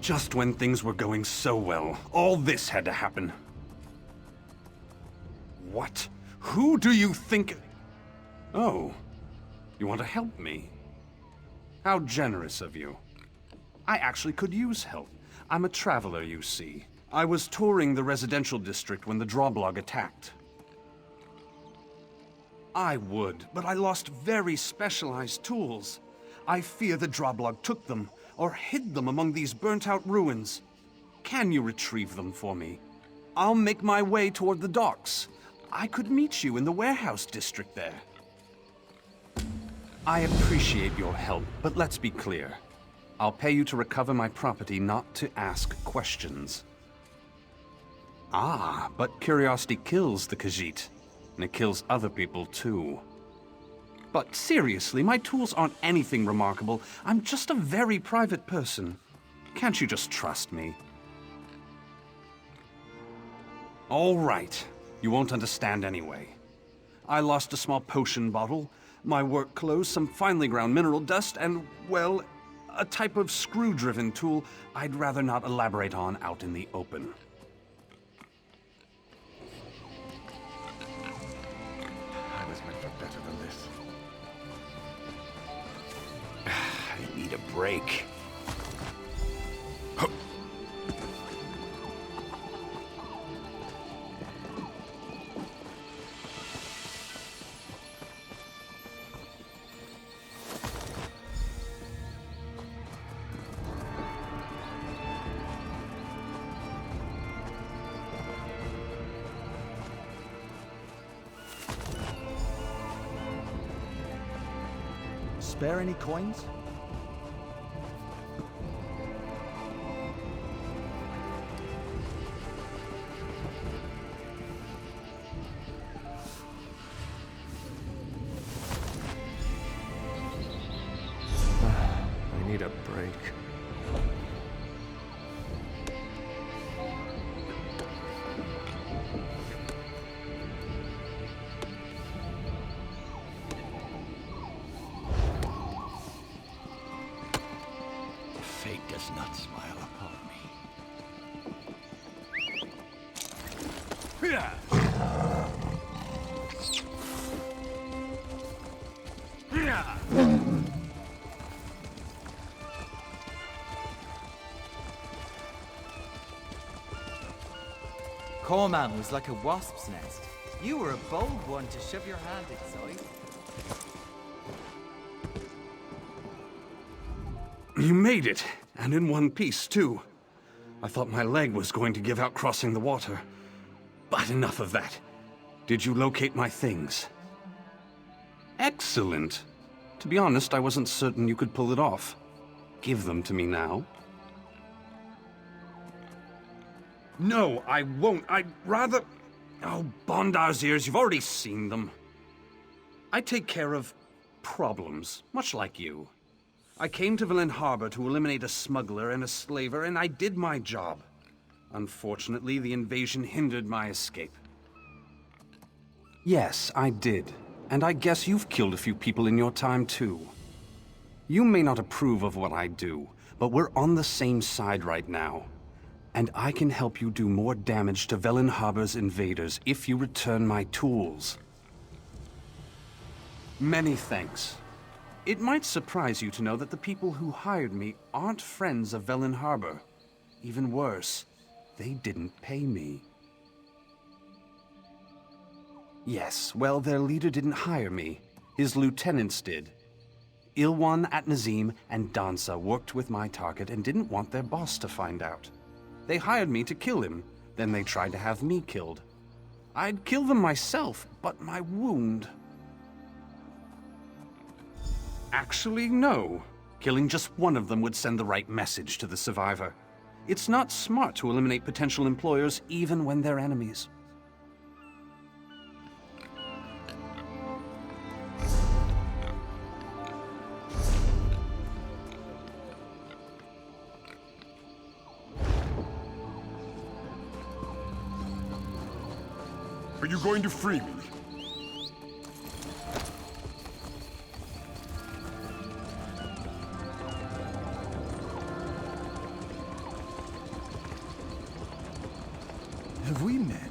Just when things were going so well, all this had to happen. What? Who do you think... Oh, you want to help me? How generous of you. I actually could use help. I'm a traveler, you see. I was touring the residential district when the Drawblog attacked. I would, but I lost very specialized tools. I fear the Drawblog took them, or hid them among these burnt-out ruins. Can you retrieve them for me? I'll make my way toward the docks. I could meet you in the warehouse district there. I appreciate your help, but let's be clear. I'll pay you to recover my property, not to ask questions. Ah, but curiosity kills the Khajiit, and it kills other people too. But seriously, my tools aren't anything remarkable. I'm just a very private person. Can't you just trust me? All right. You won't understand anyway. I lost a small potion bottle, my work clothes, some finely ground mineral dust, and, well, a type of screw-driven tool I'd rather not elaborate on out in the open. I was meant for better than this. I need a break. Spare any coins? I need a break. Fate does not smile upon me. Corman was like a wasp's nest. You were a bold one to shove your hand inside. You made it, and in one piece, too. I thought my leg was going to give out crossing the water. But enough of that. Did you locate my things? Excellent. To be honest, I wasn't certain you could pull it off. Give them to me now. No, I won't. I'd rather... Oh, Bondar's ears, you've already seen them. I take care of problems, much like you. I came to Villain Harbor to eliminate a smuggler and a slaver, and I did my job. Unfortunately, the invasion hindered my escape. Yes, I did. And I guess you've killed a few people in your time, too. You may not approve of what I do, but we're on the same side right now. And I can help you do more damage to Velen Harbor's invaders if you return my tools. Many thanks. It might surprise you to know that the people who hired me aren't friends of Velen Harbor. Even worse, they didn't pay me. Yes, well, their leader didn't hire me. His lieutenants did. Ilwan at Nazim and Dansa worked with my target and didn't want their boss to find out. They hired me to kill him, then they tried to have me killed. I'd kill them myself, but my wound... Actually, no. Killing just one of them would send the right message to the survivor. It's not smart to eliminate potential employers even when they're enemies. Are you going to free me? Have we met?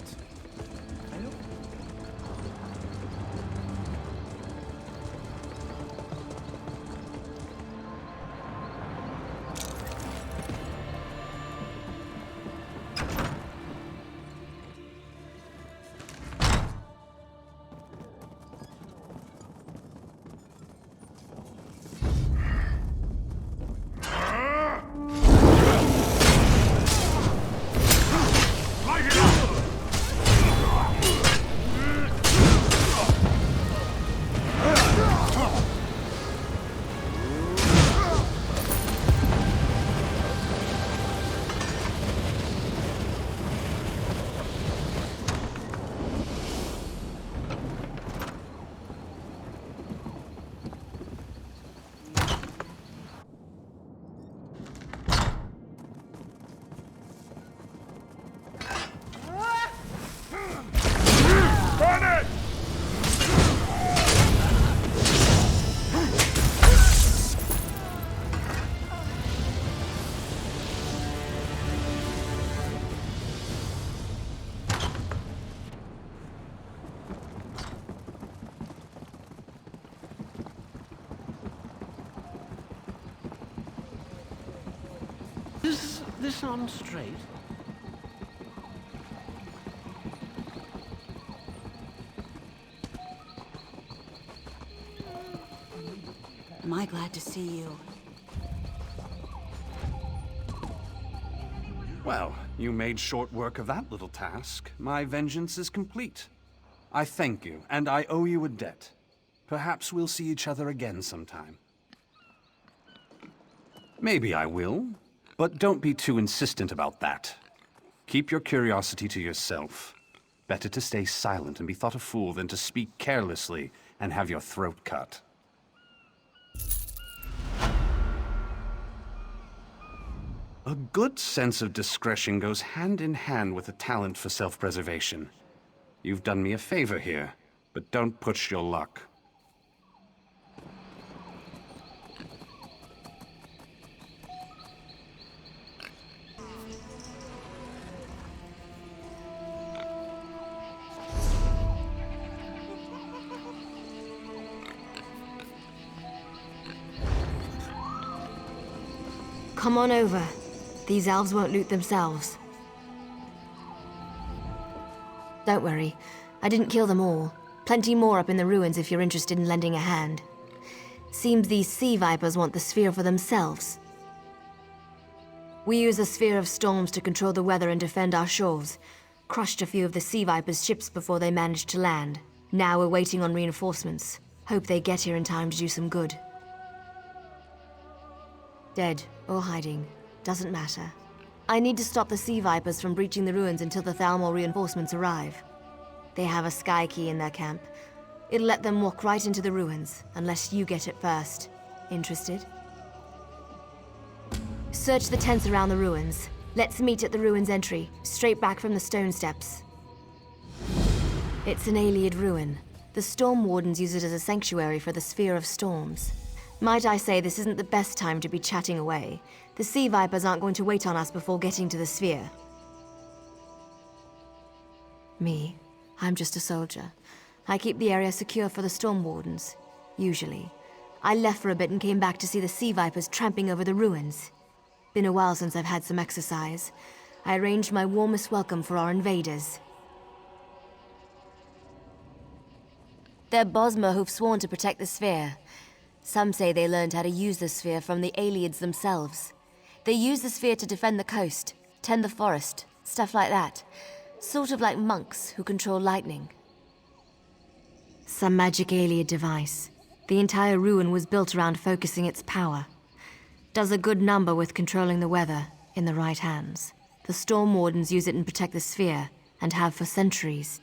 Is this on straight? Am I glad to see you? Well, you made short work of that little task. My vengeance is complete. I thank you, and I owe you a debt. Perhaps we'll see each other again sometime. Maybe I will, but don't be too insistent about that. Keep your curiosity to yourself. Better to stay silent and be thought a fool than to speak carelessly and have your throat cut. A good sense of discretion goes hand in hand with a talent for self-preservation. You've done me a favor here, but don't push your luck. Come on over. These elves won't loot themselves. Don't worry. I didn't kill them all. Plenty more up in the ruins if you're interested in lending a hand. Seems these sea vipers want the sphere for themselves. We use a sphere of storms to control the weather and defend our shores. Crushed a few of the sea vipers' ships before they managed to land. Now we're waiting on reinforcements. Hope they get here in time to do some good. Dead or hiding, doesn't matter. I need to stop the sea vipers from breaching the ruins until the Thalmor reinforcements arrive. They have a sky key in their camp. It'll let them walk right into the ruins, unless you get it first. Interested? Search the tents around the ruins. Let's meet at the ruins entry, straight back from the stone steps. It's an Ayleid ruin. The Storm Wardens use it as a sanctuary for the Sphere of Storms. Might I say this isn't the best time to be chatting away. The Sea Vipers aren't going to wait on us before getting to the sphere. Me? I'm just a soldier. I keep the area secure for the Storm Wardens, usually. I left for a bit and came back to see the Sea Vipers tramping over the ruins. Been a while since I've had some exercise. I arranged my warmest welcome for our invaders. They're Bosmer who've sworn to protect the sphere. Some say they learned how to use the sphere from the Ayleids themselves. They use the sphere to defend the coast, tend the forest, stuff like that. Sort of like monks who control lightning. Some magic Ayleid device. The entire ruin was built around focusing its power. Does a good number with controlling the weather, in the right hands. The Storm Wardens use it and protect the sphere, and have for centuries.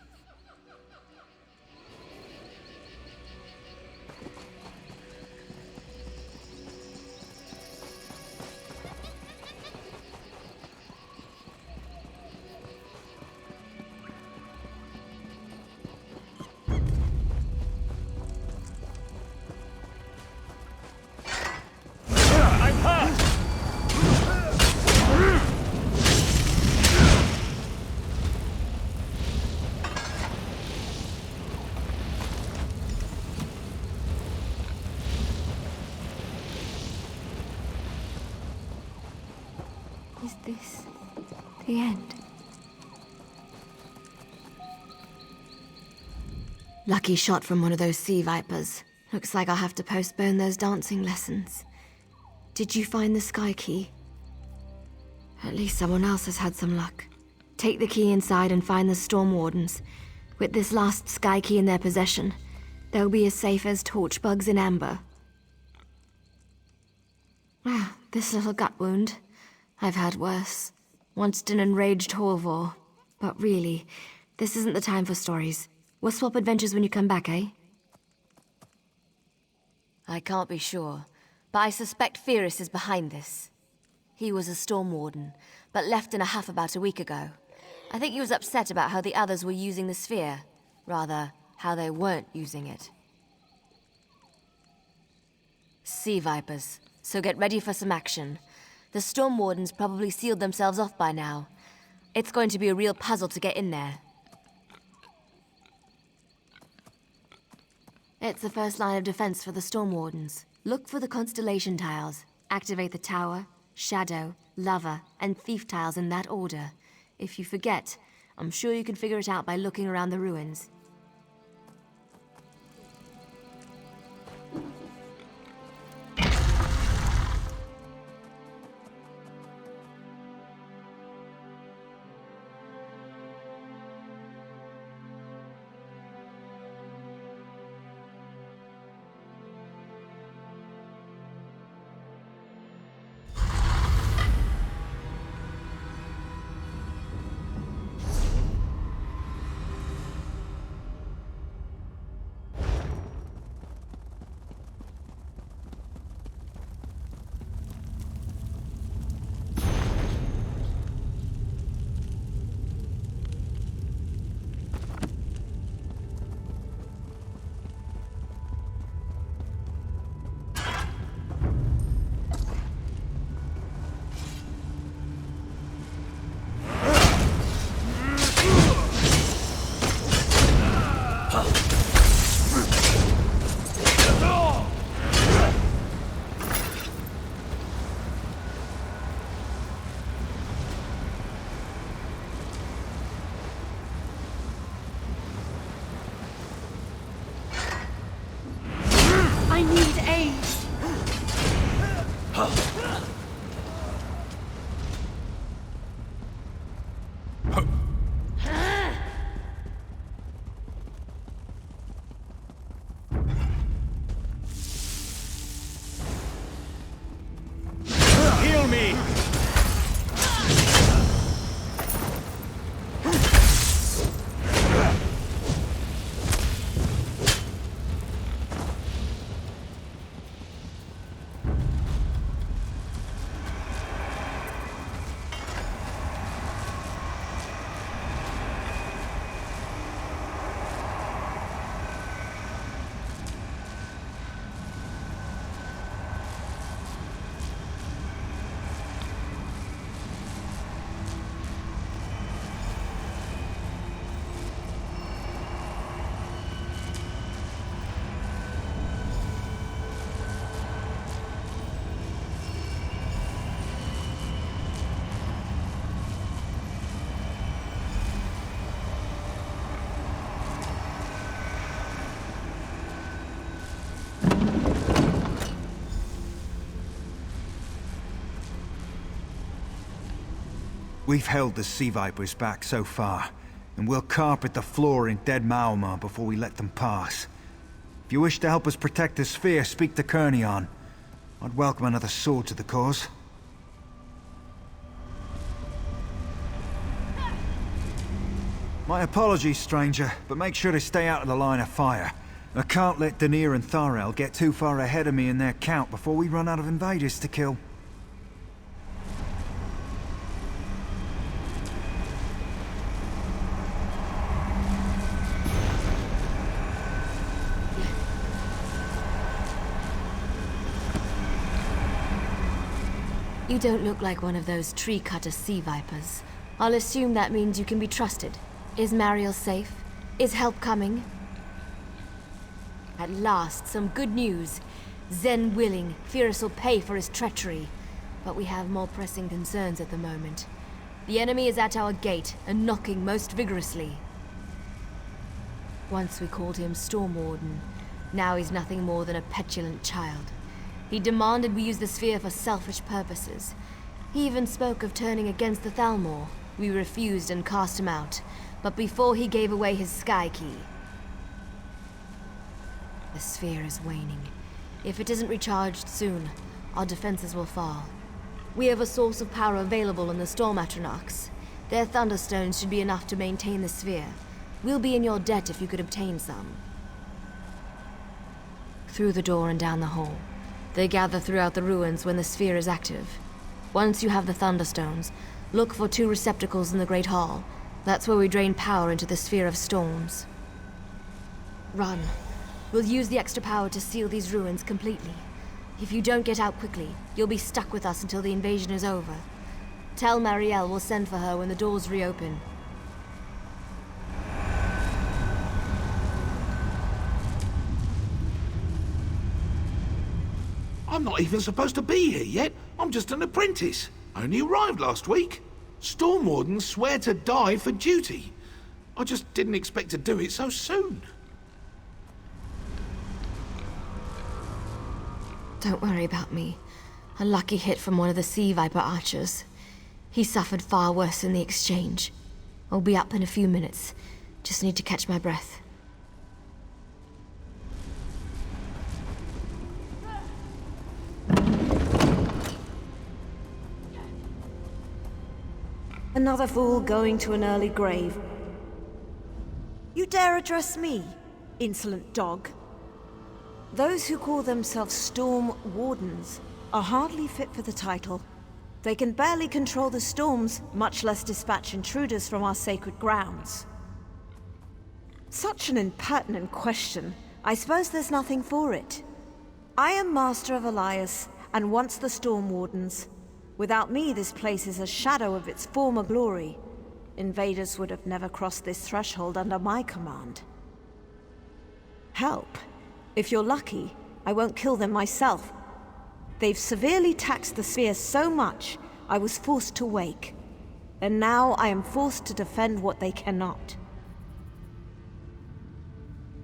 The end. Lucky shot from one of those sea vipers. Looks like I'll have to postpone those dancing lessons. Did you find the sky key? At least someone else has had some luck. Take the key inside and find the storm wardens. With this last sky key in their possession, they'll be as safe as torch bugs in amber. Ah, this little gut wound. I've had worse. Once an enraged Horvor. But really, this isn't the time for stories. We'll swap adventures when you come back, eh? I can't be sure, but I suspect Fyrus is behind this. He was a storm warden, but left in a huff about a week ago. I think he was upset about how the others were using the sphere. Rather, how they weren't using it. Sea vipers, so get ready for some action. The storm wardens probably sealed themselves off by now. It's going to be a real puzzle to get in there. It's the first line of defense for the storm wardens. Look for the constellation tiles. Activate the tower, shadow, lover, and thief tiles in that order. If you forget, I'm sure you can figure it out by looking around the ruins. We've held the sea vipers back so far, and we'll carpet the floor in dead Maormer before we let them pass. If you wish to help us protect the sphere, speak to Kernion. I'd welcome another sword to the cause. My apologies, stranger, but make sure to stay out of the line of fire. I can't let Danir and Tharel get too far ahead of me in their count before we run out of invaders to kill. You don't look like one of those tree-cutter sea vipers. I'll assume that means you can be trusted. Is Mariel safe? Is help coming? At last, some good news. Zen willing, Fyrus will pay for his treachery. But we have more pressing concerns at the moment. The enemy is at our gate and knocking most vigorously. Once we called him Storm Warden. Now he's nothing more than a petulant child. He demanded we use the sphere for selfish purposes. He even spoke of turning against the Thalmor. We refused and cast him out, but before he gave away his sky key. The sphere is waning. If it isn't recharged soon, our defenses will fall. We have a source of power available in the Storm Atronachs. Their thunderstones should be enough to maintain the sphere. We'll be in your debt if you could obtain some. Through the door and down the hall. They gather throughout the ruins when the sphere is active. Once you have the thunderstones, look for 2 receptacles in the Great Hall. That's where we drain power into the Sphere of Storms. Run. We'll use the extra power to seal these ruins completely. If you don't get out quickly, you'll be stuck with us until the invasion is over. Tell Marielle we'll send for her when the doors reopen. I'm not even supposed to be here yet. I'm just an apprentice. I only arrived last week. Storm Wardens swear to die for duty. I just didn't expect to do it so soon. Don't worry about me. A lucky hit from one of the Sea Viper archers. He suffered far worse in the exchange. I'll be up in a few minutes. Just need to catch my breath. Another fool going to an early grave. You dare address me, insolent dog? Those who call themselves Storm Wardens are hardly fit for the title. They can barely control the storms, much less dispatch intruders from our sacred grounds. Such an impertinent question. I suppose there's nothing for it. I am Master of Elias, and once the Storm Wardens. Without me, this place is a shadow of its former glory. Invaders would have never crossed this threshold under my command. Help. If you're lucky, I won't kill them myself. They've severely taxed the sphere so much, I was forced to wake. And now I am forced to defend what they cannot.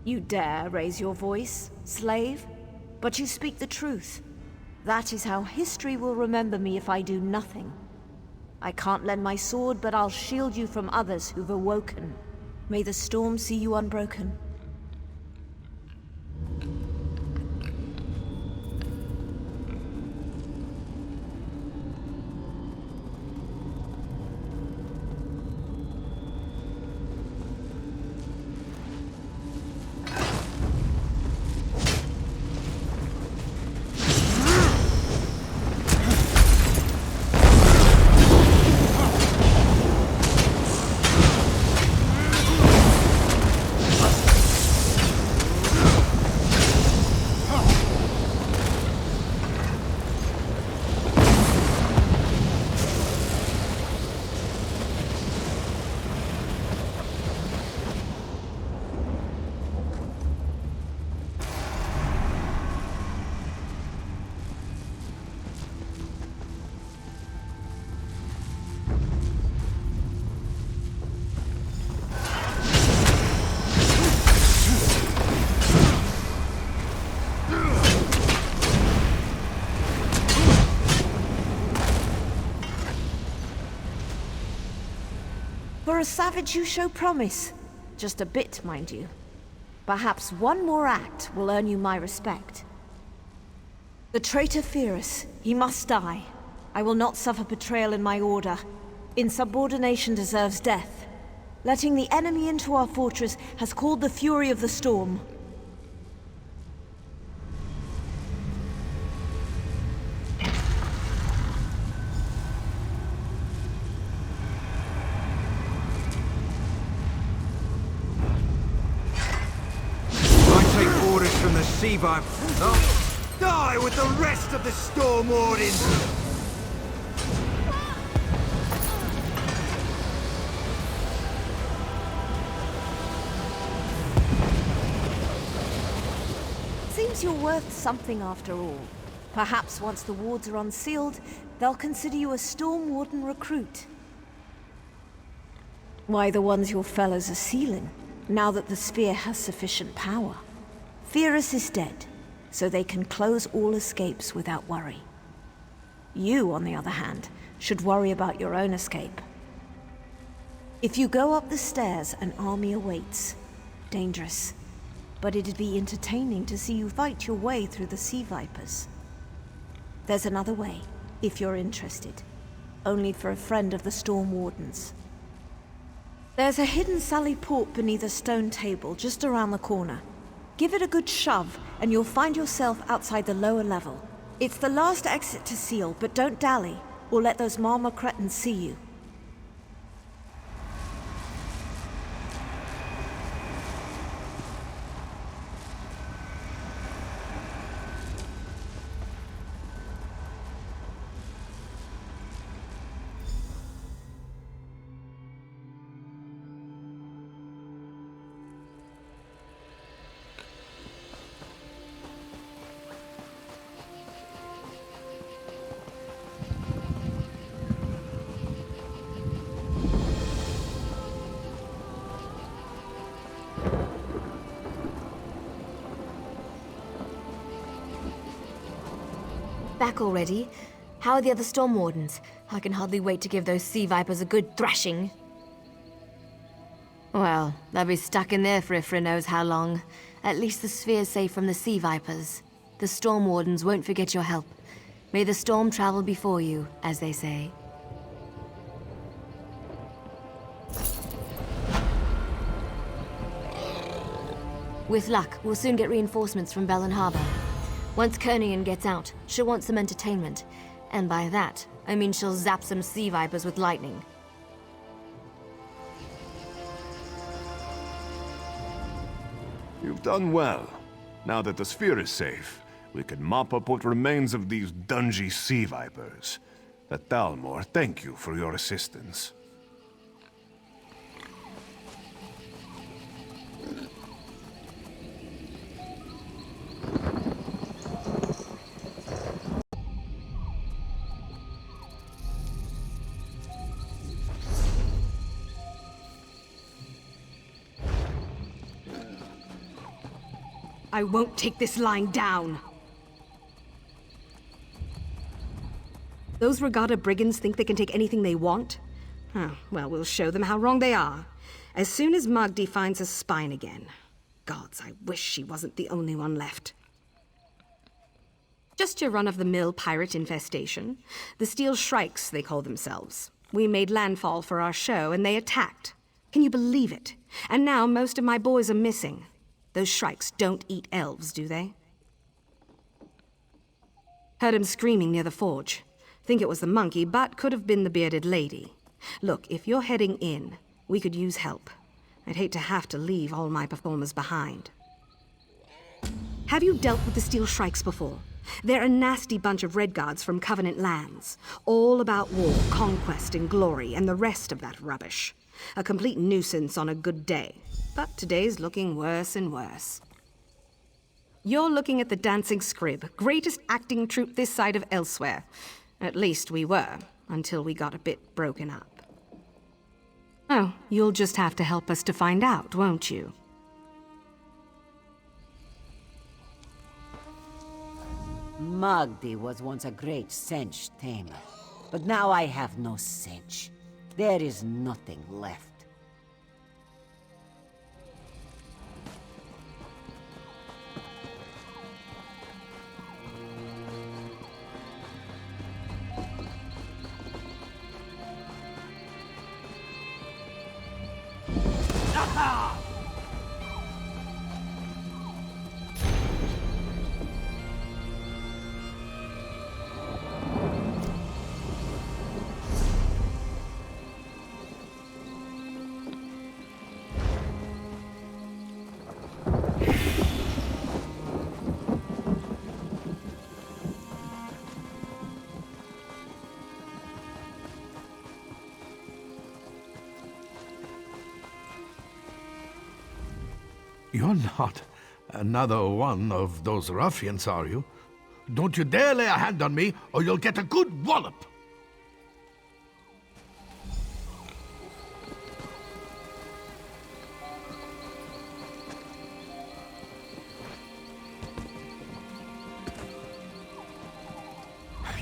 You dare raise your voice, slave? But you speak the truth. That is how history will remember me if I do nothing. I can't lend my sword, but I'll shield you from others who've awoken. May the storm see you unbroken. For a savage you show promise. Just a bit, mind you. Perhaps one more act will earn you my respect. The traitor Pyrrhus, he must die. I will not suffer betrayal in my order. Insubordination deserves death. Letting the enemy into our fortress has called the fury of the storm. From the Sea Viper, I'll die with the rest of the Storm Wardens! Seems you're worth something after all. Perhaps once the wards are unsealed, they'll consider you a Storm Warden recruit. Why, the ones your fellows are sealing, now that the sphere has sufficient power. Pyrrhus is dead, so they can close all escapes without worry. You, on the other hand, should worry about your own escape. If you go up the stairs, an army awaits. Dangerous. But it'd be entertaining to see you fight your way through the sea vipers. There's another way, if you're interested. Only for a friend of the Storm Wardens. There's a hidden sally port beneath a stone table just around the corner. Give it a good shove, and you'll find yourself outside the lower level. It's the last exit to seal, but don't dally, or let those Maormer cretins see you. Back already? How are the other Storm Wardens? I can hardly wait to give those sea vipers a good thrashing. Well, they'll be stuck in there for Ifra knows how long. At least the sphere's safe from the sea vipers. The Storm Wardens won't forget your help. May the storm travel before you, as they say. With luck, we'll soon get reinforcements from Bellin Harbor. Once Kernian gets out, she'll want some entertainment. And by that, I mean she'll zap some sea vipers with lightning. You've done well. Now that the sphere is safe, we can mop up what remains of these dungy sea vipers. The Thalmor, thank you for your assistance. I won't take this lying down. Those Regatta brigands think they can take anything they want? Oh, well, we'll show them how wrong they are. As soon as Magdi finds her spine again. Gods, I wish she wasn't the only one left. Just your run-of-the-mill pirate infestation. The Steel Shrikes, they call themselves. We made landfall for our show, and they attacked. Can you believe it? And now most of my boys are missing. Those Shrikes don't eat elves, do they? Heard him screaming near the forge. Think it was the monkey, but could have been the bearded lady. Look, if you're heading in, we could use help. I'd hate to have to leave all my performers behind. Have you dealt with the Steel Shrikes before? They're a nasty bunch of Redguards from Covenant lands. All about war, conquest, and glory, and the rest of that rubbish. A complete nuisance on a good day. But today's looking worse and worse. You're looking at the Dancing Scrib, greatest acting troupe this side of Elsewhere. At least we were, until we got a bit broken up. Oh, you'll just have to help us to find out, won't you? Magdi was once a great cinch tamer, but now I have no cinch. There is nothing left. You're not another one of those ruffians, are you? Don't you dare lay a hand on me, or you'll get a good wallop!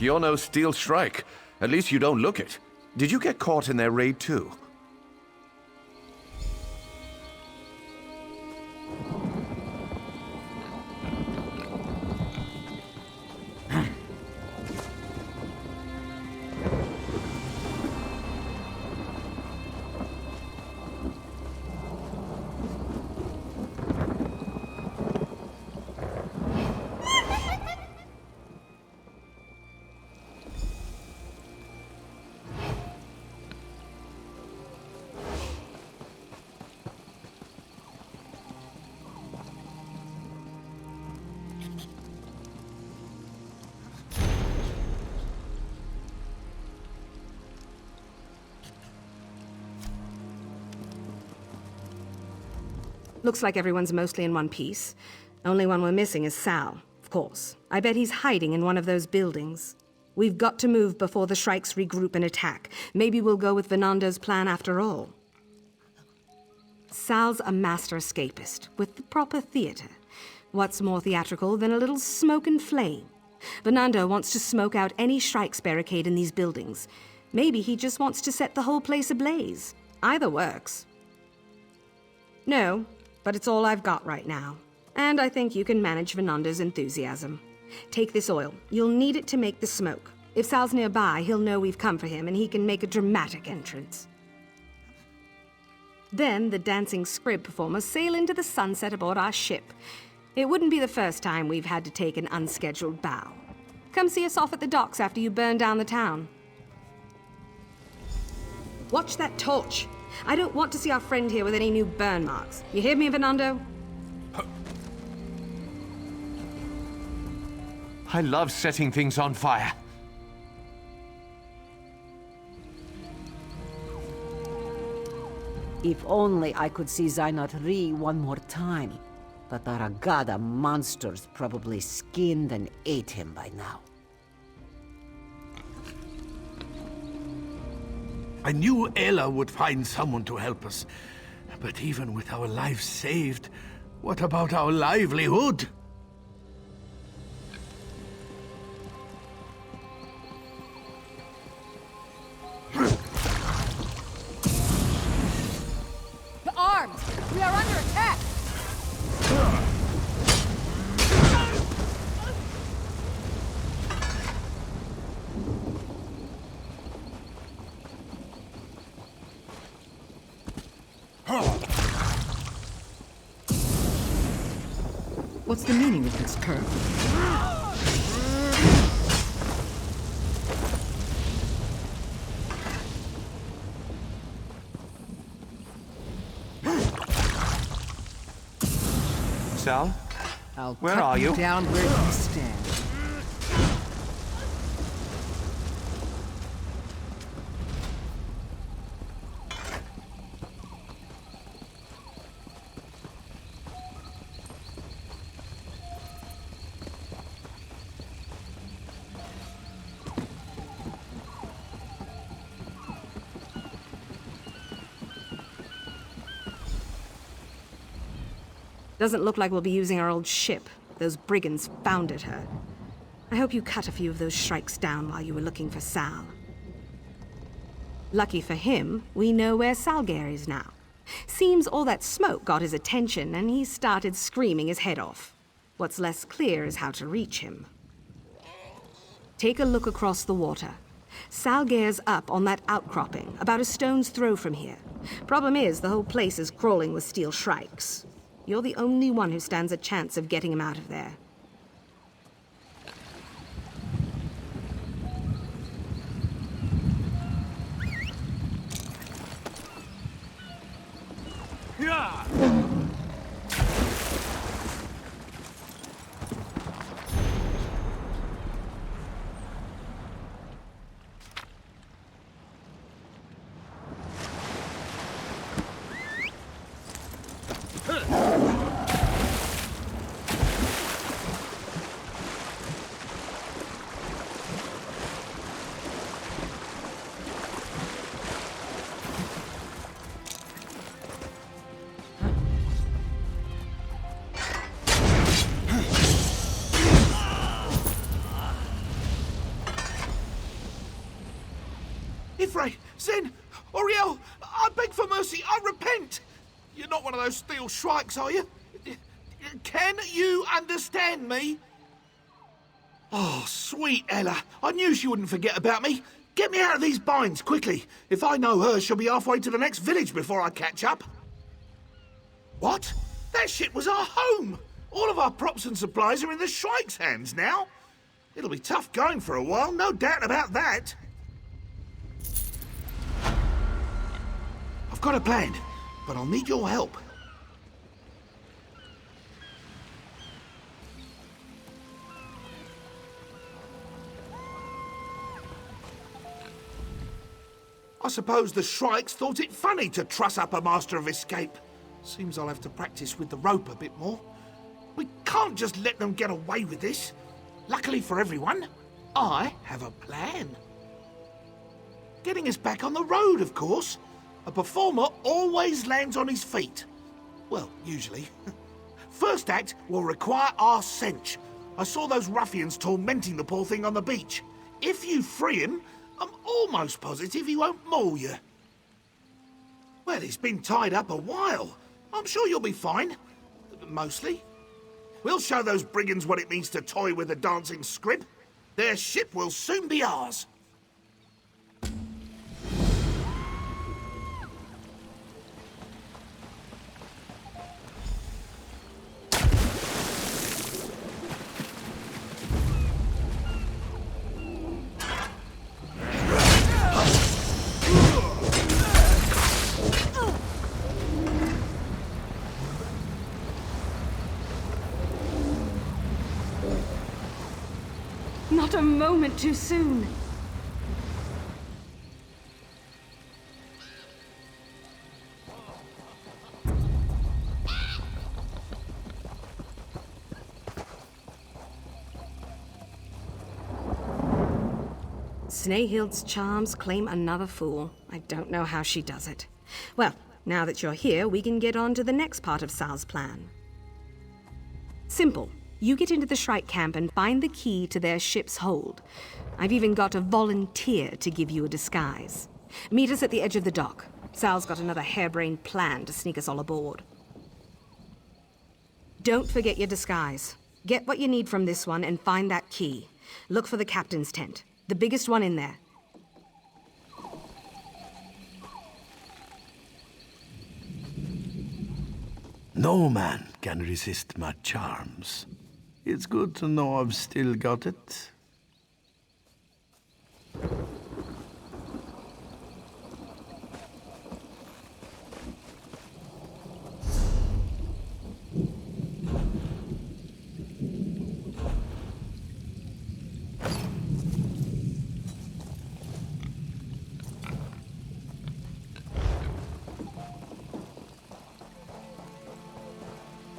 you're no Steel Strike. At least you don't look it. Did you get caught in their raid too? Looks like everyone's mostly in one piece. Only one we're missing is Sal, of course. I bet he's hiding in one of those buildings. We've got to move before the Shrikes regroup and attack. Maybe we'll go with Venando's plan after all. Sal's a master escapist, with the proper theater. What's more theatrical than a little smoke and flame? Venando wants to smoke out any Shrikes barricade in these buildings. Maybe he just wants to set the whole place ablaze. Either works. No, but it's all I've got right now. And I think you can manage Venando's enthusiasm. Take this oil. You'll need it to make the smoke. If Sal's nearby, he'll know we've come for him and he can make a dramatic entrance. Then the dancing scrib performers sail into the sunset aboard our ship. It wouldn't be the first time we've had to take an unscheduled bow. Come see us off at the docks after you burn down the town. Watch that torch. I don't want to see our friend here with any new burn marks. You hear me, Venando? I love setting things on fire. If only I could see Zainat-Ri one more time. But the Ragada monsters probably skinned and ate him by now. I knew Ella would find someone to help us. But even with our lives saved, what about our livelihood? Arms! We are under attack! What's the meaning of this curve? Sal? Where are you? Down where you stand. Doesn't look like we'll be using our old ship. Those brigands founded her. I hope you cut a few of those Shrikes down while you were looking for Sal. Lucky for him, we know where Salgair is now. Seems all that smoke got his attention and he started screaming his head off. What's less clear is how to reach him. Take a look across the water. Salgair's up on that outcropping, about a stone's throw from here. Problem is, the whole place is crawling with steel Shrikes. You're the only one who stands a chance of getting him out of there. Siegfried, Zen, Auriel, I beg for mercy, I repent! You're not one of those steel shrikes, are you? Can you understand me? Oh, sweet Ella. I knew she wouldn't forget about me. Get me out of these binds, quickly. If I know her, she'll be halfway to the next village before I catch up. What? That ship was our home! All of our props and supplies are in the shrike's hands now. It'll be tough going for a while, no doubt about that. I've got a plan, but I'll need your help. I suppose the shrikes thought it funny to truss up a master of escape. Seems I'll have to practice with the rope a bit more. We can't just let them get away with this. Luckily for everyone, I have a plan. Getting us back on the road, of course. A performer always lands on his feet. Well, usually. First act will require our cinch. I saw those ruffians tormenting the poor thing on the beach. If you free him, I'm almost positive he won't maul you. Well, he's been tied up a while. I'm sure you'll be fine. Mostly. We'll show those brigands what it means to toy with a dancing scrib. Their ship will soon be ours. Not a moment too soon. Snehild's charms claim another fool. I don't know how she does it. Well, now that you're here, we can get on to the next part of Sal's plan. Simple. You get into the Shrike camp and find the key to their ship's hold. I've even got a volunteer to give you a disguise. Meet us at the edge of the dock. Sal's got another harebrained plan to sneak us all aboard. Don't forget your disguise. Get what you need from this one and find that key. Look for the captain's tent, the biggest one in there. No man can resist my charms. It's good to know I've still got it.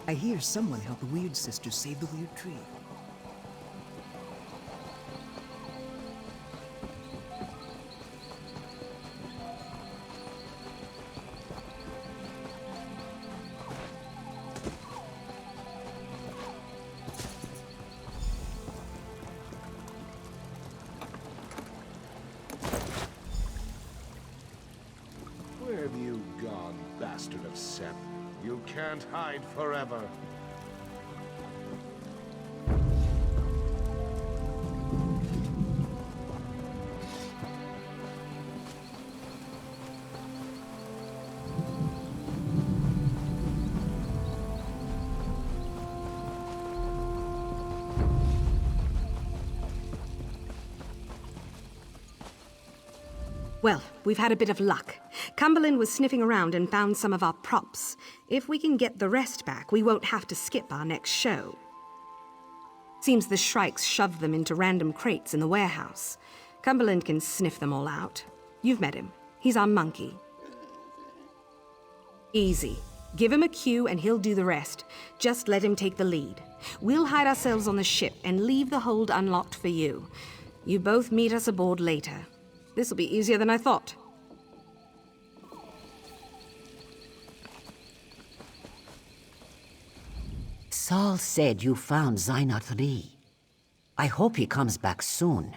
I hear someone helped the Weird Sisters save the Weird Tree. Where have you gone, bastard of Sep? You can't hide forever. Well, we've had a bit of luck. Cumberland was sniffing around and found some of our props. If we can get the rest back, we won't have to skip our next show. Seems the shrikes shoved them into random crates in the warehouse. Cumberland can sniff them all out. You've met him. He's our monkey. Easy. Give him a cue and he'll do the rest. Just let him take the lead. We'll hide ourselves on the ship and leave the hold unlocked for you. You both meet us aboard later. This'll be easier than I thought. Saul said you found Zainat 3. I hope he comes back soon.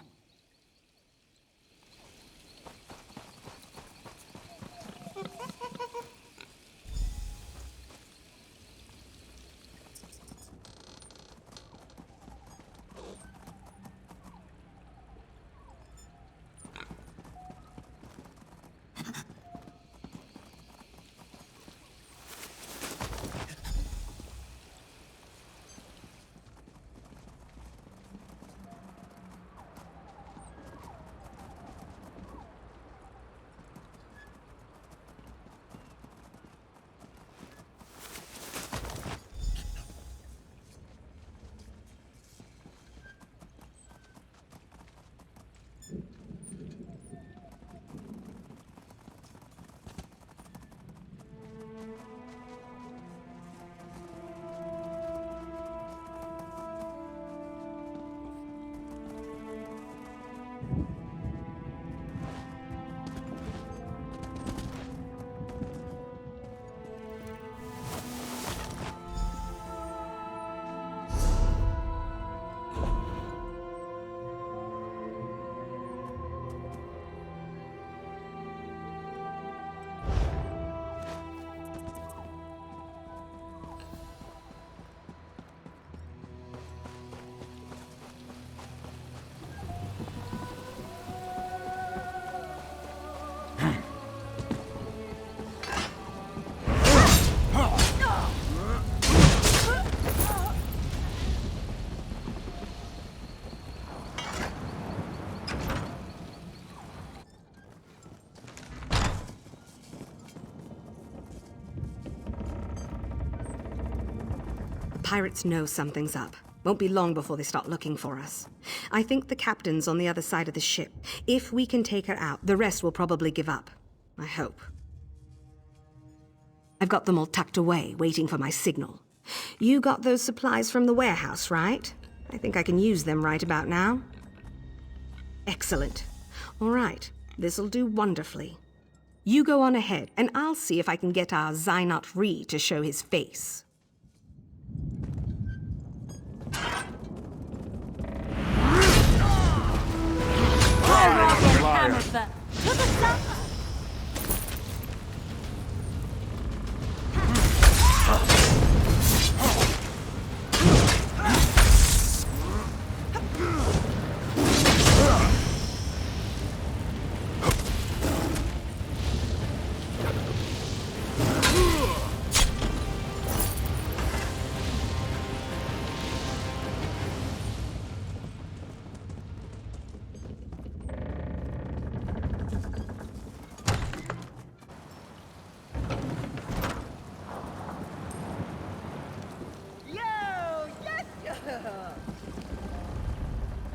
pirates know something's up. Won't be long before they start looking for us. I think the captain's on the other side of the ship. If we can take her out, the rest will probably give up. I hope. I've got them all tucked away, waiting for my signal. You got those supplies from the warehouse, right? I think I can use them right about now. Excellent. All right, this'll do wonderfully. You go on ahead, and I'll see if I can get our Zynot Ree to show his face.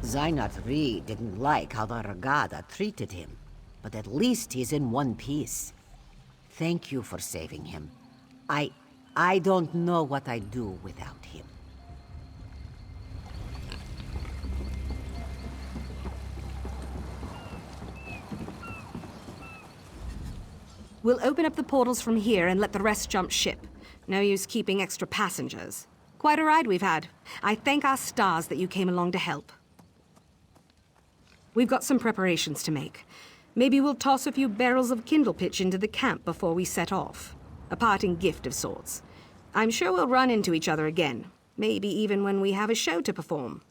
Zynot Ree didn't like how the Regatta treated him, but at least he's in one piece. Thank you for saving him. I don't know what I'd do without him. We'll open up the portals from here and let the rest jump ship. No use keeping extra passengers. Quite a ride we've had. I thank our stars that you came along to help. We've got some preparations to make. Maybe we'll toss a few barrels of kindle pitch into the camp before we set off. A parting gift of sorts. I'm sure we'll run into each other again. Maybe even when we have a show to perform.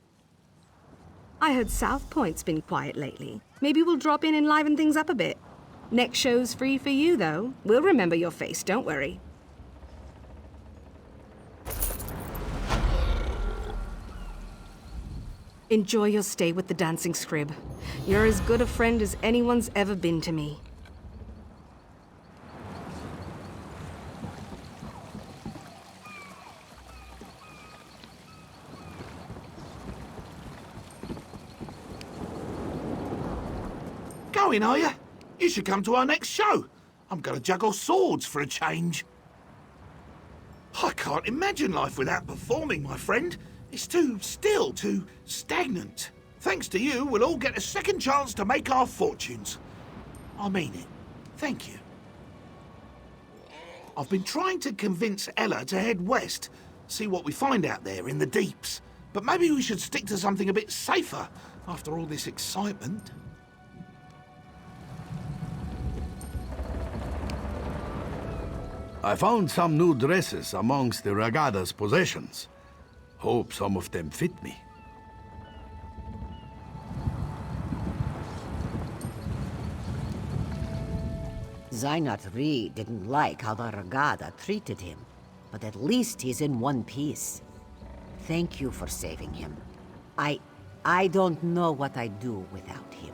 I heard South Point's been quiet lately. Maybe we'll drop in and liven things up a bit. Next show's free for you, though. We'll remember your face, don't worry. Enjoy your stay with the Dancing Scrib. You're as good a friend as anyone's ever been to me. Going, are you? You should come to our next show. I'm going to juggle swords for a change. I can't imagine life without performing, my friend. It's too still, too stagnant. Thanks to you, we'll all get a second chance to make our fortunes. I mean it. Thank you. I've been trying to convince Ella to head west, see what we find out there in the deeps. But maybe we should stick to something a bit safer after all this excitement. I found some new dresses amongst the Regatta's possessions. Hope some of them fit me. Zynot Ree didn't like how the Regatta treated him, but at least he's in one piece. Thank you for saving him. I don't know what I'd do without him.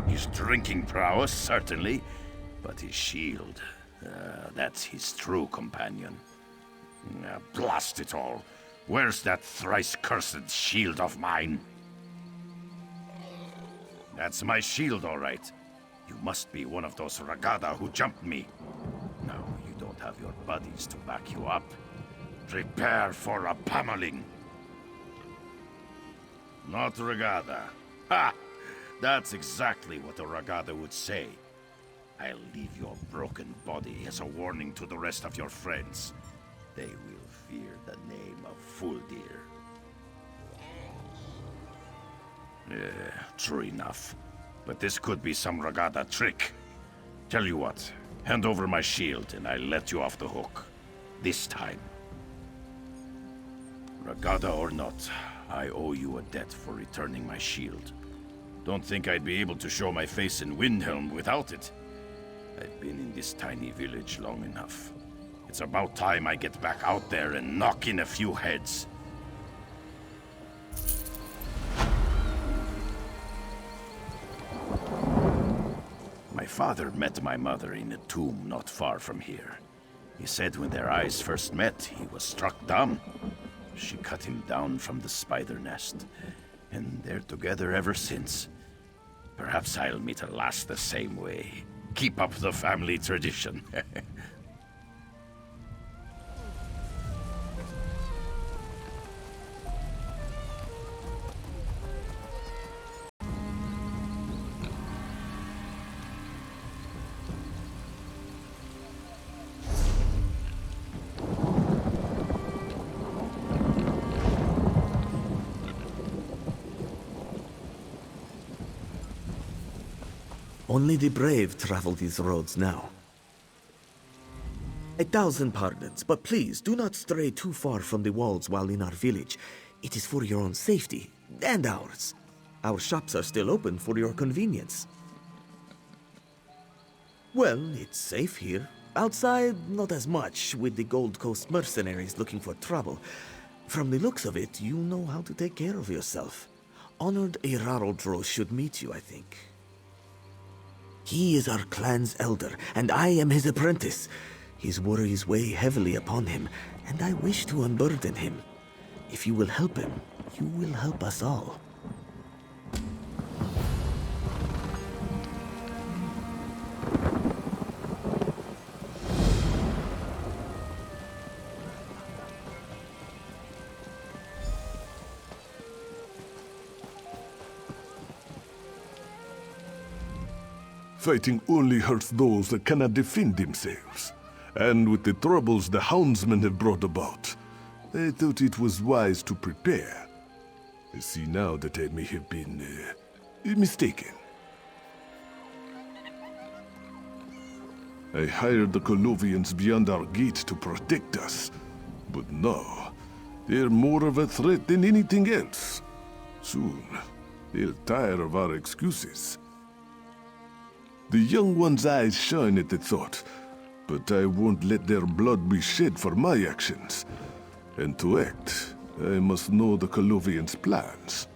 His drinking prowess, certainly, but his shield, that's his true companion. Blast it all. Where's that thrice-cursed shield of mine? That's my shield, all right. You must be one of those Ragada who jumped me. No, you don't have your buddies to back you up. Prepare for a pummeling. Not Ragada. Ha! That's exactly what a Ragada would say. I'll leave your broken body as a warning to the rest of your friends. They will fear the name of Fuldir. True enough. But this could be some Ragada trick. Tell you what, hand over my shield and I'll let you off the hook. This time. Ragada or not, I owe you a debt for returning my shield. Don't think I'd be able to show my face in Windhelm without it. I've been in this tiny village long enough. It's about time I get back out there and knock in a few heads. My father met my mother in a tomb not far from here. He said when their eyes first met, he was struck dumb. She cut him down from the spider nest, and they're together ever since. Perhaps I'll meet a lass the same way. Keep up the family tradition. Only the brave travel these roads now. 1,000 pardons, but please do not stray too far from the walls while in our village. It is for your own safety, and ours. Our shops are still open for your convenience. Well, it's safe here. Outside, not as much, with the Gold Coast mercenaries looking for trouble. From the looks of it, you know how to take care of yourself. Honored Eraroldro should meet you, I think. He is our clan's elder, and I am his apprentice. His worries weigh heavily upon him, and I wish to unburden him. If you will help him, you will help us all. Fighting only hurts those that cannot defend themselves. And with the troubles the houndsmen have brought about, I thought it was wise to prepare. I see now that I may have been mistaken. I hired the Colovians beyond our gate to protect us, but now they're more of a threat than anything else. Soon, they'll tire of our excuses. The young one's eyes shine at the thought, but I won't let their blood be shed for my actions. And to act, I must know the Colovians' plans.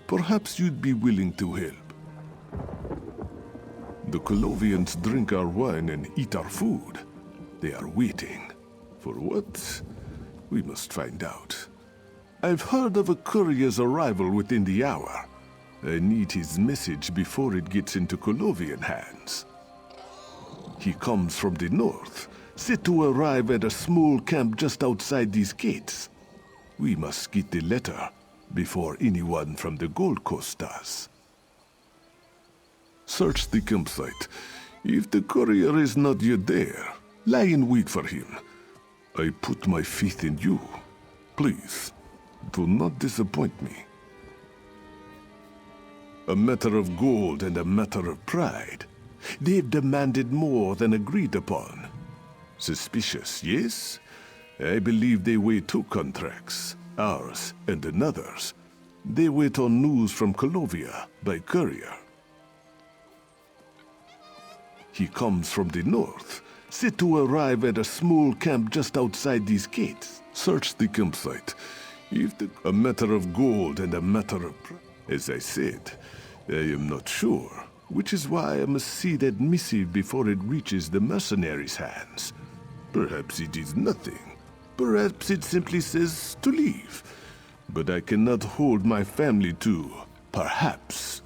Perhaps you'd be willing to help. The Colovians drink our wine and eat our food. They are waiting. For what? We must find out. I've heard of a courier's arrival within the hour. I need his message before it gets into Colovian hands. He comes from the north, set to arrive at a small camp just outside these gates. We must get the letter before anyone from the Gold Coast does. Search the campsite. If the courier is not yet there, lie in wait for him. I put my faith in you. Please, do not disappoint me. A matter of gold and a matter of pride. They've demanded more than agreed upon. Suspicious, yes? I believe they weigh two contracts, ours and another's. They wait on news from Colovia by courier. He comes from the north, set to arrive at a small camp just outside these gates. Search the campsite. A matter of gold and a matter of pride. As I said, I am not sure, which is why I must see that missive before it reaches the mercenaries' hands. Perhaps it is nothing. Perhaps it simply says to leave. But I cannot hold my family to perhaps.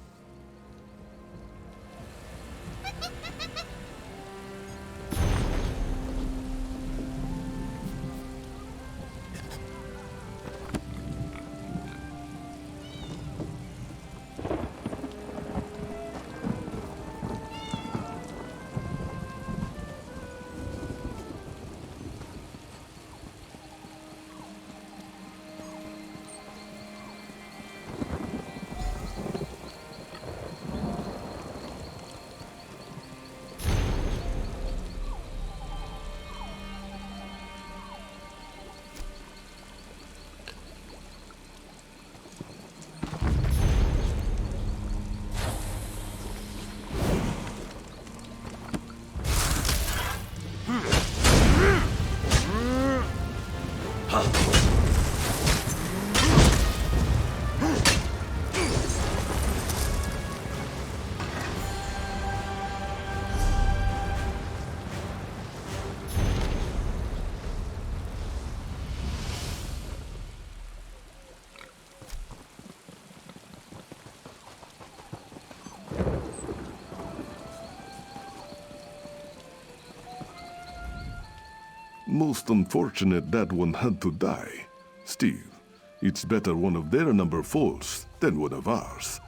Most unfortunate that one had to die. Steve, it's better one of their number falls than one of ours.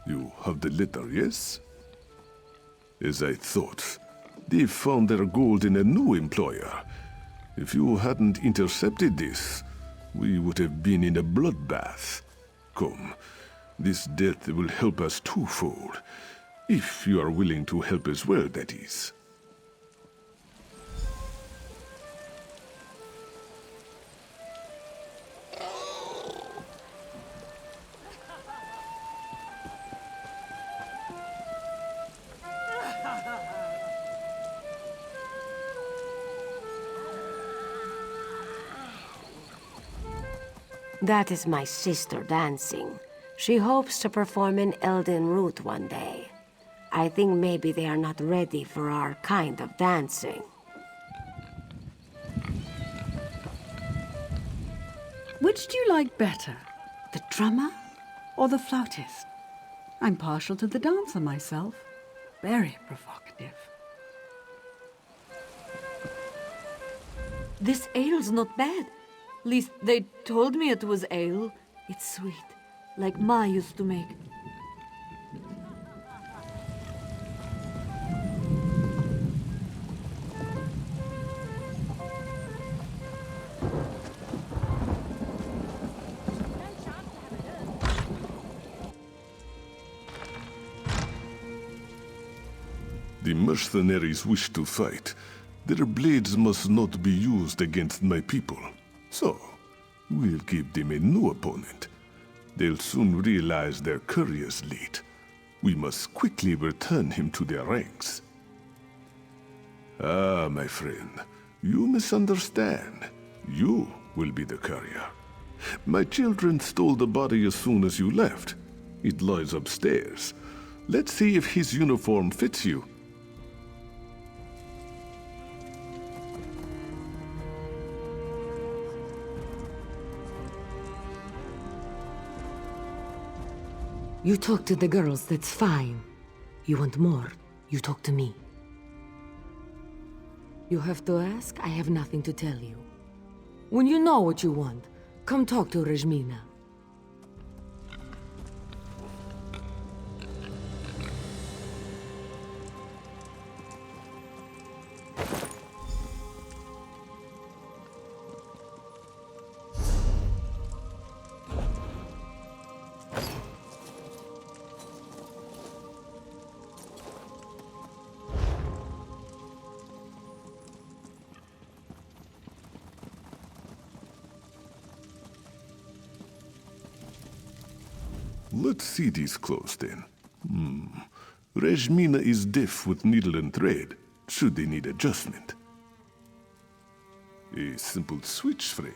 You have the letter, yes? As I thought, they found their gold in a new employer. If you hadn't intercepted this, we would have been in a bloodbath. Come, this death will help us twofold. If you are willing to help as well, that is. That is my sister dancing. She hopes to perform in Elden Root one day. I think maybe they are not ready for our kind of dancing. Which do you like better? The drummer or the flautist? I'm partial to the dancer myself. Very provocative. This ale's not bad. Least they told me it was ale. It's sweet, like Ma used to make. The mercenaries wish to fight. Their blades must not be used against my people. So, we'll give them a new opponent. They'll soon realize their courier's late. We must quickly return him to their ranks. Ah, my friend, you misunderstand. You will be the courier. My children stole the body as soon as you left. It lies upstairs. Let's see if his uniform fits you. You talk to the girls, that's fine. You want more, you talk to me. You have to ask, I have nothing to tell you. When you know what you want, come talk to Rejmina. Let's see these clothes then. Rejmina is deaf with needle and thread, should they need adjustment. A simple switch, friend.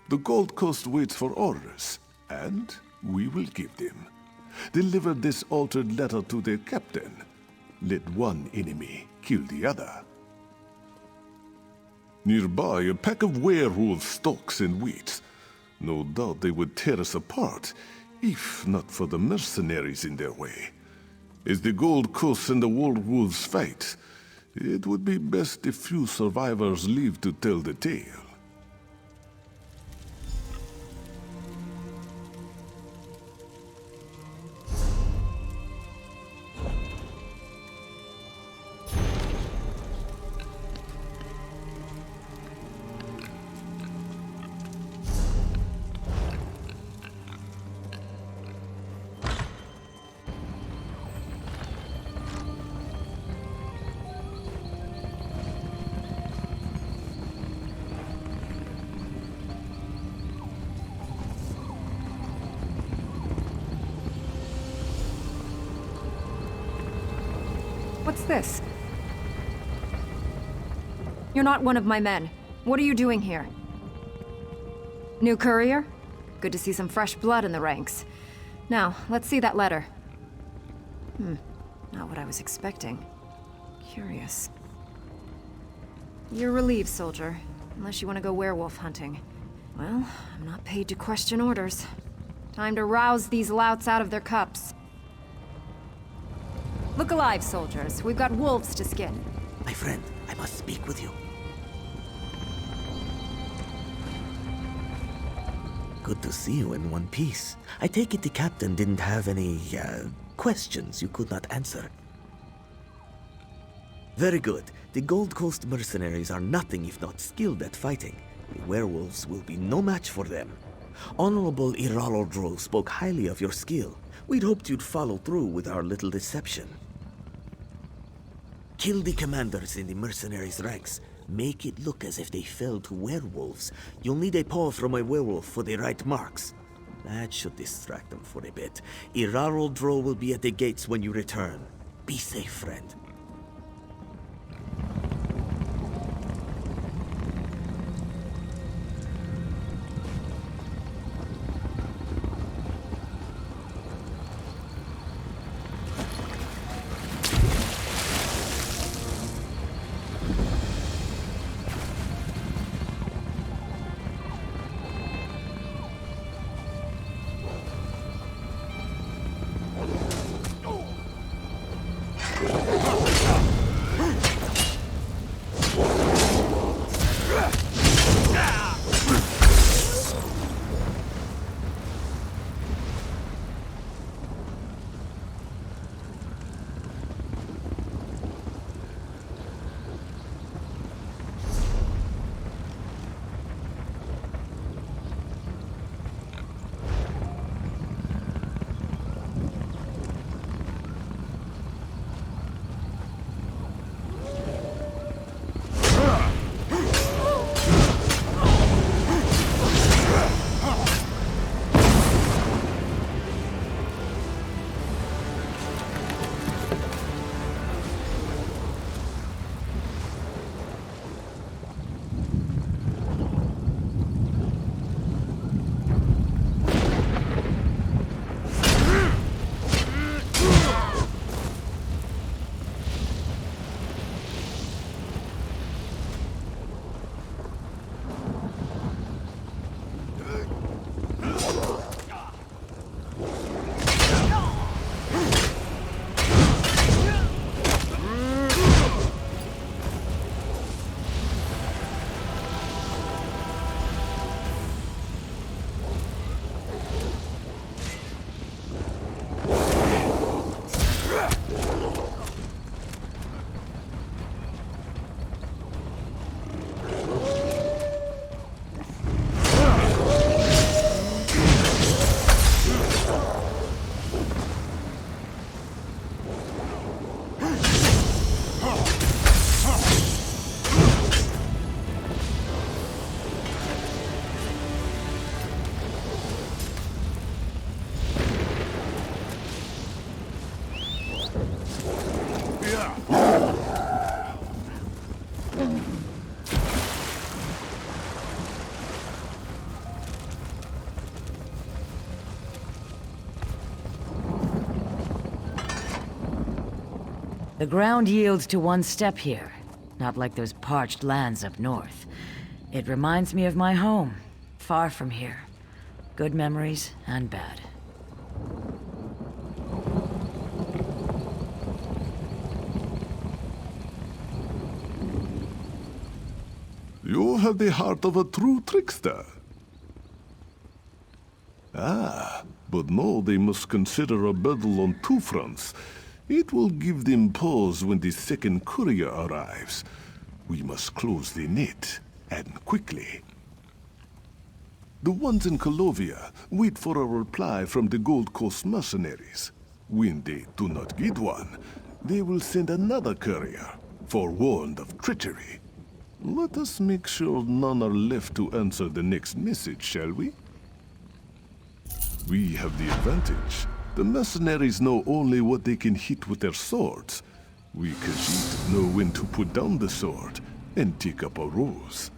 The Gold Coast waits for orders, and we will give them. delivered this altered letter to their captain. Let one enemy kill the other. Nearby, a pack of werewolves stalks and waits. No doubt they would tear us apart, if not for the mercenaries in their way. As the Gold Coast and the werewolves fight, it would be best if few survivors live to tell the tale. What's this? You're not one of my men. What are you doing here? New courier? Good to see some fresh blood in the ranks. Now, let's see that letter. Not what I was expecting. Curious. You're relieved, soldier. Unless you want to go werewolf hunting. Well, I'm not paid to question orders. Time to rouse these louts out of their cups. Look alive, soldiers. We've got wolves to skin. My friend, I must speak with you. Good to see you in one piece. I take it the captain didn't have any, questions you could not answer. Very good. The Gold Coast mercenaries are nothing if not skilled at fighting. The werewolves will be no match for them. Honorable Iralodro spoke highly of your skill. We'd hoped you'd follow through with our little deception. Kill the commanders in the mercenaries' ranks. Make it look as if they fell to werewolves. You'll need a paw from a werewolf for the right marks. That should distract them for a bit. Iralodro will be at the gates when you return. Be safe, friend. The ground yields to one step here, not like those parched lands up north. It reminds me of my home, far from here. Good memories and bad. You have the heart of a true trickster. Ah, but now they must consider a battle on two fronts. It will give them pause when the second courier arrives. We must close the net, and quickly. The ones in Colovia wait for a reply from the Gold Coast mercenaries. When they do not get one, they will send another courier, forewarned of treachery. Let us make sure none are left to answer the next message, shall we? We have the advantage. The mercenaries know only what they can hit with their swords. We Khajiit know when to put down the sword and take up a rose.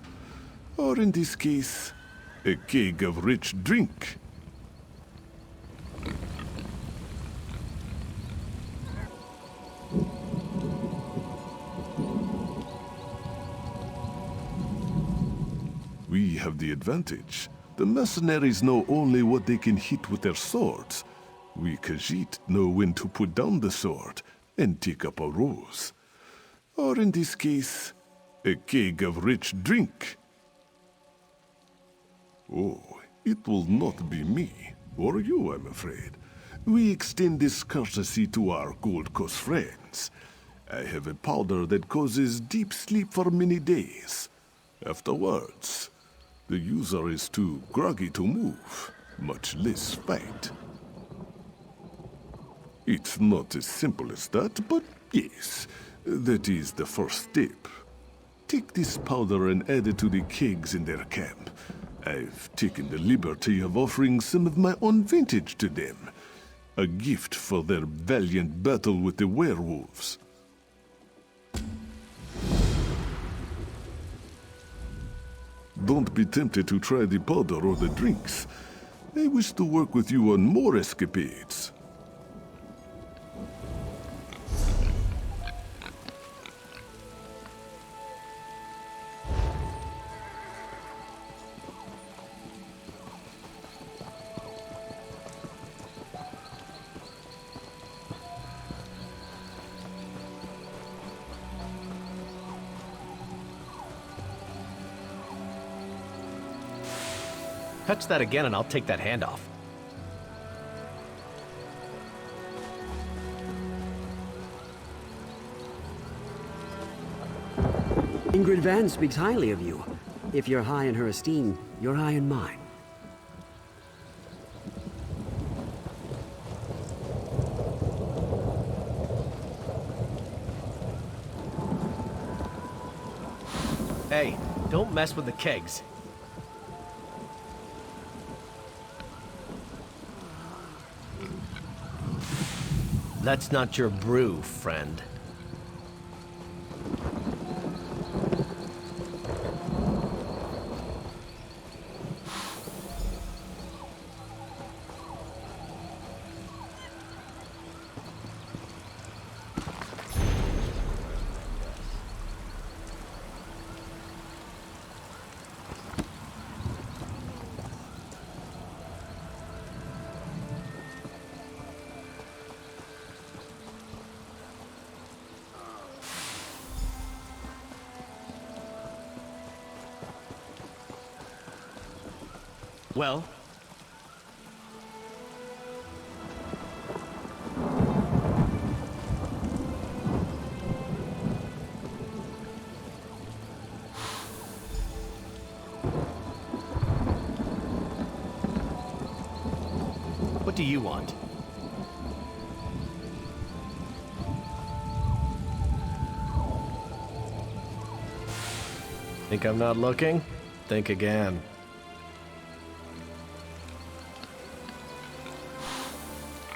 Or in this case, a keg of rich drink. We have the advantage. The mercenaries know only what they can hit with their swords. We Khajiit know when to put down the sword and take up a rose. Or in this case, a keg of rich drink. Oh, it will not be me, or you, I'm afraid. We extend this courtesy to our Gold Coast friends. I have a powder that causes deep sleep for many days. Afterwards, the user is too groggy to move, much less fight. It's not as simple as that, but yes, that is the first step. Take this powder and add it to the kegs in their camp. I've taken the liberty of offering some of my own vintage to them. A gift for their valiant battle with the werewolves. Don't be tempted to try the powder or the drinks. I wish to work with you on more escapades. Touch that again and I'll take that hand off. Ingrid Van speaks highly of you. If you're high in her esteem, you're high in mine. Hey, don't mess with the kegs. That's not your brew, friend. Well? What do you want? Think I'm not looking? Think again.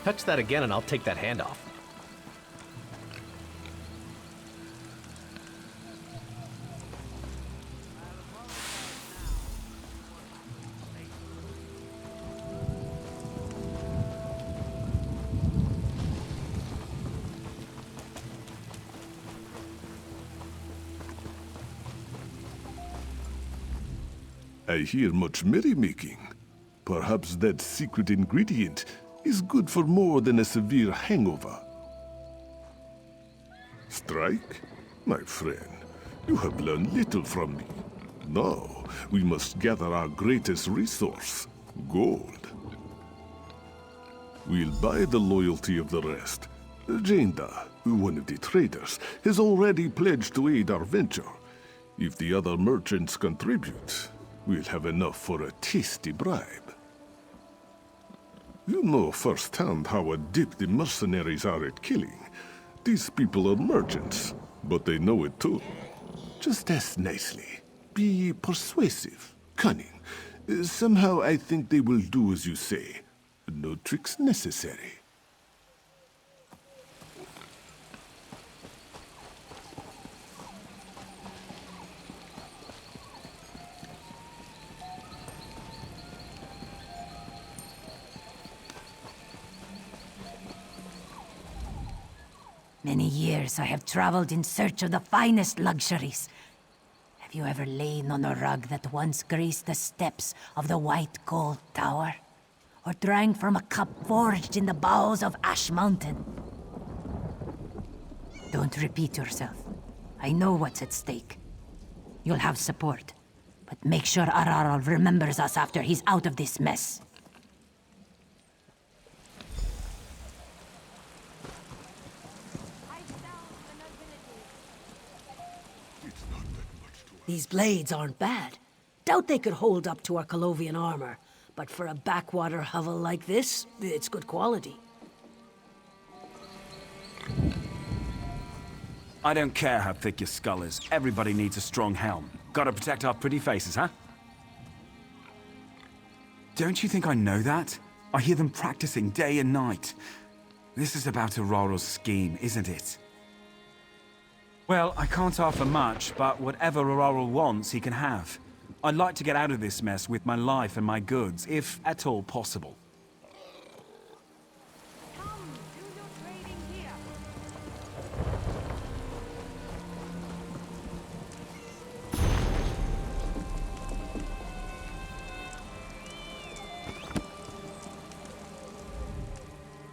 Touch that again and I'll take that hand off. I hear much merrymaking. Perhaps that secret ingredient is good for more than a severe hangover. Strike? My friend, you have learned little from me. Now, we must gather our greatest resource, gold. We'll buy the loyalty of the rest. Jenda, one of the traders, has already pledged to aid our venture. If the other merchants contribute, we'll have enough for a tasty bribe. You know firsthand how adept the mercenaries are at killing. These people are merchants, but they know it too. Just ask nicely. Be persuasive, cunning. Somehow I think they will do as you say. No tricks necessary. Many years I have traveled in search of the finest luxuries. Have you ever lain on a rug that once graced the steps of the White Gold Tower? Or drank from a cup forged in the bowels of Ash Mountain? Don't repeat yourself. I know what's at stake. You'll have support, but make sure Araral remembers us after he's out of this mess. These blades aren't bad. Doubt they could hold up to our Colovian armor. But for a backwater hovel like this, it's good quality. I don't care how thick your skull is. Everybody needs a strong helm. Gotta protect our pretty faces, huh? Don't you think I know that? I hear them practicing day and night. This is about Auroral's scheme, isn't it? Well, I can't offer much, but whatever Auroral wants, he can have. I'd like to get out of this mess with my life and my goods, if at all possible.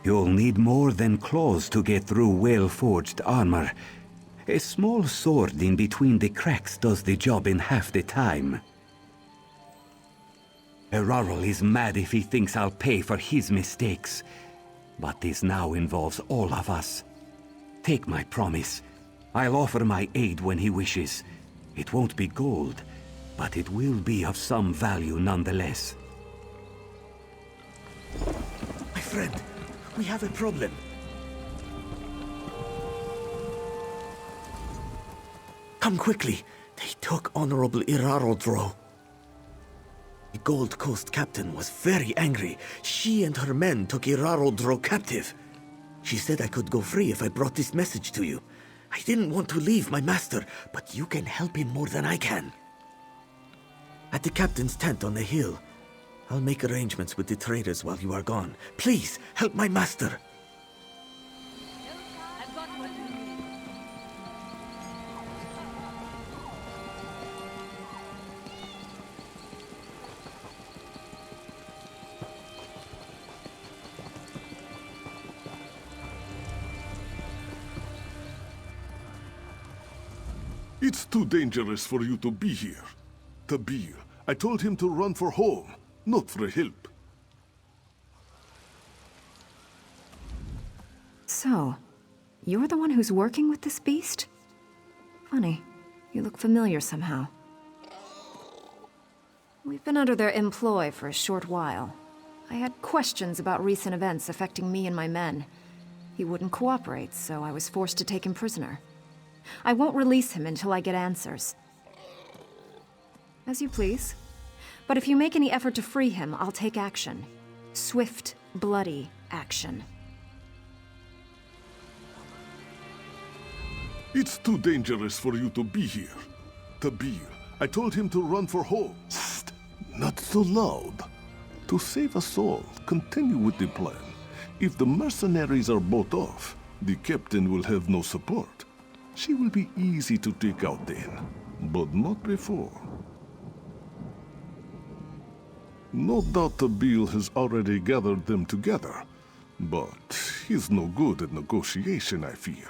You'll need more than claws to get through well-forged armor. A small sword in between the cracks does the job in half the time. Auroril is mad if he thinks I'll pay for his mistakes. But this now involves all of us. Take my promise. I'll offer my aid when he wishes. It won't be gold, but it will be of some value nonetheless. My friend, we have a problem. Come quickly. They took Honorable Irarodro. The Gold Coast captain was very angry. She and her men took Irarodro captive. She said I could go free if I brought this message to you. I didn't want to leave my master, but you can help him more than I can. At the captain's tent on the hill. I'll make arrangements with the traders while you are gone. Please, help my master. It's too dangerous for you to be here. Tabir, I told him to run for home, not for help. So, you're the one who's working with this beast? Funny. You look familiar somehow. We've been under their employ for a short while. I had questions about recent events affecting me and my men. He wouldn't cooperate, so I was forced to take him prisoner. I won't release him until I get answers. As you please. But if you make any effort to free him, I'll take action. Swift, bloody action. It's too dangerous for you to be here. Tabir, I told him to run for home. Shh, not so loud. To save us all, continue with the plan. If the mercenaries are bought off, the captain will have no support. She will be easy to take out then, but not before. No doubt the Beal has already gathered them together, but he's no good at negotiation, I fear.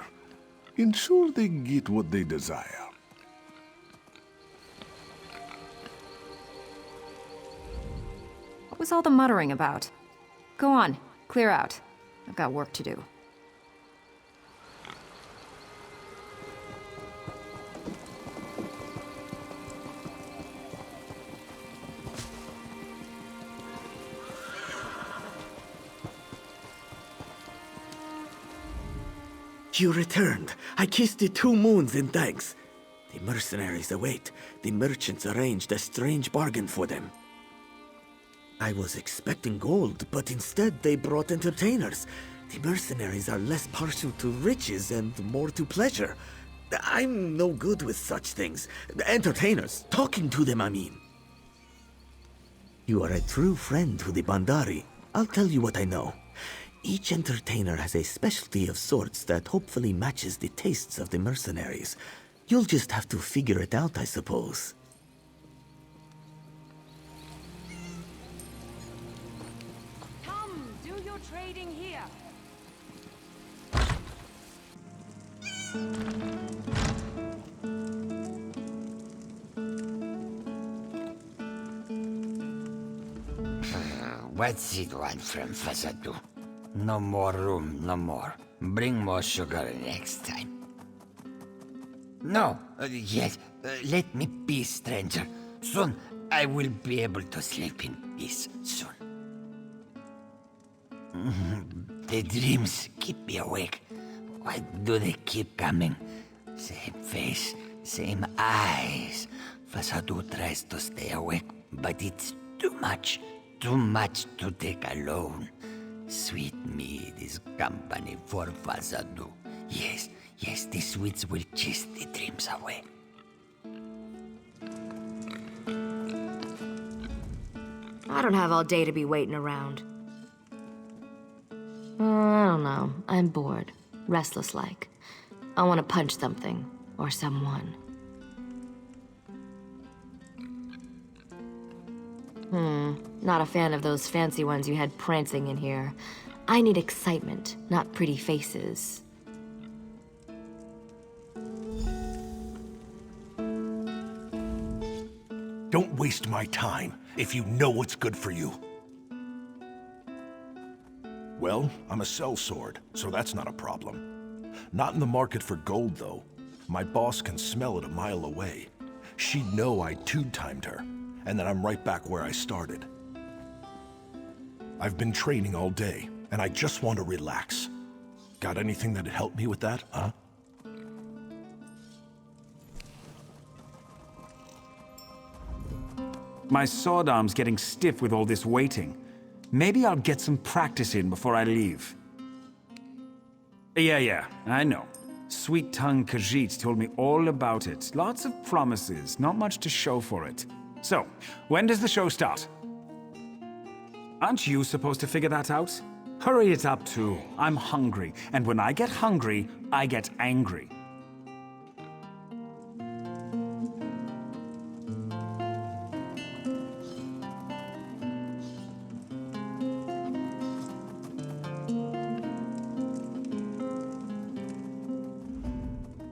Ensure they get what they desire. What was all the muttering about? Go on, clear out. I've got work to do. You returned. I kissed the 2 moons in thanks. The mercenaries await. The merchants arranged a strange bargain for them. I was expecting gold, but instead they brought entertainers. The mercenaries are less partial to riches and more to pleasure. I'm no good with such things. Entertainers, talking to them, I mean. You are a true friend to the Bandari. I'll tell you what I know. Each entertainer has a specialty of sorts that hopefully matches the tastes of the mercenaries. You'll just have to figure it out, I suppose. Come, do your trading here. What's it want from Fasadu? No more room, no more. Bring more sugar next time. No, yes, let me be, stranger. Soon I will be able to sleep in peace, soon. The dreams keep me awake. Why do they keep coming? Same face, same eyes. Fasadu tries to stay awake, but it's too much to take alone. Sweet mead is company for Fasadu. Yes, the sweets will chase the dreams away. I don't have all day to be waiting around. I don't know. I'm bored. Restless-like. I want to punch something. Or someone. Not a fan of those fancy ones you had prancing in here. I need excitement, not pretty faces. Don't waste my time if you know what's good for you. Well, I'm a sellsword, so that's not a problem. Not in the market for gold, though. My boss can smell it a mile away. She'd know I two-timed her, and then I'm right back where I started. I've been training all day, and I just want to relax. Got anything that'd help me with that, huh? My sword arm's getting stiff with all this waiting. Maybe I'll get some practice in before I leave. Yeah, I know. Sweet-tongued Khajiit told me all about it. Lots of promises, not much to show for it. So, when does the show start? Aren't you supposed to figure that out? Hurry it up too. I'm hungry, and when I get hungry, I get angry.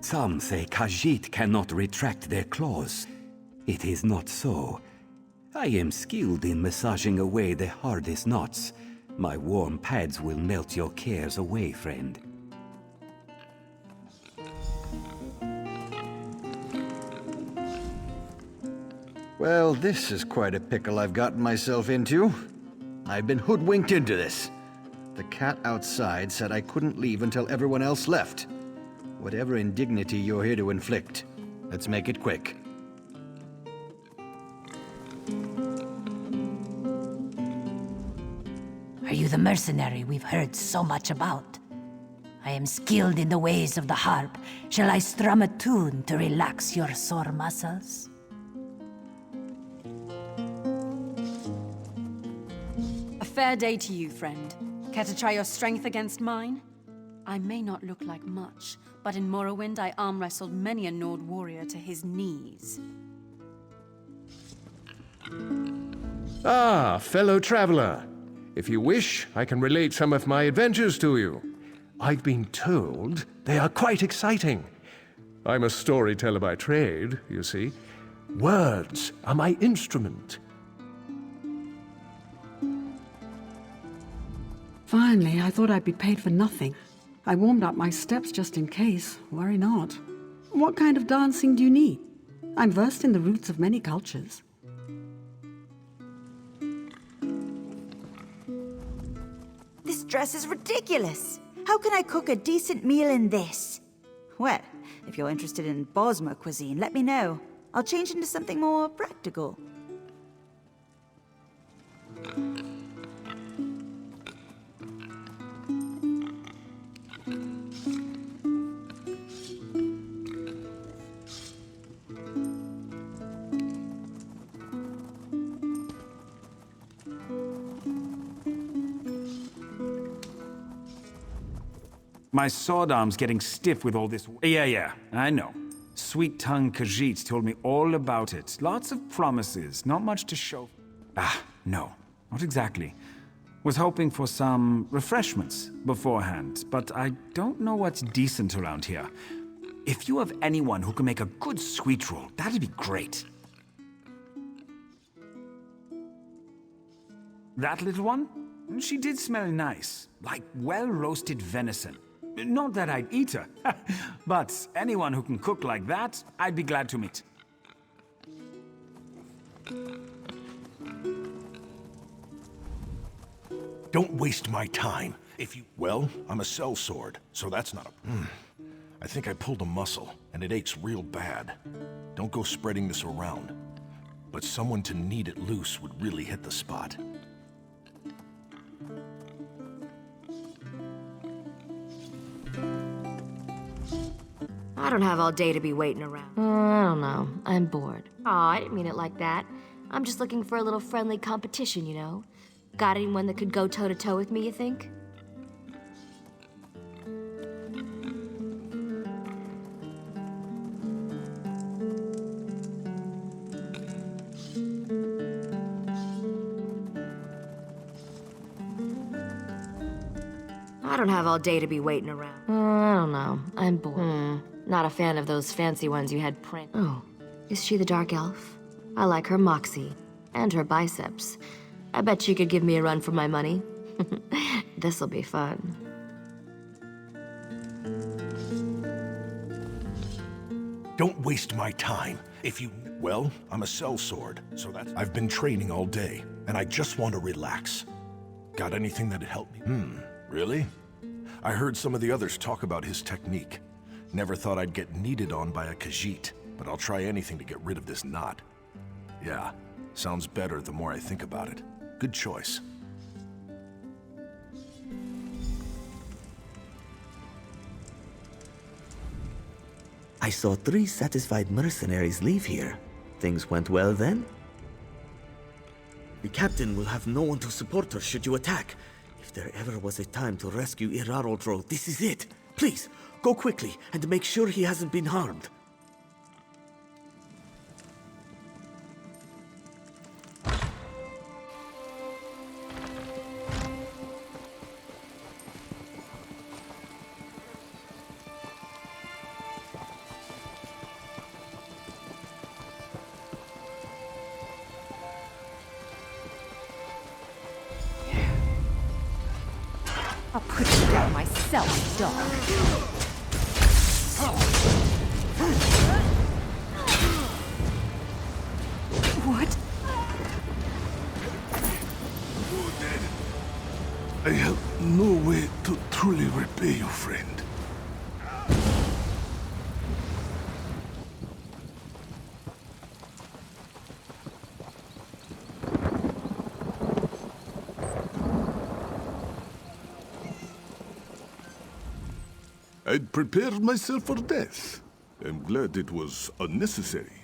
Some say Khajiit cannot retract their claws. It is not so. I am skilled in massaging away the hardest knots. My warm pads will melt your cares away, friend. Well, this is quite a pickle I've gotten myself into. I've been hoodwinked into this. The cat outside said I couldn't leave until everyone else left. Whatever indignity you're here to inflict, let's make it quick. Are you the mercenary we've heard so much about? I am skilled in the ways of the harp. Shall I strum a tune to relax your sore muscles? A fair day to you, friend. Care to try your strength against mine? I may not look like much, but in Morrowind I arm-wrestled many a Nord warrior to his knees. Ah, fellow traveler. If you wish, I can relate some of my adventures to you. I've been told they are quite exciting. I'm a storyteller by trade, you see. Words are my instrument. Finally, I thought I'd be paid for nothing. I warmed up my steps just in case. Worry not. What kind of dancing do you need? I'm versed in the roots of many cultures. This dress is ridiculous. How can I cook a decent meal in this? Well, if you're interested in Bosmer cuisine, let me know. I'll change into something more practical. My sword arm's getting stiff with all this. Yeah, I know. Sweet-tongued Khajiit told me all about it. Lots of promises, not much to show. No, not exactly. Was hoping for some refreshments beforehand, but I don't know what's decent around here. If you have anyone who can make a good sweet roll, that'd be great. That little one? She did smell nice, like well-roasted venison. Not that I'd eat her, but anyone who can cook like that, I'd be glad to meet. Don't waste my time. If you... Well, I'm a sellsword, so that's not a... I think I pulled a muscle, and it aches real bad. Don't go spreading this around. But someone to knead it loose would really hit the spot. I don't have all day to be waiting around. I don't know. I'm bored. Aw, I didn't mean it like that. I'm just looking for a little friendly competition, you know? Got anyone that could go toe-to-toe with me, you think? I don't have all day to be waiting around. I don't know. I'm bored. Not a fan of those fancy ones you had print. Oh, is she the Dark Elf? I like her moxie. And her biceps. I bet she could give me a run for my money. This'll be fun. Don't waste my time. If you... Well, I'm a sellsword, so that's... I've been training all day, and I just want to relax. Got anything that'd help me? Really? I heard some of the others talk about his technique. Never thought I'd get kneaded on by a Khajiit, but I'll try anything to get rid of this knot. Yeah, sounds better the more I think about it. Good choice. I saw 3 satisfied mercenaries leave here. Things went well then? The captain will have no one to support her should you attack. If there ever was a time to rescue Irarodro, this is it. Please, go quickly and make sure he hasn't been harmed. I'll put you down myself, dog. What? I have no way to truly repay you, friend. I'd prepared myself for death. I'm glad it was unnecessary.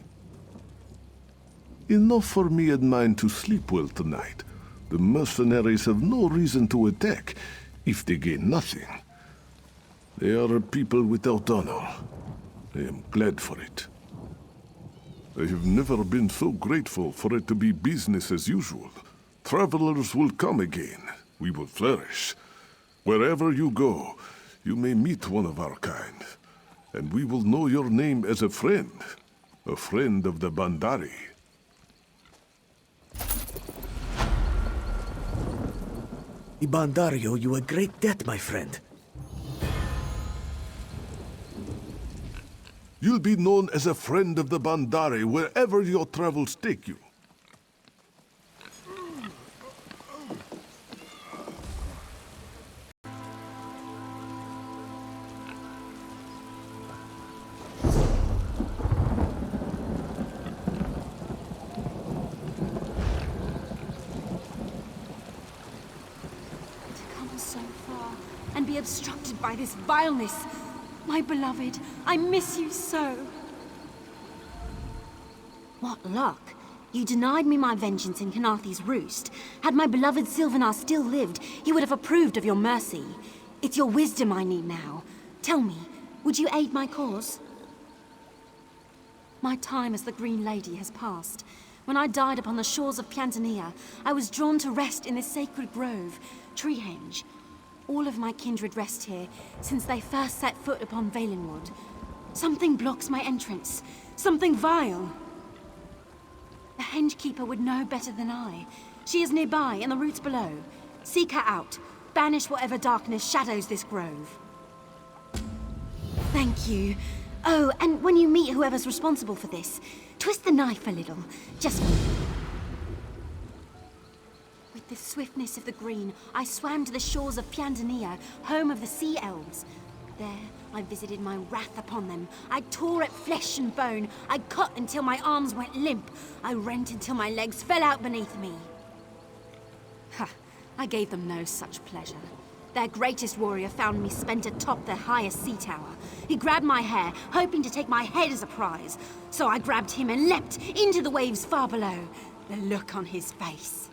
Enough for me and mine to sleep well tonight. The mercenaries have no reason to attack if they gain nothing. They are a people without honor. I am glad for it. I have never been so grateful for it to be business as usual. Travelers will come again. We will flourish. Wherever you go, you may meet one of our kind. And we will know your name as a friend. A friend of the Bandari. The Bandari owe you a great debt, my friend. You'll be known as a friend of the Bandari wherever your travels take you. And be obstructed by this vileness. My beloved, I miss you so. What luck? You denied me my vengeance in Kanathe's roost. Had my beloved Sylvanar still lived, he would have approved of your mercy. It's your wisdom I need now. Tell me, would you aid my cause? My time as the Green Lady has passed. When I died upon the shores of Piantania, I was drawn to rest in this sacred grove, Treehenge. All of my kindred rest here, since they first set foot upon Valenwood. Something blocks my entrance. Something vile. The Hengekeeper would know better than I. She is nearby, in the roots below. Seek her out. Banish whatever darkness shadows this grove. Thank you. Oh, and when you meet whoever's responsible for this, twist the knife a little. Just... With the swiftness of the green, I swam to the shores of Piantania, home of the Sea Elves. There, I visited my wrath upon them. I tore at flesh and bone. I cut until my arms went limp. I rent until my legs fell out beneath me. Ha! I gave them no such pleasure. Their greatest warrior found me spent atop their highest sea tower. He grabbed my hair, hoping to take my head as a prize. So I grabbed him and leapt into the waves far below. The look on his face.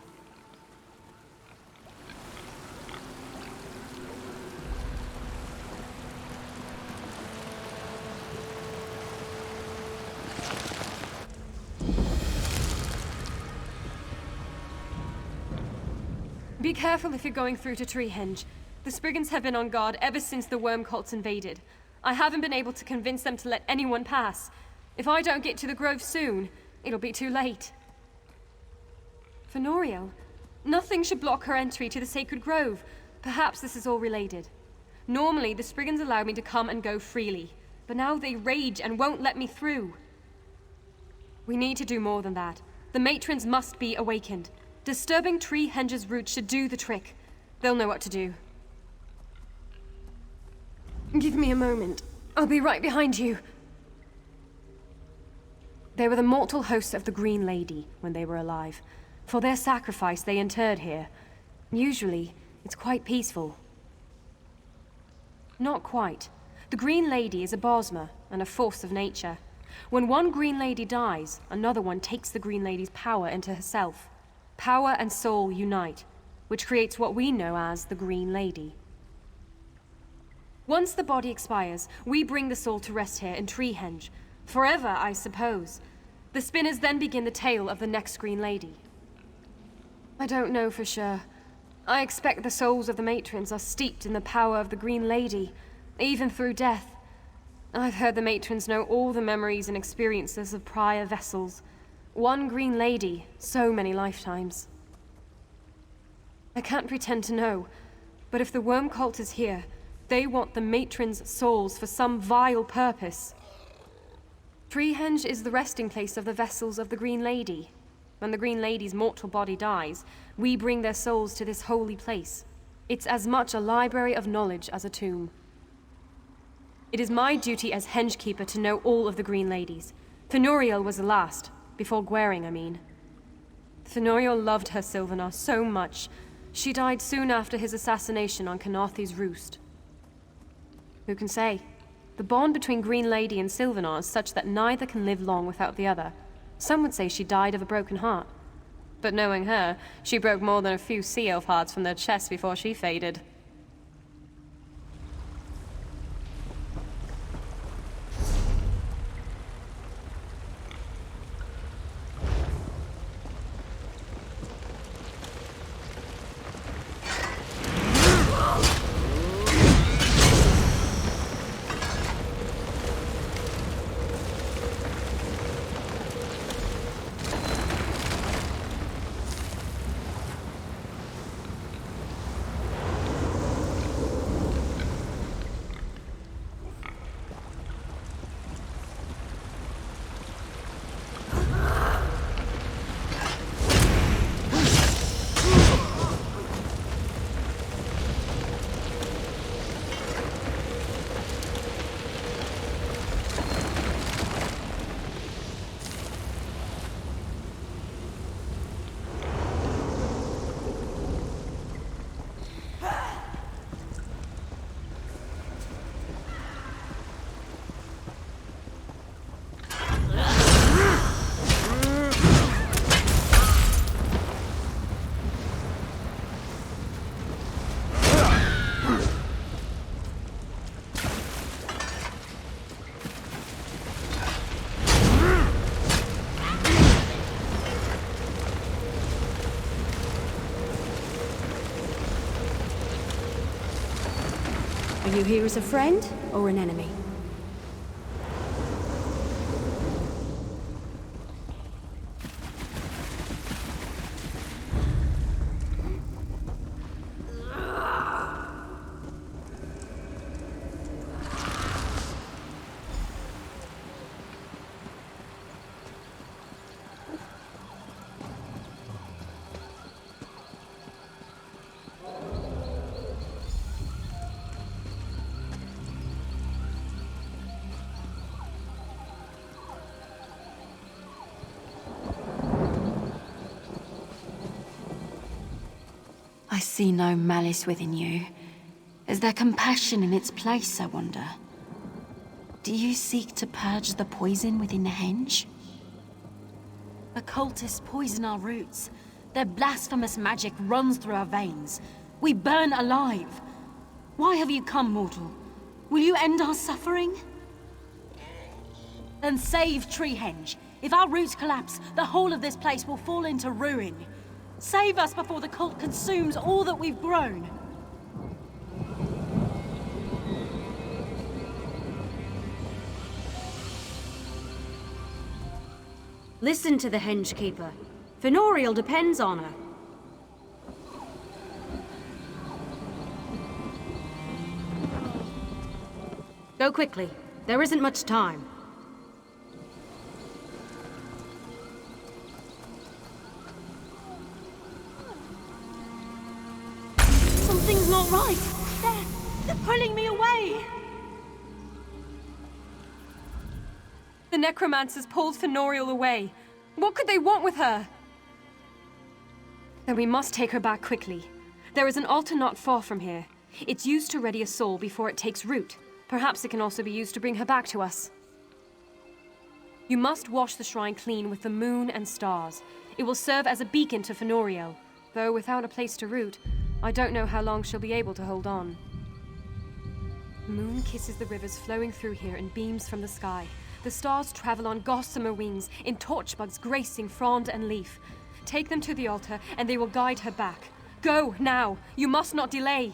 Be careful if you're going through to Treehenge. The Spriggans have been on guard ever since the worm cults invaded. I haven't been able to convince them to let anyone pass. If I don't get to the grove soon, it'll be too late. Fenoriel, nothing should block her entry to the sacred grove. Perhaps this is all related. Normally, the Spriggans allow me to come and go freely, but now they rage and won't let me through. We need to do more than that. The matrons must be awakened. Disturbing Treehenge's roots should do the trick. They'll know what to do. Give me a moment. I'll be right behind you. They were the mortal hosts of the Green Lady when they were alive. For their sacrifice, they interred here. Usually, it's quite peaceful. Not quite. The Green Lady is a Bosmer and a force of nature. When one Green Lady dies, another one takes the Green Lady's power into herself. Power and soul unite, which creates what we know as the Green Lady. Once the body expires, we bring the soul to rest here in Treehenge. Forever, I suppose. The spinners then begin the tale of the next Green Lady. I don't know for sure. I expect the souls of the matrons are steeped in the power of the Green Lady, even through death. I've heard the matrons know all the memories and experiences of prior vessels. One Green Lady, so many lifetimes. I can't pretend to know, but if the worm cult is here, they want the matrons' souls for some vile purpose. Treehenge is the resting place of the vessels of the Green Lady. When the Green Lady's mortal body dies, we bring their souls to this holy place. It's as much a library of knowledge as a tomb. It is my duty as Hengekeeper to know all of the Green Ladies. Fenoriel was the last. Before Gwaring, I mean. Fenoriel loved her Sylvanar so much. She died soon after his assassination on Kanathe's roost. Who can say? The bond between Green Lady and Sylvanar is such that neither can live long without the other. Some would say she died of a broken heart. But knowing her, she broke more than a few sea elf hearts from their chests before she faded. you here as a friend or an enemy? I see no malice within you. Is there compassion in its place, I wonder? Do you seek to purge the poison within the henge? The cultists poison our roots. Their blasphemous magic runs through our veins. We burn alive. Why have you come, mortal? Will you end our suffering? Then save Treehenge. If our roots collapse, the whole of this place will fall into ruin. Save us before the cult consumes all that we've grown. Listen to the henge keeper. Fenoriel depends on her. Go quickly. There isn't much time. Something's not right. They're pulling me away. The necromancers pulled Fenoriel away. What could they want with her? Then we must take her back quickly. There is an altar not far from here. It's used to ready a soul before it takes root. Perhaps it can also be used to bring her back to us. You must wash the shrine clean with the moon and stars. It will serve as a beacon to Fenoriel. Though without a place to root, I don't know how long she'll be able to hold on. The moon kisses the rivers flowing through here in beams from the sky. The stars travel on gossamer wings, in torchbugs gracing frond and leaf. Take them to the altar, and they will guide her back. Go, now! You must not delay!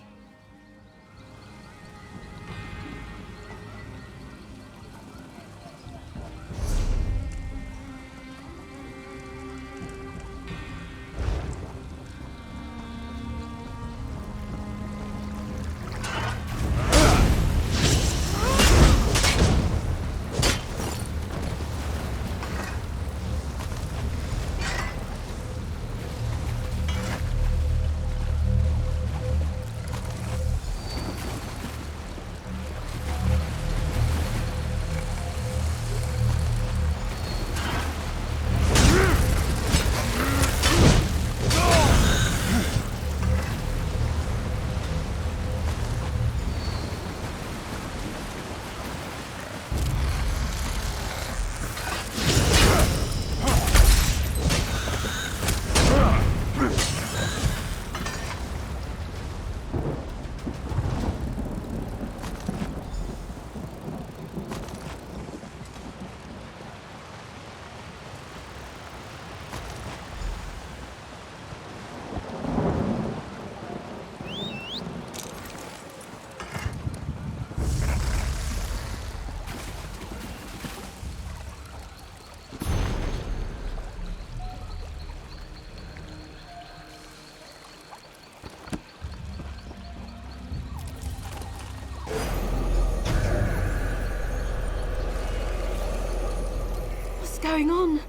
Going on?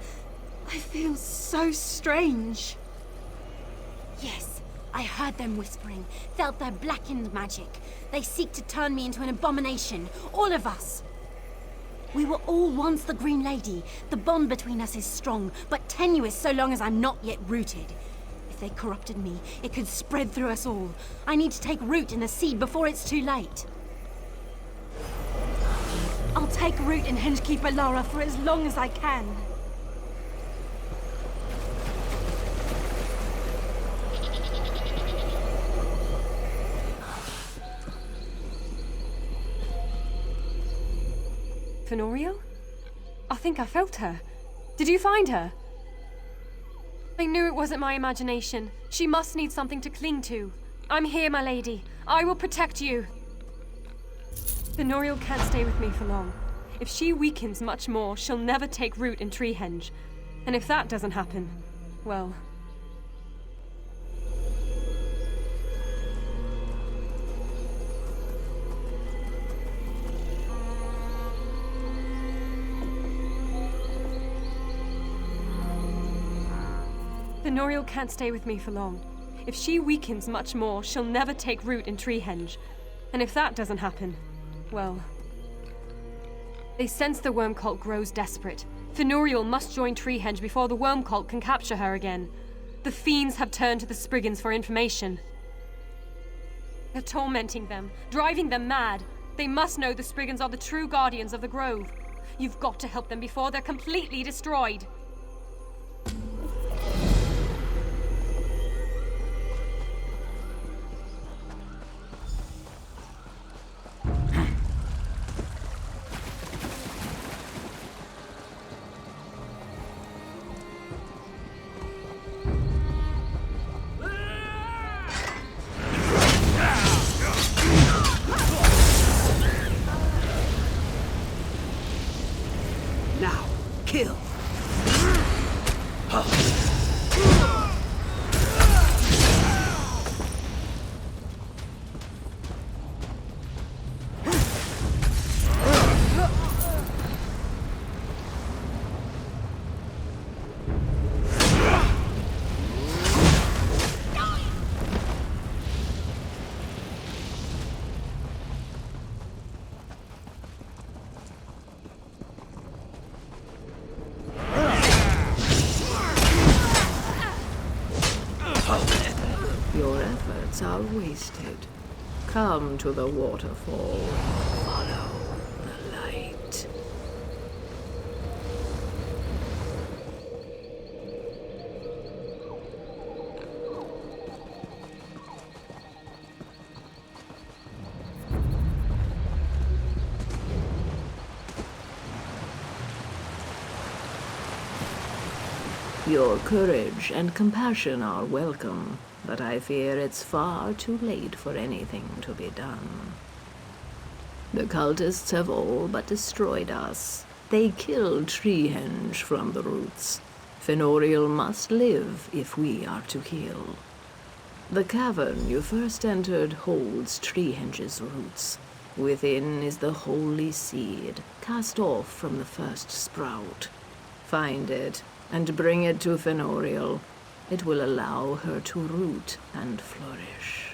I feel so strange. Yes, I heard them whispering, felt their blackened magic. They seek to turn me into an abomination, all of us. We were all once the Green Lady. The bond between us is strong, but tenuous so long as I'm not yet rooted. If they corrupted me, it could spread through us all. I need to take root in the seed before it's too late. I'll take root in Hengekeeper Lara for as long as I can. Fenoriel? I think I felt her. Did you find her? I knew it wasn't my imagination. She must need something to cling to. I'm here, my lady. I will protect you. Fenoriel can't stay with me for long. If she weakens much more, she'll never take root in Treehenge. And if that doesn't happen, well... Fenoriel can't stay with me for long. If she weakens much more, she'll never take root in Treehenge. And if that doesn't happen, well... They sense the worm cult grows desperate. Fenoriel must join Treehenge before the worm cult can capture her again. The fiends have turned to the Spriggans for information. They're tormenting them, driving them mad. They must know the Spriggans are the true guardians of the Grove. You've got to help them before they're completely destroyed. Kill! Your efforts are wasted. Come to the waterfall. Follow the light. Your courage and compassion are welcome, but I fear it's far too late for anything to be done. The cultists have all but destroyed us. They killed Treehenge from the roots. Fenoriel must live if we are to heal. The cavern you first entered holds Treehenge's roots. Within is the holy seed, cast off from the first sprout. Find it, and bring it to Fenoriel. It will allow her to root and flourish.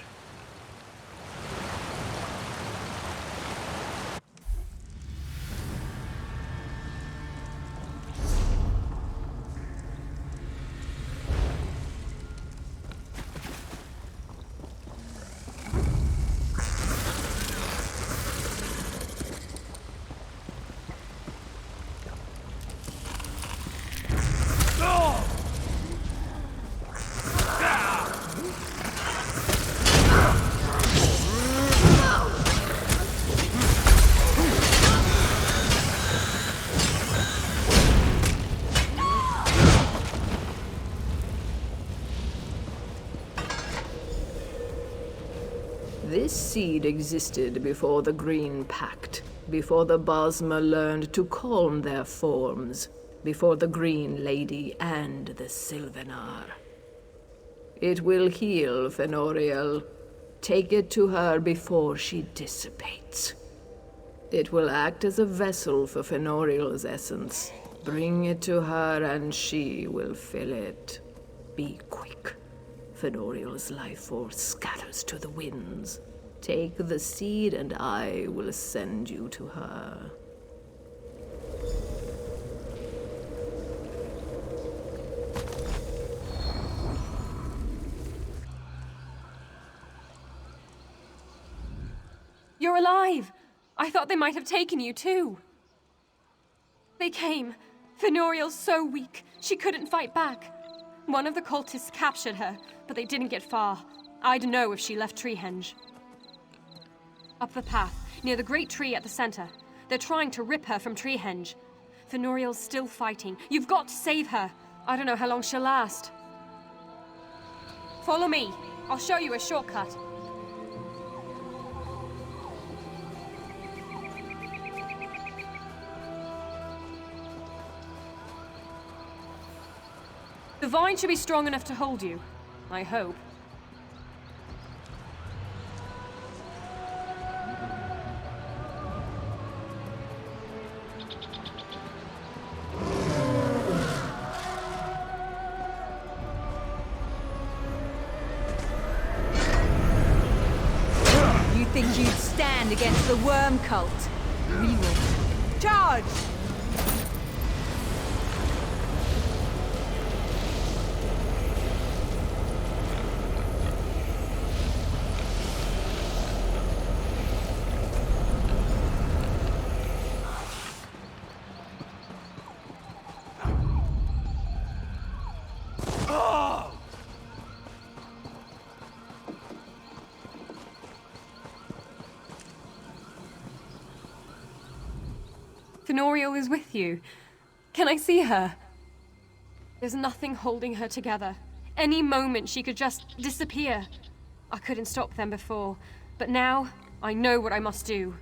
This seed existed before the Green Pact, before the Bosmer learned to calm their forms, before the Green Lady and the Sylvanar. It will heal Fenoriel. Take it to her before she dissipates. It will act as a vessel for Fenoriel's essence. Bring it to her and she will fill it. Be quick. Fenoriel's life force scatters to the winds. Take the seed and I will send you to her. You're alive! I thought they might have taken you too. They came. Fenoriel's so weak, she couldn't fight back. One of the cultists captured her, but they didn't get far. I'd know if she left Treehenge. Up the path, near the great tree at the center. They're trying to rip her from Treehenge. Fenoriel's still fighting. You've got to save her. I don't know how long she'll last. Follow me. I'll show you a shortcut. The vine should be strong enough to hold you. I hope. You think you'd stand against the worm cult? We will. Charge! Fenoriel is with you. Can I see her? There's nothing holding her together. Any moment she could just disappear. I couldn't stop them before, but now I know what I must do.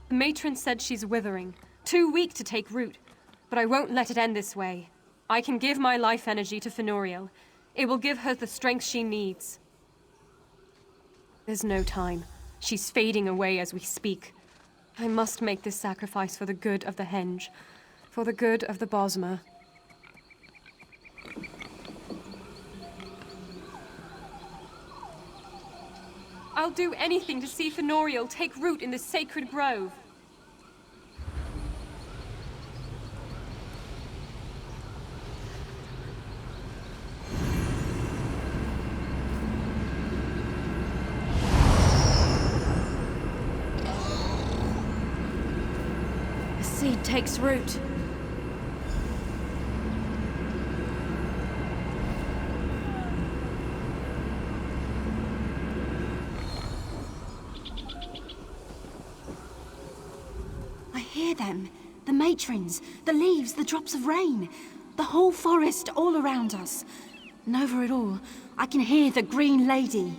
The matron said she's withering, too weak to take root, but I won't let it end this way. I can give my life energy to Fenoriel. It will give her the strength she needs. There's no time. She's fading away as we speak. I must make this sacrifice for the good of the Henge, for the good of the Bosmer. I'll do anything to see Fenoriel take root in this sacred grove. Seed takes root. I hear them. The matrons, the leaves, the drops of rain. The whole forest all around us. And over it all, I can hear the Green Lady.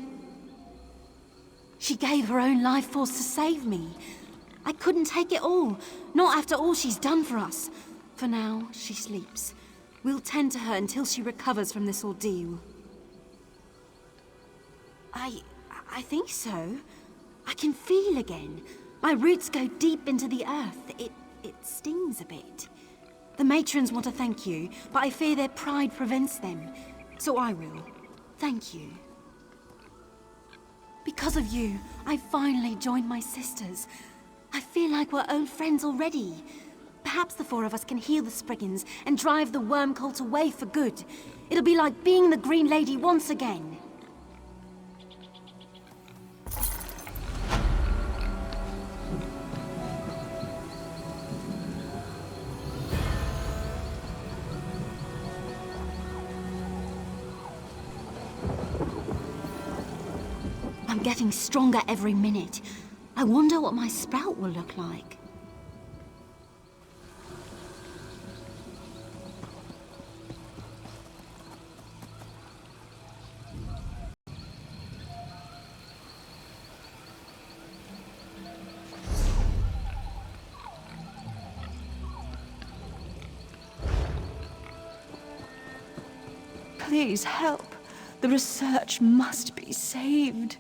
She gave her own life force to save me. I couldn't take it all, not after all she's done for us. For now, she sleeps. We'll tend to her until she recovers from this ordeal. I think so. I can feel again. My roots go deep into the earth. It stings a bit. The matrons want to thank you, but I fear their pride prevents them. So I will. Thank you. Because of you, I finally joined my sisters. I feel like we're old friends already. Perhaps the four of us can heal the Spriggans and drive the worm cult away for good. It'll be like being the Green Lady once again. I'm getting stronger every minute. I wonder what my sprout will look like. Please help. The research must be saved.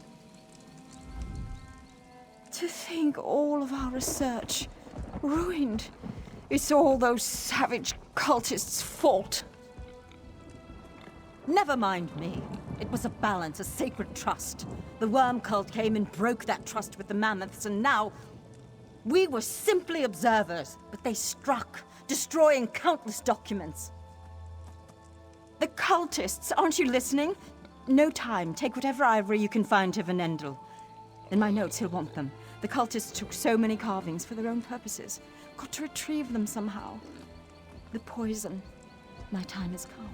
To think all of our research ruined. It's all those savage cultists' fault. Never mind me. It was a balance, a sacred trust. The worm cult came and broke that trust with the mammoths, and now we were simply observers, but they struck, destroying countless documents. The cultists, aren't you listening? No time. Take whatever ivory you can find to Venendel. In my notes, he'll want them. The cultists took so many carvings for their own purposes. Got to retrieve them somehow. The poison. My time has come.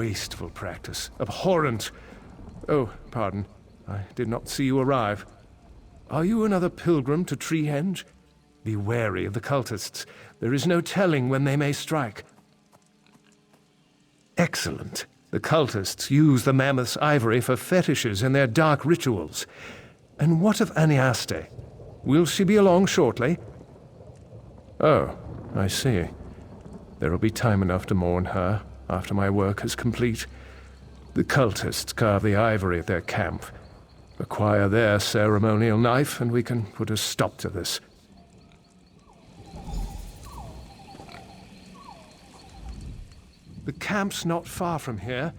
wasteful practice. Abhorrent. Oh, pardon. I did not see you arrive. Are you another pilgrim to Treehenge? Be wary of the cultists. There is no telling when they may strike. Excellent. The cultists use the mammoth's ivory for fetishes and their dark rituals. And what of Aniaste? Will she be along shortly? Oh, I see. There will be time enough to mourn her after my work is complete. The cultists carve the ivory at their camp. Acquire their ceremonial knife, and we can put a stop to this. The camp's not far from here.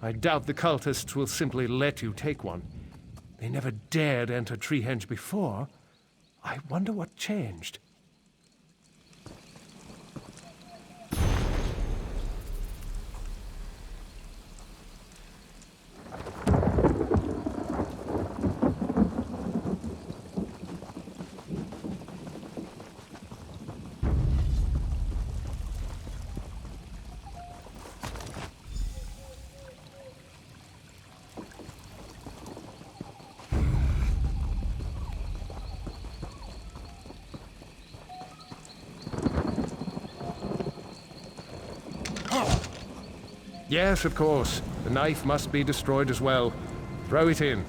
I doubt the cultists will simply let you take one. They never dared enter Treehenge before. I wonder what changed. Yes, of course. The knife must be destroyed as well. Throw it in.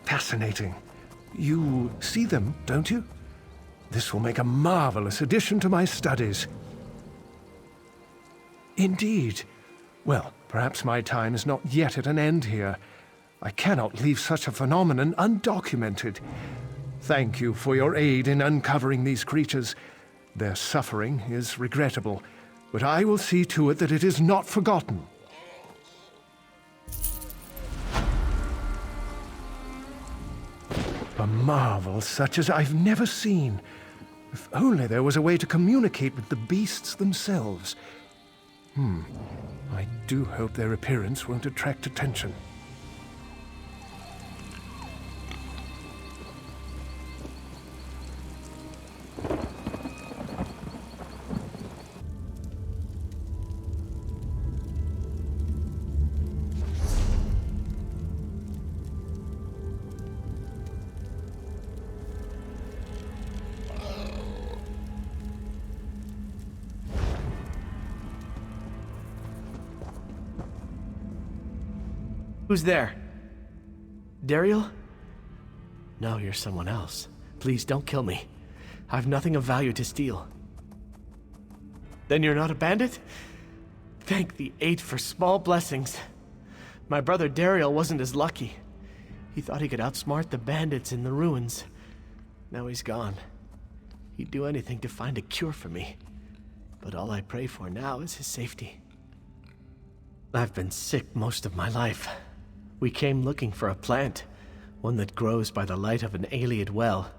Fascinating. You see them, don't you? This will make a marvelous addition to my studies. Indeed. Well, perhaps my time is not yet at an end here. I cannot leave such a phenomenon undocumented. Thank you for your aid in uncovering these creatures. Their suffering is regrettable, but I will see to it that it is not forgotten. A marvel such as I've never seen. If only there was a way to communicate with the beasts themselves. I do hope their appearance won't attract attention. Who's there? Dariel? No, you're someone else. Please don't kill me. I've nothing of value to steal. Then you're not a bandit? Thank the eight for small blessings. My brother Dariel wasn't as lucky. He thought he could outsmart the bandits in the ruins. Now he's gone. He'd do anything to find a cure for me. But all I pray for now is his safety. I've been sick most of my life. We came looking for a plant, one that grows by the light of an Ayleid well.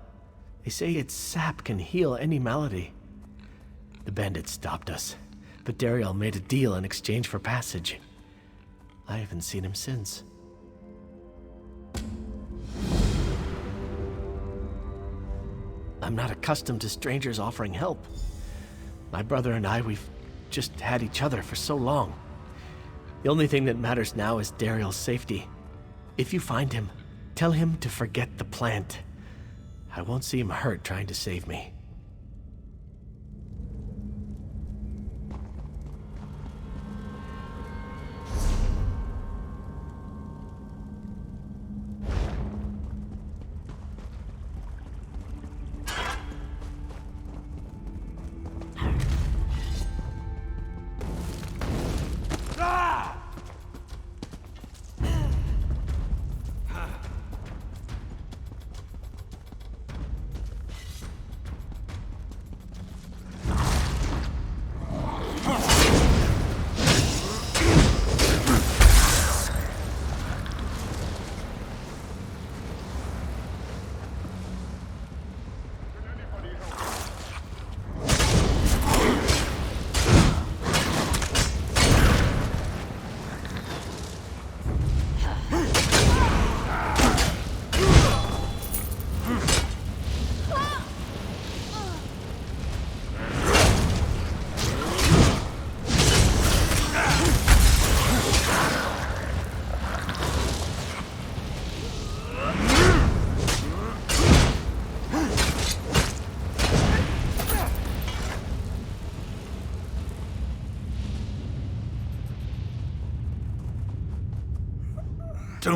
They say its sap can heal any malady. The bandits stopped us, but Dariel made a deal in exchange for passage. I haven't seen him since. I'm not accustomed to strangers offering help. My brother and I, we've just had each other for so long. The only thing that matters now is Dariel's safety. If you find him, tell him to forget the plant. I won't see him hurt trying to save me.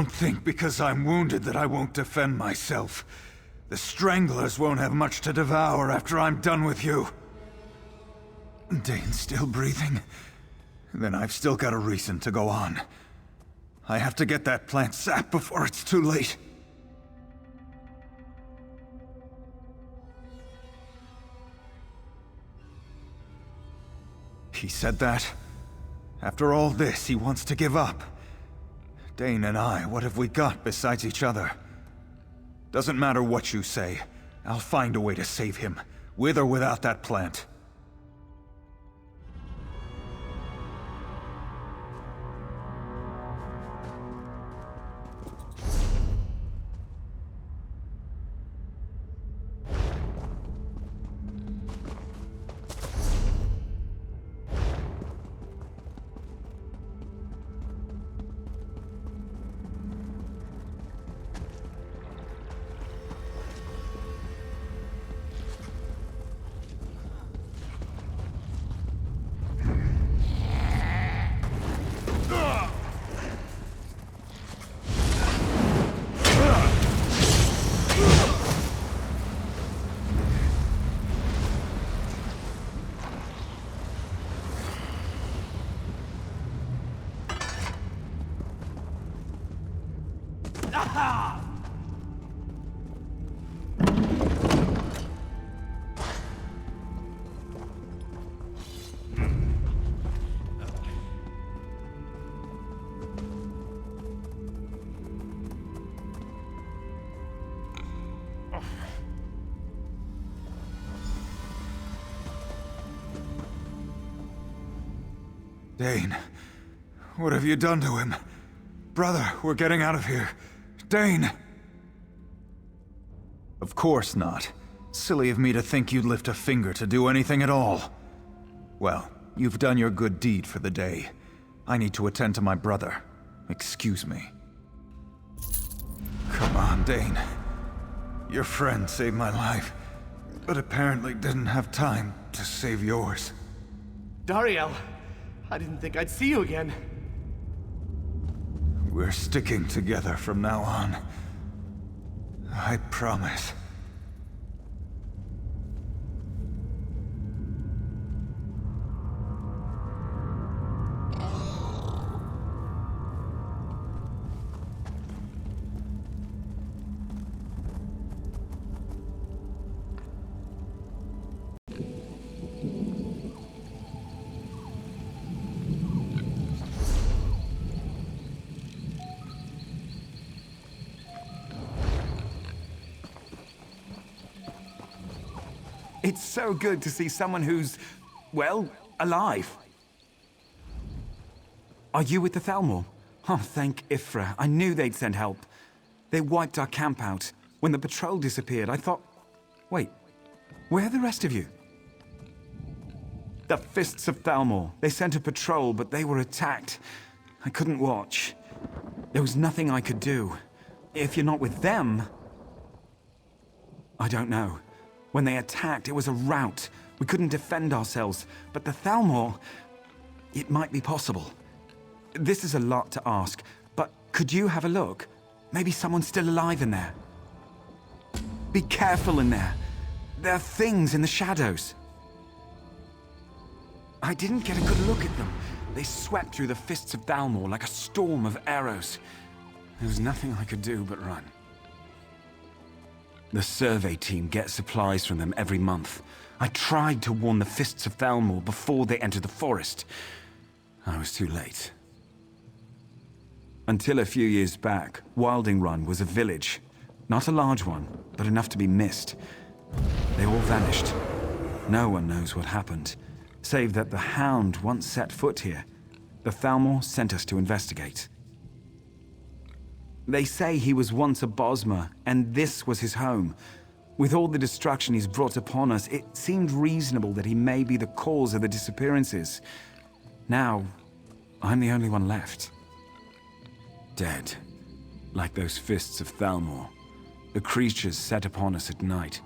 Don't think because I'm wounded that I won't defend myself. The Stranglers won't have much to devour after I'm done with you. Dane's still breathing? Then I've still got a reason to go on. I have to get that plant sap before it's too late. He said that? After all this, he wants to give up. Dane and I, what have we got besides each other? Doesn't matter what you say. I'll find a way to save him, with or without that plant. Dane, what have you done to him? Brother, we're getting out of here. Dane! Of course not. Silly of me to think you'd lift a finger to do anything at all. Well, you've done your good deed for the day. I need to attend to my brother. Excuse me. Come on, Dane. Your friend saved my life, but apparently didn't have time to save yours. Dariel! I didn't think I'd see you again. We're sticking together from now on. I promise. It's so good to see someone who's, well, alive. Are you with the Thalmor? Oh, thank Ifra. I knew they'd send help. They wiped our camp out. When the patrol disappeared, I thought... Wait, where are the rest of you? The Fists of Thalmor. They sent a patrol, but they were attacked. I couldn't watch. There was nothing I could do. If you're not with them... I don't know. When they attacked, it was a rout. We couldn't defend ourselves. But the Thalmor... It might be possible. This is a lot to ask, but could you have a look? Maybe someone's still alive in there. Be careful in there. There are things in the shadows. I didn't get a good look at them. They swept through the Fists of Thalmor like a storm of arrows. There was nothing I could do but run. The survey team gets supplies from them every month. I tried to warn the Fists of Thalmor before they entered the forest. I was too late. Until a few years back, Wilding Run was a village. Not a large one, but enough to be missed. They all vanished. No one knows what happened, save that the Hound once set foot here. The Thalmor sent us to investigate. They say he was once a Bosmer, and this was his home. With all the destruction he's brought upon us, it seemed reasonable that he may be the cause of the disappearances. Now, I'm the only one left. Dead. Like those Fists of Thalmor. The creatures set upon us at night.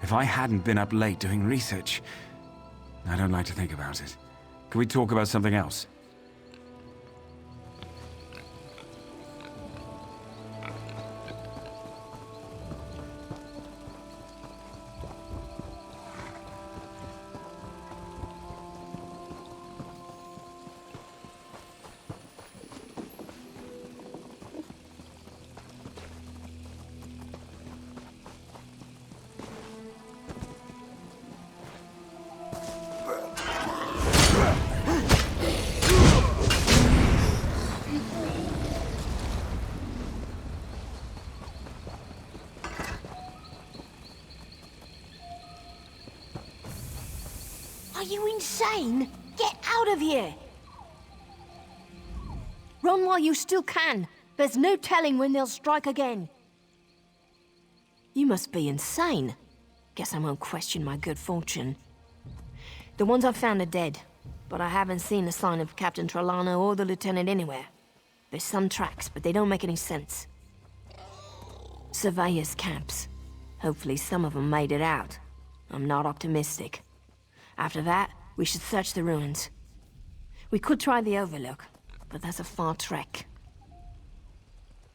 If I hadn't been up late doing research... I don't like to think about it. Can we talk about something else? Are you insane? Get out of here! Run while you still can. There's no telling when they'll strike again. You must be insane. Guess I won't question my good fortune. The ones I've found are dead, but I haven't seen a sign of Captain Trelawney or the Lieutenant anywhere. There's some tracks, but they don't make any sense. Surveyors' camps. Hopefully some of them made it out. I'm not optimistic. After that, we should search the ruins. We could try the Overlook, but that's a far trek.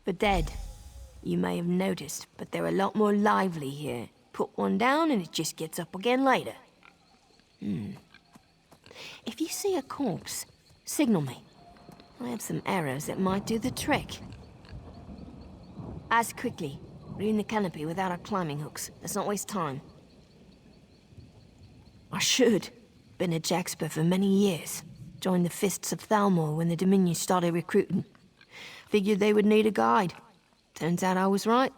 The dead. You may have noticed, but they're a lot more lively here. Put one down and it just gets up again later. If you see a corpse, signal me. I have some arrows that might do the trick. As quickly. We're in the canopy without our climbing hooks. Let's not waste time. I should. Been a Jaxper for many years. Joined the Fists of Thalmor when the Dominion started recruiting. Figured they would need a guide. Turns out I was right.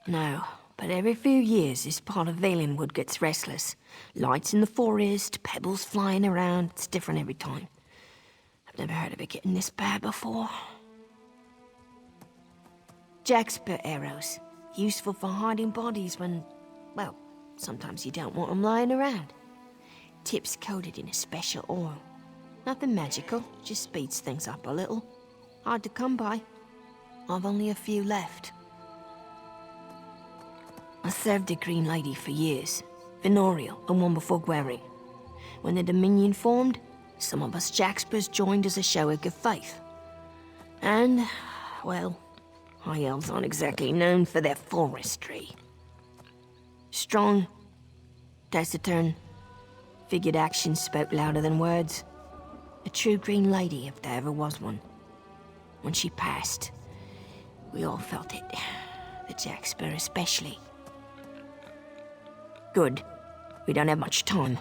No, but every few years this part of Valenwood gets restless. Lights in the forest, pebbles flying around. It's different every time. I've never heard of it getting this bad before. Jaxper arrows. Useful for hiding bodies when, well, sometimes you don't want them lying around. Tips coated in a special oil. Nothing magical, just speeds things up a little. Hard to come by. I've only a few left. I served a Green Lady for years. Venorial and one before Guerry. When the Dominion formed, some of us Jaxpers joined as a show of good faith. And, well, High Elves aren't exactly known for their forestry. Strong, taciturn, figured actions spoke louder than words. A true Green Lady, if there ever was one. When she passed, we all felt it. The Jaxper especially. Good. We don't have much time.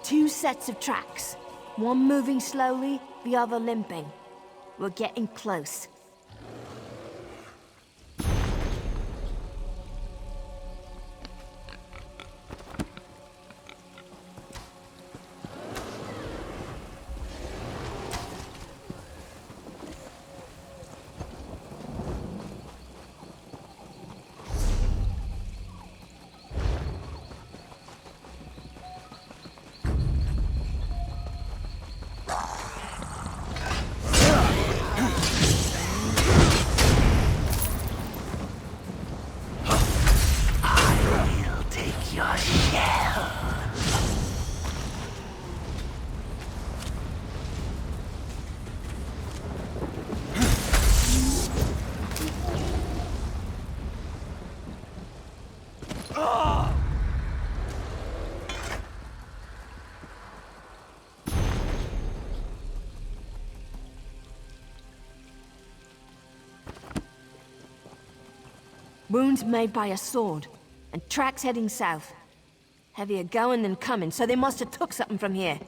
Two sets of tracks. One moving slowly, the other limping. We're getting close. Wounds made by a sword, and tracks heading south. Heavier going than coming, so they must have took something from here.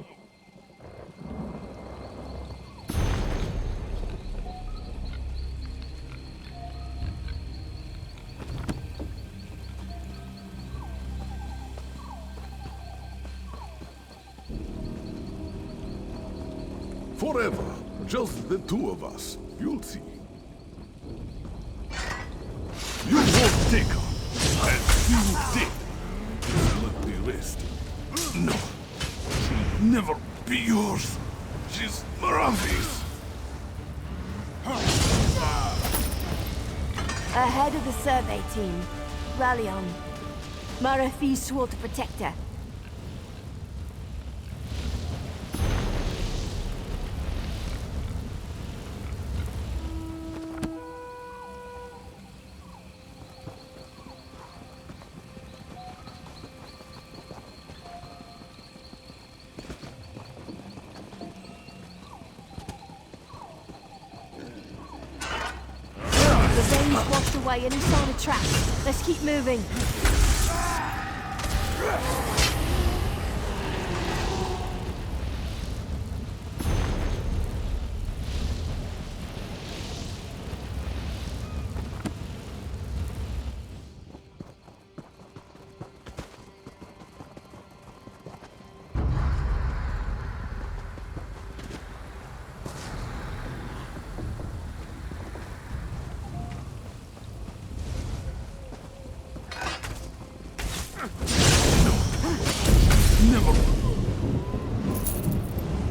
Forever. Just the two of us. You'll see. You won't take her. And you did. Let the rest. No. She'll never be yours. She's Maravi's. Ahead of the survey team. Rally on. Marafi swore to protect her. Dane's washed away any sign of traps. Let's keep moving.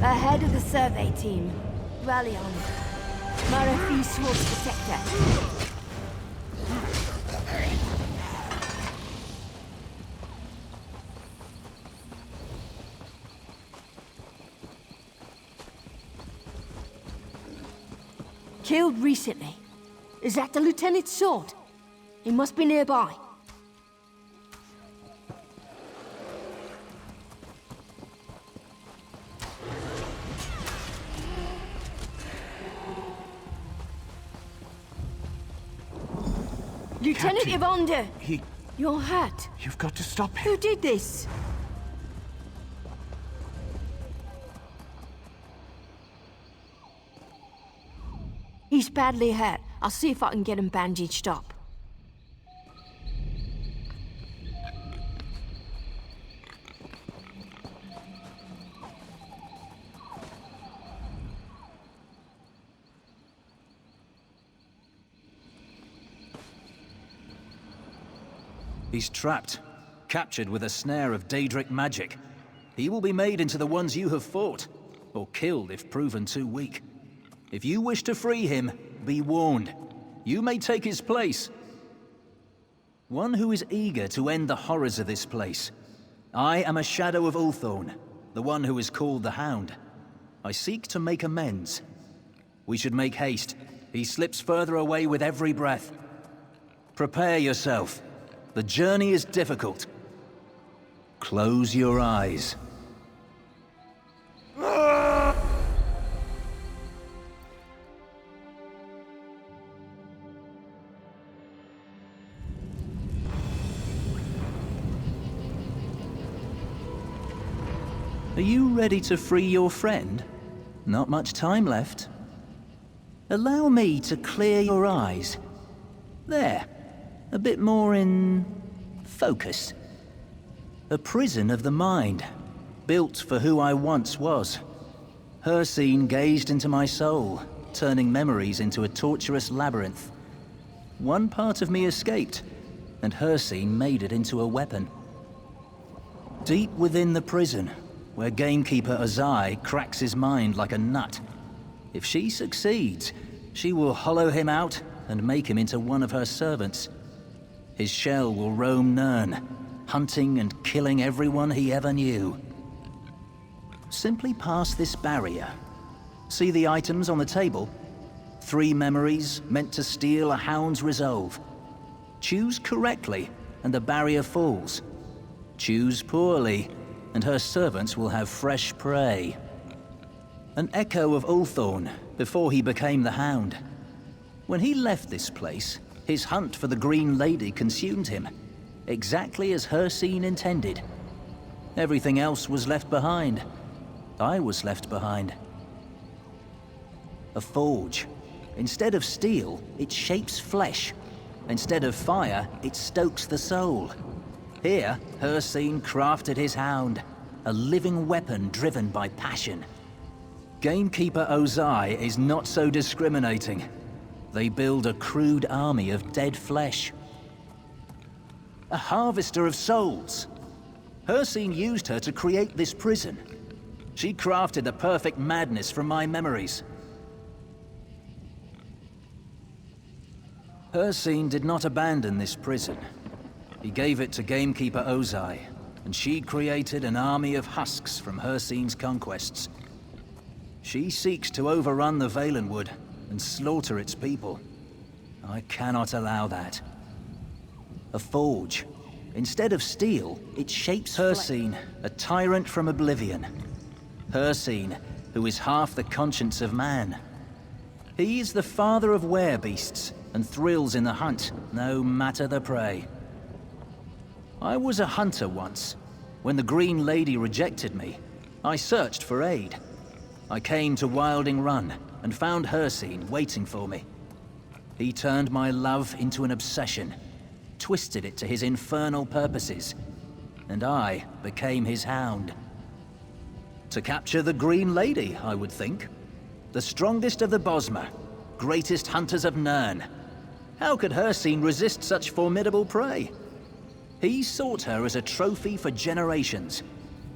Ahead of the survey team. Rally on. Marathi Sword Protector. Killed recently. Is that the lieutenant's sword? He must be nearby. Lieutenant Evander! Your hat! You've got to stop him. Who did this? He's badly hurt. I'll see if I can get him bandaged up. He's trapped, captured with a snare of Daedric magic. He will be made into the ones you have fought, or killed if proven too weak. If you wish to free him, be warned. You may take his place. One who is eager to end the horrors of this place. I am a shadow of Ulthorn, the one who is called the Hound. I seek to make amends. We should make haste. He slips further away with every breath. Prepare yourself. The journey is difficult. Close your eyes. Are you ready to free your friend? Not much time left. Allow me to clear your eyes. There. A bit more in focus. A prison of the mind, built for who I once was. Hircine gazed into my soul, turning memories into a torturous labyrinth. One part of me escaped, and Hircine made it into a weapon. Deep within the prison, where gamekeeper Ozai cracks his mind like a nut. If she succeeds, she will hollow him out and make him into one of her servants. His shell will roam Nirn, hunting and killing everyone he ever knew. Simply pass this barrier. See the items on the table? 3 memories meant to steal a hound's resolve. Choose correctly, and the barrier falls. Choose poorly, and her servants will have fresh prey. An echo of Ulthorn before he became the Hound. When he left this place, his hunt for the Green Lady consumed him, exactly as Hircine intended. Everything else was left behind. I was left behind. A forge. Instead of steel, it shapes flesh. Instead of fire, it stokes the soul. Here, Hircine crafted his hound, a living weapon driven by passion. Gamekeeper Ozai is not so discriminating. They build a crude army of dead flesh. A harvester of souls. Hircine used her to create this prison. She crafted the perfect madness from my memories. Hircine did not abandon this prison. He gave it to Gamekeeper Ozai, and she created an army of husks from Hircine's conquests. She seeks to overrun the Valenwood and slaughter its people. I cannot allow that. A forge. Instead of steel, it shapes Hircine, a tyrant from oblivion. Hircine, who is half the conscience of man. He's the father of werebeasts and thrills in the hunt, no matter the prey. I was a hunter once. When the Green Lady rejected me, I searched for aid. I came to Wilding Run and found Hircine waiting for me. He turned my love into an obsession, twisted it to his infernal purposes, and I became his hound. To capture the Green Lady, I would think. The strongest of the Bosmer, greatest hunters of Nirn. How could Hircine resist such formidable prey? He sought her as a trophy for generations,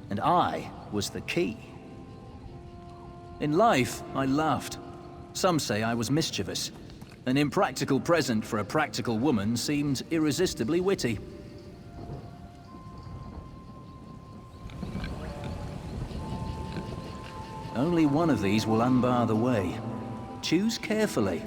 and I was the key. In life, I laughed. Some say I was mischievous. An impractical present for a practical woman seemed irresistibly witty. Only one of these will unbar the way. Choose carefully.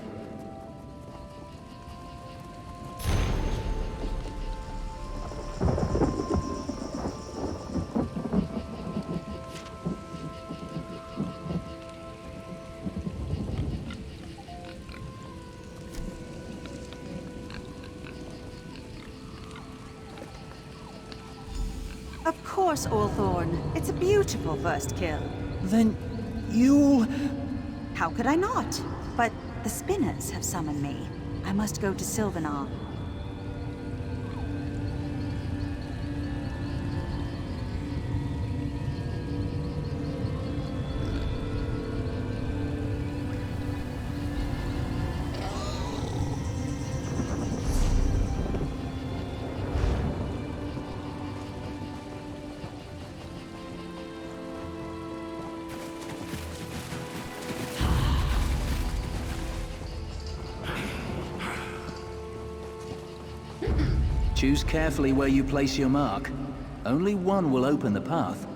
Of course, Allthorn. It's a beautiful first kill. Then you'll... How could I not? But the spinners have summoned me. I must go to Sylvanar. Choose carefully where you place your mark. Only one will open the path.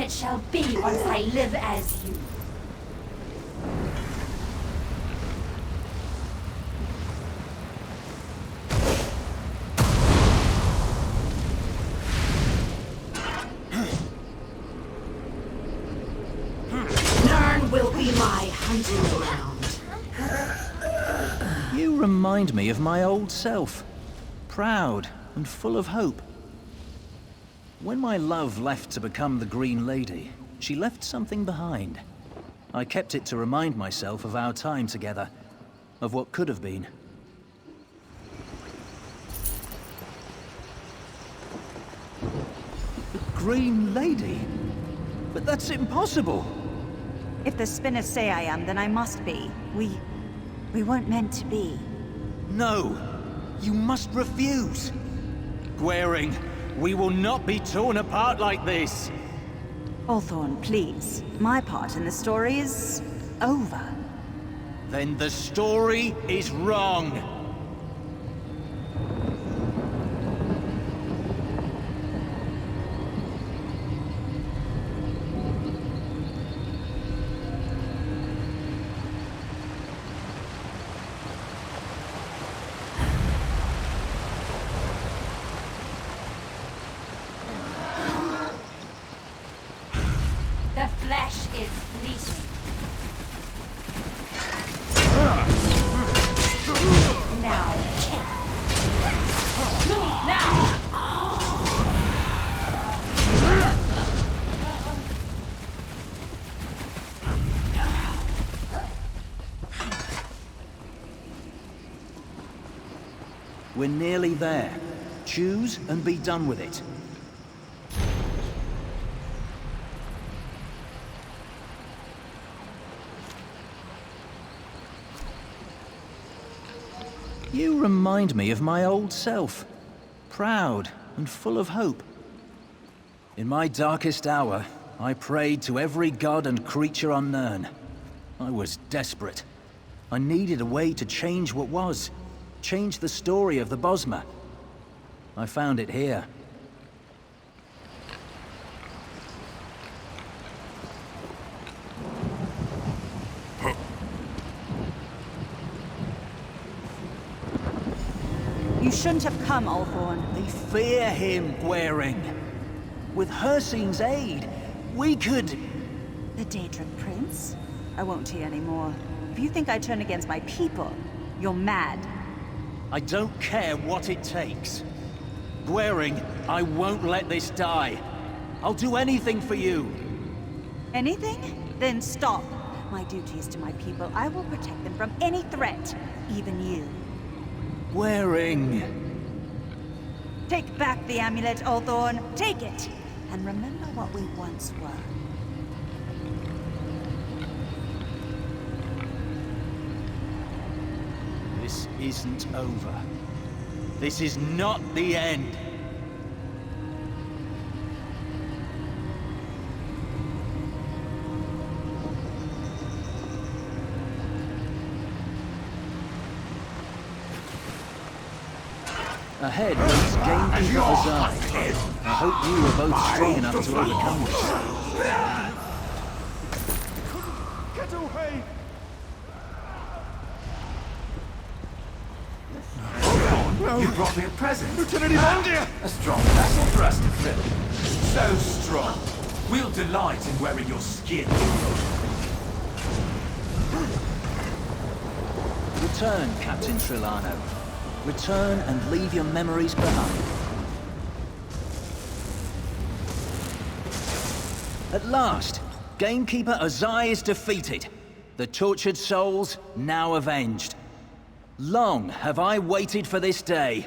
Shall be once I live as you. Nirn will be my hunting ground. You remind me of my old self. Proud and full of hope. When my love left to become the Green Lady, she left something behind. I kept it to remind myself of our time together, of what could have been. The Green Lady? But that's impossible! If the spinners say I am, then I must be. We weren't meant to be. No! You must refuse! Gwaring, we will not be torn apart like this! Allthorn, please. My part in the story is over. Then the story is wrong! We're nearly there. Choose and be done with it. You remind me of my old self. Proud and full of hope. In my darkest hour, I prayed to every god and creature on Nirn. I was desperate. I needed a way to change what was. Change the story of the Bosmer. I found it here. You shouldn't have come, Althorn. They fear him, Gwaring. With Hircine's aid, we could... The Daedric Prince? I won't hear any more. If you think I turn against my people, you're mad. I don't care what it takes. Gwaring, I won't let this die. I'll do anything for you. Anything? Then stop. My duty is to my people. I will protect them from any threat, even you. Gwaring. Take back the amulet, Althorn. Take it. And remember what we once were. This isn't over. This is not the end. Ahead waits Gamekeeper Azai. I hope you are both strong enough to overcome this. Get away! You brought me a present. Lieutenant Evandia! A strong vessel for us to fill. So strong. We'll delight in wearing your skin. Return, Captain Trillano. Return and leave your memories behind. At last, Gamekeeper Azai is defeated. The tortured souls now avenged. Long have I waited for this day.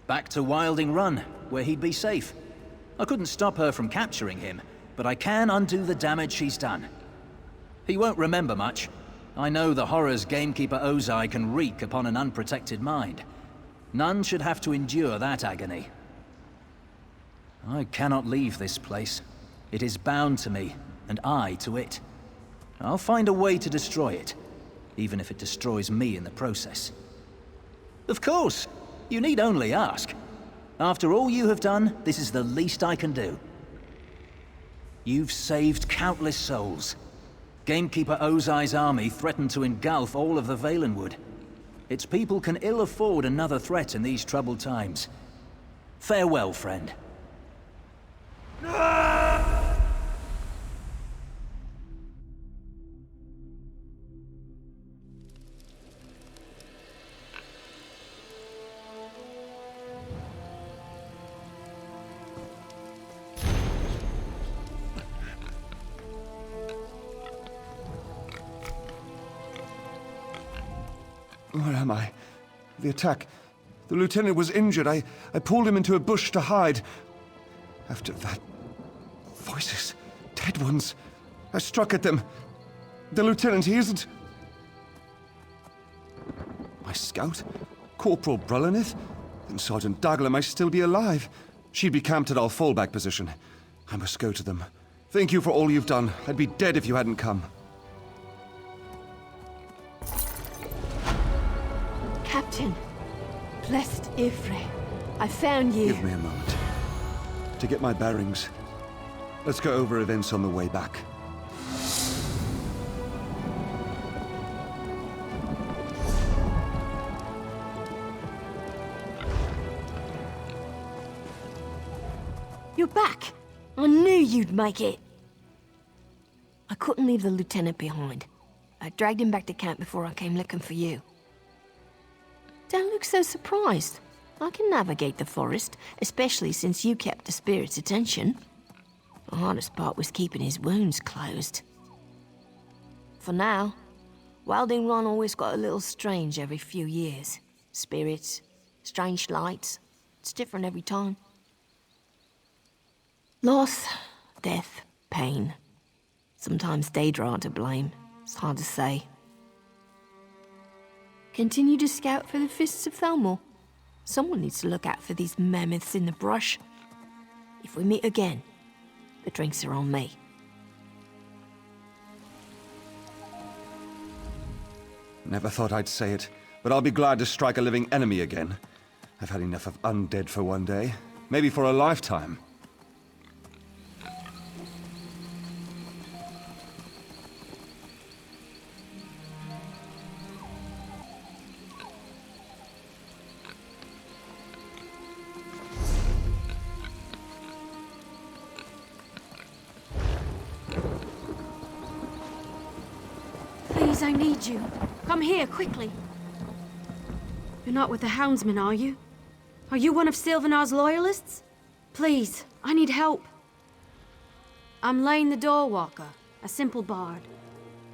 Back to Wilding Run, where he'd be safe. I couldn't stop her from capturing him, but I can undo the damage she's done. He won't remember much. I know the horrors Gamekeeper Ozai can wreak upon an unprotected mind. None should have to endure that agony. I cannot leave this place. It is bound to me, and I to it. I'll find a way to destroy it, even if it destroys me in the process. Of course! You need only ask. After all you have done, this is the least I can do. You've saved countless souls. Gamekeeper Ozai's army threatened to engulf all of the Valenwood. Its people can ill afford another threat in these troubled times. Farewell, friend. Where am I? The attack. The lieutenant was injured. I pulled him into a bush to hide. After that... voices. Dead ones. I struck at them. The lieutenant, he isn't... My scout? Corporal Brullinith? Then Sergeant Dagler might still be alive. She'd be camped at our fallback position. I must go to them. Thank you for all you've done. I'd be dead if you hadn't come. Captain, blessed Ivre, I found you. Give me a moment. To get my bearings. Let's go over events on the way back. You're back. I knew you'd make it. I couldn't leave the lieutenant behind. I dragged him back to camp before I came looking for you. Don't look so surprised. I can navigate the forest, especially since you kept the spirit's attention. The hardest part was keeping his wounds closed. For now, Wilding Run always got a little strange every few years. Spirits, strange lights. It's different every time. Loss, death, pain. Sometimes Daedra are to blame. It's hard to say. Continue to scout for the Fists of Thalmor. Someone needs to look out for these mammoths in the brush. If we meet again, The drinks are on me. Never thought I'd say it, but I'll be glad to strike a living enemy again. I've had enough of undead for one day. Maybe for a lifetime. Please, I need you. Come here, quickly. You're not with the Houndsmen, are you? Are you one of Sylvanar's loyalists? Please, I need help. I'm Lane the Doorwalker, a simple bard.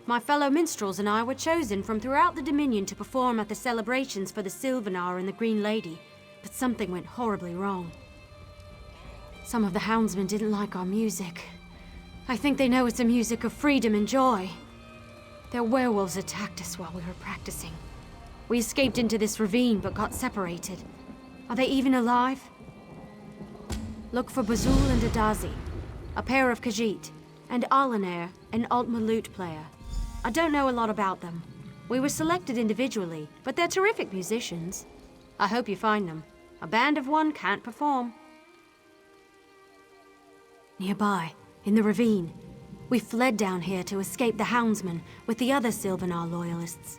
My fellow minstrels and I were chosen from throughout the Dominion to perform at the celebrations for the Sylvanar and the Green Lady, but something went horribly wrong. Some of the Houndsmen didn't like our music. I think they know it's a music of freedom and joy. Their werewolves attacked us while we were practicing. We escaped into this ravine but got separated. Are they even alive? Look for Bazul and Adazi, a pair of Khajiit, and Alanair, an Altma lute player. I don't know a lot about them. We were selected individually, but they're terrific musicians. I hope you find them. A band of one can't perform. Nearby, in the ravine, we fled down here to escape the Houndsmen with the other Sylvanar loyalists.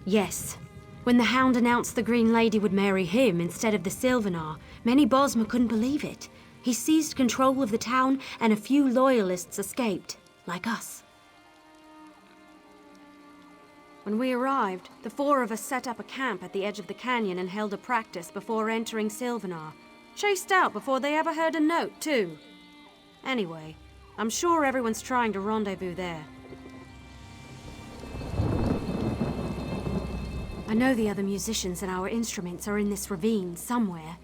Yes. When the Hound announced the Green Lady would marry him instead of the Sylvanar, many Bosmer couldn't believe it. He seized control of the town, and a few loyalists escaped, like us. When we arrived, the four of us set up a camp at the edge of the canyon and held a practice before entering Sylvanar. Chased out before they ever heard a note, too. Anyway, I'm sure everyone's trying to rendezvous there. I know the other musicians and our instruments are in this ravine somewhere.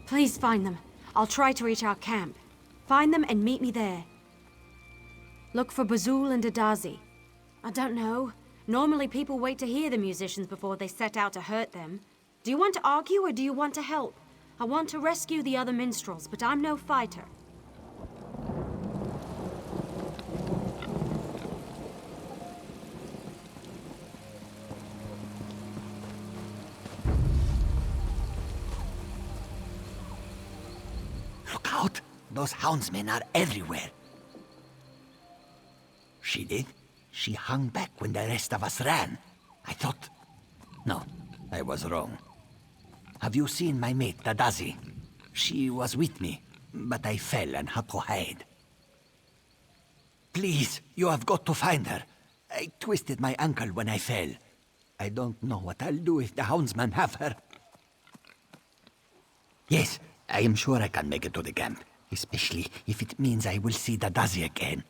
Please find them. I'll try to reach our camp. Find them and meet me there. Look for Bazul and Adazi. I don't know. Normally people wait to hear the musicians before they set out to hurt them. Do you want to argue or do you want to help? I want to rescue the other minstrels, but I'm no fighter. Look out! Those houndsmen are everywhere. She did? She hung back when the rest of us ran. I thought... No, I was wrong. Have you seen my mate, Adazi? She was with me, but I fell and had to hide. Please, you have got to find her. I twisted my ankle when I fell. I don't know what I'll do if the houndsmen have her. Yes, I am sure I can make it to the camp, especially if it means I will see Adazi again.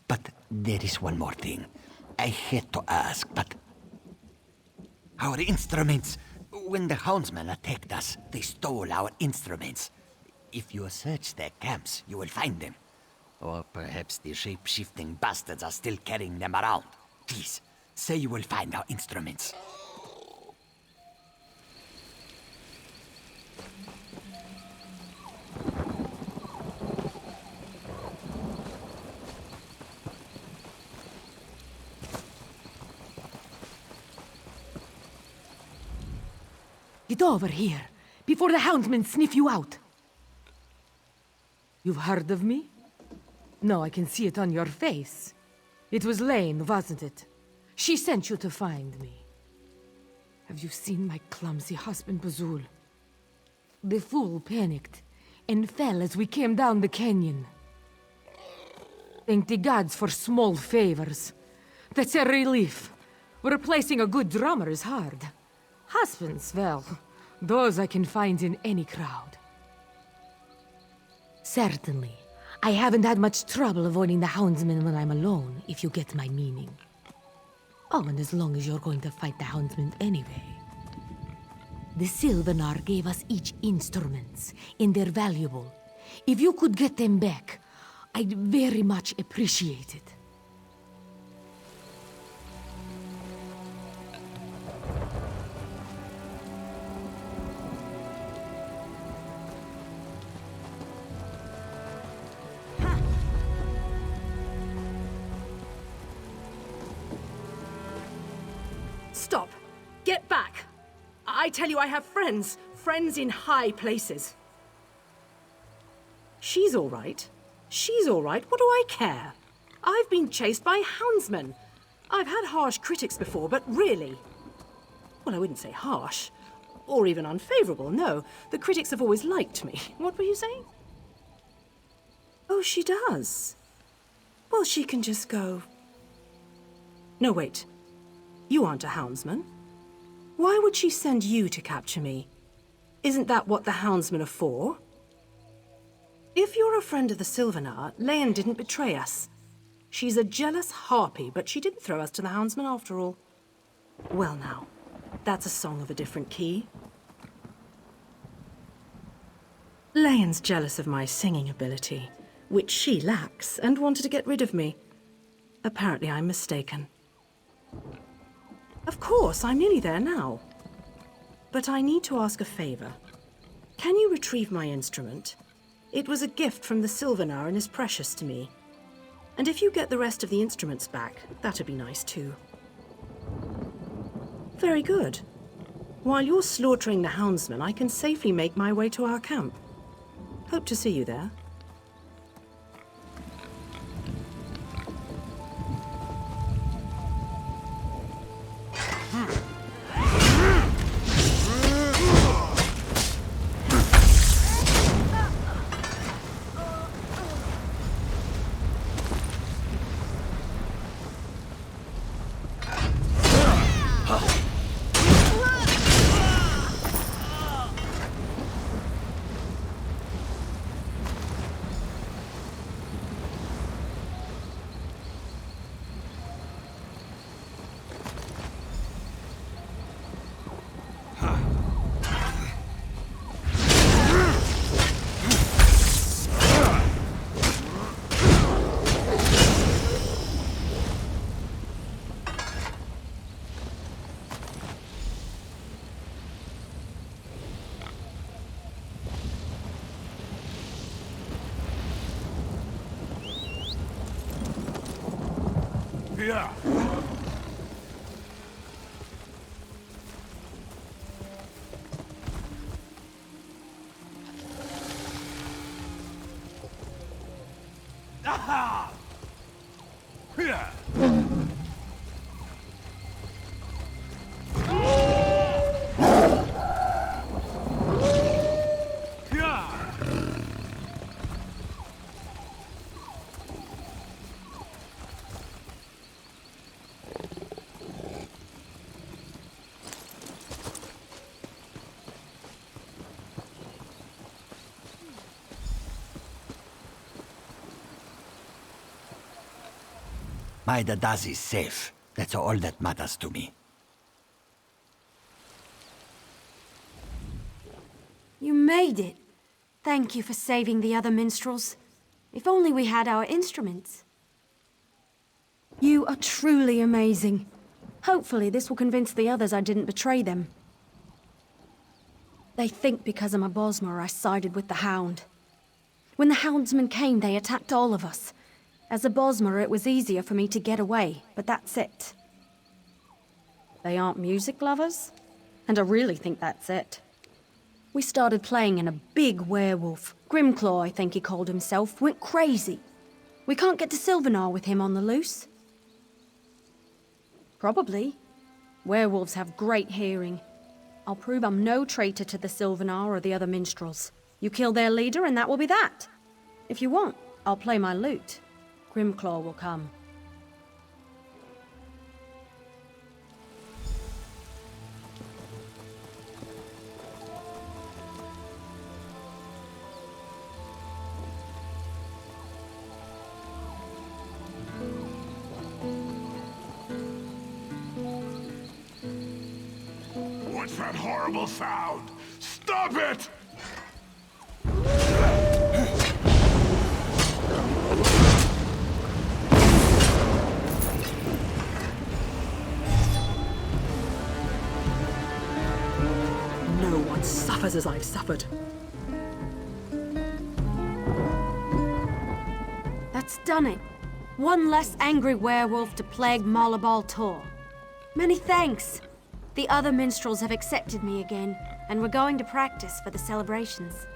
But there is one more thing. I hate to ask, but... Our instruments! When the houndsmen attacked us, they stole our instruments. If you search their camps, you will find them. Or perhaps the shape-shifting bastards are still carrying them around. Please, say you will find our instruments. Get over here, before the houndsmen sniff you out. You've heard of me? No, I can see it on your face. It was Lane, wasn't it? She sent you to find me. Have you seen my clumsy husband, Bazul? The fool panicked and fell as we came down the canyon. Thank the gods for small favors. That's a relief. Replacing a good drummer is hard. Husbands, well, those I can find in any crowd. Certainly. I haven't had much trouble avoiding the houndsmen when I'm alone, if you get my meaning. Oh, and as long as you're going to fight the houndsmen anyway. The Sylvanar gave us each instruments, and they're valuable. If you could get them back, I'd very much appreciate it. I tell you, I have friends. Friends in high places. She's all right. She's all right. What do I care? I've been chased by houndsmen. I've had harsh critics before, but really... Well, I wouldn't say harsh. Or even unfavorable, no. The critics have always liked me. What were you saying? Oh, she does. Well, she can just go... No, wait. You aren't a houndsman. Why would she send you to capture me? Isn't that what the houndsmen are for? If you're a friend of the Sylvanar, Leyen didn't betray us. She's a jealous harpy, but she didn't throw us to the houndsmen after all. Well now, that's a song of a different key. Leyen's jealous of my singing ability, which she lacks, and wanted to get rid of me. Apparently I'm mistaken. Of course, I'm nearly there now. But I need to ask a favor. Can you retrieve my instrument? It was a gift from the Sylvanar and is precious to me. And if you get the rest of the instruments back, that'd be nice too. Very good. While you're slaughtering the houndsmen, I can safely make my way to our camp. Hope to see you there. Yeah. Aha! Yeah. My Dadaz is safe. That's all that matters to me. You made it. Thank you for saving the other minstrels. If only we had our instruments. You are truly amazing. Hopefully this will convince the others I didn't betray them. They think because I'm a Bosmer I sided with the Hound. When the houndsmen came, they attacked all of us. As a Bosmer, it was easier for me to get away, but that's it. They aren't music lovers? And I really think that's it. We started playing and a big werewolf, Grimclaw I think he called himself, went crazy. We can't get to Sylvanar with him on the loose. Probably. Werewolves have great hearing. I'll prove I'm no traitor to the Sylvanar or the other minstrels. You kill their leader and that will be that. If you want, I'll play my lute. Grimclaw will come. What's that horrible sound? Stop it! No one suffers as I've suffered. That's done it. One less angry werewolf to plague Malabal Tor. Many thanks. The other minstrels have accepted me again, and we're going to practice for the celebrations.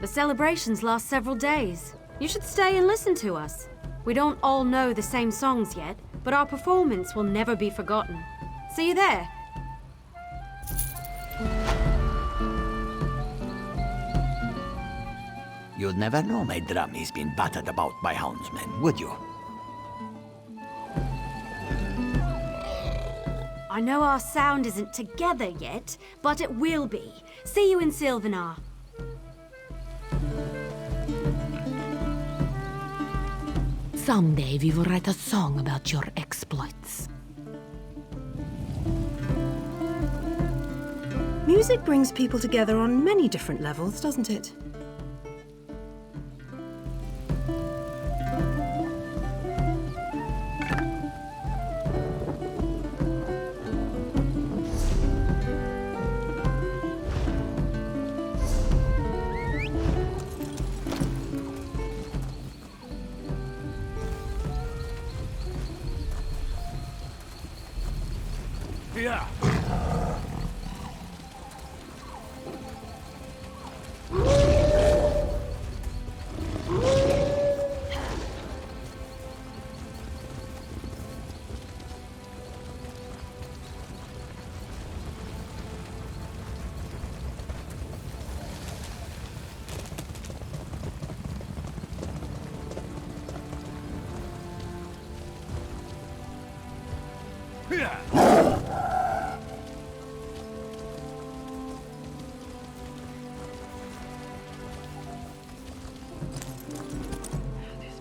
The celebrations last several days. You should stay and listen to us. We don't all know the same songs yet, but our performance will never be forgotten. See you there. You'd never know my drum is being battered about by houndsmen, would you? I know our sound isn't together yet, but it will be. See you in Sylvanar. Someday we will write a song about your exploits. Music brings people together on many different levels, doesn't it? Yeah.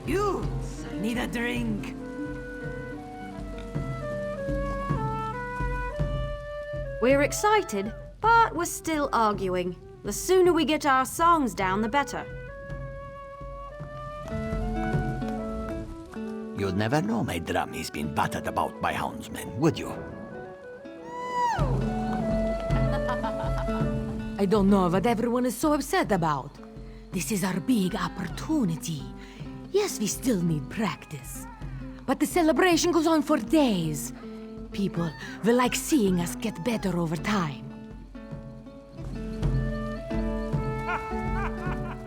Youths, I need a drink. We're excited, but we're still arguing. The sooner we get our songs down, the better. You'd never know my drum is being battered about by houndsmen, would you? I don't know what everyone is so upset about. This is our big opportunity. Yes, we still need practice. But the celebration goes on for days. People will like seeing us get better over time.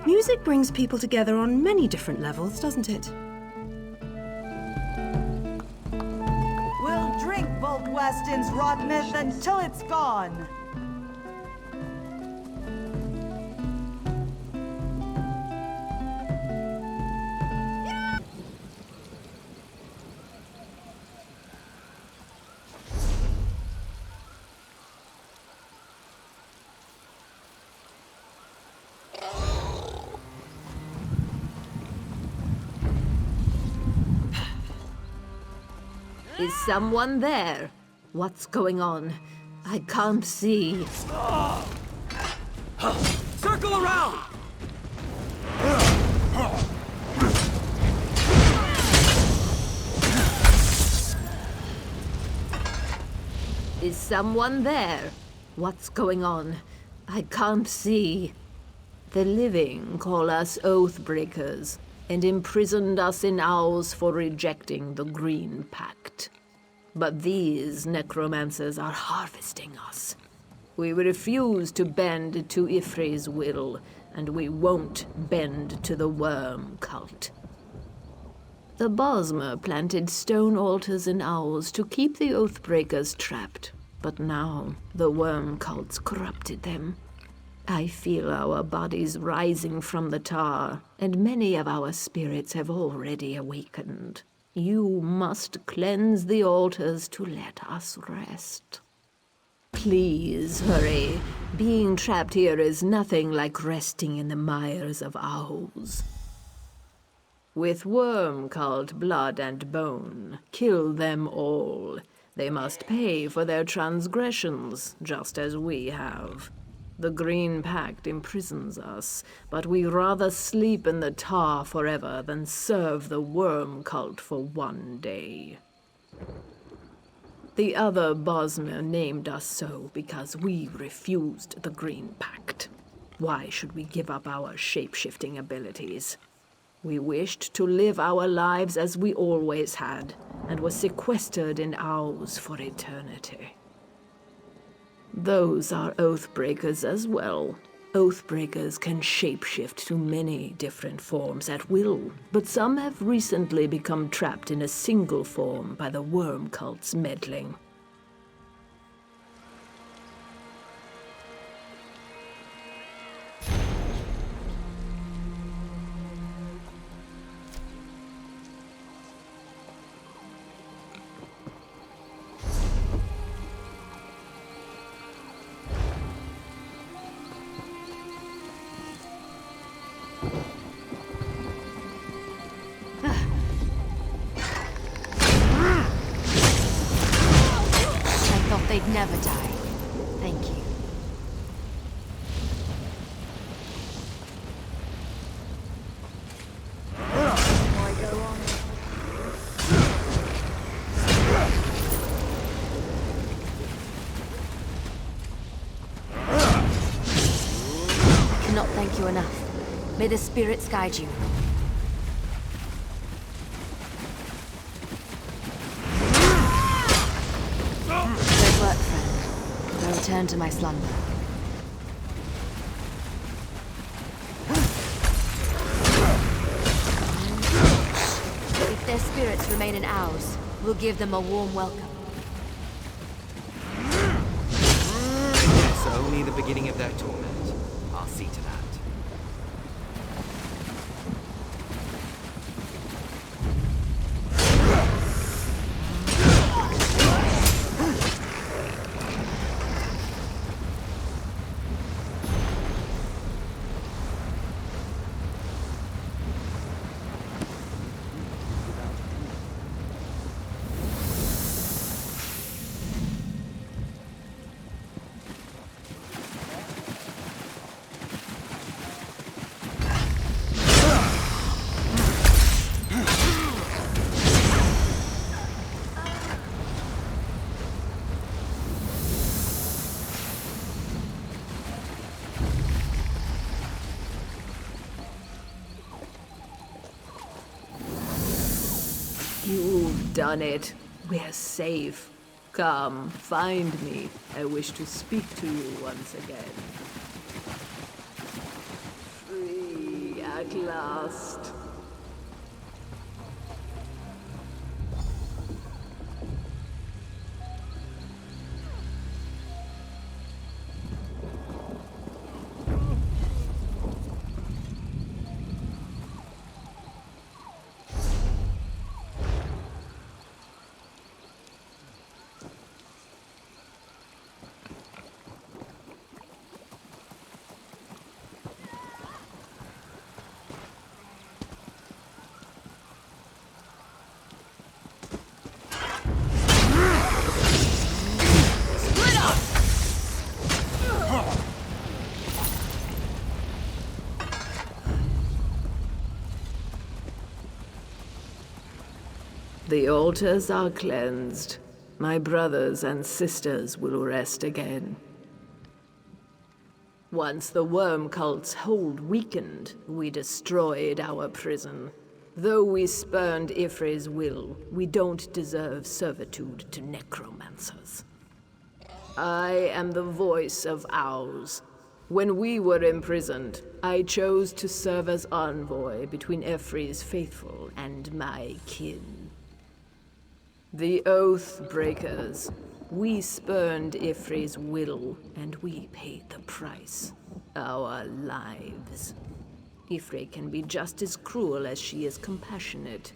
Music brings people together on many different levels, doesn't it? We'll drink Bolt Weston's rot myth until it's gone. Is someone there? What's going on? I can't see. Circle around! Is someone there? What's going on? I can't see. The living call us Oathbreakers, and imprisoned us in owls for rejecting the Green Pact. But these necromancers are harvesting us. We refuse to bend to Ifre's will, and we won't bend to the worm cult. The Bosmer planted stone altars and owls to keep the Oathbreakers trapped, but now the worm cult's corrupted them. I feel our bodies rising from the tar, and many of our spirits have already awakened. You must cleanse the altars to let us rest. Please hurry. Being trapped here is nothing like resting in the mires of owls. With worm cult blood and bone, kill them all. They must pay for their transgressions, just as we have. The Green Pact imprisons us, but we rather sleep in the tar forever than serve the worm cult for one day. The other Bosmer named us so because we refused the Green Pact. Why should we give up our shape-shifting abilities? We wished to live our lives as we always had, and was sequestered in Ours for eternity. Those are Oathbreakers as well. Oathbreakers can shapeshift to many different forms at will, but some have recently become trapped in a single form by the worm cult's meddling. They'd never die. Thank you. I cannot thank you enough. May the spirits guide you. Good work, friend. I return to my slumber. If their spirits remain in ours, we'll give them a warm welcome. It's only the beginning of their torment. I'll see to that. You've done it. We're safe. Come, find me. I wish to speak to you once again. Free at last. The altars are cleansed. My brothers and sisters will rest again. Once the worm cult's hold weakened, we destroyed our prison. Though we spurned Ifre's will, we don't deserve servitude to necromancers. I am the voice of Ours. When we were imprisoned, I chose to serve as envoy between Ifre's faithful and my kin. The Oathbreakers. We spurned Ifre's will, and we paid the price. Our lives. Ifre can be just as cruel as she is compassionate.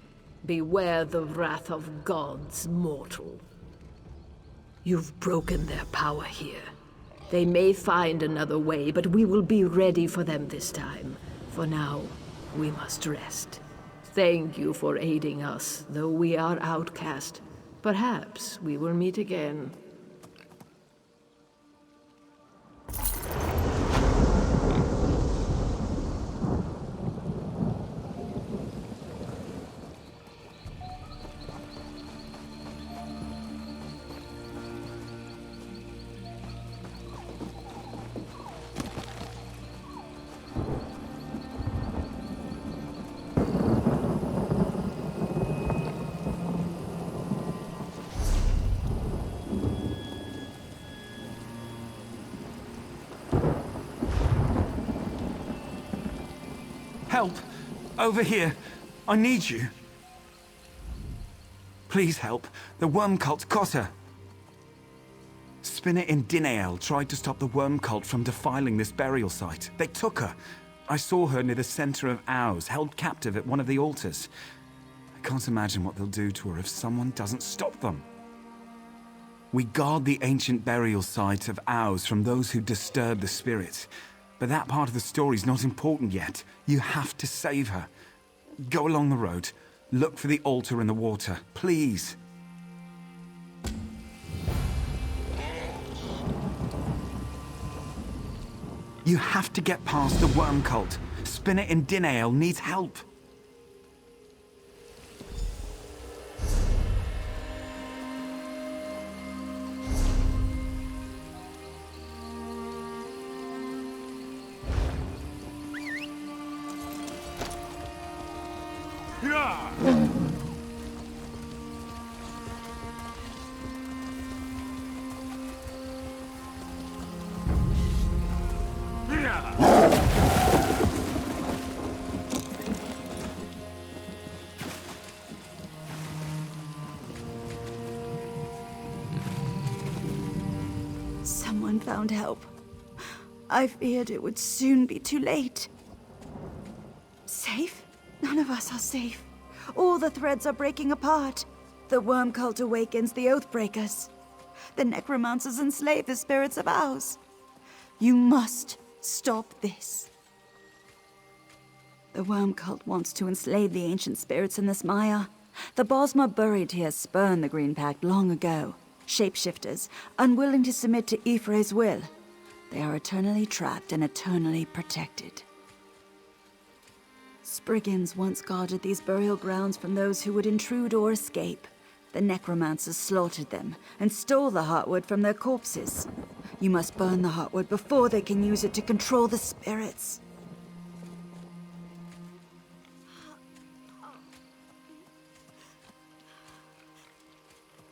Beware the wrath of gods, mortal. You've broken their power here. They may find another way, but we will be ready for them this time. For now, we must rest. Thank you for aiding us, though we are outcast. Perhaps we will meet again. Help! Over here! I need you! Please help. The worm cult got her. Spinner in Dinael tried to stop the worm cult from defiling this burial site. They took her. I saw her near the center of Ours, held captive at one of the altars. I can't imagine what they'll do to her if someone doesn't stop them. We guard the ancient burial site of Ours from those who disturb the spirit. But that part of the story's not important yet. You have to save her. Go along the road. Look for the altar in the water, please. You have to get past the worm cult. Spinner in Dinael needs help. Someone found help. I feared it would soon be too late. Safe? None of us are safe. All the threads are breaking apart. The worm cult awakens the Oathbreakers. The necromancers enslave the spirits of Ours. You must stop this. The worm cult wants to enslave the ancient spirits in this mire. The Bosmer buried here spurned the Green Pact long ago. Shapeshifters, unwilling to submit to Ifre's will. They are eternally trapped and eternally protected. Spriggans once guarded these burial grounds from those who would intrude or escape. The necromancers slaughtered them and stole the heartwood from their corpses. You must burn the heartwood before they can use it to control the spirits.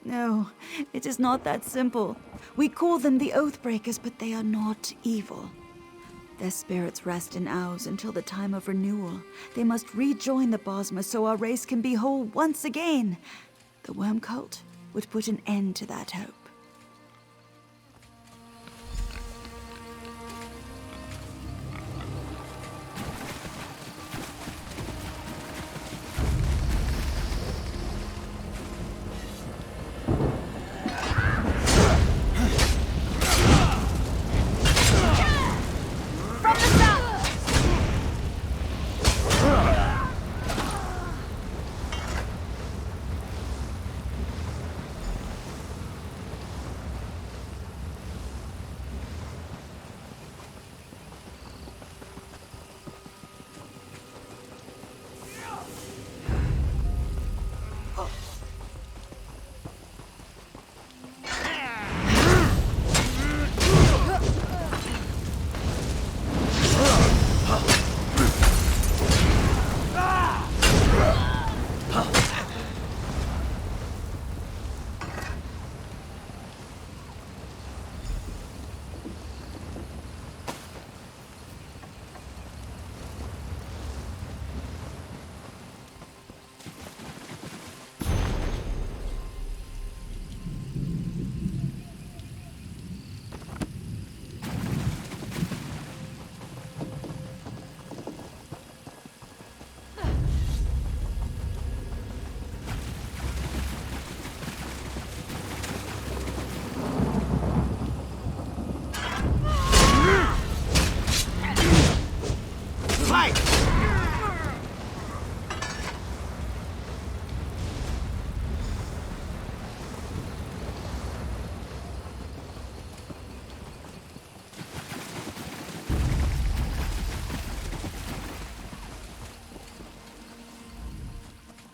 No, it is not that simple. We call them the Oathbreakers, but they are not evil. Their spirits rest in Ours until the time of renewal. They must rejoin the Bosmer so our race can be whole once again. The worm cult would put an end to that hope.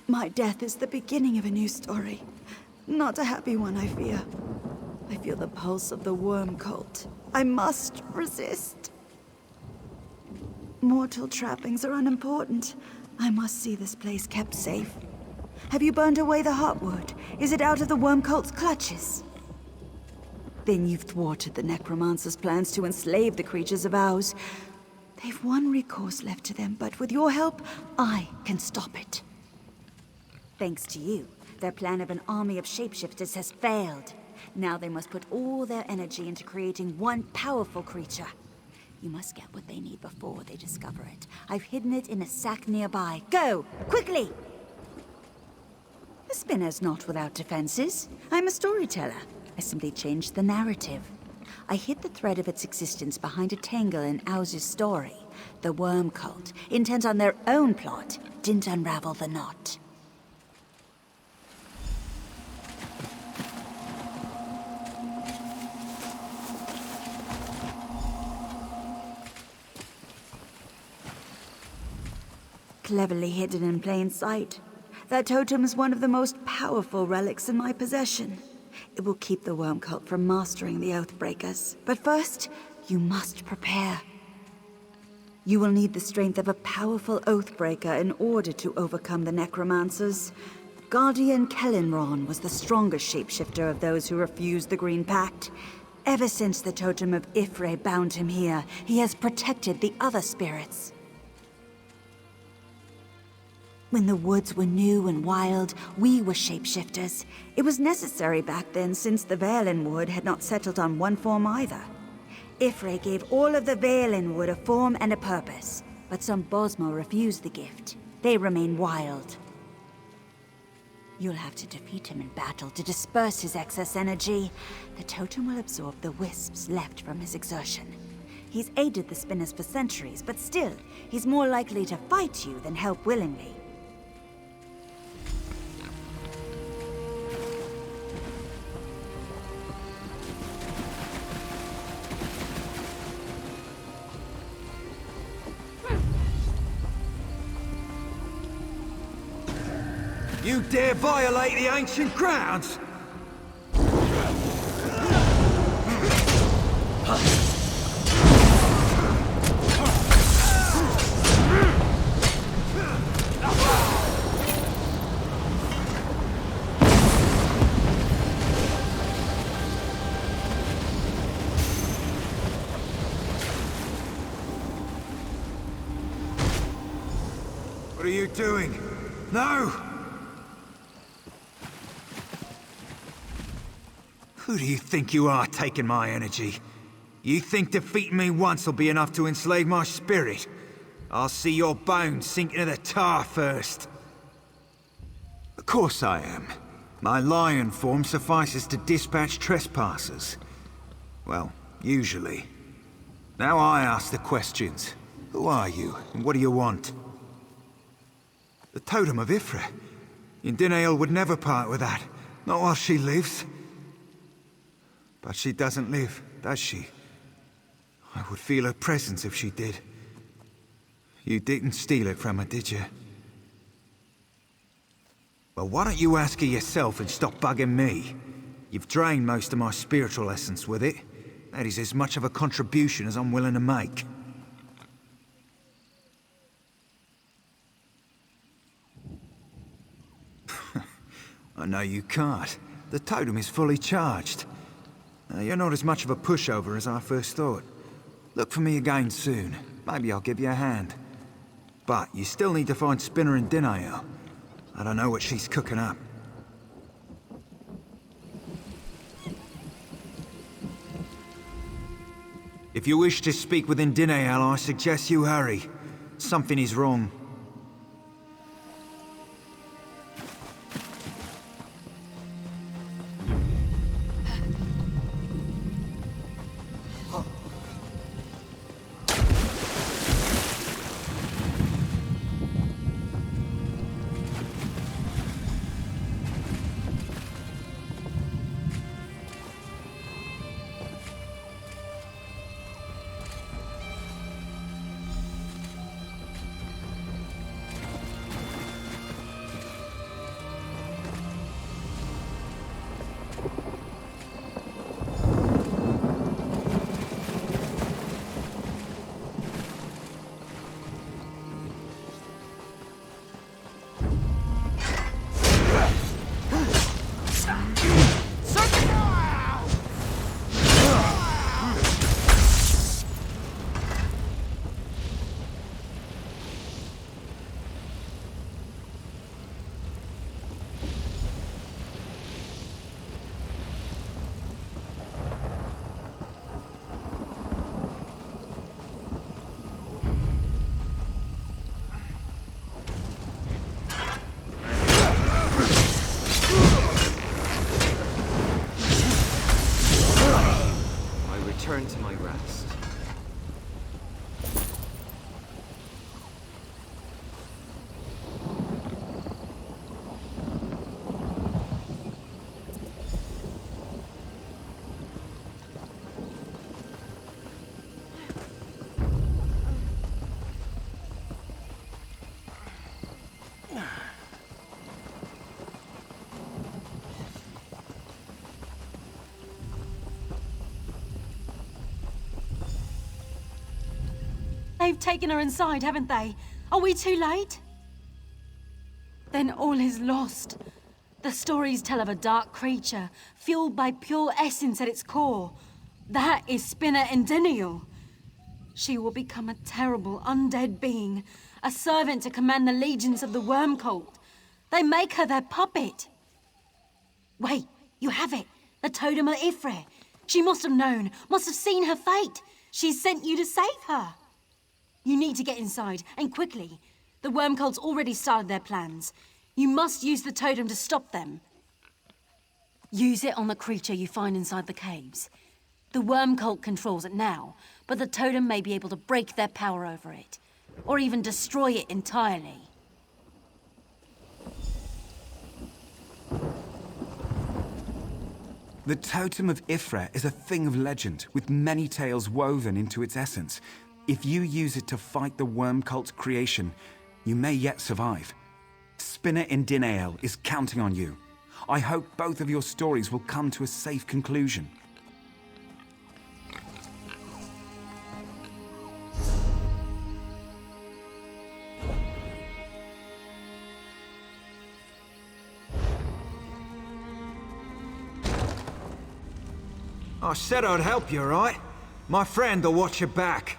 My death is the beginning of a new story. Not a happy one, I fear. I feel the pulse of the worm cult. I must resist. Mortal trappings are unimportant. I must see this place kept safe. Have you burned away the heartwood? Is it out of the worm cult's clutches? Then you've thwarted the necromancer's plans to enslave the creatures of Ours. They've one recourse left to them, but with your help, I can stop it. Thanks to you, their plan of an army of shapeshifters has failed. Now they must put all their energy into creating one powerful creature. You must get what they need before they discover it. I've hidden it in a sack nearby. Go! Quickly! The spinner's not without defenses. I'm a storyteller. I simply changed the narrative. I hid the thread of its existence behind a tangle in Auz's story. The worm cult, intent on their own plot, didn't unravel the knot. Cleverly hidden in plain sight. That totem is one of the most powerful relics in my possession. It will keep the worm cult from mastering the Oathbreakers. But first, you must prepare. You will need the strength of a powerful Oathbreaker in order to overcome the Necromancers. Guardian Kellenron was the strongest shapeshifter of those who refused the Green Pact. Ever since the totem of Ifre bound him here, he has protected the other spirits. When the woods were new and wild, we were shapeshifters. It was necessary back then since the Valen wood had not settled on one form either. Ifre gave all of the Valen wood a form and a purpose, but some Bosmo refused the gift. They remain wild. You'll have to defeat him in battle to disperse his excess energy. The totem will absorb the wisps left from his exertion. He's aided the spinners for centuries, but still, he's more likely to fight you than help willingly. You dare violate the ancient grounds? What are you doing? No! Who do you think you are, taking my energy? You think defeating me once will be enough to enslave my spirit? I'll see your bones sink into the tar first. Of course I am. My lion form suffices to dispatch trespassers. Well, usually. Now I ask the questions. Who are you, and what do you want? The totem of Ifre. Indinael would never part with that. Not while she lives. But she doesn't live, does she? I would feel her presence if she did. You didn't steal it from her, did you? Well, why don't you ask her yourself and stop bugging me? You've drained most of my spiritual essence with it. That is as much of a contribution as I'm willing to make. I know you can't. The totem is fully charged. You're not as much of a pushover as I first thought. Look for me again soon. Maybe I'll give you a hand. But you still need to find Spinner and Dinael. I don't know what she's cooking up. If you wish to speak with Dinael, I suggest you hurry. Something is wrong. They've taken her inside, haven't they? Are we too late? Then all is lost. The stories tell of a dark creature, fueled by pure essence at its core. That is Spinner Indinial. She will become a terrible undead being, a servant to command the legions of the worm cult. They make her their puppet. Wait, you have it. The totem of Ifre. She must have known, must have seen her fate. She sent you to save her. You need to get inside, and quickly. The worm cult's already started their plans. You must use the totem to stop them. Use it on the creature you find inside the caves. The worm cult controls it now, but the totem may be able to break their power over it, or even destroy it entirely. The Totem of Ifre is a thing of legend, with many tales woven into its essence. If you use it to fight the worm cult's creation, you may yet survive. Spinner Indinael is counting on you. I hope both of your stories will come to a safe conclusion. I said I'd help you, right? My friend will watch your back.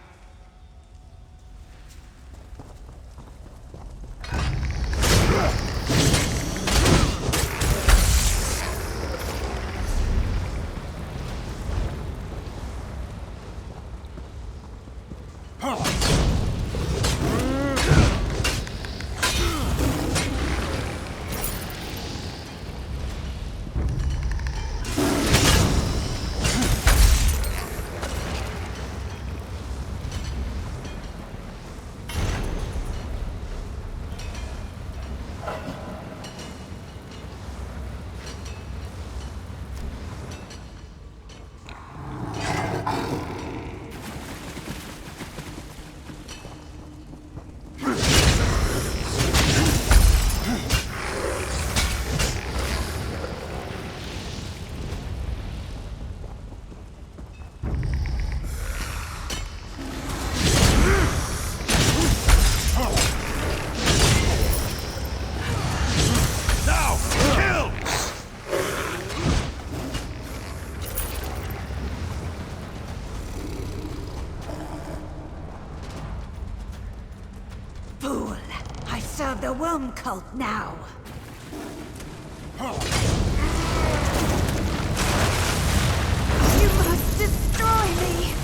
The worm cult now. You must destroy me.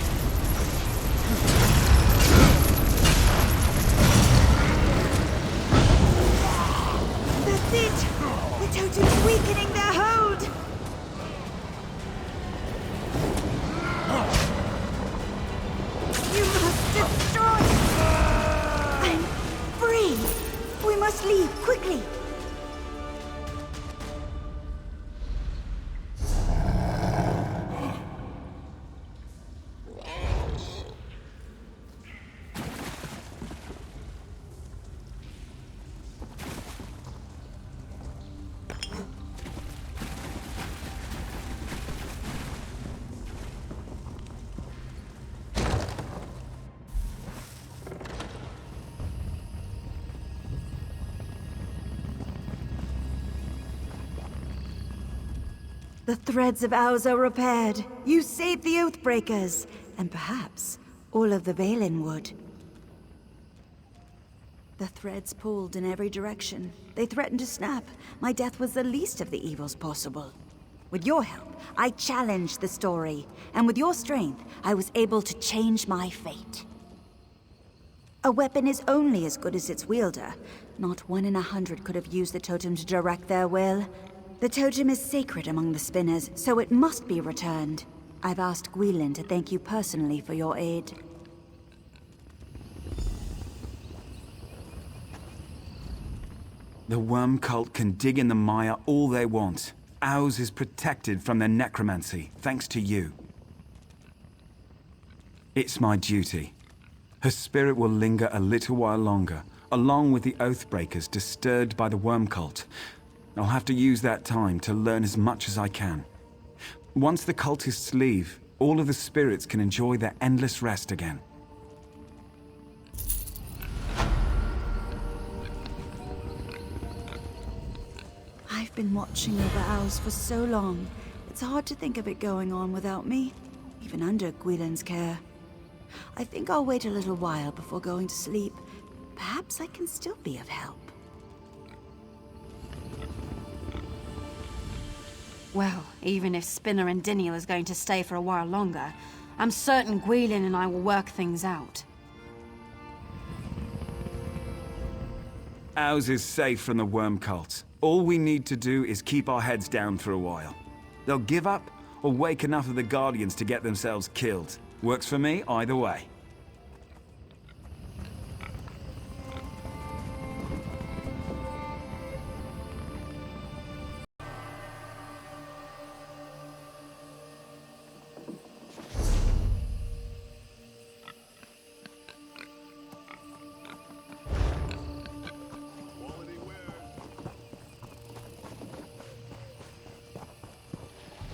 That's it. The totem's weakening their hold. You must destroy. I'm free. We must leave, quickly! The threads of ours are repaired. You saved the Oathbreakers, and perhaps all of the Valenwood. The threads pulled in every direction. They threatened to snap. My death was the least of the evils possible. With your help, I challenged the story, and with your strength, I was able to change my fate. A weapon is only as good as its wielder. Not 1 in 100 could have used the totem to direct their will. The totem is sacred among the spinners, so it must be returned. I've asked Gwilyn to thank you personally for your aid. The worm cult can dig in the mire all they want. Ours is protected from their necromancy, thanks to you. It's my duty. Her spirit will linger a little while longer, along with the Oathbreakers disturbed by the worm cult. I'll have to use that time to learn as much as I can. Once the cultists leave, all of the spirits can enjoy their endless rest again. I've been watching over Owls for so long, it's hard to think of it going on without me, even under Gwyn's care. I think I'll wait a little while before going to sleep. Perhaps I can still be of help. Well, even if Spinner and Diniel is going to stay for a while longer, I'm certain Gwyn and I will work things out. Ours is safe from the worm cult. All we need to do is keep our heads down for a while. They'll give up or wake enough of the Guardians to get themselves killed. Works for me either way.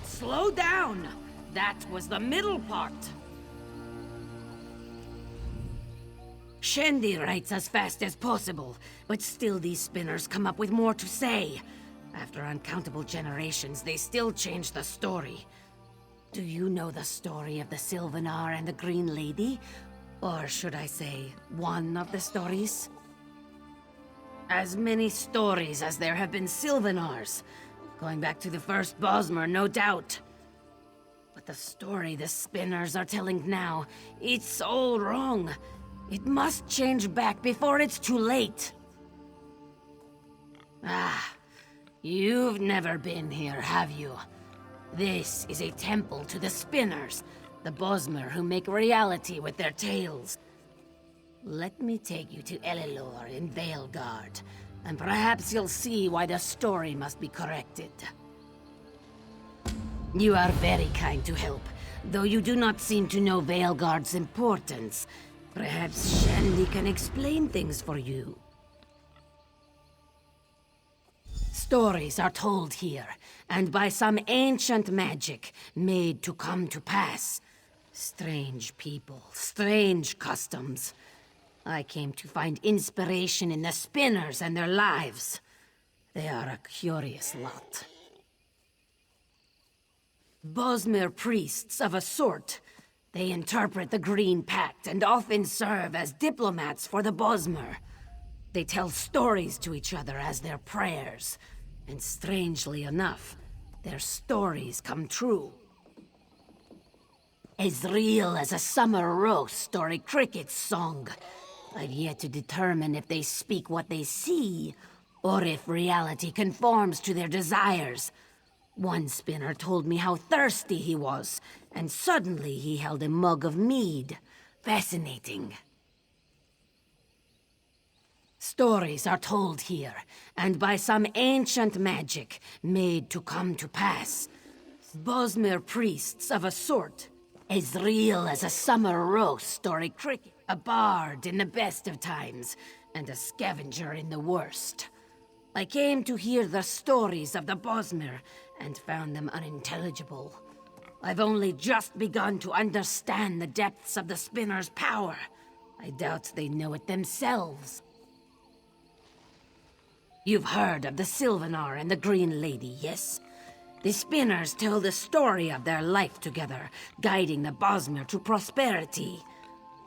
Slow down! That was the middle part. Shendy writes as fast as possible, but still these spinners come up with more to say. After uncountable generations, they still change the story. Do you know the story of the Sylvanar and the Green Lady? Or should I say, one of the stories? As many stories as there have been Sylvanars. Going back to the first Bosmer, no doubt. But the story the spinners are telling now, it's all wrong. It must change back before it's too late. Ah, you've never been here, have you? This is a temple to the spinners, the Bosmer who make reality with their tales. Let me take you to Elilor in Veilguard, and perhaps you'll see why the story must be corrected. You are very kind to help, though you do not seem to know Veilguard's importance. Perhaps Shandy can explain things for you. Stories are told here, and by some ancient magic made to come to pass. Strange people, strange customs. I came to find inspiration in the spinners and their lives. They are a curious lot. Bosmer priests of a sort. They interpret the Green Pact and often serve as diplomats for the Bosmer. They tell stories to each other as their prayers. And strangely enough, their stories come true. As real as a summer roast or a cricket's song. I've yet to determine if they speak what they see, or if reality conforms to their desires. One spinner told me how thirsty he was, and suddenly he held a mug of mead. Fascinating. Stories are told here, and by some ancient magic made to come to pass. Bosmer priests of a sort, as real as a summer roast or a cricket. A bard in the best of times, and a scavenger in the worst. I came to hear the stories of the Bosmer, and found them unintelligible. I've only just begun to understand the depths of the spinner's power. I doubt they know it themselves. You've heard of the Sylvanar and the Green Lady, yes? The spinners tell the story of their life together, guiding the Bosmer to prosperity.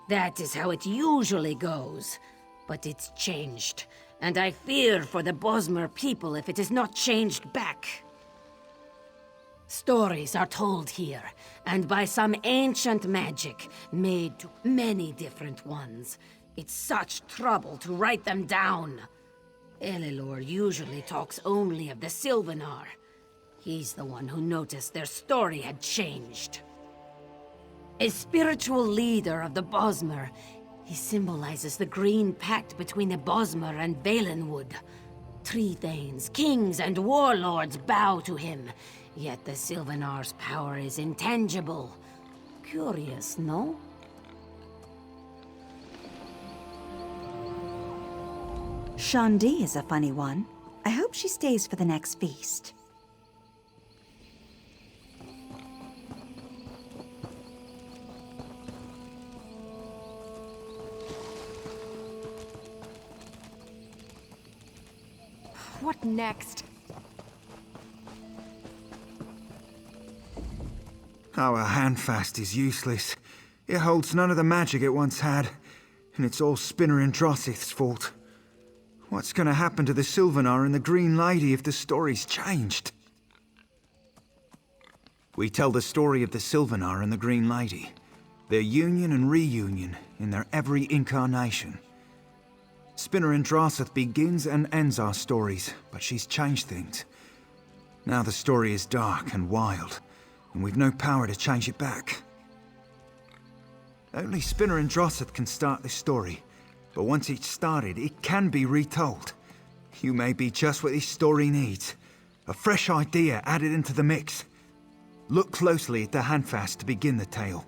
That is how it usually goes. But it's changed, and I fear for the Bosmer people if it is not changed back. Stories are told here, and by some ancient magic, made to many different ones. It's such trouble to write them down. Elilor usually talks only of the Sylvanar. He's the one who noticed their story had changed. A spiritual leader of the Bosmer, he symbolizes the Green Pact between the Bosmer and Valenwood. Tree Thanes, kings, and warlords bow to him, yet the Sylvanar's power is intangible. Curious, no? Shandi is a funny one. I hope she stays for the next feast. What next? Our handfast is useless. It holds none of the magic it once had, and it's all Spinner and Drossith's fault. What's gonna happen to the Sylvanar and the Green Lady if the story's changed? We tell the story of the Sylvanar and the Green Lady, their union and reunion in their every incarnation. Spinner and Drossith begins and ends our stories, but she's changed things. Now the story is dark and wild, and we've no power to change it back. Only Spinner and Drossith can start this story, but once it's started, it can be retold. You may be just what this story needs. A fresh idea added into the mix. Look closely at the handfast to begin the tale.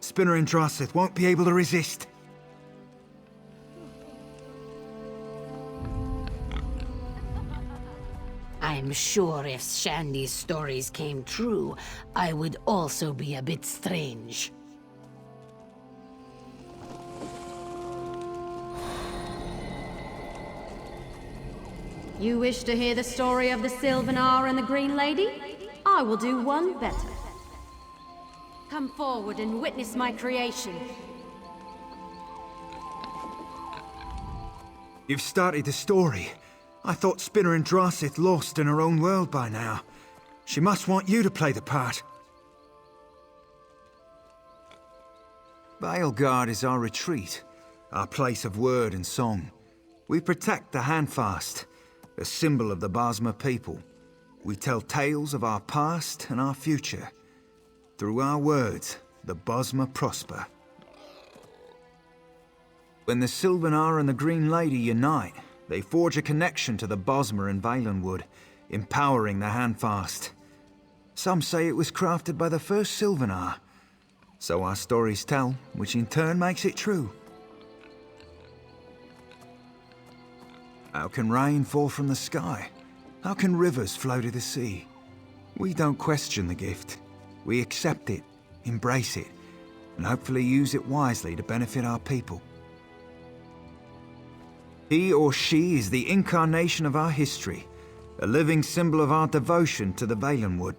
Spinner and Drossith won't be able to resist. I'm sure if Shandy's stories came true, I would also be a bit strange. You wish to hear the story of the Sylvanar and the Green Lady? I will do one better. Come forward and witness my creation. You've started the story. I thought Spinner and Drossith lost in her own world by now. She must want you to play the part. Veilguard is our retreat, our place of word and song. We protect the handfast, a symbol of the Bosmer people. We tell tales of our past and our future. Through our words, the Bosmer prosper. When the Sylvanar and the Green Lady unite, they forge a connection to the Bosmer and Valenwood, empowering the handfast. Some say it was crafted by the first Sylvanar. So our stories tell, which in turn makes it true. How can rain fall from the sky? How can rivers flow to the sea? We don't question the gift. We accept it, embrace it, and hopefully use it wisely to benefit our people. He or she is the incarnation of our history, a living symbol of our devotion to the Valenwood,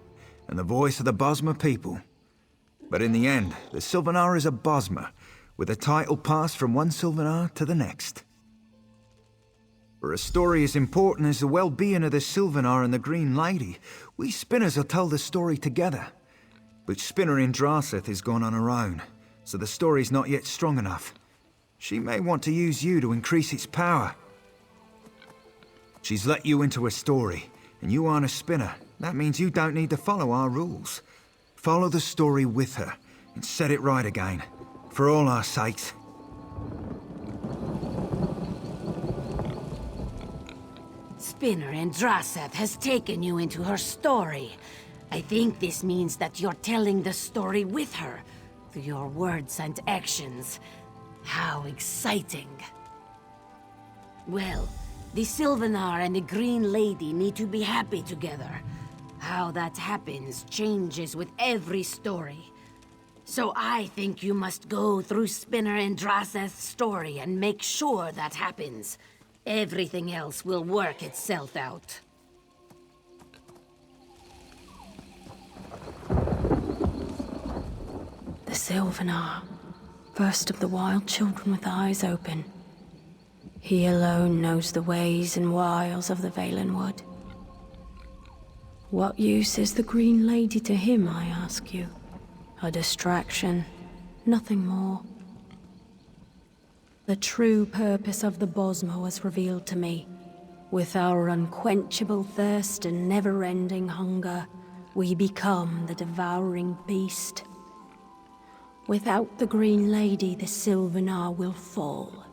and the voice of the Bosmer people. But in the end, the Sylvanar is a Bosmer, with a title passed from one Sylvanar to the next. For a story as important as the well-being of the Sylvanar and the Green Lady, we Spinners will tell the story together. But Spinner in Drossith has gone on her own, so the story's not yet strong enough. She may want to use you to increase its power. She's let you into her story, and you aren't a Spinner. That means you don't need to follow our rules. Follow the story with her, and set it right again, for all our sakes. Spinner and Drossith has taken you into her story. I think this means that you're telling the story with her, through your words and actions. How exciting. Well, the Sylvanar and the Green Lady need to be happy together. How that happens changes with every story. So I think you must go through Spinner and Drossith's story and make sure that happens. Everything else will work itself out. The Sylvanar, first of the wild children with eyes open. He alone knows the ways and wiles of the Valenwood. What use is the Green Lady to him, I ask you? A distraction, nothing more. The true purpose of the Bosmer was revealed to me. With our unquenchable thirst and never-ending hunger, we become the devouring beast. Without the Green Lady, the Sylvanar will fall.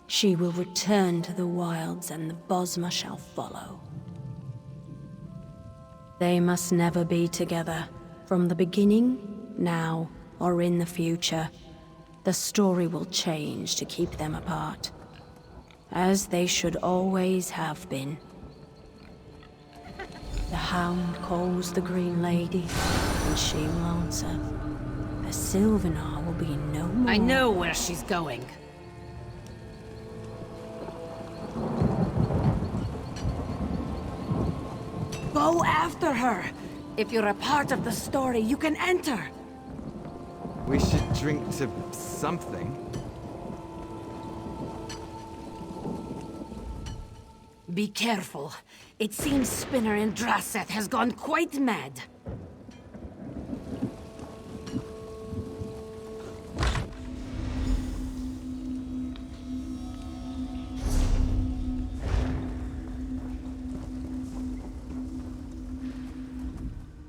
She will return to the wilds and the Bosmer shall follow. They must never be together. From the beginning, now, or in the future. The story will change to keep them apart. As they should always have been. The Hound calls the Green Lady, and she will answer. The Sylvanar will be no more. I know where she's going. Go after her! If you're a part of the story, you can enter! We should drink to something. Be careful. It seems Spinner in Drasseth has gone quite mad.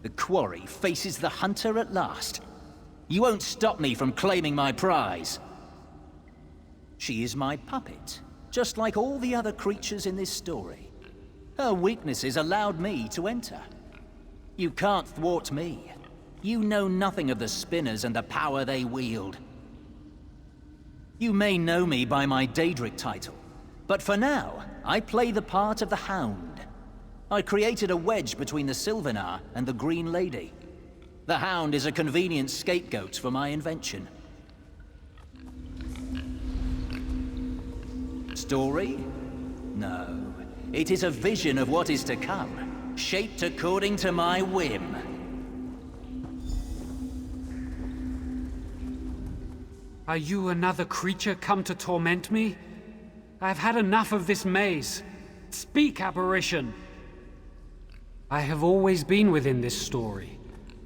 The quarry faces the hunter at last. You won't stop me from claiming my prize. She is my puppet, just like all the other creatures in this story. Her weaknesses allowed me to enter. You can't thwart me. You know nothing of the Spinners and the power they wield. You may know me by my Daedric title, but for now, I play the part of the Hound. I created a wedge between the Sylvanar and the Green Lady. The Hound is a convenient scapegoat for my invention. Story? No. It is a vision of what is to come, shaped according to my whim. Are you another creature come to torment me? I've had enough of this maze. Speak, apparition! I have always been within this story.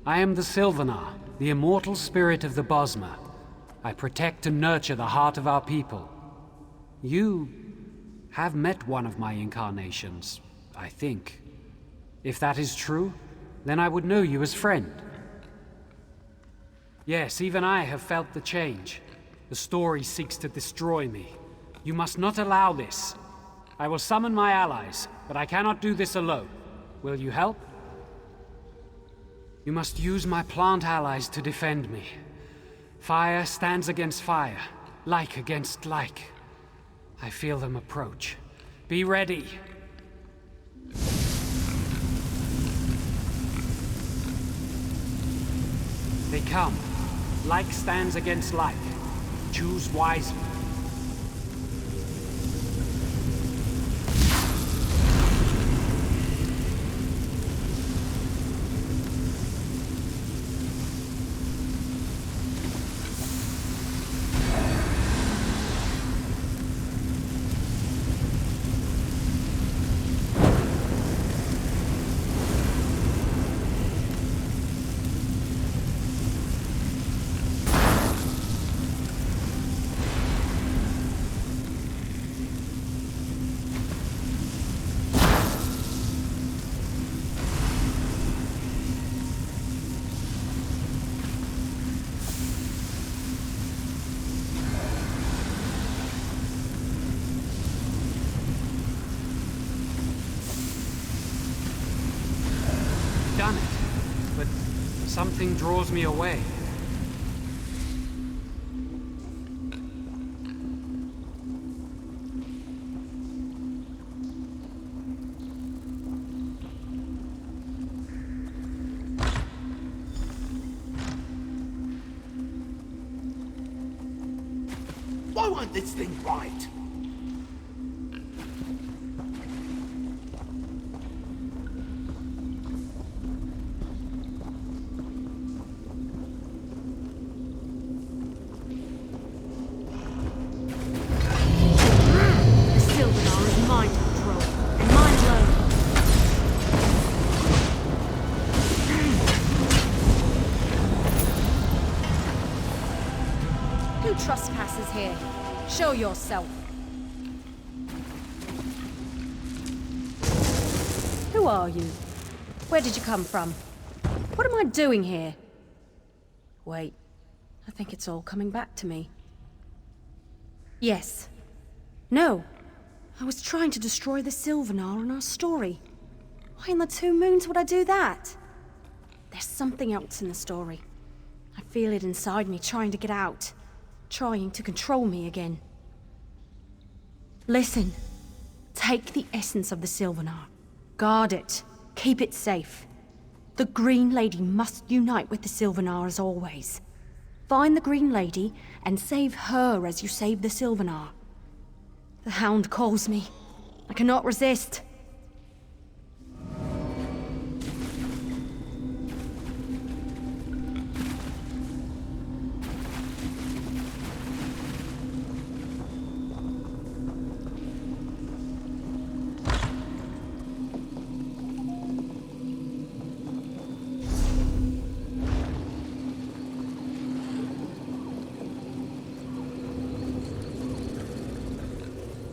I am the Sylvanar, the immortal spirit of the Bosmer. I protect and nurture the heart of our people. You have met one of my incarnations, I think. If that is true, then I would know you as friend. Yes, even I have felt the change. The story seeks to destroy me. You must not allow this. I will summon my allies, but I cannot do this alone. Will you help? You must use my plant allies to defend me. Fire stands against fire, like against like. I feel them approach. Be ready. They come. Like stands against like. Choose wisely. Done it, but something draws me away. Why won't this thing right? Trespassers here. Show yourself. Who are you? Where did you come from? What am I doing here? Wait, I think it's all coming back to me. Yes. No. I was trying to destroy the Sylvanar in our story. Why in the two moons would I do that? There's something else in the story. I feel it inside me trying to get out. Trying to control me again. Listen. Take the essence of the Sylvanar. Guard it. Keep it safe. The Green Lady must unite with the Sylvanar as always. Find the Green Lady and save her as you save the Sylvanar. The Hound calls me. I cannot resist.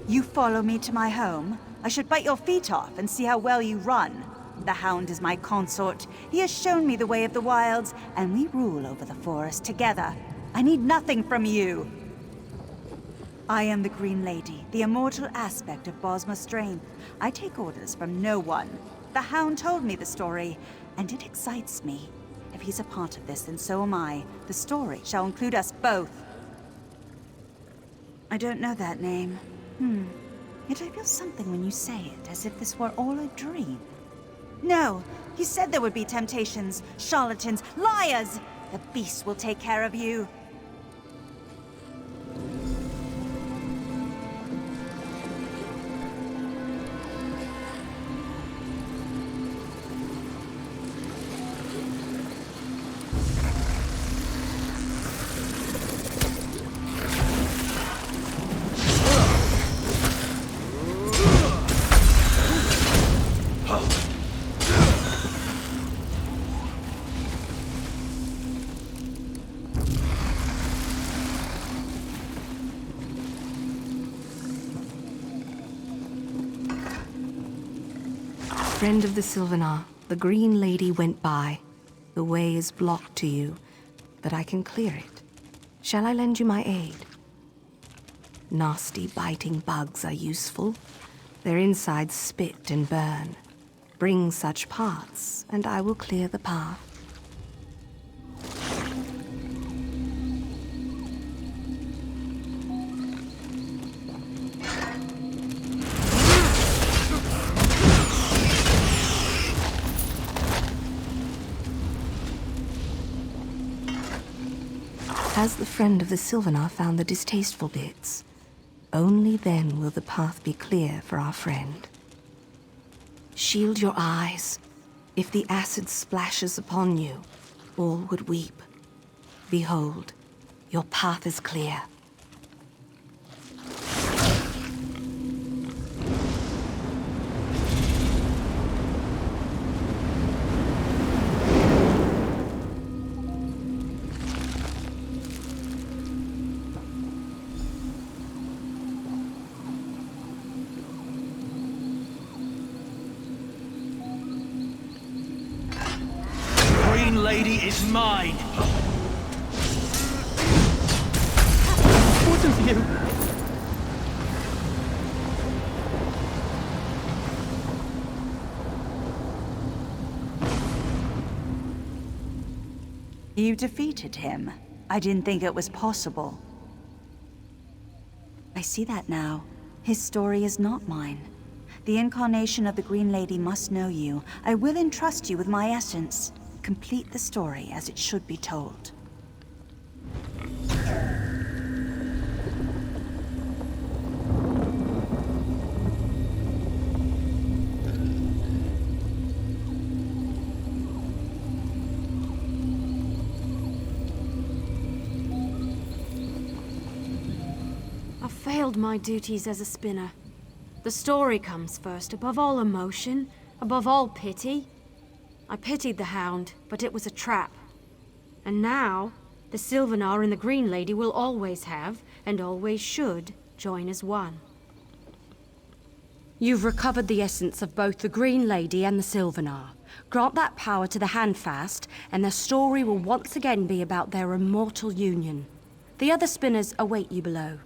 You follow me to my home? I should bite your feet off and see how well you run. The Hound is my consort. He has shown me the way of the wilds, and we rule over the forest together. I need nothing from you. I am the Green Lady, the immortal aspect of Bosma's strength. I take orders from no one. The Hound told me the story, and it excites me. If he's a part of this, then so am I. The story shall include us both. I don't know that name. Yet I feel something when you say it, as if this were all a dream. No! You said there would be temptations, charlatans, liars! The beast will take care of you. Friend of the Sylvanar, the Green Lady went by. The way is blocked to you, but I can clear it. Shall I lend you my aid? Nasty, biting bugs are useful. Their insides spit and burn. Bring such parts, and I will clear the path. Has the friend of the Sylvanar found the distasteful bits? Only then will the path be clear for our friend. Shield your eyes. If the acid splashes upon you, all would weep. Behold, your path is clear. Lady is mine! What of you? You defeated him. I didn't think it was possible. I see that now. His story is not mine. The incarnation of the Green Lady must know you. I will entrust you with my essence. Complete the story as it should be told. I've failed my duties as a spinner. The story comes first, above all emotion, above all pity. I pitied the Hound, but it was a trap. And now, the Sylvanar and the Green Lady will always have, and always should, join as one. You've recovered the essence of both the Green Lady and the Sylvanar. Grant that power to the Handfast, and their story will once again be about their immortal union. The other spinners await you below.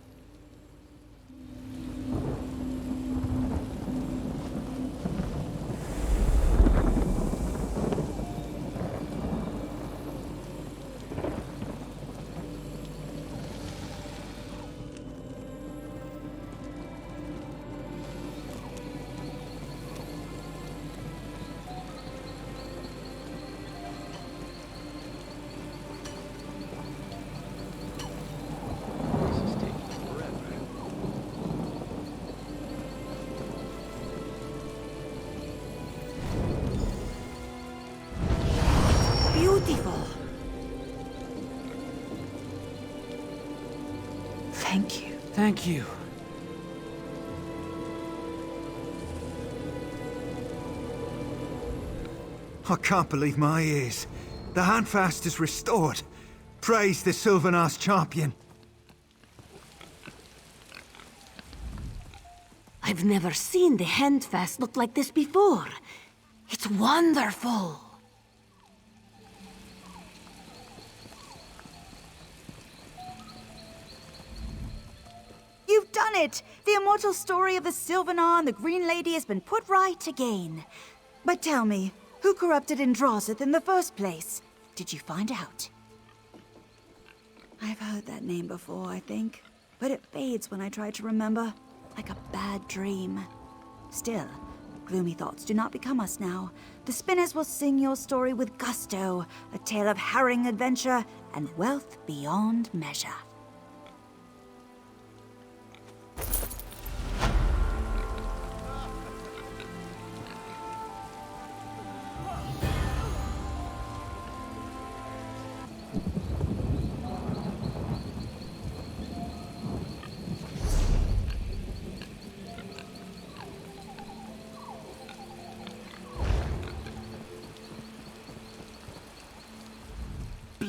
Beautiful. Thank you. Thank you. I can't believe my ears. The Handfast is restored. Praise the Sylvanar's champion. I've never seen the Handfast look like this before. It's wonderful. You've done it! The immortal story of the Sylvanar and the Green Lady has been put right again. But tell me, who corrupted Andrasith in the first place? Did you find out? I've heard that name before, I think. But it fades when I try to remember, like a bad dream. Still, gloomy thoughts do not become us now. The Spinners will sing your story with gusto, a tale of harrowing adventure and wealth beyond measure.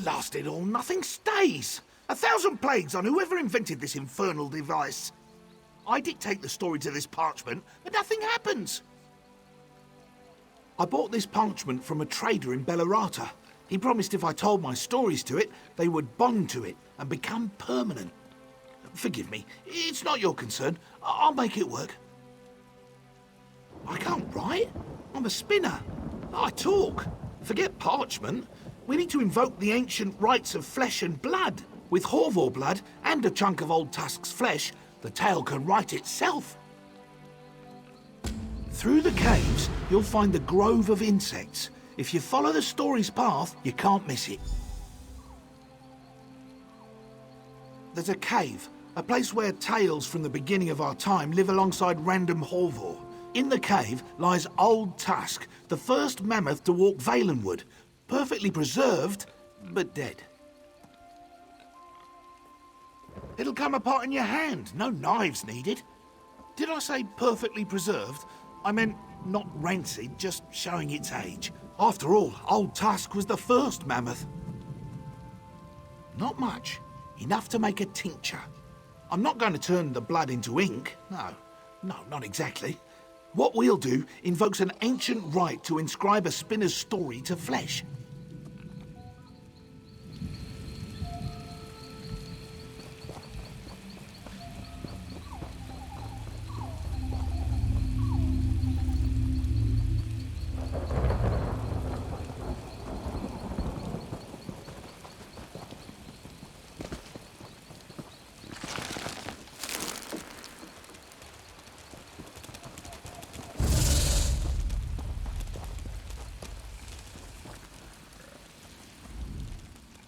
Blast it all, nothing stays. 1,000 plagues on whoever invented this infernal device. I dictate the story to this parchment, but nothing happens. I bought this parchment from a trader in Bellerata. He promised if I told my stories to it, they would bond to it and become permanent. Forgive me, it's not your concern. I'll make it work. I can't write. I'm a spinner. I talk. Forget parchment. We need to invoke the ancient rites of flesh and blood. With Horvor blood and a chunk of Old Tusk's flesh, the tale can write itself. Through the caves, you'll find the grove of insects. If you follow the story's path, you can't miss it. There's a cave, a place where tales from the beginning of our time live alongside random Horvor. In the cave lies Old Tusk, the first mammoth to walk Valenwood. Perfectly preserved, but dead. It'll come apart in your hand, no knives needed. Did I say perfectly preserved? I meant not rancid, just showing its age. After all, Old Tusk was the first mammoth. Not much, enough to make a tincture. I'm not going to turn the blood into ink, no, not exactly. What we'll do invokes an ancient rite to inscribe a spinner's story to flesh.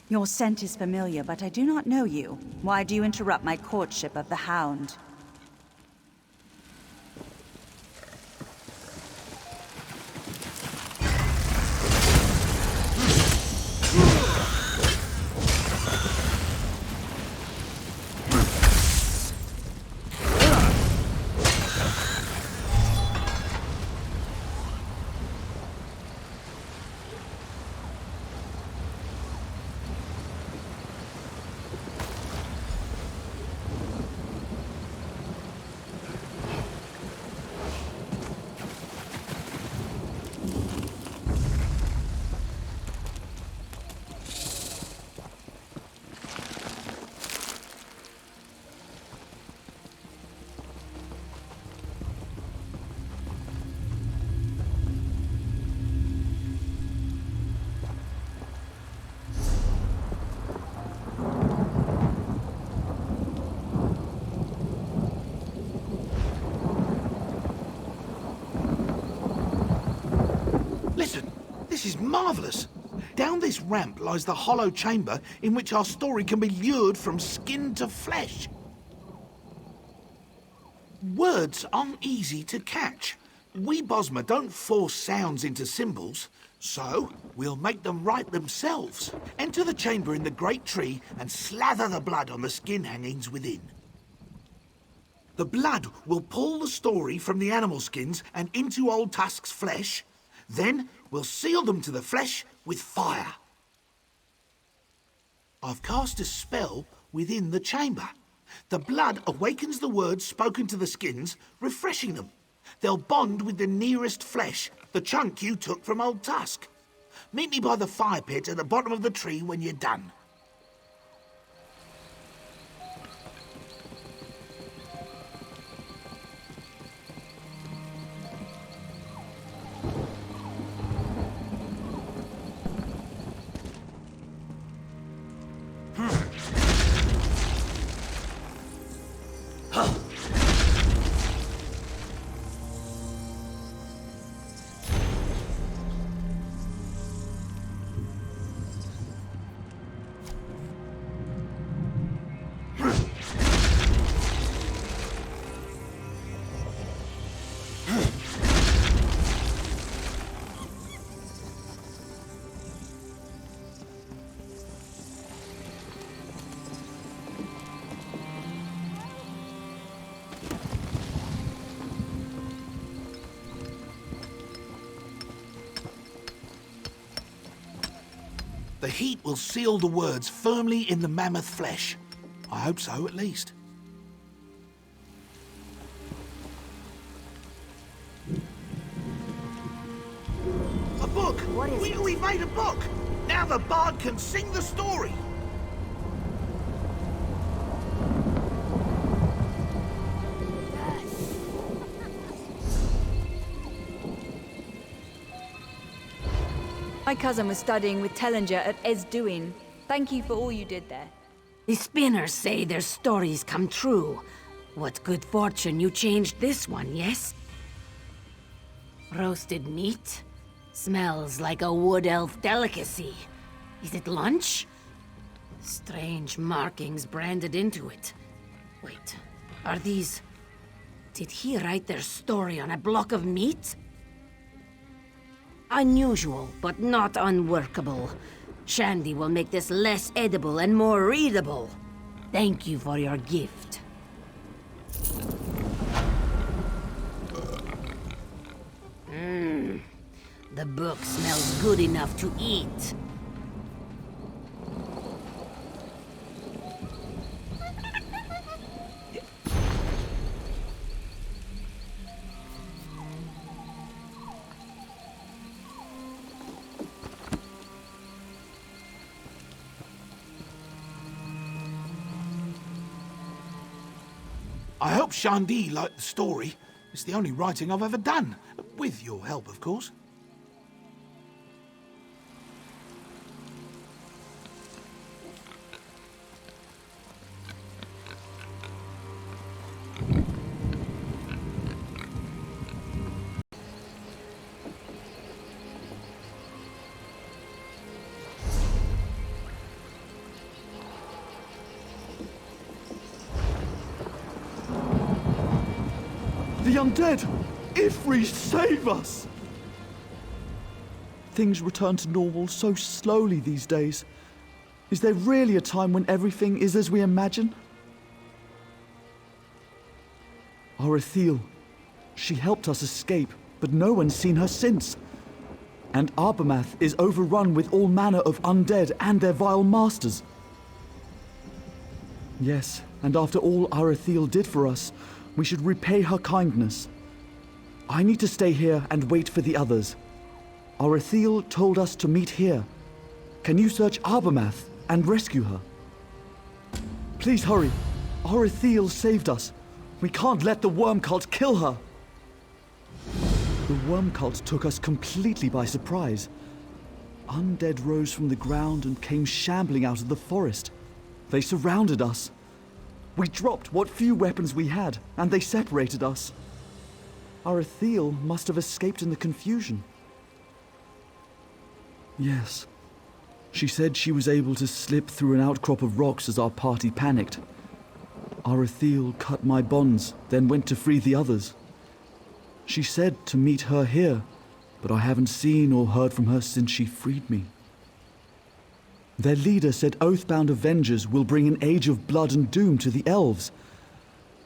Your scent is familiar, but I do not know you. Why do you interrupt my courtship of the Hound? This is marvellous. Down this ramp lies the hollow chamber in which our story can be lured from skin to flesh. Words aren't easy to catch. We Bosmer don't force sounds into symbols, so we'll make them write themselves. Enter the chamber in the great tree and slather the blood on the skin hangings within. The blood will pull the story from the animal skins and into Old Tusk's flesh. Then we'll seal them to the flesh with fire. I've cast a spell within the chamber. The blood awakens the words spoken to the skins, refreshing them. They'll bond with the nearest flesh, the chunk you took from Old Tusk. Meet me by the fire pit at the bottom of the tree when you're done. The heat will seal the words firmly in the mammoth flesh. I hope so, at least. A book! What is it? We made a book! Now the bard can sing the story! My cousin was studying with Tellinger at Esduin. Thank you for all you did there. The spinners say their stories come true. What good fortune you changed this one, yes? Roasted meat? Smells like a wood elf delicacy. Is it lunch? Strange markings branded into it. Wait, are these... Did he write their story on a block of meat? Unusual, but not unworkable. Shandy will make this less edible and more readable. Thank you for your gift. The book smells good enough to eat. I hope Shandy liked the story. It's the only writing I've ever done. With your help, of course. The undead! Ifri, save us! Things return to normal so slowly these days. Is there really a time when everything is as we imagine? Arithiel. She helped us escape, but no one's seen her since. And Arbomath is overrun with all manner of undead and their vile masters. Yes, and after all Arithiel did for us, we should repay her kindness. I need to stay here and wait for the others. Arithiel told us to meet here. Can you search Arbomath and rescue her? Please hurry. Arithiel saved us. We can't let the worm cult kill her. The worm cult took us completely by surprise. Undead rose from the ground and came shambling out of the forest. They surrounded us. We dropped what few weapons we had, and they separated us. Arithiel must have escaped in the confusion. Yes. She said she was able to slip through an outcrop of rocks as our party panicked. Arithiel cut my bonds, then went to free the others. She said to meet her here, but I haven't seen or heard from her since she freed me. Their leader said oathbound Avengers will bring an age of blood and doom to the elves.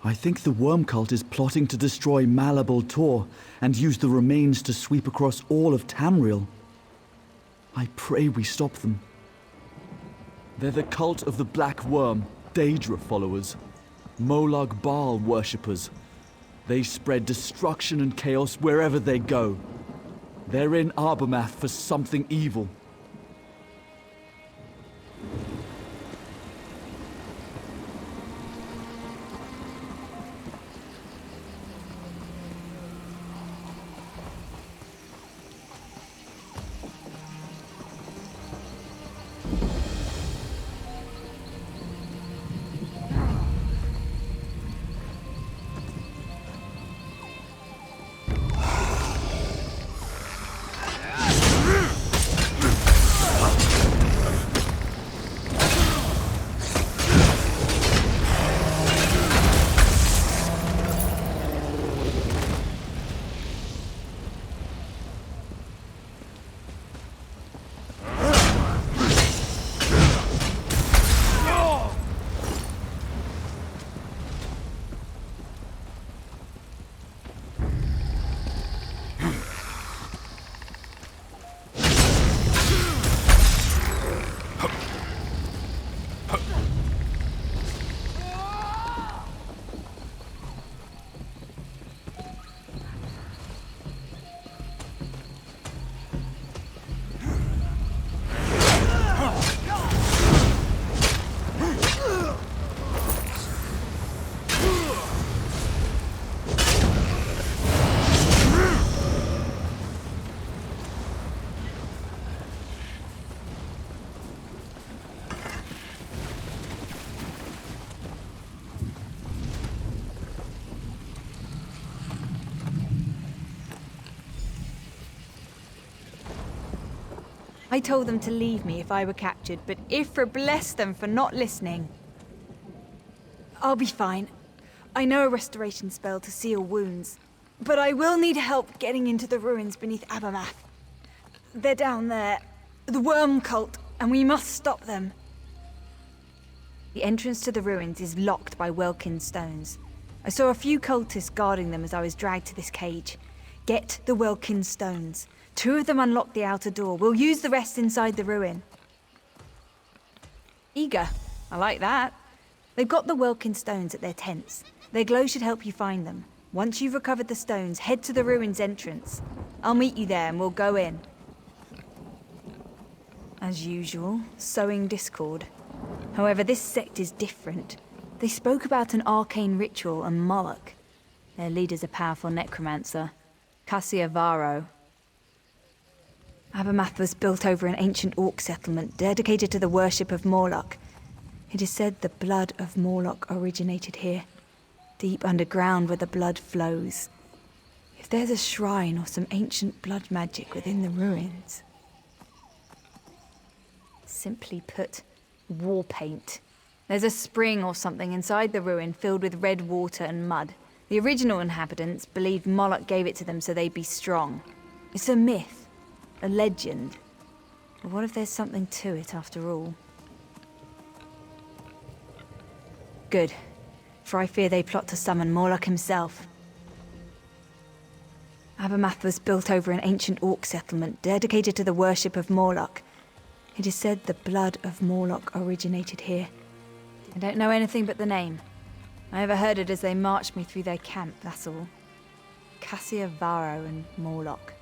I think the worm cult is plotting to destroy Malabal Tor and use the remains to sweep across all of Tamriel. I pray we stop them. They're the cult of the Black Worm, Daedra followers. Malabal worshippers. They spread destruction and chaos wherever they go. They're in Arbormath for something evil. I told them to leave me if I were captured, but Ifra blessed them for not listening. I'll be fine. I know a restoration spell to seal wounds, but I will need help getting into the ruins beneath Arbormath. They're down there, the worm cult, and we must stop them. The entrance to the ruins is locked by Welkin stones. I saw a few cultists guarding them as I was dragged to this cage. Get the Welkin stones. 2 of them unlock the outer door. We'll use the rest inside the ruin. Eager. I like that. They've got the Welkin stones at their tents. Their glow should help you find them. Once you've recovered the stones, head to the ruin's entrance. I'll meet you there and we'll go in. As usual, sowing discord. However, this sect is different. They spoke about an arcane ritual and Mauloch. Their leader's a powerful necromancer, Varo. Arbormath was built over an ancient orc settlement dedicated to the worship of Mauloch. It is said the blood of Mauloch originated here, deep underground where the blood flows. If there's a shrine or some ancient blood magic within the ruins... Simply put, war paint. There's a spring or something inside the ruin filled with red water and mud. The original inhabitants believed Mauloch gave it to them so they'd be strong. It's a myth, a legend. But what if there's something to it after all? Good, for I fear they plot to summon Mauloch himself. Arbormath was built over an ancient orc settlement dedicated to the worship of Mauloch. It is said the blood of Mauloch originated here. I don't know anything but the name. I overheard it as they marched me through their camp, that's all. Varo and Mauloch.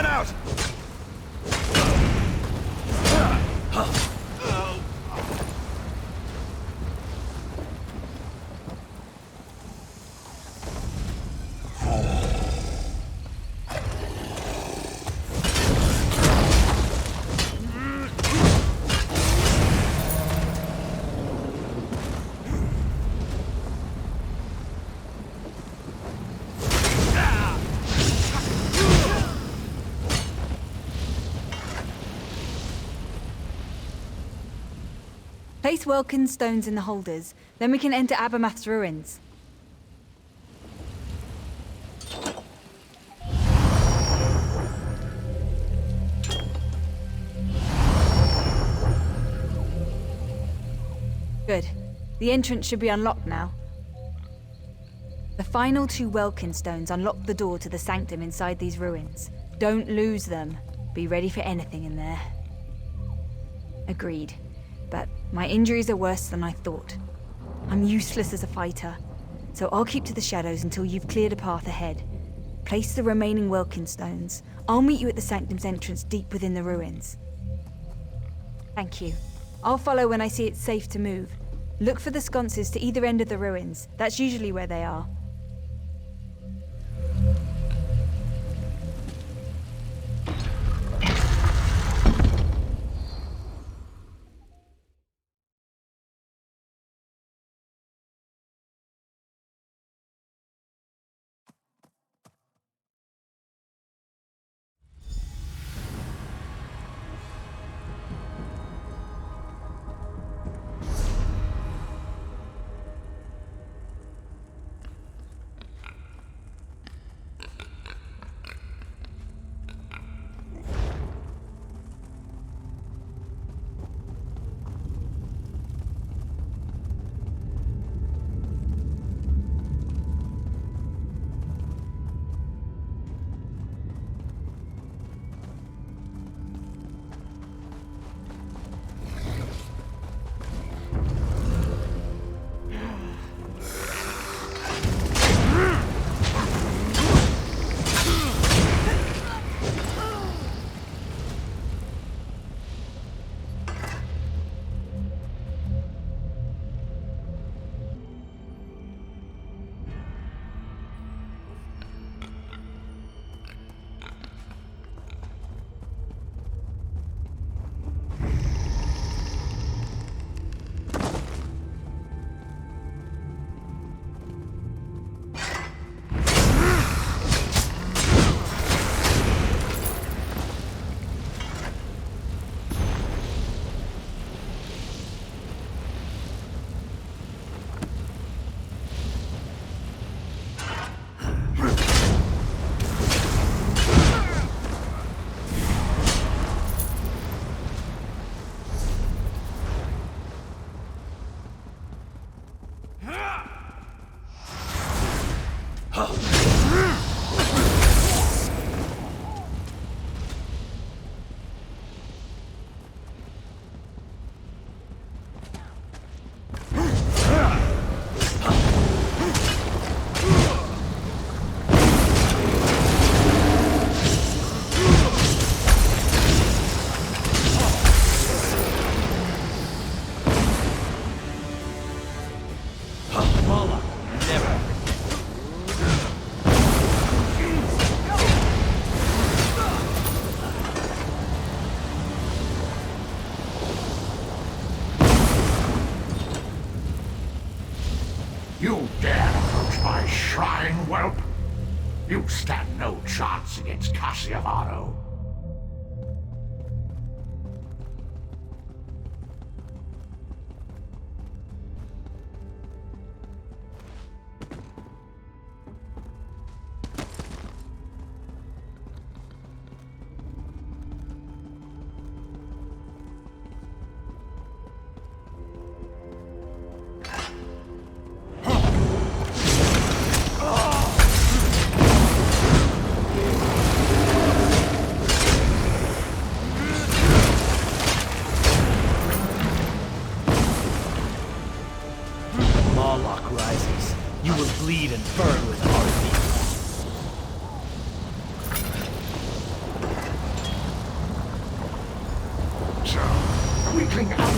man out! Place Welkin's stones in the holders, then we can enter Abermath's ruins. Good. The entrance should be unlocked now. The final 2 Welkin stones unlock the door to the sanctum inside these ruins. Don't lose them. Be ready for anything in there. Agreed. But my injuries are worse than I thought. I'm useless as a fighter, so I'll keep to the shadows until you've cleared a path ahead. Place the remaining Welkin stones. I'll meet you at the sanctum's entrance deep within the ruins. Thank you. I'll follow when I see it's safe to move. Look for the sconces to either end of the ruins. That's usually where they are. You dare approach my shrine, whelp? You stand no chance against Cassiavaro.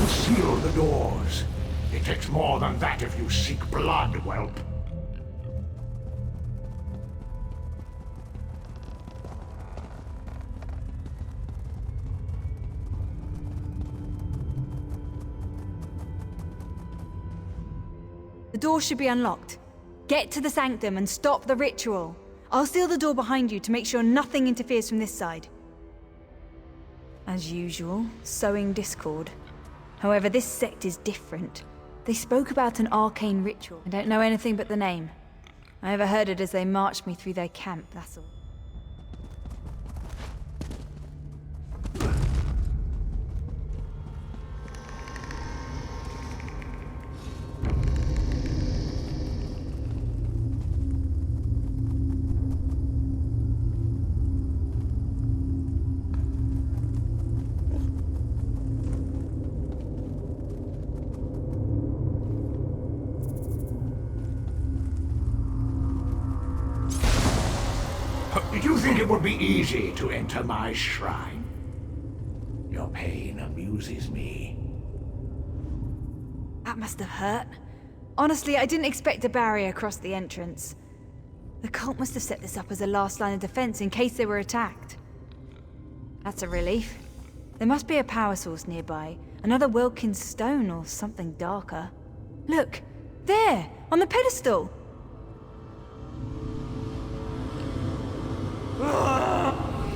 Unseal the doors. It takes more than that if you seek blood, whelp. The door should be unlocked. Get to the sanctum and stop the ritual. I'll seal the door behind you to make sure nothing interferes from this side. As usual, sowing discord. However, this sect is different. They spoke about an arcane ritual. I don't know anything but the name. I overheard it as they marched me through their camp, that's all. Did you think it would be easy to enter my shrine? Your pain amuses me. That must have hurt. Honestly, I didn't expect a barrier across the entrance. The cult must have set this up as a last line of defense in case they were attacked. That's a relief. There must be a power source nearby. Another Wilkins stone or something darker. Look! There! On the pedestal!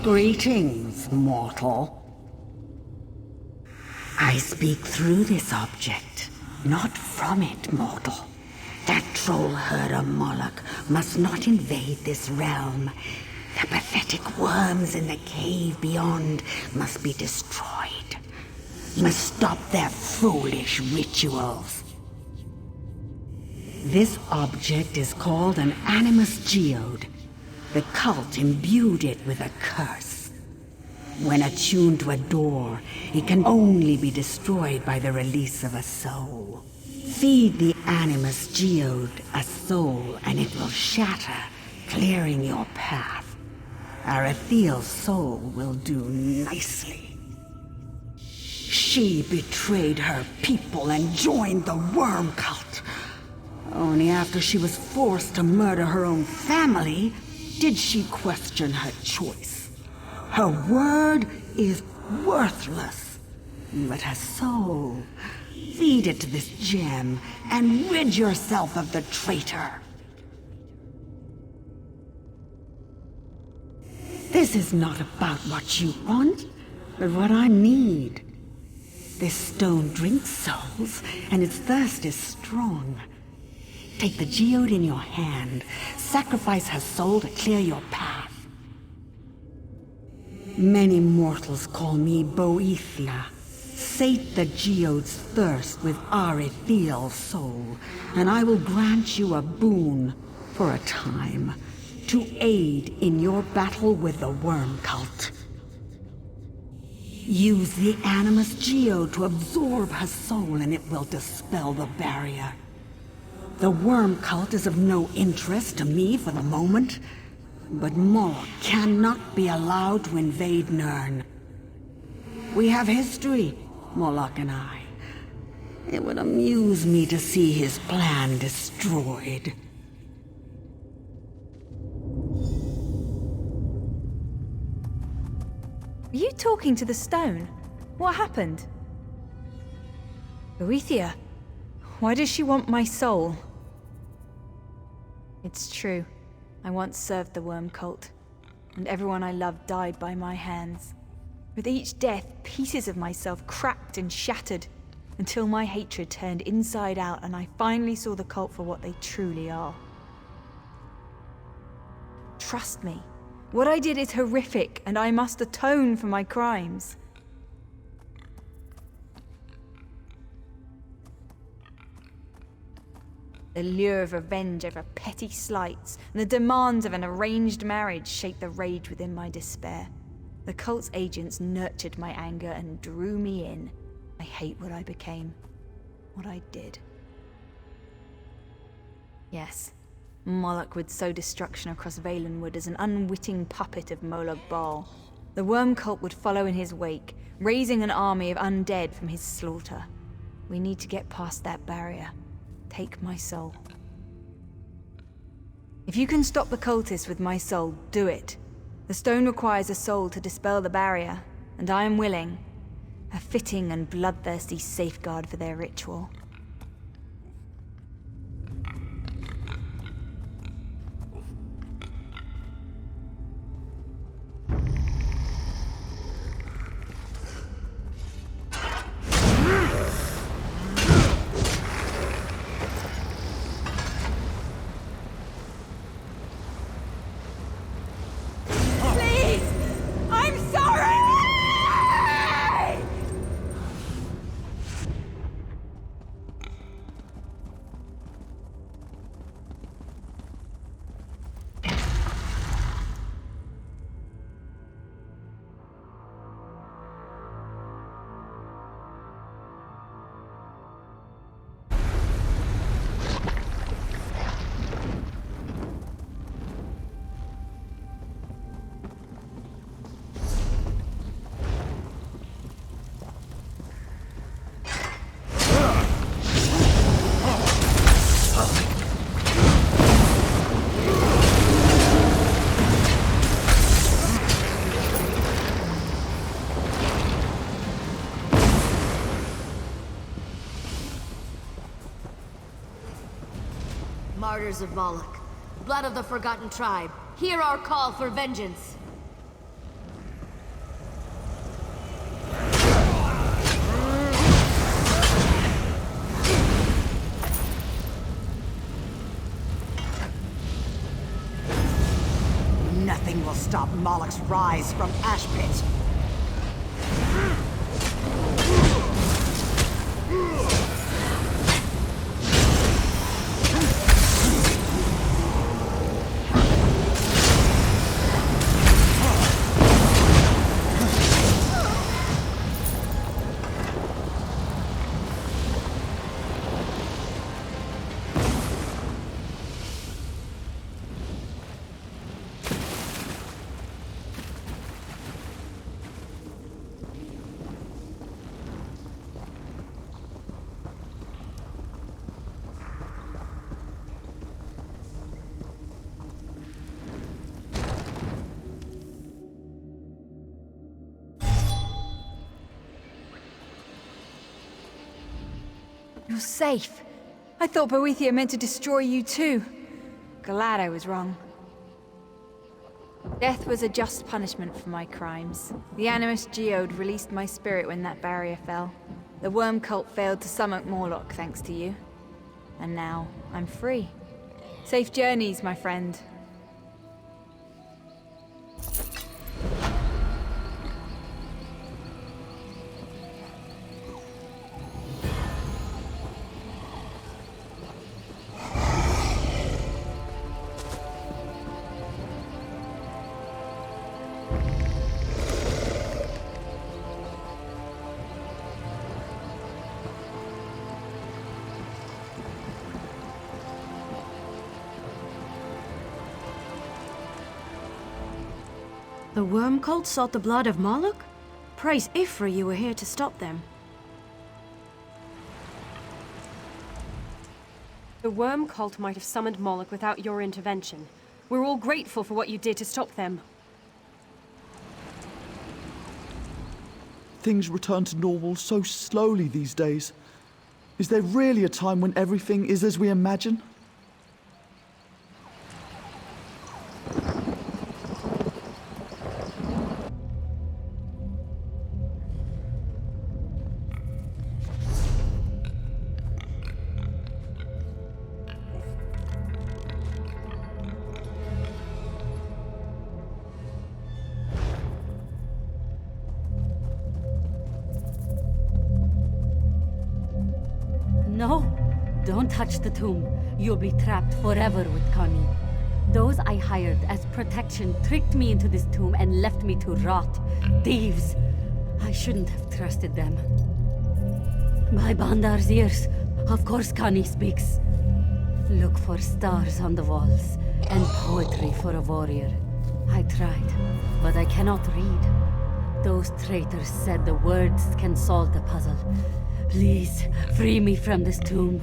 Greetings, mortal. I speak through this object, not from it, mortal. That troll herder Mauloch must not invade this realm. The pathetic worms in the cave beyond must be destroyed. Must stop their foolish rituals. This object is called an Animus Geode. The cult imbued it with a curse. When attuned to a door, it can only be destroyed by the release of a soul. Feed the Animus Geode a soul and it will shatter, clearing your path. Arithiel's soul will do nicely. She betrayed her people and joined the worm cult. Only after she was forced to murder her own family did she question her choice. Her word is worthless, but her soul, feed it to this gem and rid yourself of the traitor. This is not about what you want, but what I need. This stone drinks souls, and its thirst is strong. Take the geode in your hand, sacrifice her soul to clear your path. Many mortals call me Boethia. Sate the geode's thirst with Arithiel's soul, and I will grant you a boon, for a time, to aid in your battle with the worm cult. Use the Animus Geode to absorb her soul, and it will dispel the barrier. The worm cult is of no interest to me for the moment, but Mauloch cannot be allowed to invade Nirn. We have history, Mauloch and I. It would amuse me to see his plan destroyed. Are you talking to the stone? What happened? Arithiel, why does she want my soul? It's true. I once served the worm cult, and everyone I loved died by my hands. With each death, pieces of myself cracked and shattered, until my hatred turned inside out and I finally saw the cult for what they truly are. Trust me, what I did is horrific, and I must atone for my crimes. The lure of revenge over petty slights and the demands of an arranged marriage shaped the rage within my despair. The cult's agents nurtured my anger and drew me in. I hate what I became, what I did. Yes, Mauloch would sow destruction across Valenwood as an unwitting puppet of Malabal. The worm cult would follow in his wake, raising an army of undead from his slaughter. We need to get past that barrier. Take my soul. If you can stop the cultists with my soul, do it. The stone requires a soul to dispel the barrier, and I am willing. A fitting and bloodthirsty safeguard for their ritual. Martyrs of Mauloch, blood of the forgotten tribe, hear our call for vengeance. Nothing will stop Mauloch's rise from Ash Pit. You're safe. I thought Boethia meant to destroy you too. Glad I was wrong. Death was a just punishment for my crimes. The Animus Geode released my spirit when that barrier fell. The worm cult failed to summon Mauloch thanks to you. And now, I'm free. Safe journeys, my friend. The worm cult sought the blood of Mauloch? Praise Ifra you were here to stop them. The worm cult might have summoned Mauloch without your intervention. We're all grateful for what you did to stop them. Things return to normal so slowly these days. Is there really a time when everything is as we imagine? No, don't touch the tomb. You'll be trapped forever with Connie. Those I hired as protection tricked me into this tomb and left me to rot. Thieves! I shouldn't have trusted them. By Bandar's ears, of course Connie speaks. Look for stars on the walls, and poetry for a warrior. I tried, but I cannot read. Those traitors said the words can solve the puzzle. Please, free me from this tomb.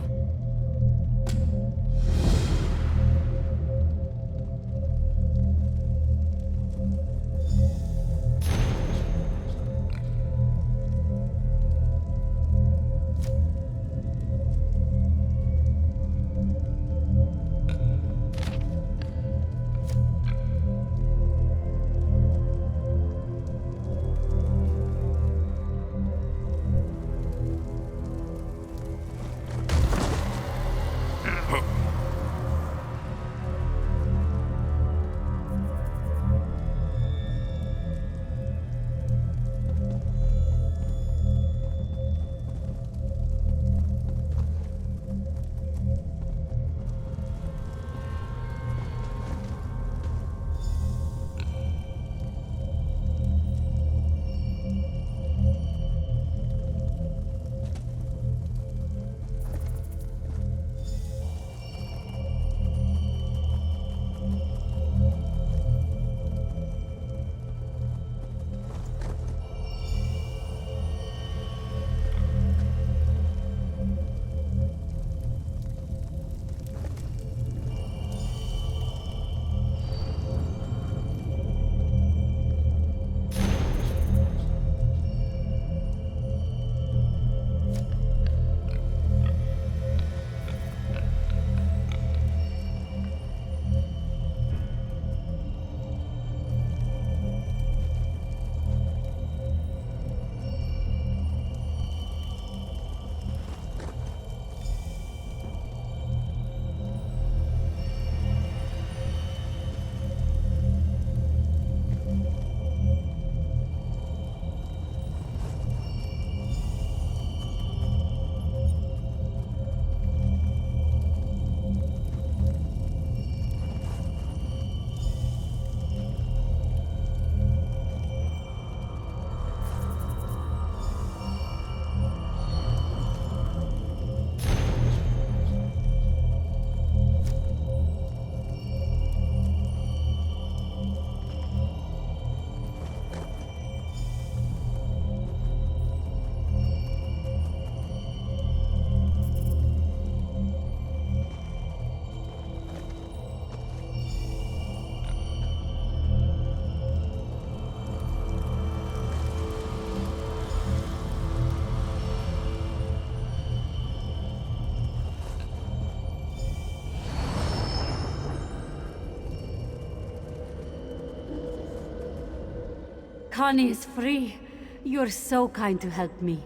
Connie is free. You're so kind to help me.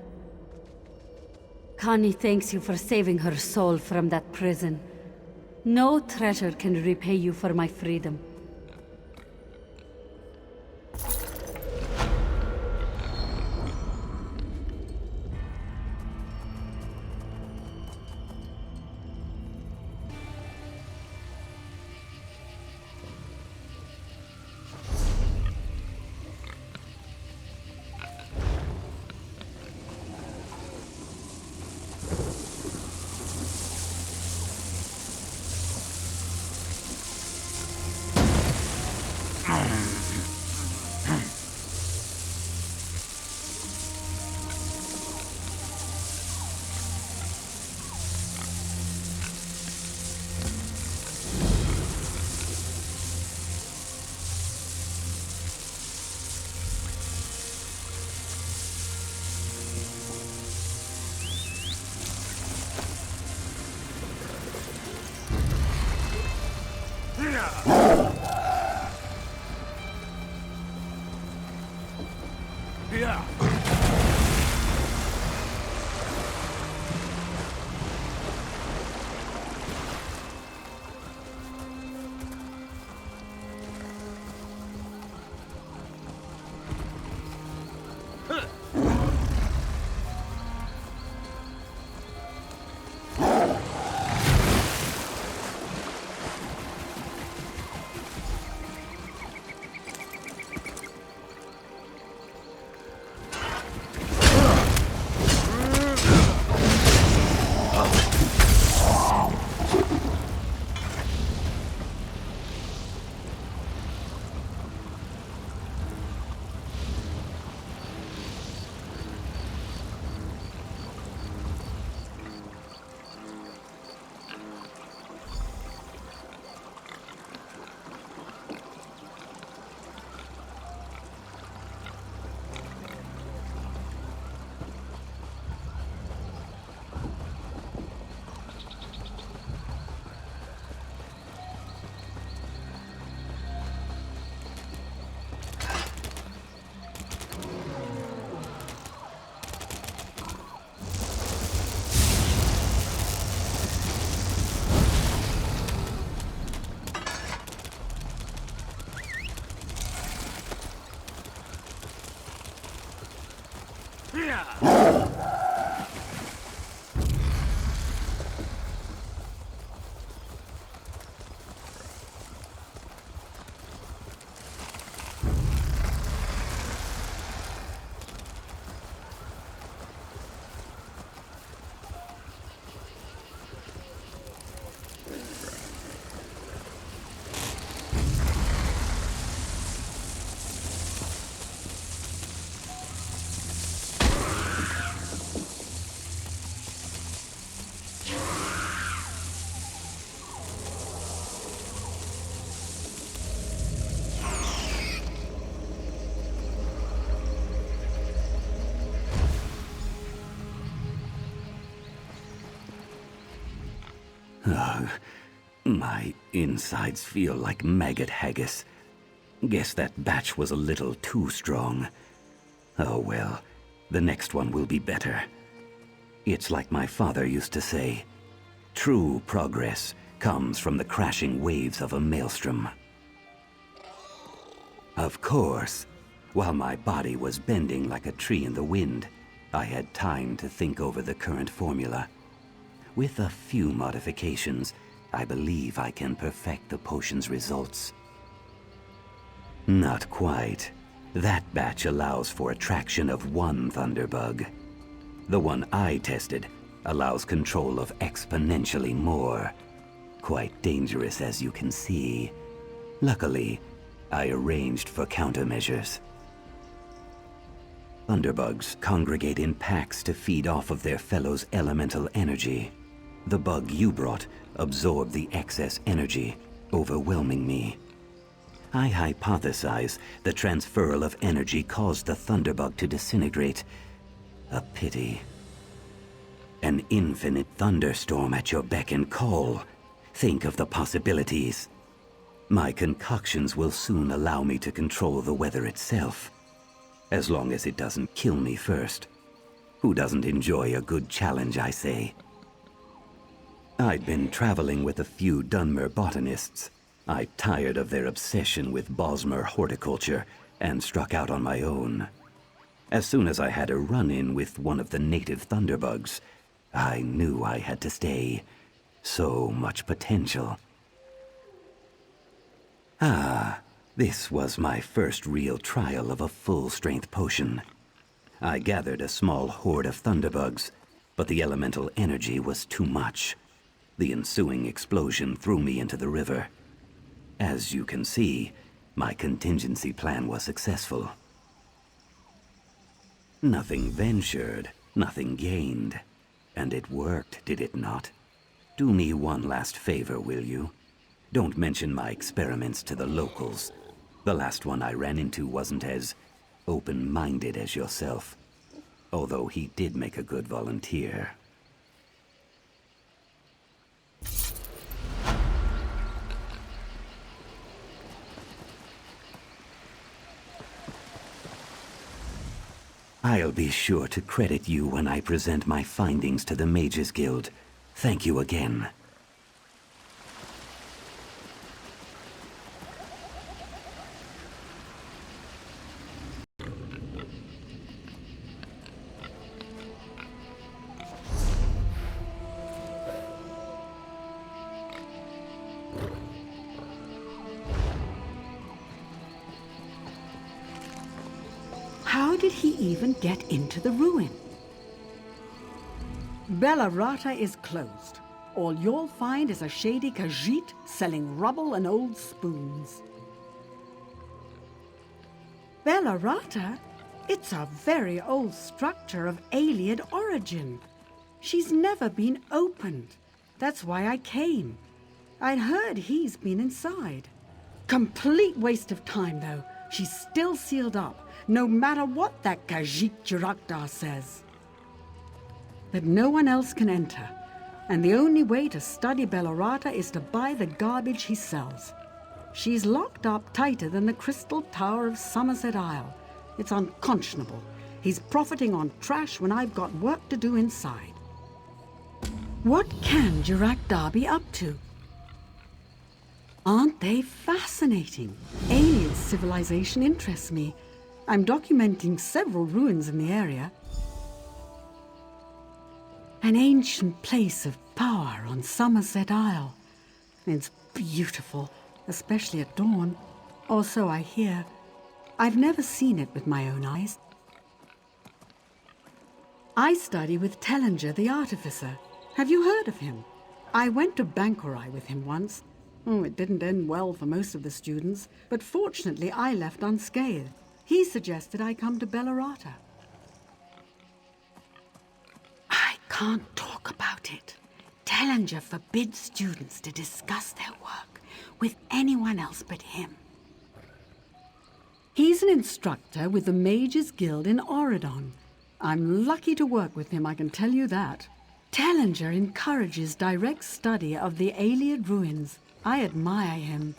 Connie thanks you for saving her soul from that prison. No treasure can repay you for my freedom. Ugh, my insides feel like maggot haggis. Guess that batch was a little too strong. Oh well, the next one will be better. It's like my father used to say, true progress comes from the crashing waves of a maelstrom. Of course, while my body was bending like a tree in the wind, I had time to think over the current formula. With a few modifications, I believe I can perfect the potion's results. Not quite. That batch allows for attraction of one thunderbug. The one I tested allows control of exponentially more. Quite dangerous, as you can see. Luckily, I arranged for countermeasures. Thunderbugs congregate in packs to feed off of their fellows' elemental energy. The bug you brought absorbed the excess energy, overwhelming me. I hypothesize the transferal of energy caused the thunderbug to disintegrate. A pity. An infinite thunderstorm at your beck and call. Think of the possibilities. My concoctions will soon allow me to control the weather itself. As long as it doesn't kill me first. Who doesn't enjoy a good challenge, I say? I'd been traveling with a few Dunmer botanists. I tired of their obsession with Bosmer horticulture and struck out on my own. As soon as I had a run-in with one of the native thunderbugs, I knew I had to stay. So much potential. Ah, this was my first real trial of a full-strength potion. I gathered a small horde of thunderbugs, but the elemental energy was too much. The ensuing explosion threw me into the river. As you can see, my contingency plan was successful. Nothing ventured, nothing gained. And it worked, did it not? Do me one last favor, will you? Don't mention my experiments to the locals. The last one I ran into wasn't as open-minded as yourself, although he did make a good volunteer. I'll be sure to credit you when I present my findings to the Mages Guild. Thank you again. How did he even get into the ruin? Bellarata is closed. All you'll find is a shady Khajiit selling rubble and old spoons. Bellarata? It's a very old structure of alien origin. She's never been opened. That's why I came. I'd heard he's been inside. Complete waste of time, though. She's still sealed up, no matter what that Khajiit Jirakdar says. But no one else can enter, and the only way to study Bellarata is to buy the garbage he sells. She's locked up tighter than the Crystal Tower of Somerset Isle. It's unconscionable. He's profiting on trash when I've got work to do inside. What can Jirakdar be up to? Aren't they fascinating? Alien civilization interests me. I'm documenting several ruins in the area. An ancient place of power on Somerset Isle. It's beautiful, especially at dawn. Or so I hear. I've never seen it with my own eyes. I study with Tellinger the Artificer. Have you heard of him? I went to Banquerai with him once. Oh, it didn't end well for most of the students, but fortunately I left unscathed. He suggested I come to Bellerata. I can't talk about it. Tellinger forbids students to discuss their work with anyone else but him. He's an instructor with the Mages Guild in Auridon. I'm lucky to work with him, I can tell you that. Tellinger encourages direct study of the Ayleid ruins. I admire him.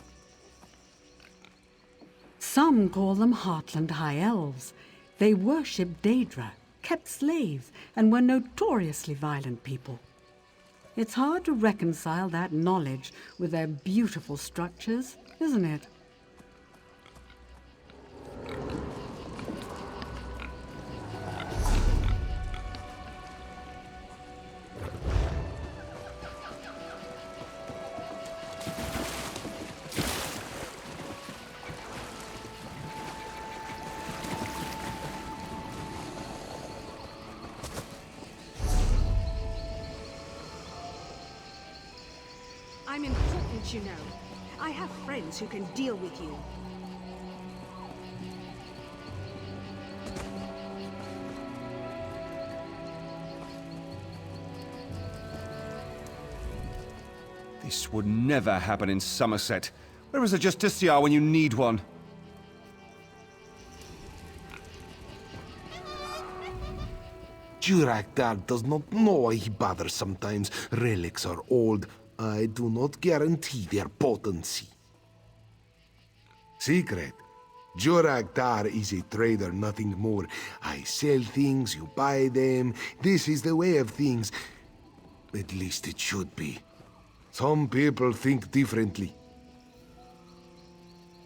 Some call them Heartland High Elves. They worship Daedra, kept slaves, and were notoriously violent people. It's hard to reconcile that knowledge with their beautiful structures, isn't it? I'm important, you know. I have friends who can deal with you. This would never happen in Somerset. Where is a Justiciar when you need one? Shipwrecked does not know why he bothers sometimes. Relics are old. I do not guarantee their potency. Secret. Shipwrecked is a trader, nothing more. I sell things, you buy them. This is the way of things. At least it should be. Some people think differently.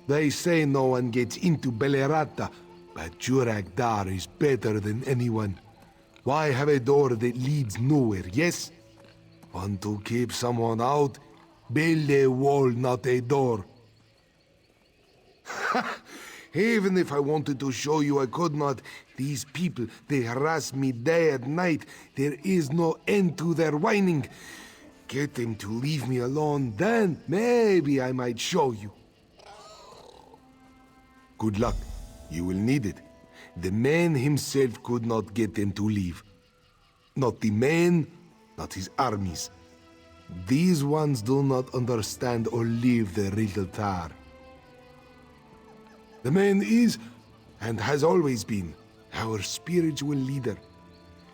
They say no one gets into Bellerata, but Shipwrecked is better than anyone. Why have a door that leads nowhere, yes? Want to keep someone out? Build a wall, not a door. Even if I wanted to show you, I could not. These people, they harass me day and night. There is no end to their whining. Get them to leave me alone, then maybe I might show you. Good luck. You will need it. The man himself could not get them to leave. Not the man, not his armies. These ones do not understand or live the Riddle Tar. The man is, and has always been, our spiritual leader.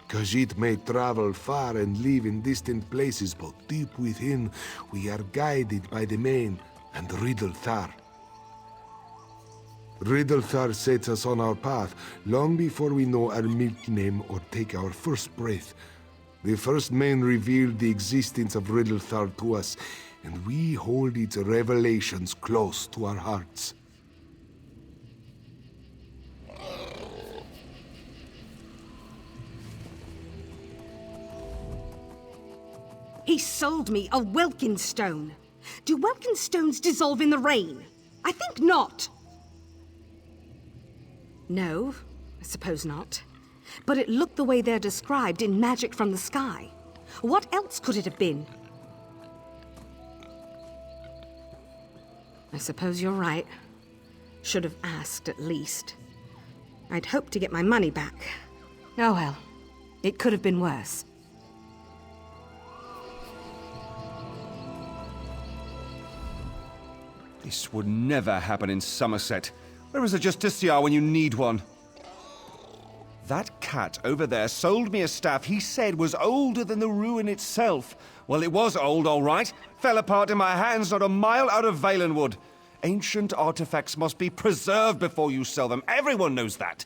Khajiit may travel far and live in distant places, but deep within, we are guided by the man and Riddle Tar. Riddle Tar sets us on our path, long before we know our milk name or take our first breath. The first man revealed the existence of Riddle Tar to us, and we hold its revelations close to our hearts. He sold me a Welkin stone. Do Welkin stones dissolve in the rain? I think not. No, I suppose not. But it looked the way they're described in Magic from the Sky. What else could it have been? I suppose you're right. Should have asked, at least. I'd hoped to get my money back. Oh well, it could have been worse. This would never happen in Somerset. Where is a Justiciar when you need one? That cat over there sold me a staff he said was older than the ruin itself. Well, it was old, all right. Fell apart in my hands not a mile out of Valenwood. Ancient artifacts must be preserved before you sell them. Everyone knows that.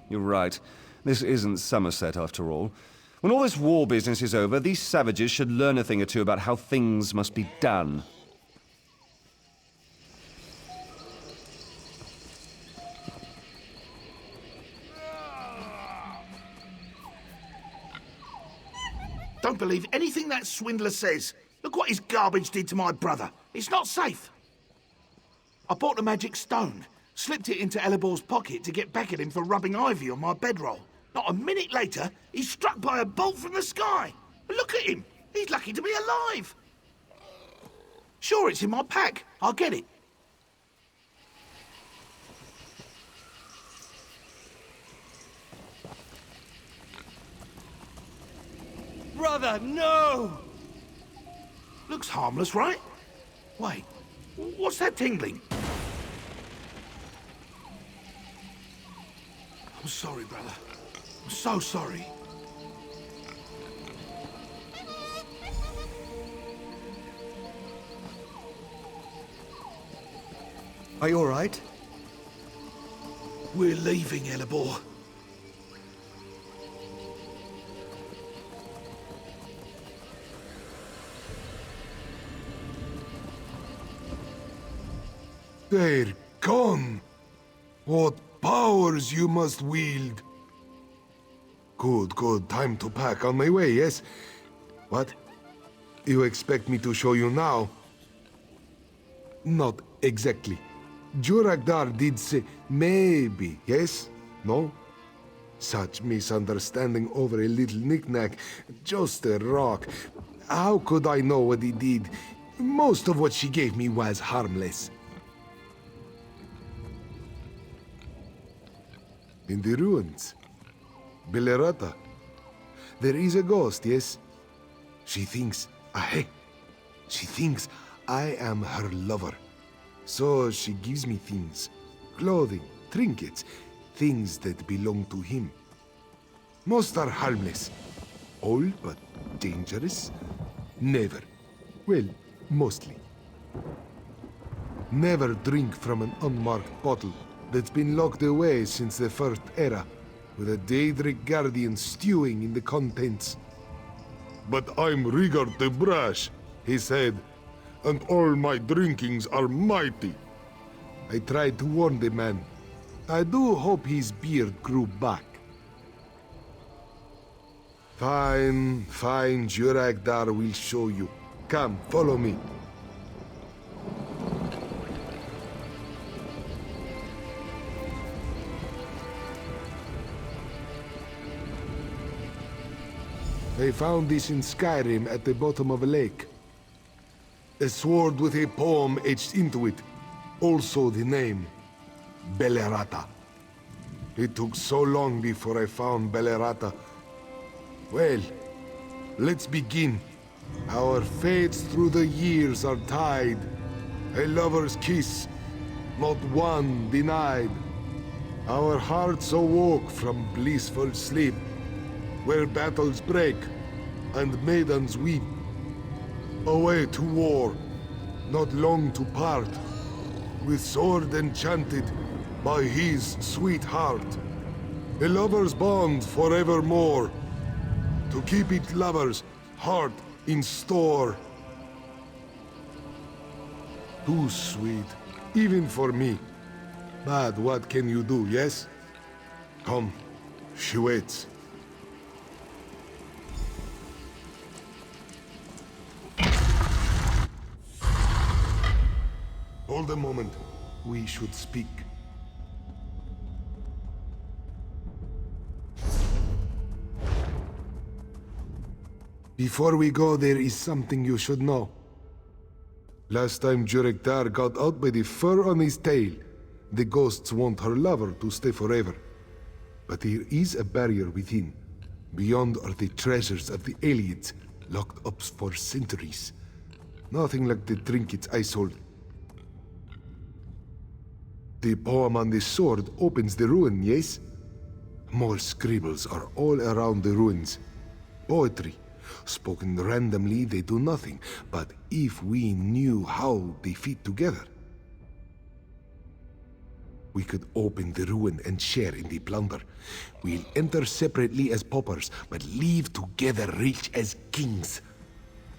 You're right. This isn't Somerset, after all. When all this war business is over, these savages should learn a thing or two about how things must be done. Don't believe anything that swindler says. Look what his garbage did to my brother. It's not safe. I bought the magic stone, slipped it into Elebor's pocket to get back at him for rubbing ivy on my bedroll. Not a minute later, he's struck by a bolt from the sky. Look at him. He's lucky to be alive. Sure, it's in my pack. I'll get it. Brother, no! Looks harmless, right? Wait, what's that tingling? I'm sorry, brother. I'm so sorry. Are you all right? We're leaving, Elebor. They're gone. What powers you must wield. Good, good. Time to pack. On my way, yes? What? You expect me to show you now? Not exactly. Jurakdar did say maybe, yes? No? Such misunderstanding over a little knick-knack. Just a rock. How could I know what he did? Most of what she gave me was harmless. In the ruins. Belerata. There is a ghost, yes? She thinks I am her lover. So she gives me things. Clothing, trinkets, things that belong to him. Most are harmless. All but dangerous? Never. Well, mostly. Never drink from an unmarked bottle that's been locked away since the First Era, with a Daedric Guardian stewing in the contents. But I'm Rigard the Brash, he said, and all my drinkings are mighty. I tried to warn the man. I do hope his beard grew back. Fine, fine, Jurakdar will show you. Come, follow me. I found this in Skyrim at the bottom of a lake. A sword with a poem etched into it. Also the name, Belerata. It took so long before I found Belerata. Well, let's begin. Our fates through the years are tied. A lover's kiss, not one denied. Our hearts awoke from blissful sleep, where battles break and maidens weep. Away to war, not long to part, with sword enchanted by his sweet heart. A lover's bond forevermore, to keep its lover's heart in store. Too sweet, even for me. But what can you do, yes? Come, she waits. Hold a moment. We should speak. Before we go, there is something you should know. Last time Jurakdar got out by the fur on his tail, the ghosts want her lover to stay forever. But there is a barrier within. Beyond are the treasures of the aliens, locked up for centuries. Nothing like the trinkets I sold. The poem on the sword opens the ruin, yes? More scribbles are all around the ruins. Poetry. Spoken randomly, they do nothing. But if we knew how they fit together, we could open the ruin and share in the plunder. We'll enter separately as paupers, but leave together rich as kings.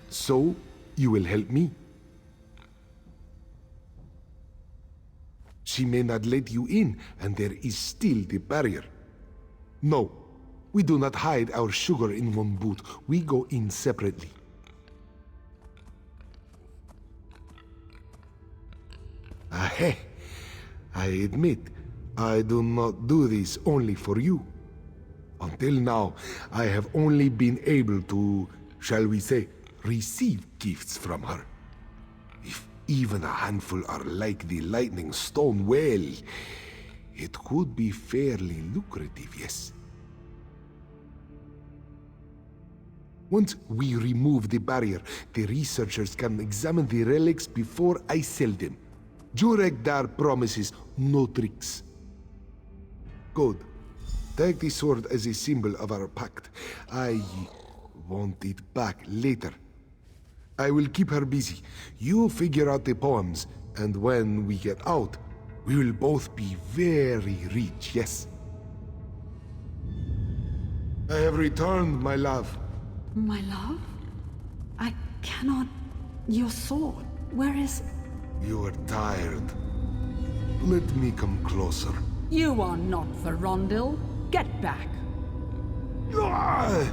So, you will help me? She may not let you in, and there is still the barrier. No, We do not hide our sugar in one boot. We go in separately. Aheh. I admit, I do not do this only for you. Until now, I have only been able to, shall we say, receive gifts from her. If even a handful are like the lightning stone, well, it could be fairly lucrative, yes. Once we remove the barrier, the researchers can examine the relics before I sell them. Shipwrecked promises no tricks. Good. Take the sword as a symbol of our pact. I want it back later. I will keep her busy. You figure out the poems, and when we get out, we will both be very rich, yes? I have returned, my love. My love? I cannot... Your sword, where is... You are tired. Let me come closer. You are not Verondil. Get back. Ah!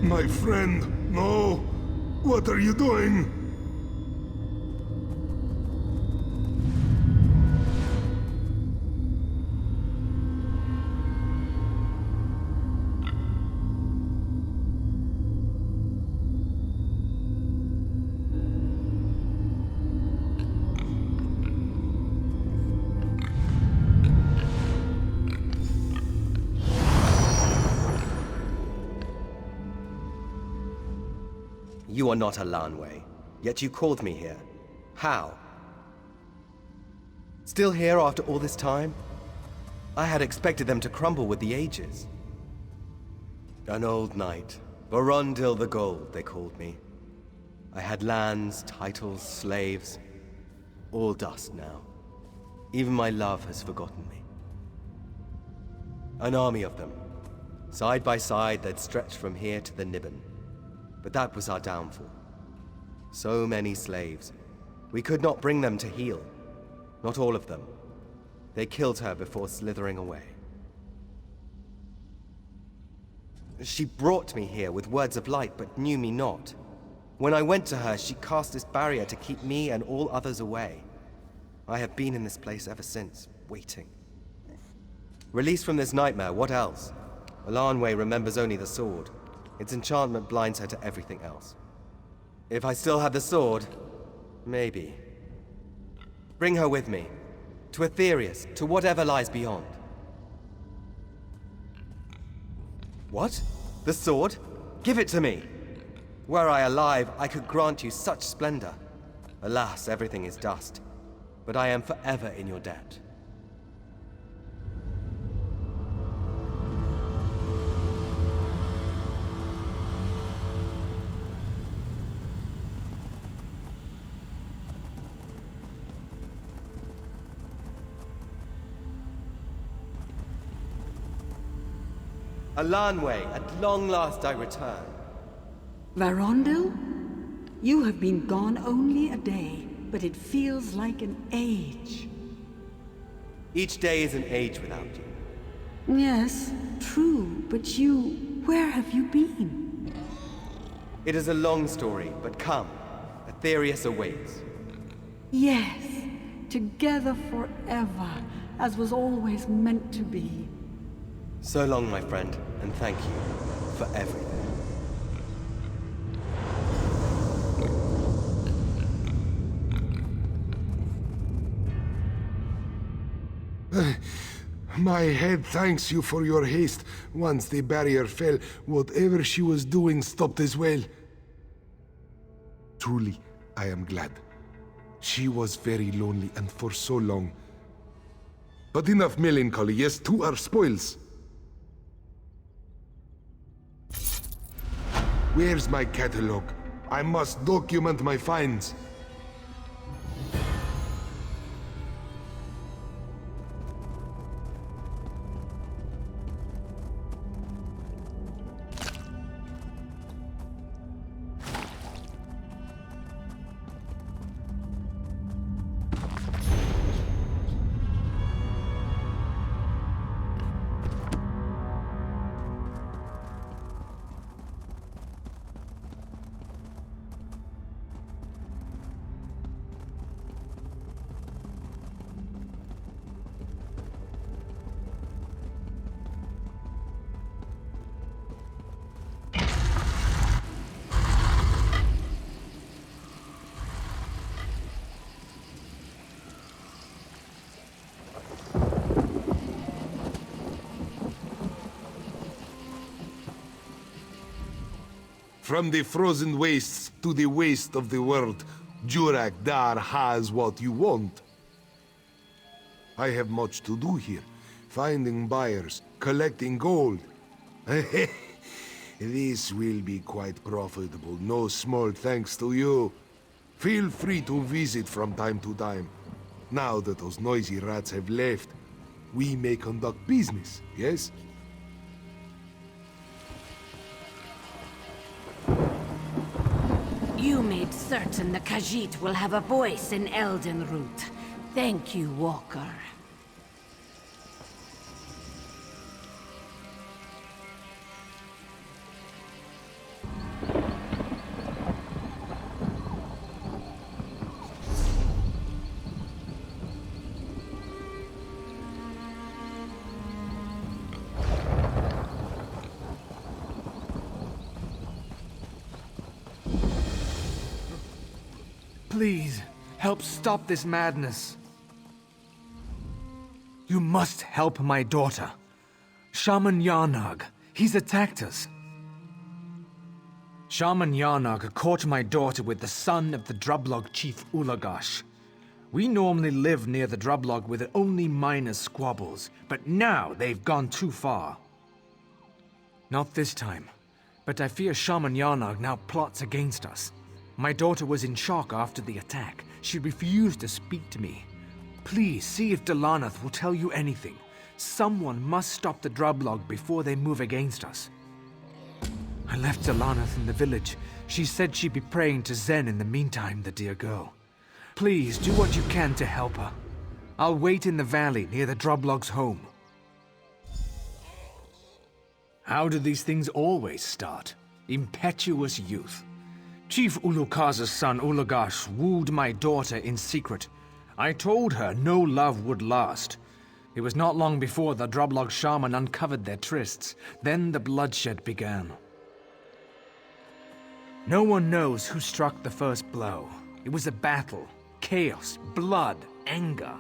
My friend, no! What are you doing? You are not a Lanway, yet you called me here. How? Still here after all this time? I had expected them to crumble with the ages. An old knight, Verondil the Gold, they called me. I had lands, titles, slaves, all dust now. Even my love has forgotten me. An army of them. Side by side, they'd stretched from here to the Nibbin. But that was our downfall. So many slaves. We could not bring them to heal. Not all of them. They killed her before slithering away. She brought me here with words of light, but knew me not. When I went to her, she cast this barrier to keep me and all others away. I have been in this place ever since, waiting. Released from this nightmare, what else? Alanwe remembers only the sword. Its enchantment blinds her to everything else. If I still had the sword, maybe. Bring her with me. To Aetherius, to whatever lies beyond. What? The sword? Give it to me! Were I alive, I could grant you such splendor. Alas, everything is dust. But I am forever in your debt. Alanwe, at long last I return. Verondil? You have been gone only a day, but it feels like an age. Each day is an age without you. Yes, true, but where have you been? It is a long story, but come. Aetherius awaits. Yes, together forever, as was always meant to be. So long, my friend, and thank you for everything. My head thanks you for your haste. Once the barrier fell, whatever she was doing stopped as well. Truly, I am glad. She was very lonely and for so long. But enough melancholy, yes, to our spoils. Where's my catalogue? I must document my finds. From the frozen wastes to the waste of the world, Shipwrecked Sailors has what you want. I have much to do here. Finding buyers, collecting gold. This will be quite profitable, no small thanks to you. Feel free to visit from time to time. Now that those noisy rats have left, we may conduct business, yes? You made certain the Khajiit will have a voice in Eldenroot. Thank you, Walker. Please, help stop this madness. You must help my daughter. Shaman Yarnag, he's attacked us. Shaman Yarnag caught my daughter with the son of the Drublog chief Ulagash. We normally live near the Drublog with only minor squabbles, but now they've gone too far. Not this time, but I fear Shaman Yarnag now plots against us. My daughter was in shock after the attack. She refused to speak to me. Please, see if Delanath will tell you anything. Someone must stop the Drublog before they move against us. I left Delanath in the village. She said she'd be praying to Zen in the meantime, the dear girl. Please, do what you can to help her. I'll wait in the valley near the Drublog's home. How do these things always start? Impetuous youth. Chief Ulukaz's son Ulagash wooed my daughter in secret. I told her no love would last. It was not long before the Drublog shaman uncovered their trysts. Then the bloodshed began. No one knows who struck the first blow. It was a battle, chaos, blood, anger.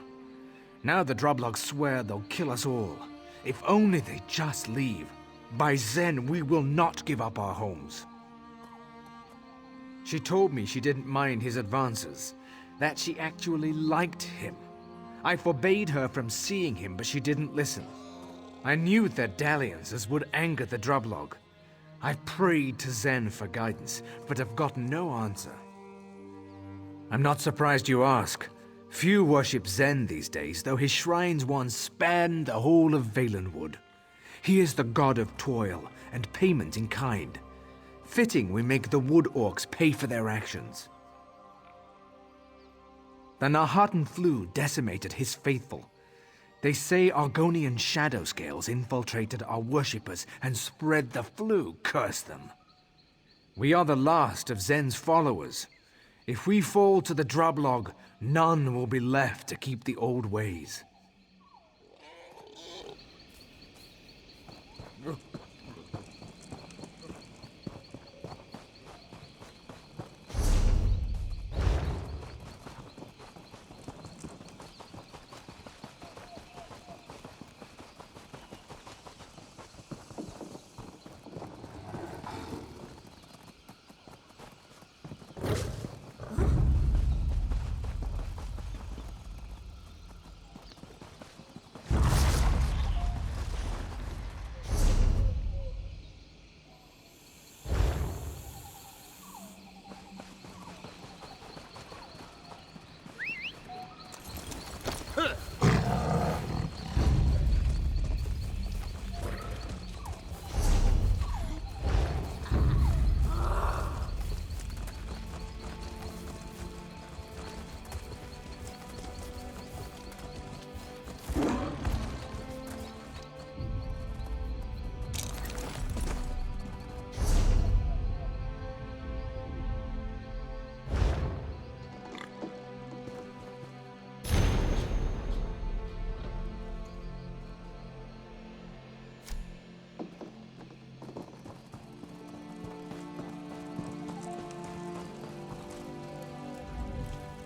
Now the Drublog swear they'll kill us all. If only they just leave. By Zen, we will not give up our homes. She told me she didn't mind his advances, that she actually liked him. I forbade her from seeing him, but she didn't listen. I knew their dalliances would anger the Drublog. I've prayed to Zen for guidance, but have gotten no answer. I'm not surprised you ask. Few worship Zen these days, though his shrines once spanned the whole of Valenwood. He is the god of toil and payment in kind. Fitting we make the wood orcs pay for their actions. The Nahartan flu decimated his faithful. They say Argonian shadow scales infiltrated our worshippers and spread the flu, curse them. We are the last of Zen's followers. If we fall to the Drublog, none will be left to keep the old ways.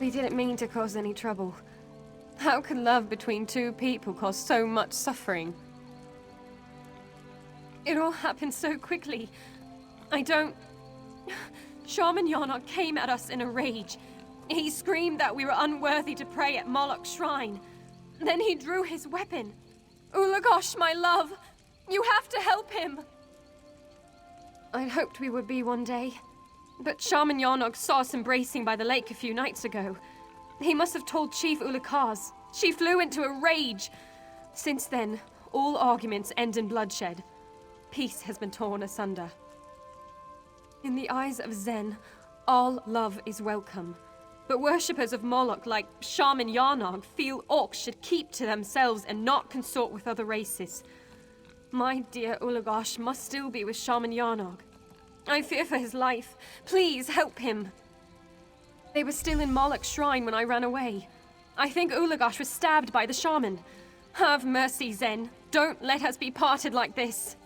We didn't mean to cause any trouble. How could love between two people cause so much suffering? It all happened so quickly. Shaman Yarnock came at us in a rage. He screamed that we were unworthy to pray at Mauloch's shrine. Then he drew his weapon. Ulagosh, my love! You have to help him! I'd hoped we would be one day. But Shaman Yarnock saw us embracing by the lake a few nights ago. He must have told Chief Ulakaz. She flew into a rage. Since then, all arguments end in bloodshed. Peace has been torn asunder. In the eyes of Zen, all love is welcome. But worshippers of Mauloch like Shaman Yarnock feel orcs should keep to themselves and not consort with other races. My dear Ulagosh must still be with Shaman Yarnock. I fear for his life. Please help him. They were still in Mauloch's shrine when I ran away. I think Ulagosh was stabbed by the shaman. Have mercy, Zen. Don't let us be parted like this.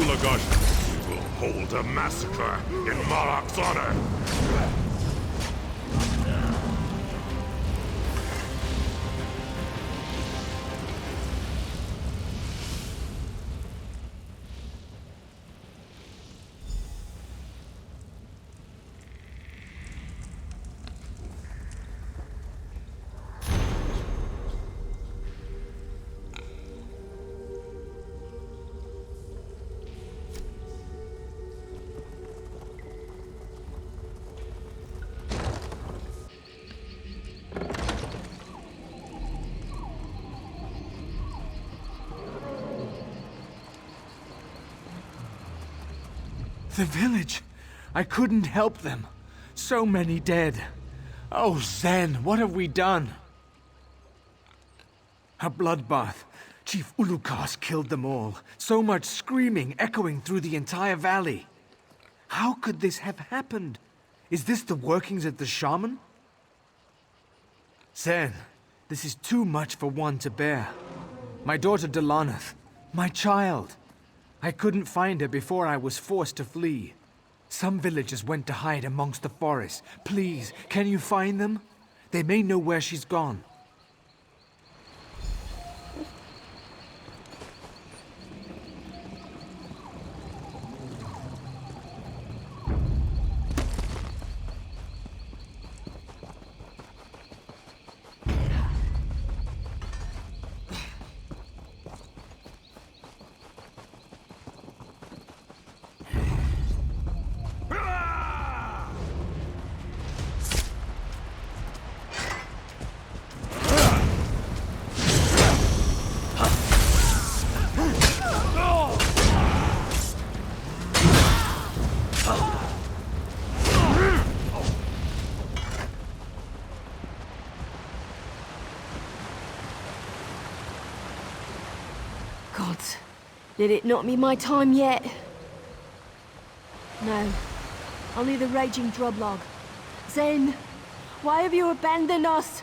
Ulagosh will hold a massacre in Mauloch's honor. The village! I couldn't help them. So many dead. Oh, Zen, what have we done? A bloodbath. Chief Ulukaz killed them all. So much screaming echoing through the entire valley. How could this have happened? Is this the workings of the shaman? Zen, this is too much for one to bear. My daughter Delanath, my child. I couldn't find her before I was forced to flee. Some villagers went to hide amongst the forest. Please, can you find them? They may know where she's gone. Gods, did it not be my time yet? No, only the raging drublog. Zen, why have you abandoned us?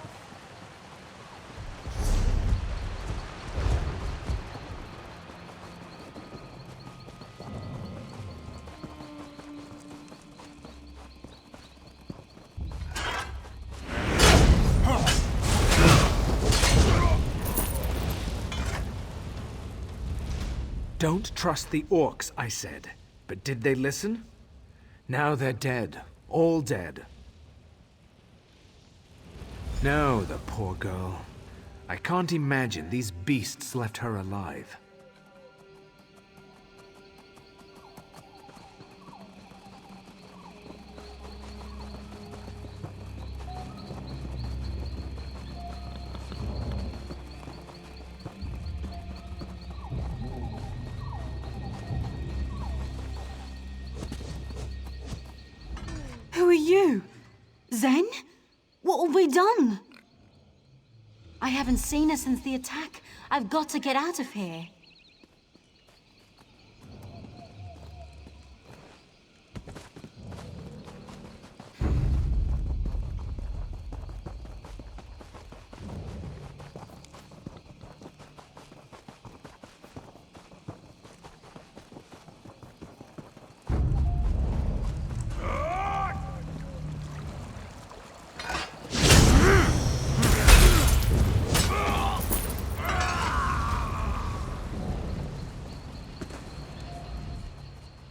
Don't trust the orcs, I said. But did they listen? Now they're dead. All dead. No, the poor girl. I can't imagine these beasts left her alive. Who are you? Zen? What have we done? I haven't seen her since the attack. I've got to get out of here.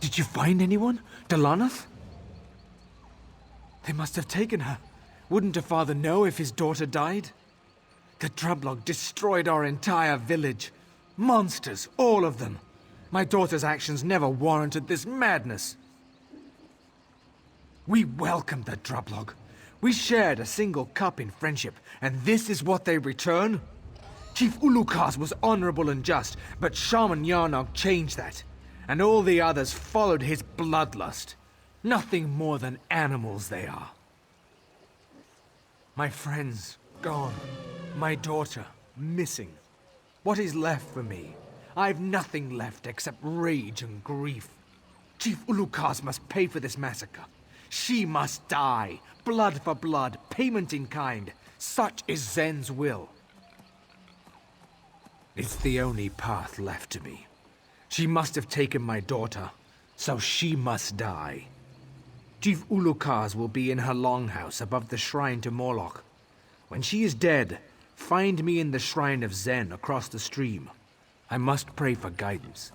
Did you find anyone? Delanoth? They must have taken her. Wouldn't her father know if his daughter died? The Drublog destroyed our entire village. Monsters, all of them. My daughter's actions never warranted this madness. We welcomed the Drublog. We shared a single cup in friendship, and this is what they return? Chief Ulukas was honorable and just, but Shaman Yarnog changed that. And all the others followed his bloodlust. Nothing more than animals they are. My friends, gone. My daughter, missing. What is left for me? I've nothing left except rage and grief. Chief Ulukas must pay for this massacre. She must die. Blood for blood, payment in kind. Such is Zen's will. It's the only path left to me. She must have taken my daughter, so she must die. Chief Ulukas will be in her longhouse above the shrine to Mauloch. When she is dead, find me in the shrine of Zen across the stream. I must pray for guidance.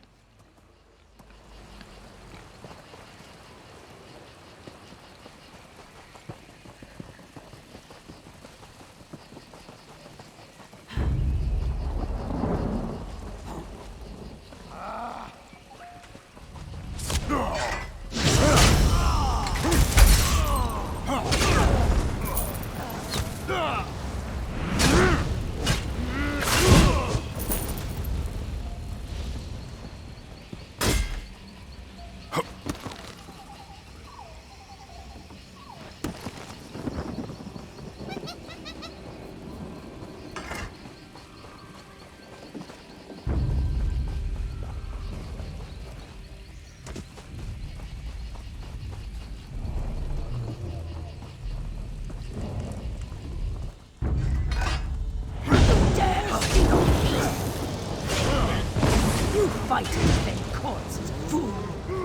Fighting thin corpses, fool!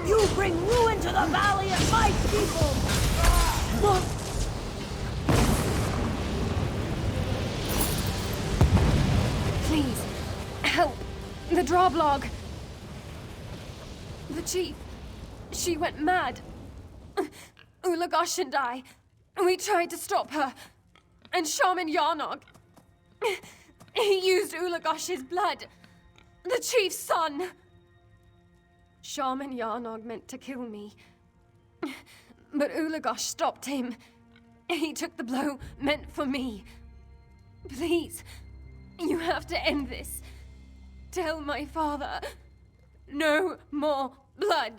You bring ruin to the valley and my people! Look! Please, help! The Drublog! The chief, she went mad. Ulagosh and I, we tried to stop her. And Shaman Yarnog, he used Ulagosh's blood. The chief's son! Shaman Yarnog meant to kill me. But Ulagosh stopped him. He took the blow meant for me. Please, you have to end this. Tell my father, no more blood.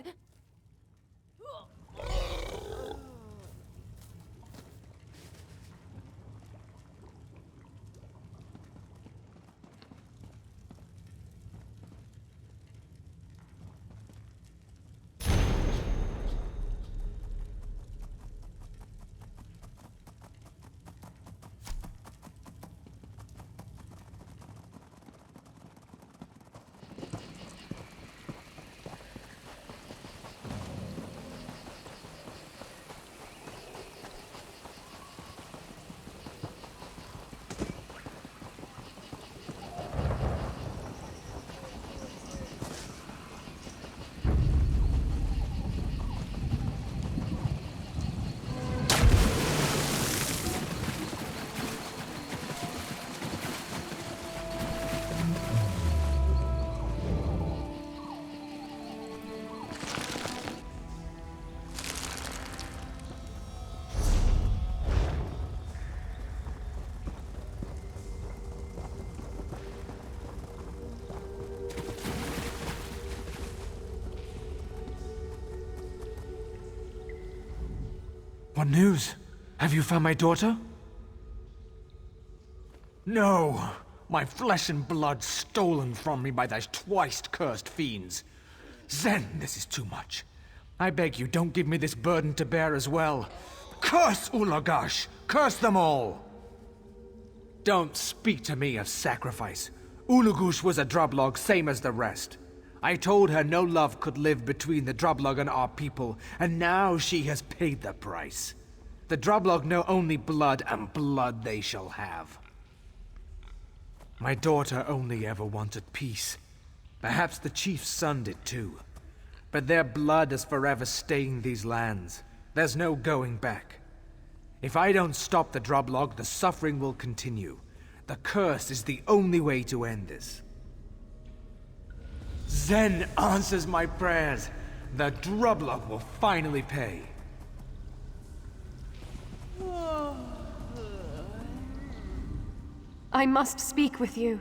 What news? Have you found my daughter? No! My flesh and blood stolen from me by those twice-cursed fiends. Zen, this is too much. I beg you, don't give me this burden to bear as well. Curse Ulagash! Curse them all! Don't speak to me of sacrifice. Ulagush was a drublog, same as the rest. I told her no love could live between the drublog and our people, and now she has paid the price. The drublog know only blood, and blood they shall have. My daughter only ever wanted peace. Perhaps the chief's son did too. But their blood is forever stained these lands. There's no going back. If I don't stop the drublog, the suffering will continue. The curse is the only way to end this. Zen answers my prayers. The drublog will finally pay. I must speak with you.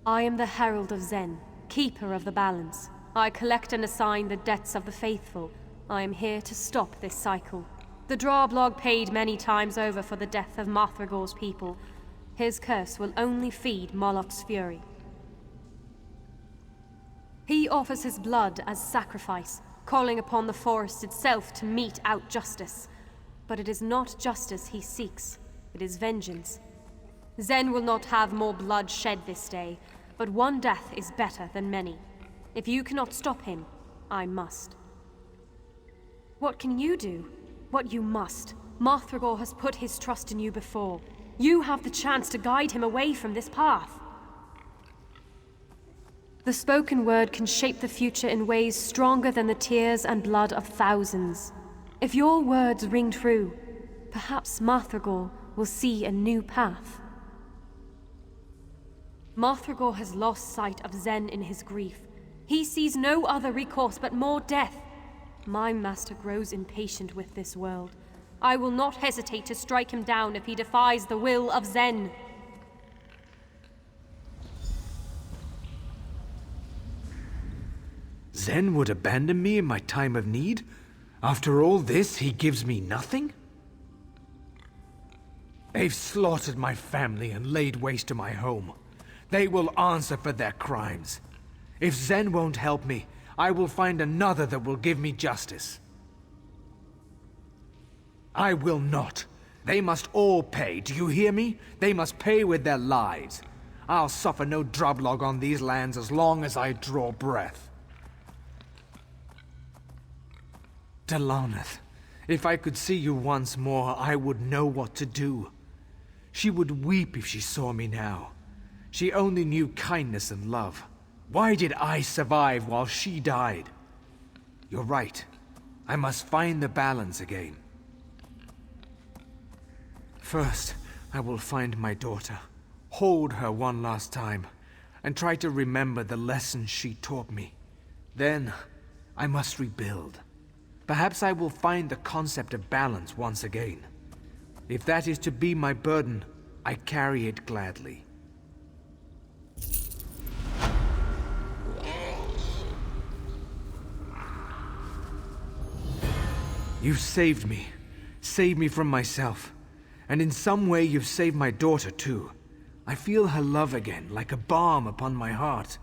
I am the Herald of Zen, Keeper of the Balance. I collect and assign the debts of the faithful. I am here to stop this cycle. The Droblog paid many times over for the death of Marthragor's people. His curse will only feed Mauloch's fury. He offers his blood as sacrifice, calling upon the forest itself to mete out justice. But it is not justice he seeks, it is vengeance. Zen will not have more blood shed this day, but one death is better than many. If you cannot stop him, I must. What can you do? What you must. Marthragor has put his trust in you before. You have the chance to guide him away from this path. The spoken word can shape the future in ways stronger than the tears and blood of thousands. If your words ring true, perhaps Marthragor will see a new path. Marthragor has lost sight of Zen in his grief. He sees no other recourse but more death. My master grows impatient with this world. I will not hesitate to strike him down if he defies the will of Zen. Zen would abandon me in my time of need? After all this, he gives me nothing? They've slaughtered my family and laid waste to my home. They will answer for their crimes. If Zen won't help me, I will find another that will give me justice. I will not. They must all pay, do you hear me? They must pay with their lives. I'll suffer no drublog on these lands as long as I draw breath. Delaneth, if I could see you once more, I would know what to do. She would weep if she saw me now. She only knew kindness and love. Why did I survive while she died? You're right. I must find the balance again. First, I will find my daughter, hold her one last time, and try to remember the lessons she taught me. Then, I must rebuild. Perhaps I will find the concept of balance once again. If that is to be my burden, I carry it gladly. You've saved me. Saved me from myself. And in some way you've saved my daughter too. I feel her love again, like a balm upon my heart.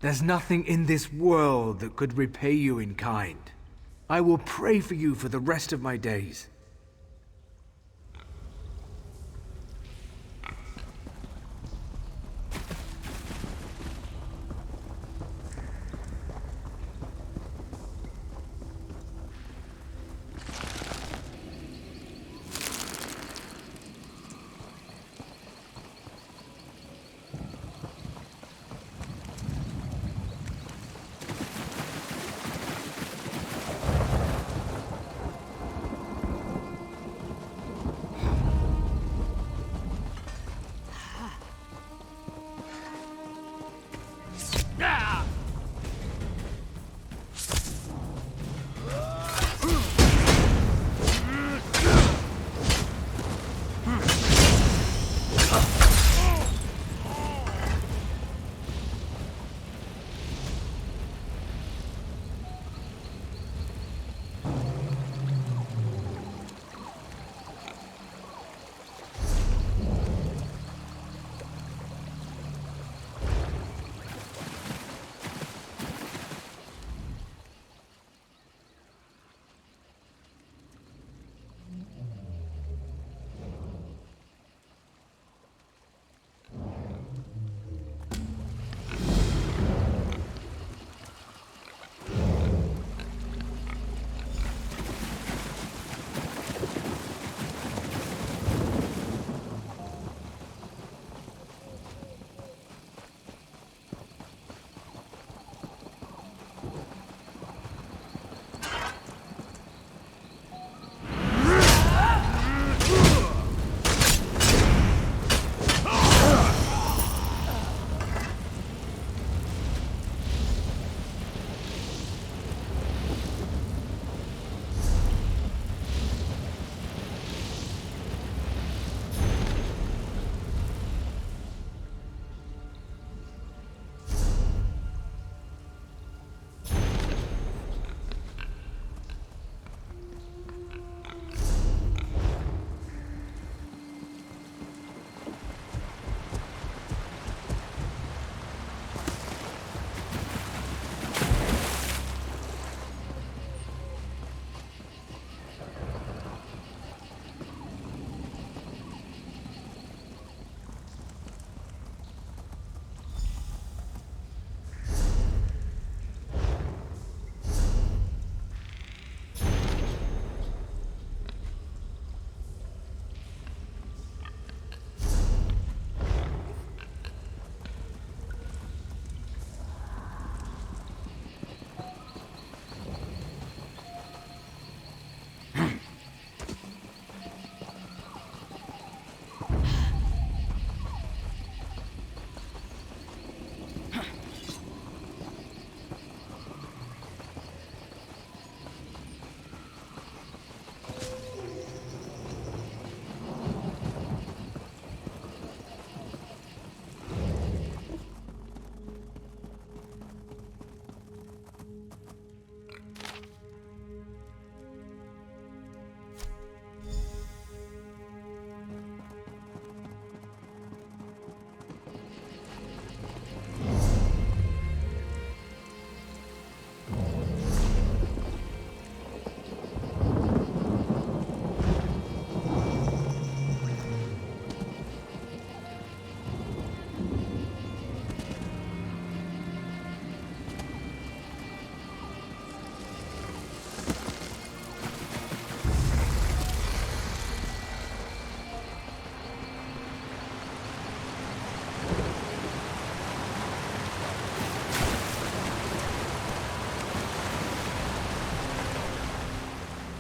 There's nothing in this world that could repay you in kind. I will pray for you for the rest of my days.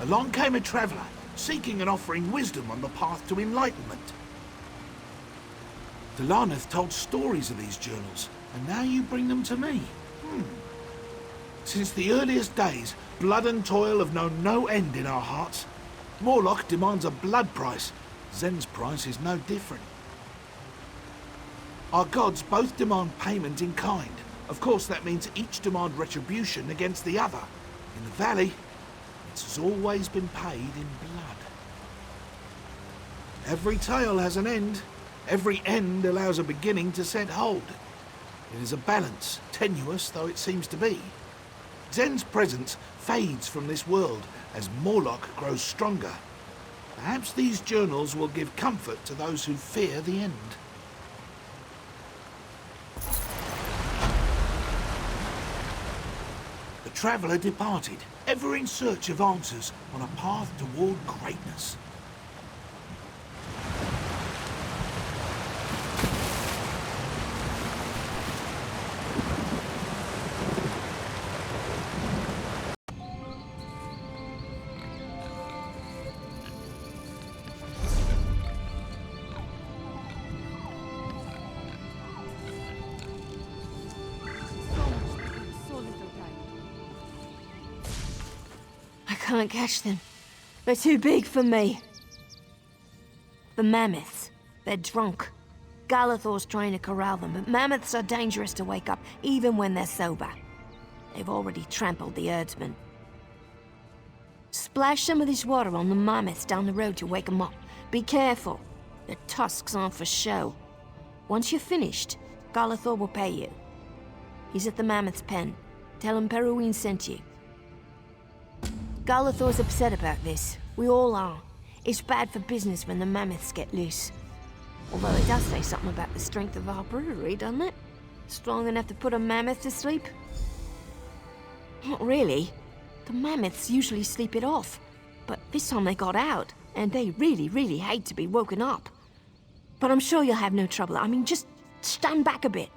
along came a traveller, seeking and offering wisdom on the path to enlightenment. Delaneth told stories of these journals, and now you bring them to me. Since the earliest days, blood and toil have known no end in our hearts. Mauloch demands a blood price. Zen's price is no different. Our gods both demand payment in kind. Of course, that means each demand retribution against the other. In the valley, it's always been paid in blood. Every tale has an end. Every end allows a beginning to set hold. It is a balance, tenuous though it seems to be. Zen's presence fades from this world as Mauloch grows stronger. Perhaps these journals will give comfort to those who fear the end. The traveller departed, ever in search of answers on a path toward greatness. I can't catch them. They're too big for me. The mammoths. They're drunk. Galathor's trying to corral them, but mammoths are dangerous to wake up, even when they're sober. They've already trampled the herdsman. Splash some of this water on the mammoths down the road to wake them up. Be careful. Their tusks aren't for show. Once you're finished, Galathor will pay you. He's at the mammoth's pen. Tell him Peruine sent you. Galathor's upset about this. We all are. It's bad for business when the mammoths get loose. Although it does say something about the strength of our brewery, doesn't it? Strong enough to put a mammoth to sleep? Not really. The mammoths usually sleep it off. But this time they got out, and they really, really hate to be woken up. But I'm sure you'll have no trouble. I mean, just stand back a bit.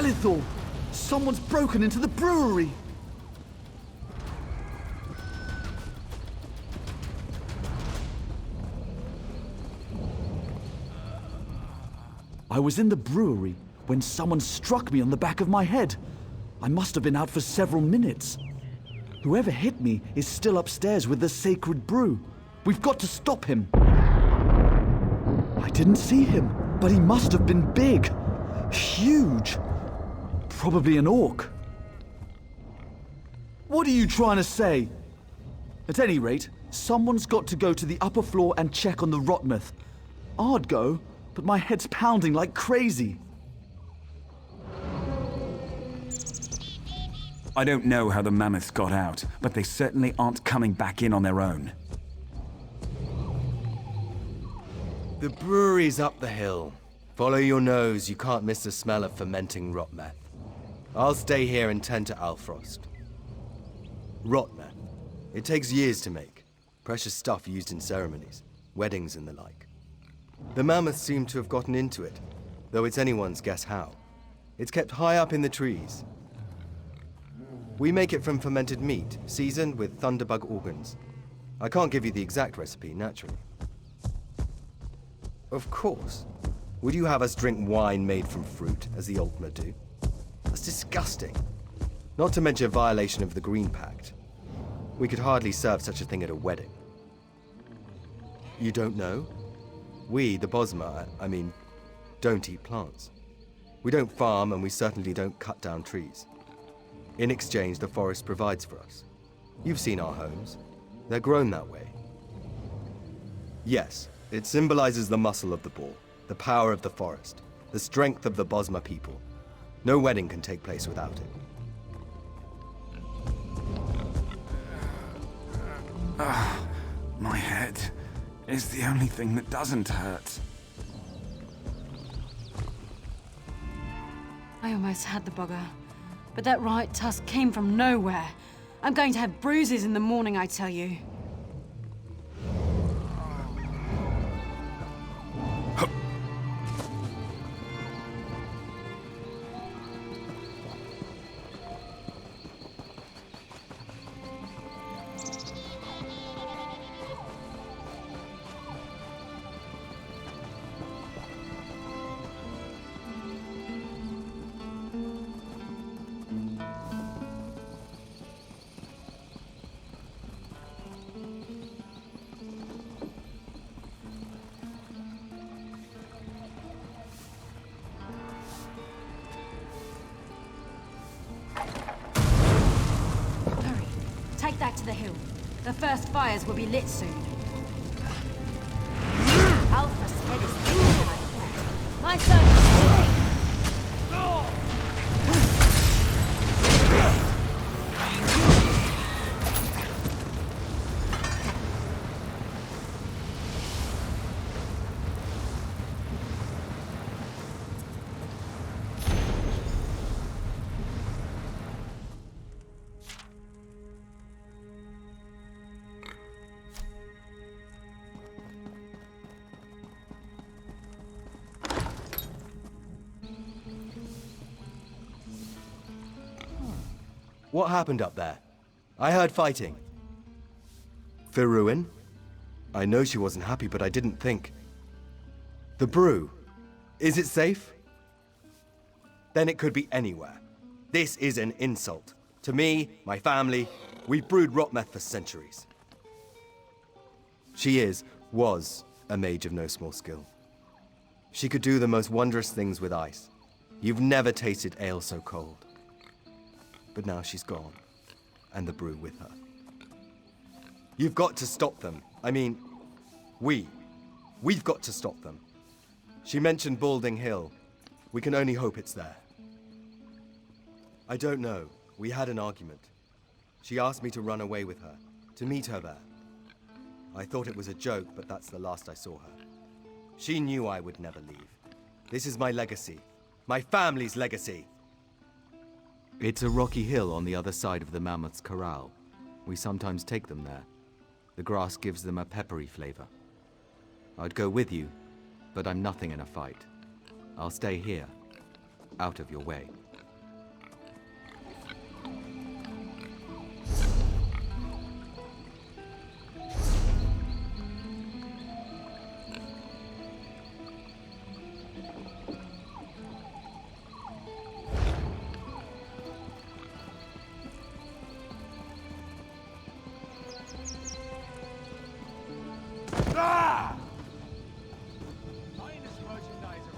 Arithiel! Someone's broken into the brewery! I was in the brewery when someone struck me on the back of my head. I must have been out for several minutes. Whoever hit me is still upstairs with the sacred brew. We've got to stop him. I didn't see him, but he must have been big. Huge. Probably an orc. What are you trying to say? At any rate, someone's got to go to the upper floor and check on the Rotmouth. I'd go, but my head's pounding like crazy. I don't know how the mammoths got out, but they certainly aren't coming back in on their own. The brewery's up the hill. Follow your nose, you can't miss the smell of fermenting rotmeth. I'll stay here and tend to Alfrost. Rotmeth. It takes years to make. Precious stuff used in ceremonies. weddings and the like. The mammoths seem to have gotten into it, though it's anyone's guess how. It's kept high up in the trees. We make it from fermented meat, seasoned with thunderbug organs. I can't give you the exact recipe, naturally. Of course. Would you have us drink wine made from fruit, as the Altmer do? That's disgusting. Not to mention a violation of the Green Pact. We could hardly serve such a thing at a wedding. You don't know? We, the Bosmer, don't eat plants. We don't farm, and we certainly don't cut down trees. In exchange, the forest provides for us. You've seen our homes. They're grown that way. Yes, it symbolizes the muscle of the boar, the power of the forest, the strength of the Bosmer people. No wedding can take place without it. My head is the only thing that doesn't hurt. I almost had the bugger, but that right tusk came from nowhere. I'm going to have bruises in the morning, I tell you. Take that to the hill. The first fires will be lit soon. Alpha's head is thinking like that. My son is What happened up there? I heard fighting. Firuin? I know she wasn't happy, but I didn't think. The brew. Is it safe? Then it could be anywhere. This is an insult. To me, my family, we've brewed rot meth for centuries. She was a mage of no small skill. She could do the most wondrous things with ice. You've never tasted ale so cold. But now she's gone, and the brew with her. You've got to stop them. We've got to stop them. She mentioned Balding Hill. We can only hope it's there. I don't know. We had an argument. She asked me to run away with her, to meet her there. I thought it was a joke, but that's the last I saw her. She knew I would never leave. This is my legacy. My family's legacy. It's a rocky hill on the other side of the Mammoth's Corral. We sometimes take them there. The grass gives them a peppery flavor. I'd go with you, but I'm nothing in a fight. I'll stay here, out of your way.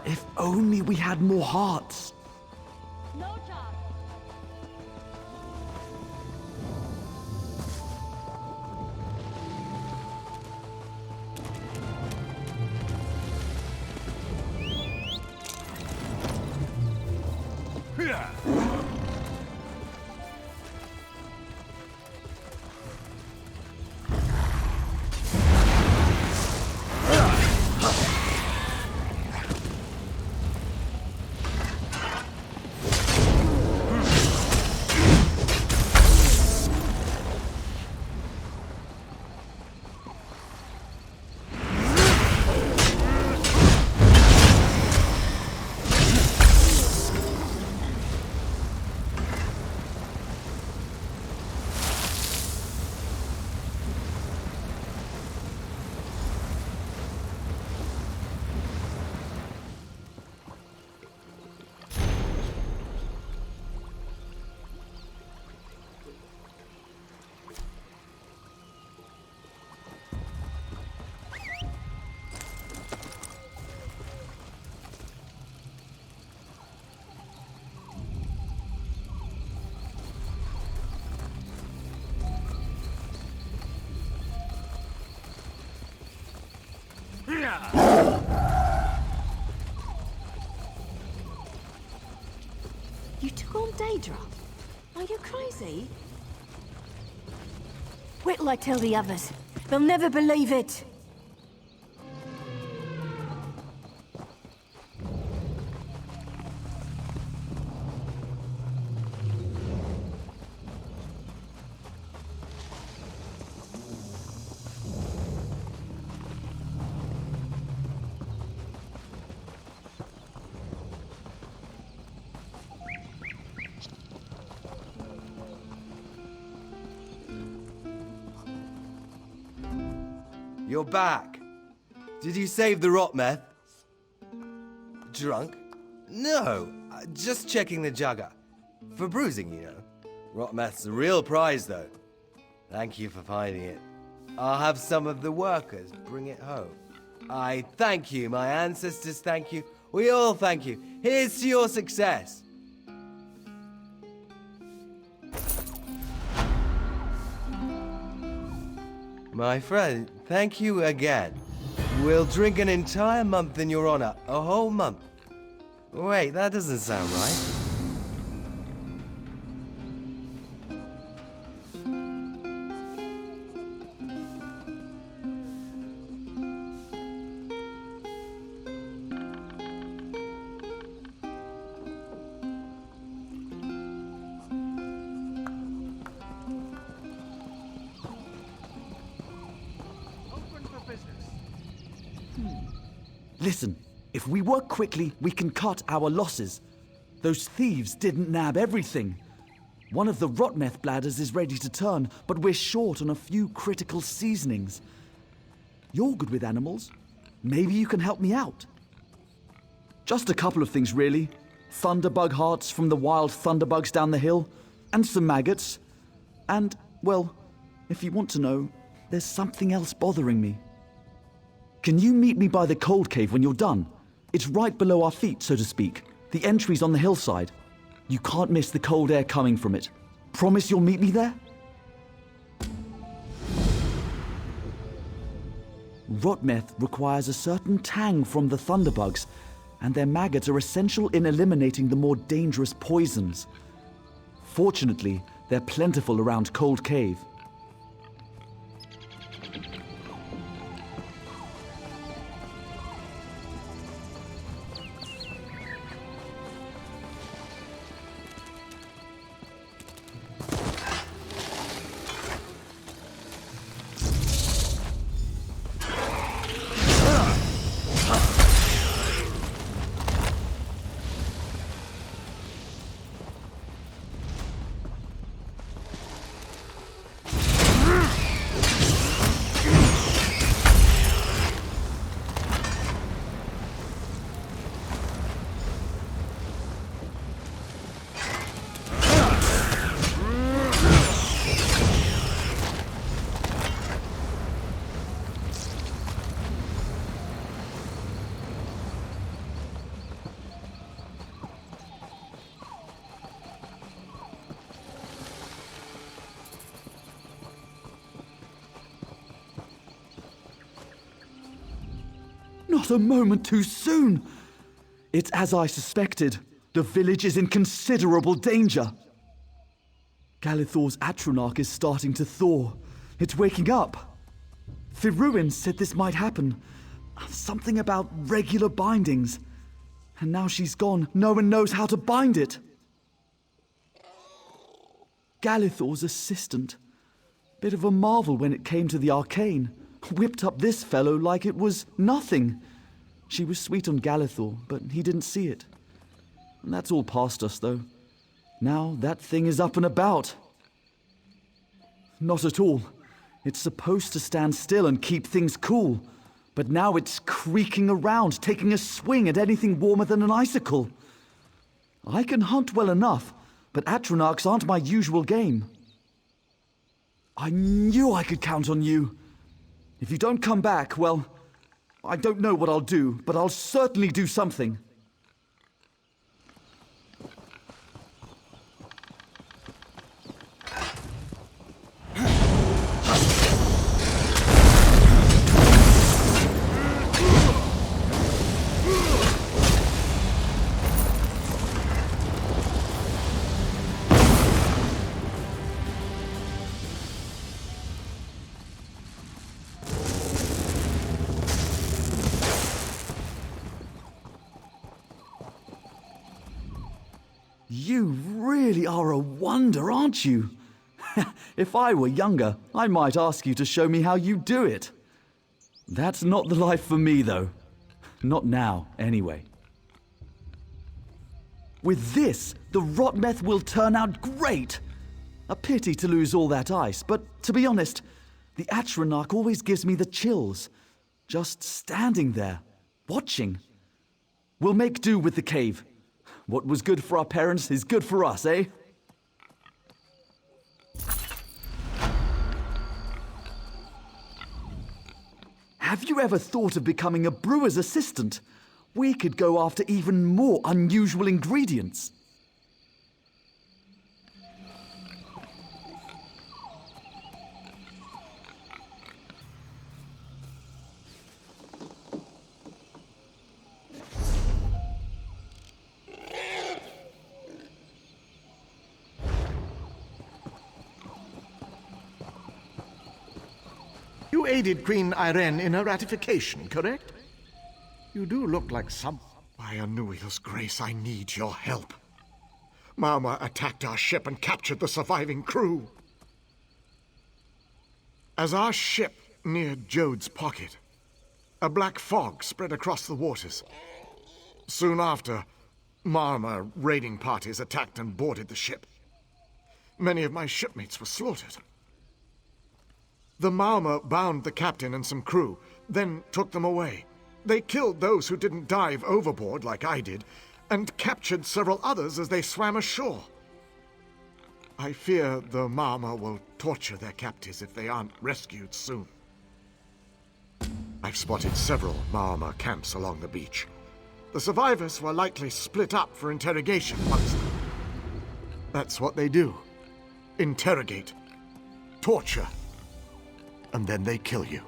If only we had more hearts. You took on Daedra? Are you crazy? Wait till I tell the others. They'll never believe it. You're back. Did you save the rot meth? Drunk? No, just checking the jugger. For bruising, you know. Rot meth's a real prize, though. Thank you for finding it. I'll have some of the workers bring it home. I thank you, my ancestors thank you, we all thank you. Here's to your success. My friend, thank you again. We'll drink an entire month in your honor. A whole month. Wait, that doesn't sound right. Listen, if we work quickly, we can cut our losses. Those thieves didn't nab everything. One of the rot meth bladders is ready to turn, but we're short on a few critical seasonings. You're good with animals. Maybe you can help me out. Just a couple of things, really. Thunderbug hearts from the wild thunderbugs down the hill, and some maggots. And, well, if you want to know, there's something else bothering me. Can you meet me by the cold cave when you're done? It's right below our feet, so to speak. The entry's on the hillside. You can't miss the cold air coming from it. Promise you'll meet me there? Rot meth requires a certain tang from the thunderbugs, and their maggots are essential in eliminating the more dangerous poisons. Fortunately, they're plentiful around Cold Cave. Not a moment too soon! It's as I suspected. The village is in considerable danger. Galithor's Atronach is starting to thaw. It's waking up. Firuin said this might happen. Something about regular bindings. And now she's gone, no one knows how to bind it. Galithor's assistant. Bit of a marvel when it came to the arcane. Whipped up this fellow like it was nothing. She was sweet on Galithor, but he didn't see it. And that's all past us, though. Now that thing is up and about. Not at all. It's supposed to stand still and keep things cool. But now it's creaking around, taking a swing at anything warmer than an icicle. I can hunt well enough, but Atronachs aren't my usual game. I knew I could count on you. If you don't come back, well, I don't know what I'll do, but I'll certainly do something. You really are a wonder, aren't you? If I were younger, I might ask you to show me how you do it. That's not the life for me, though. Not now, anyway. With this, the Rotmeth will turn out great! A pity to lose all that ice, but to be honest, the Atronach always gives me the chills. Just standing there, watching. We'll make do with the cave. What was good for our parents is good for us, eh? Have you ever thought of becoming a brewer's assistant? We could go after even more unusual ingredients. You aided Queen Irene in her ratification, correct? You do look like some... By Anuil's grace, I need your help. Maormer attacked our ship and captured the surviving crew. As our ship neared Jode's pocket, a black fog spread across the waters. Soon after, Maormer raiding parties attacked and boarded the ship. Many of my shipmates were slaughtered. The Maormer bound the captain and some crew, then took them away. They killed those who didn't dive overboard like I did, and captured several others as they swam ashore. I fear the Maormer will torture their captives if they aren't rescued soon. I've spotted several Maormer camps along the beach. The survivors were likely split up for interrogation amongst them. That's what they do. Interrogate. Torture. And then they kill you.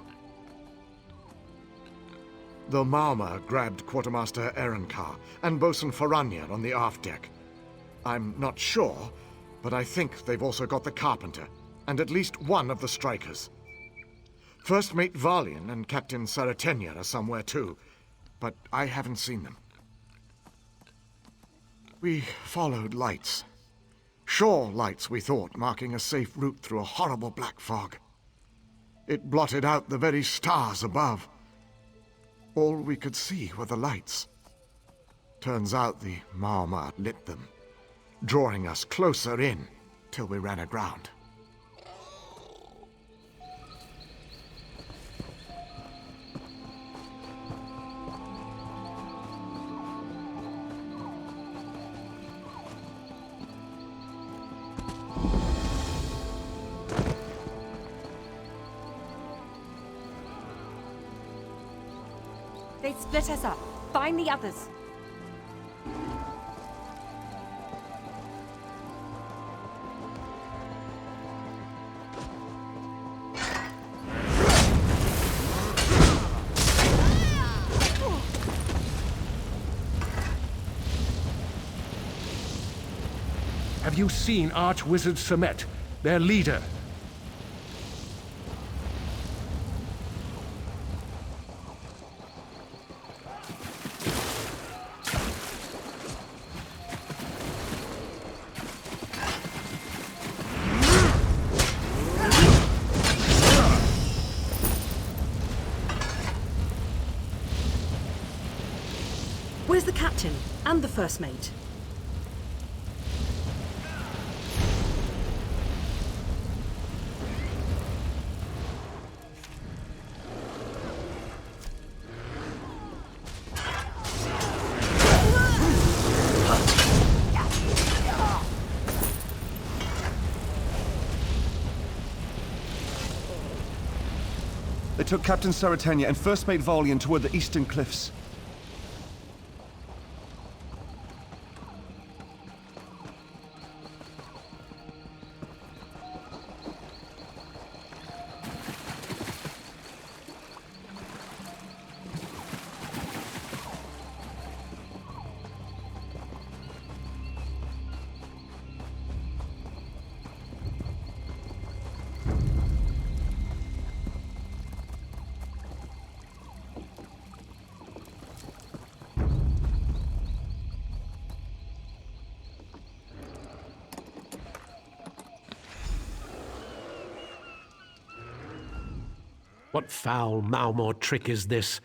The Maormer grabbed Quartermaster Ehrenkar and Bosun Faranir on the aft deck. I'm not sure, but I think they've also got the Carpenter, and at least one of the Strikers. First Mate Valian and Captain Saratenya are somewhere too, but I haven't seen them. We followed lights. Shore lights, we thought, marking a safe route through a horrible black fog. It blotted out the very stars above. All we could see were the lights. Turns out the Maormer lit them, drawing us closer in till we ran aground. They split us up. Find the others. Have you seen Archwizard Samet, their leader? Where's the captain and the first mate? They took Captain Saratenya and First Mate Valian toward the eastern cliffs. What foul Maormer trick is this?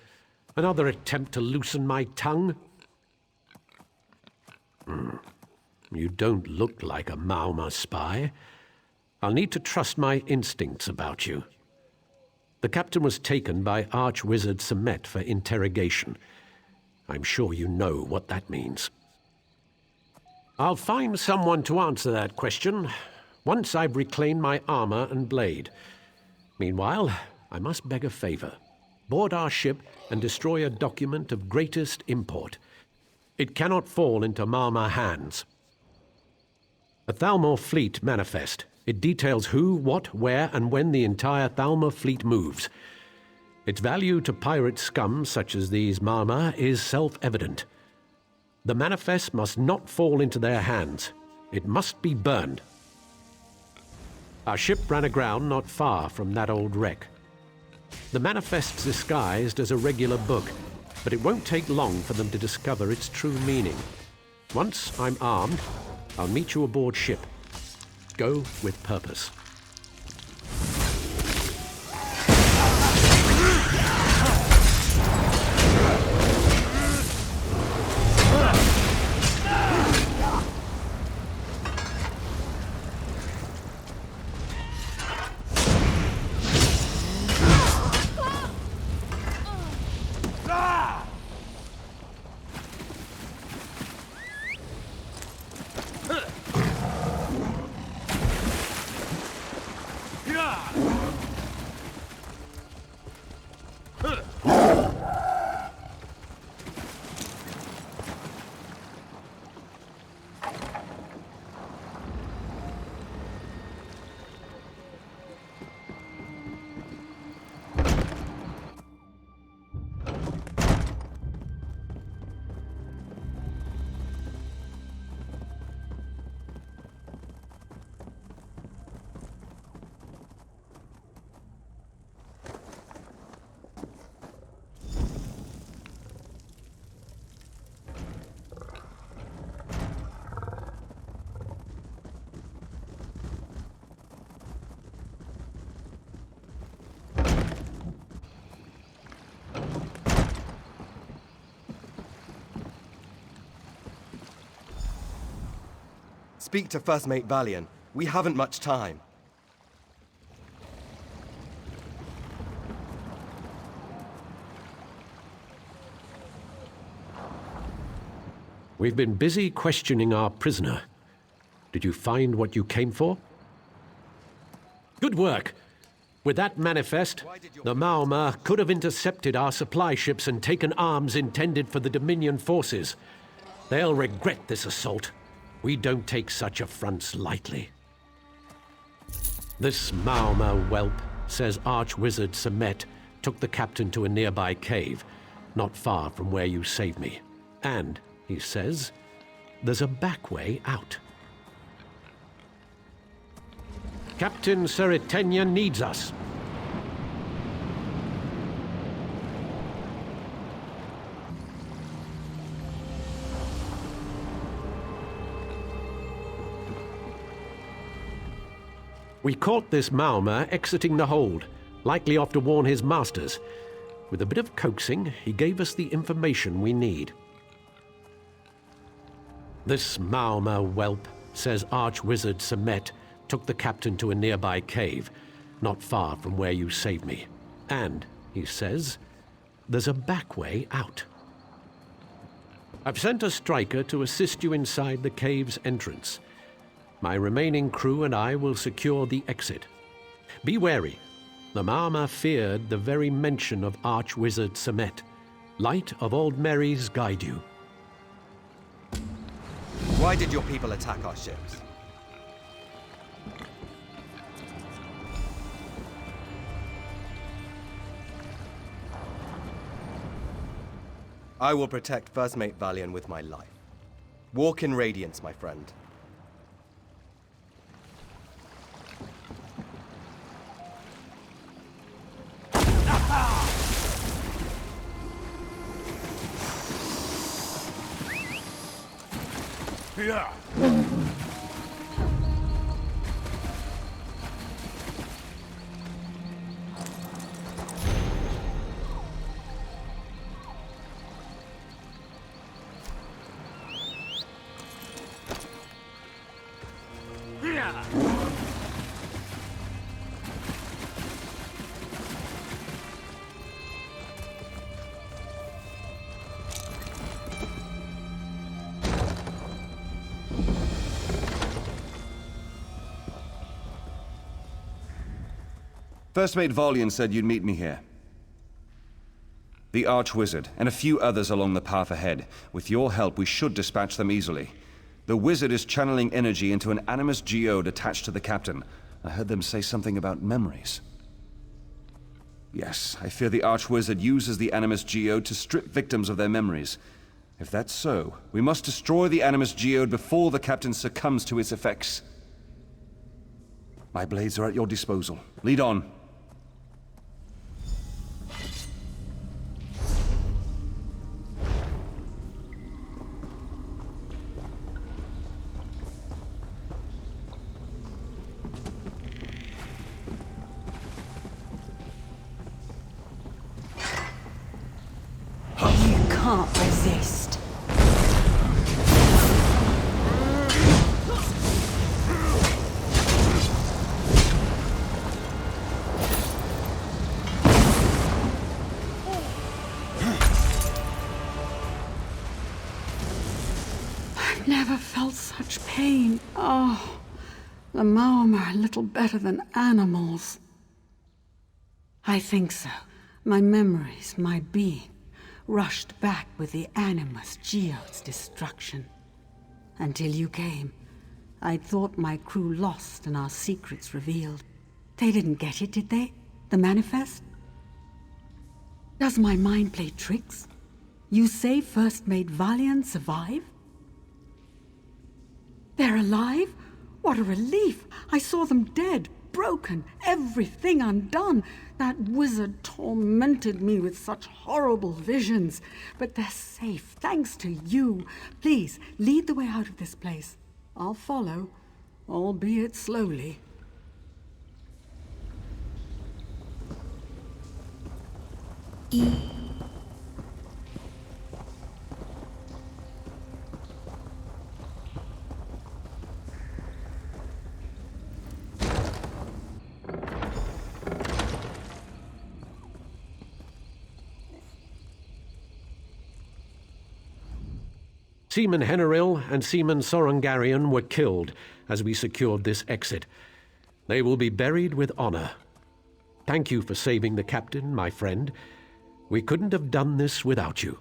Another attempt to loosen my tongue? You don't look like a Maormer spy. I'll need to trust my instincts about you. The captain was taken by Archwizard Semet for interrogation. I'm sure you know what that means. I'll find someone to answer that question once I've reclaimed my armor and blade. Meanwhile, I must beg a favor. Board our ship and destroy a document of greatest import. It cannot fall into Maormer hands. A Thalmor fleet manifest. It details who, what, where, and when the entire Thalmor fleet moves. Its value to pirate scum such as these Maormer is self-evident. The manifest must not fall into their hands. It must be burned. Our ship ran aground not far from that old wreck. The manifest's disguised as a regular book, but it won't take long for them to discover its true meaning. Once I'm armed, I'll meet you aboard ship. Go with purpose. Speak to First Mate Valiant. We haven't much time. We've been busy questioning our prisoner. Did you find what you came for? Good work. With that manifest, the Maormer could have intercepted our supply ships and taken arms intended for the Dominion forces. They'll regret this assault. We don't take such affronts lightly. This Maormer whelp, says Archwizard Semet, took the captain to a nearby cave, not far from where you saved me. And, he says, there's a back way out. Captain Seritenia needs us. We caught this Maormer exiting the hold, likely off to warn his masters. With a bit of coaxing, he gave us the information we need. This Maormer whelp, says Archwizard Semet, took the captain to a nearby cave, not far from where you saved me. And, he says, there's a back way out. I've sent a striker to assist you inside the cave's entrance. My remaining crew and I will secure the exit. Be wary. The Maormer feared the very mention of Archwizard Semet. Light of Old Mary's guide you. Why did your people attack our ships? I will protect First Mate Valiant with my life. Walk in radiance, my friend. Yeah. First Mate Volian said you'd meet me here. The Archwizard, and a few others along the path ahead. With your help, we should dispatch them easily. The wizard is channeling energy into an animus geode attached to the captain. I heard them say something about memories. Yes, I fear the Archwizard uses the animus geode to strip victims of their memories. If that's so, we must destroy the animus geode before the captain succumbs to its effects. My blades are at your disposal. Lead on. Can't resist. I've never felt such pain. Oh, the Maormer are little better than animals. I think so. My memories, my being, rushed back with the Animus Geode's destruction. Until you came, I thought my crew lost and our secrets revealed. They didn't get it, did they? The manifest? Does my mind play tricks? You say First Mate Valiant survive? They're alive? What a relief! I saw them dead, broken, everything undone. That wizard tormented me with such horrible visions. But they're safe, thanks to you. Please, lead the way out of this place. I'll follow, albeit slowly. Seaman Henaril and Seaman Sorungarian were killed as we secured this exit. They will be buried with honor. Thank you for saving the captain, my friend. We couldn't have done this without you.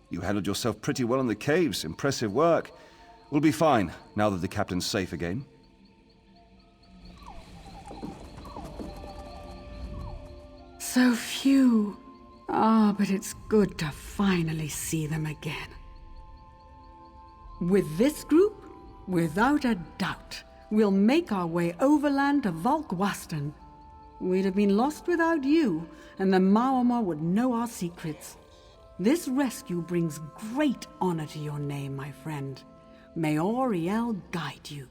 You handled yourself pretty well in the caves. Impressive work. We'll be fine, now that the captain's safe again. So few. Ah, but it's good to finally see them again. With this group, without a doubt, we'll make our way overland to Volkwaston. We'd have been lost without you, and the Maormer would know our secrets. This rescue brings great honor to your name, my friend. May Arithiel guide you.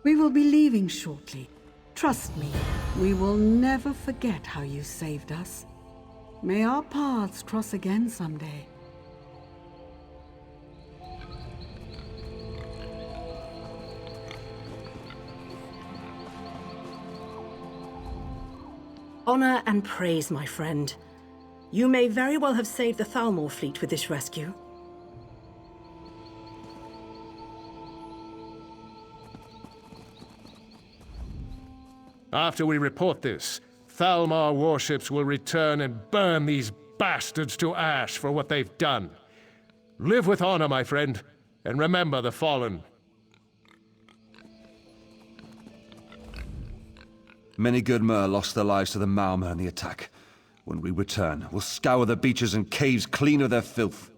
We will be leaving shortly. Trust me, we will never forget how you saved us. May our paths cross again someday. Honor and praise, my friend. You may very well have saved the Thalmor fleet with this rescue. After we report this, Thalmor warships will return and burn these bastards to ash for what they've done. Live with honor, my friend, and remember the fallen. Many good Mer lost their lives to the Maormer in the attack. When we return, we'll scour the beaches and caves clean of their filth.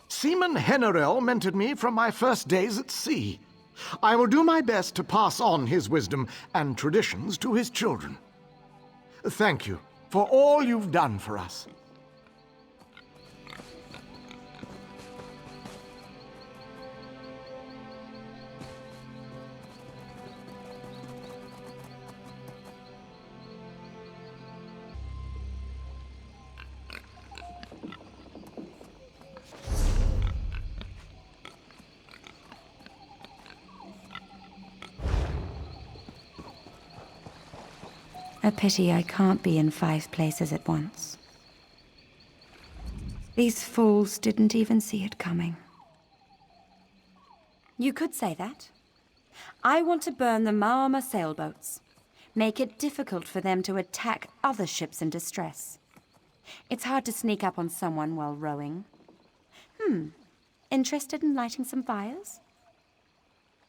Seaman Henaril mentored me from my first days at sea. I will do my best to pass on his wisdom and traditions to his children. Thank you for all you've done for us. A pity I can't be in 5 places at once. These fools didn't even see it coming. You could say that. I want to burn the Maormer sailboats. Make it difficult for them to attack other ships in distress. It's hard to sneak up on someone while rowing. Interested in lighting some fires?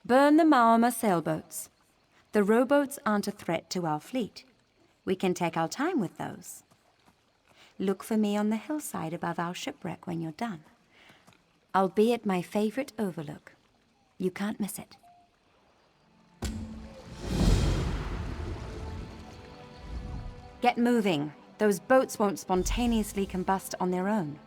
Burn the Maormer sailboats. The rowboats aren't a threat to our fleet. We can take our time with those. Look for me on the hillside above our shipwreck when you're done. I'll be at my favorite overlook. You can't miss it. Get moving. Those boats won't spontaneously combust on their own.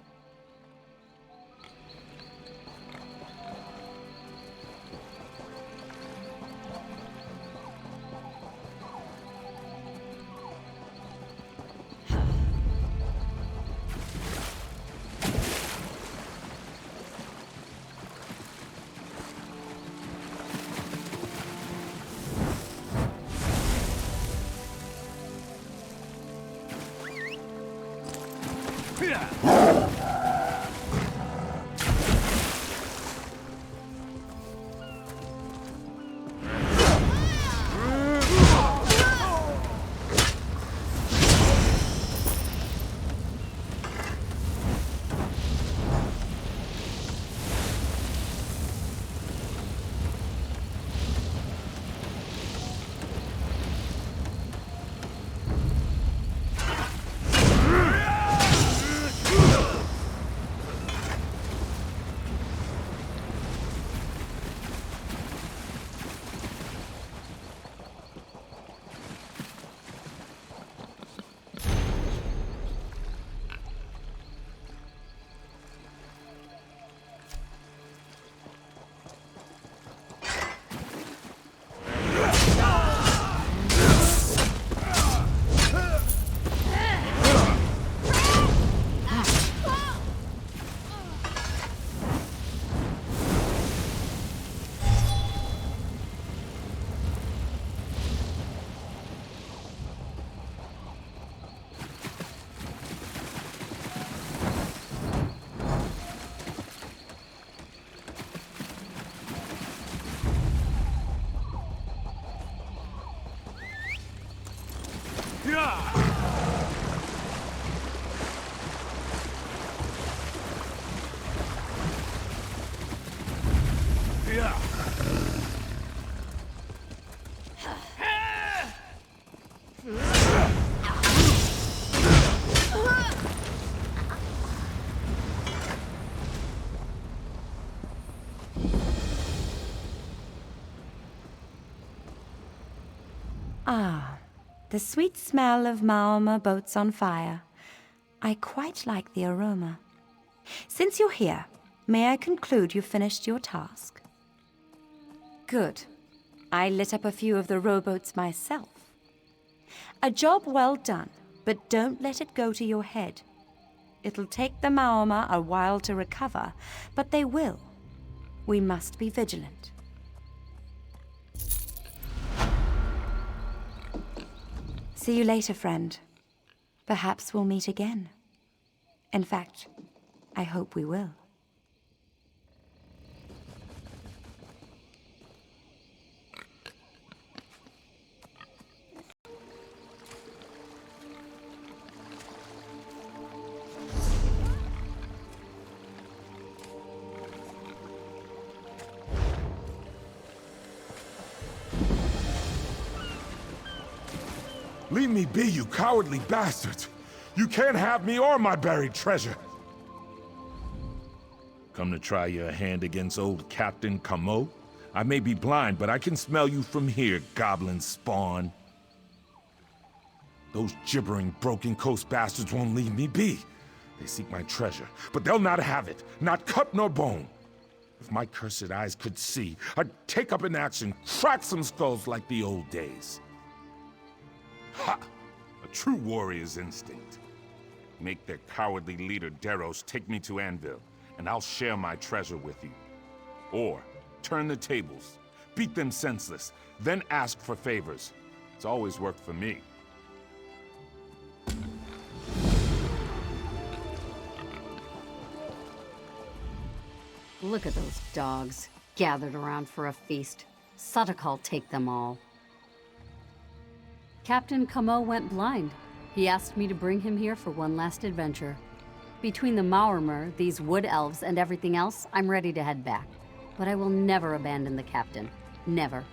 Ah, the sweet smell of Maormer boats on fire. I quite like the aroma. Since you're here, may I conclude you've finished your task? Good. I lit up a few of the rowboats myself. A job well done, but don't let it go to your head. It'll take the Maormer a while to recover, but they will. We must be vigilant. See you later, friend. Perhaps we'll meet again. In fact, I hope we will. Leave me be, you cowardly bastards! You can't have me or my buried treasure! Come to try your hand against old Captain Camo? I may be blind, but I can smell you from here, goblin spawn. Those gibbering, broken coast bastards won't leave me be. They seek my treasure, but they'll not have it, not cut nor bone. If my cursed eyes could see, I'd take up an axe and crack some skulls like the old days. Ha! A true warrior's instinct. Make their cowardly leader Deros take me to Anvil, and I'll share my treasure with you. Or, turn the tables, beat them senseless, then ask for favors. It's always worked for me. Look at those dogs, gathered around for a feast. Suttacall take them all. Captain Camo went blind. He asked me to bring him here for one last adventure. Between the Maormer, these wood elves, and everything else, I'm ready to head back. But I will never abandon the captain. Never.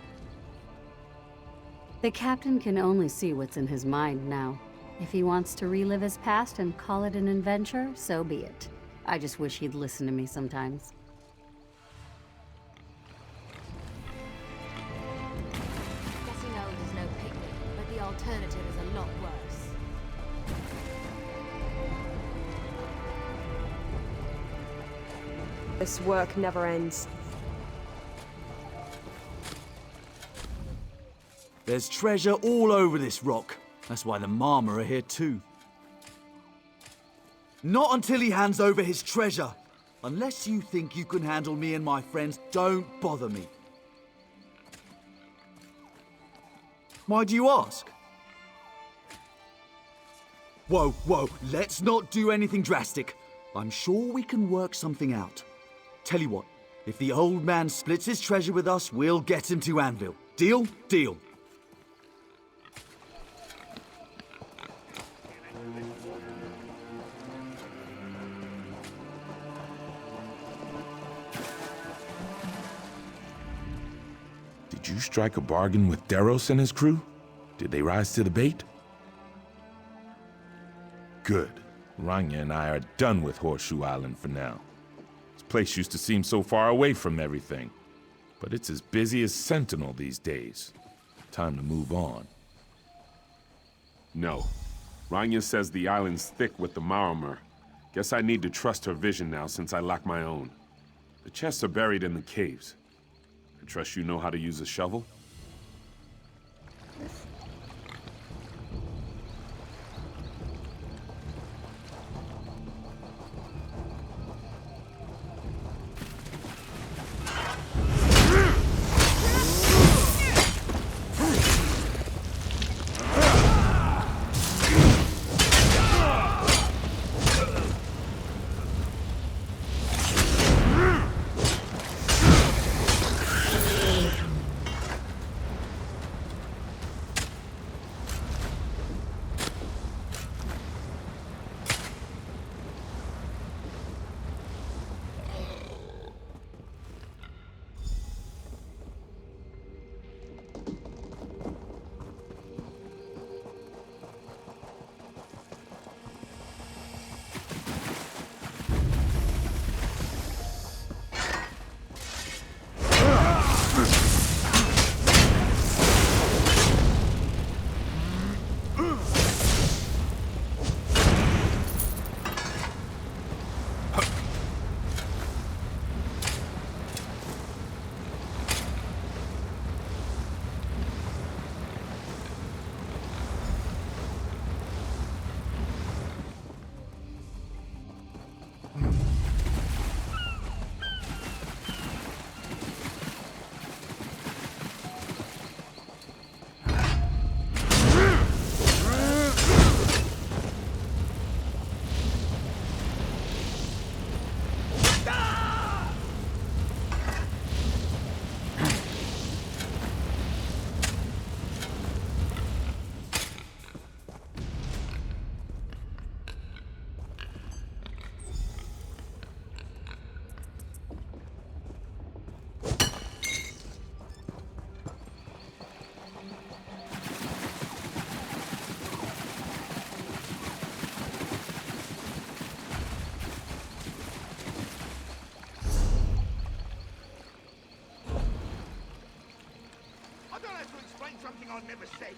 The captain can only see what's in his mind now. If he wants to relive his past and call it an adventure, so be it. I just wish he'd listen to me sometimes. Getting old is no picnic, but the alternative is a lot worse. This work never ends. There's treasure all over this rock. That's why the Maormer are here too. Not until he hands over his treasure. Unless you think you can handle me and my friends, don't bother me. Why do you ask? Whoa, let's not do anything drastic. I'm sure we can work something out. Tell you what, if the old man splits his treasure with us, we'll get him to Anvil. Deal? Deal. Did you strike a bargain with Deros and his crew? Did they rise to the bait? Good. Rania and I are done with Horseshoe Island for now. This place used to seem so far away from everything, but it's as busy as Sentinel these days. Time to move on. No. Rania says the island's thick with the Maormer. Guess I need to trust her vision now since I lack my own. The chests are buried in the caves. I trust you know how to use a shovel? Something I never said.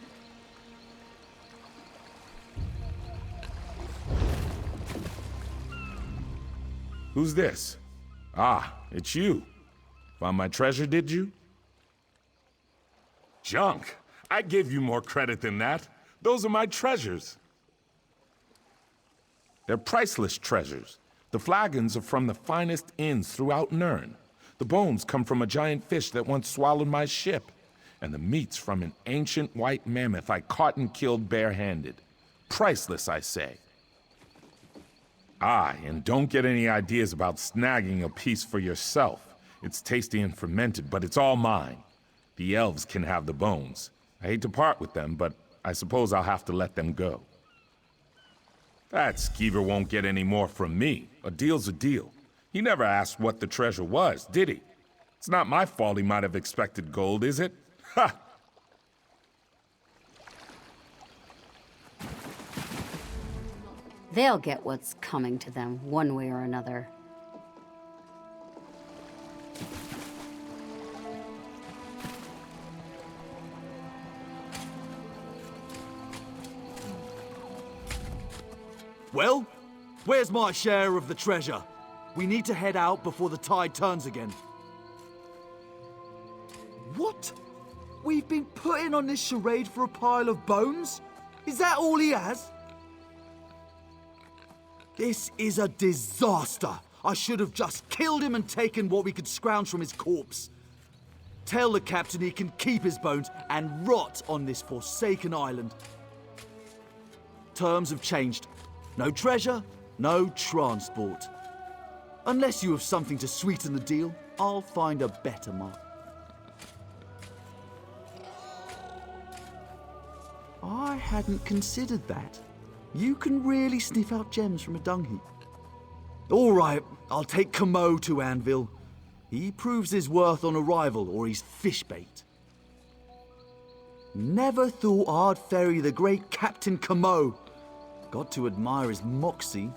Who's this? Ah, it's you. Found my treasure, did you? Junk! I gave you more credit than that. Those are my treasures. They're priceless treasures. The flagons are from the finest inns throughout Nirn. The bones come from a giant fish that once swallowed my ship. And the meat's from an ancient white mammoth I caught and killed barehanded. Priceless, I say. Aye, and don't get any ideas about snagging a piece for yourself. It's tasty and fermented, but it's all mine. The elves can have the bones. I hate to part with them, but I suppose I'll have to let them go. That skeever won't get any more from me. A deal's a deal. He never asked what the treasure was, did he? It's not my fault he might have expected gold, is it? Ha! They'll get what's coming to them, one way or another. Well, where's my share of the treasure? We need to head out before the tide turns again. What? We've been putting on this charade for a pile of bones? Is that all he has? This is a disaster. I should have just killed him and taken what we could scrounge from his corpse. Tell the captain he can keep his bones and rot on this forsaken island. Terms have changed. No treasure, no transport. Unless you have something to sweeten the deal, I'll find a better mark. I hadn't considered that. You can really sniff out gems from a dung heap. All right, I'll take Koffutto to Anvil. He proves his worth on arrival, or he's fish bait. Never thought I'd ferry the great Captain Koffutto. Got to admire his moxie.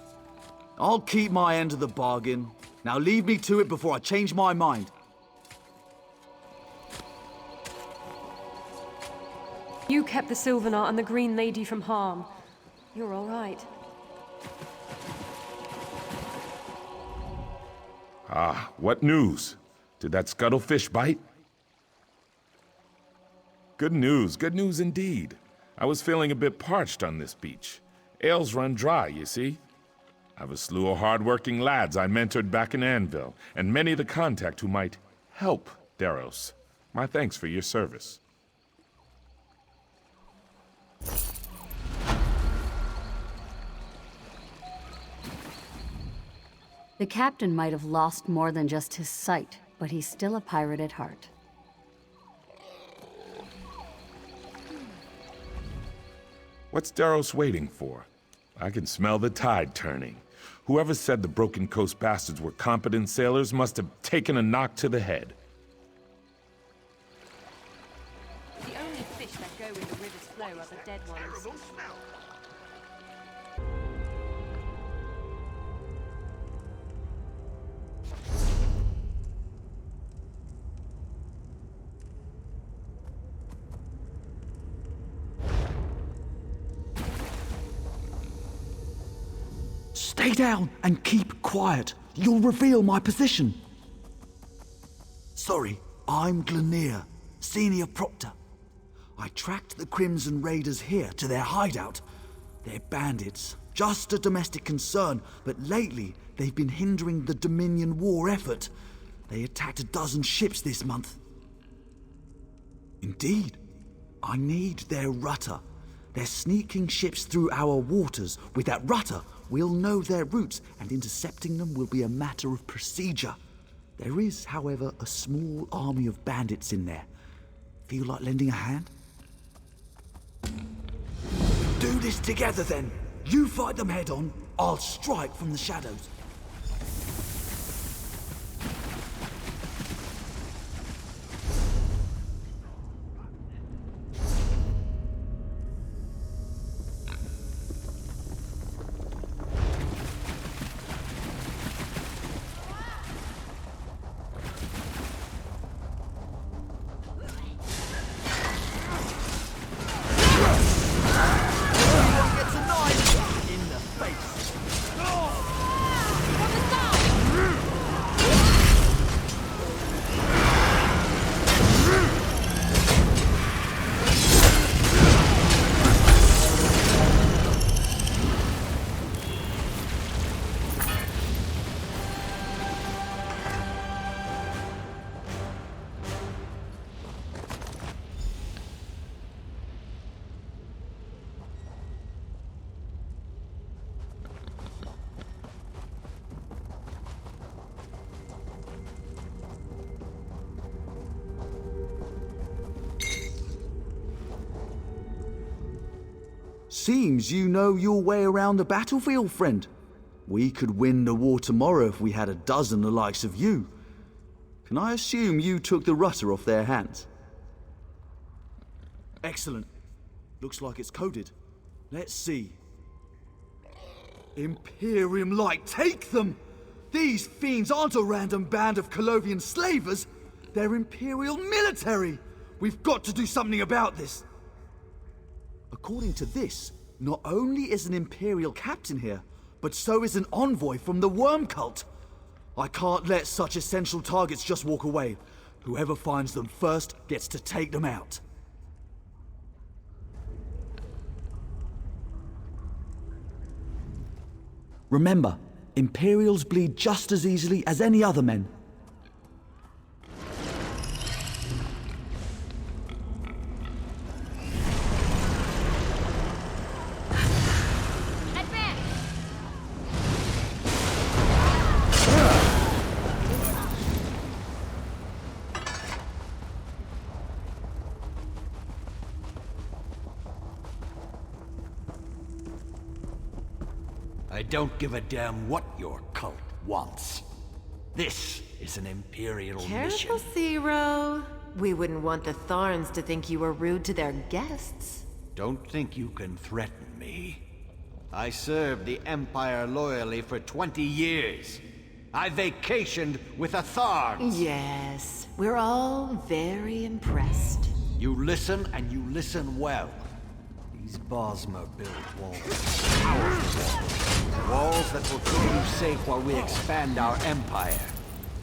I'll keep my end of the bargain. Now leave me to it before I change my mind. You kept the Sylvanar and the Green Lady from harm. You're all right. Ah, what news? Did that scuttlefish bite? Good news indeed. I was feeling a bit parched on this beach. Ales run dry, you see. I've a slew of hard-working lads I mentored back in Anvil, and many the contact who might help Deros. My thanks for your service. The captain might have lost more than just his sight, but he's still a pirate at heart. What's Deros waiting for? I can smell the tide turning. Whoever said the Broken Coast bastards were competent sailors must have taken a knock to the head. The only fish that go in the river's flow are the dead ones. Stay down and keep quiet. You'll reveal my position. Sorry, I'm Glenier, Senior Proctor. I tracked the Crimson Raiders here to their hideout. They're bandits, just a domestic concern, but lately they've been hindering the Dominion war effort. They attacked 12 ships this month. Indeed, I need their rudder. They're sneaking ships through our waters. With that rudder, we'll know their routes, and intercepting them will be a matter of procedure. There is, however, a small army of bandits in there. Feel like lending a hand? Do this together then. You fight them head on, I'll strike from the shadows. Seems you know your way around the battlefield, friend. We could win the war tomorrow if we had a dozen the likes of you. Can I assume you took the rudder off their hands? Excellent. Looks like it's coded. Let's see. Imperium Light, take them! These fiends aren't a random band of Colovian slavers. They're Imperial military! We've got to do something about this. According to this, not only is an Imperial captain here, but so is an envoy from the Worm Cult. I can't let such essential targets just walk away. Whoever finds them first gets to take them out. Remember, Imperials bleed just as easily as any other men. I don't give a damn what your cult wants. This is an Imperial mission. Careful, Zero. We wouldn't want the Tharns to think you were rude to their guests. Don't think you can threaten me. I served the Empire loyally for 20 years. I vacationed with the Tharns. Yes, we're all very impressed. You listen, and you listen well. These Bosmer built walls. Powerful walls. Walls that will keep you safe while we expand our empire.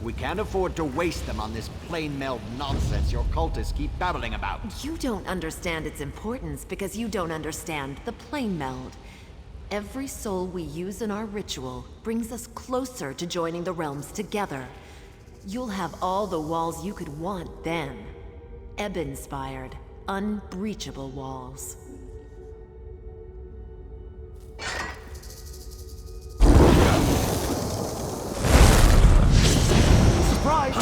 We can't afford to waste them on this plain meld nonsense your cultists keep babbling about. You don't understand its importance because you don't understand the plane meld. Every soul we use in our ritual brings us closer to joining the realms together. You'll have all the walls you could want then. Ebb-inspired, unbreachable walls. Surprise!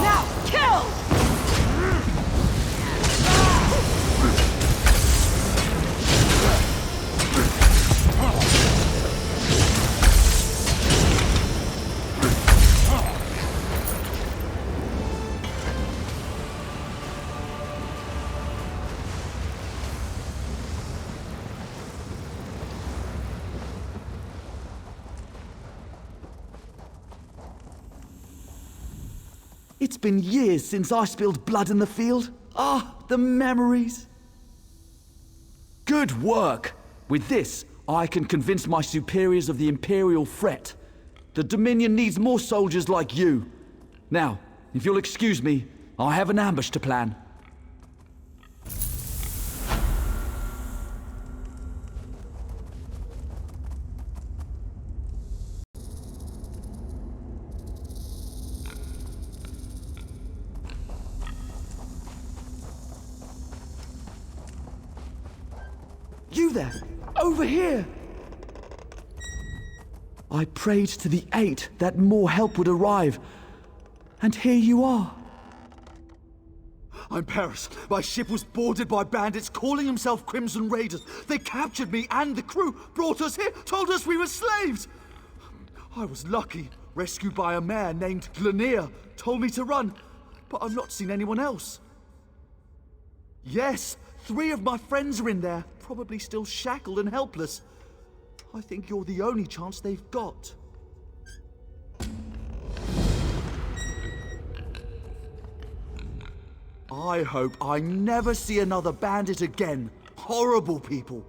Now, kill! It's been years since I spilled blood in the field. Ah, the memories. Good work! With this, I can convince my superiors of the Imperial threat. The Dominion needs more soldiers like you. Now, if you'll excuse me, I have an ambush to plan. You there! Over here! I prayed to the Eight that more help would arrive. And here you are. I'm Paris. My ship was boarded by bandits calling themselves Crimson Raiders. They captured me and the crew, brought us here, told us we were slaves. I was lucky. Rescued by a man named Glanier. Told me to run, but I've not seen anyone else. Yes, 3 of my friends are in there, probably still shackled and helpless. I think you're the only chance they've got. I hope I never see another bandit again. Horrible people.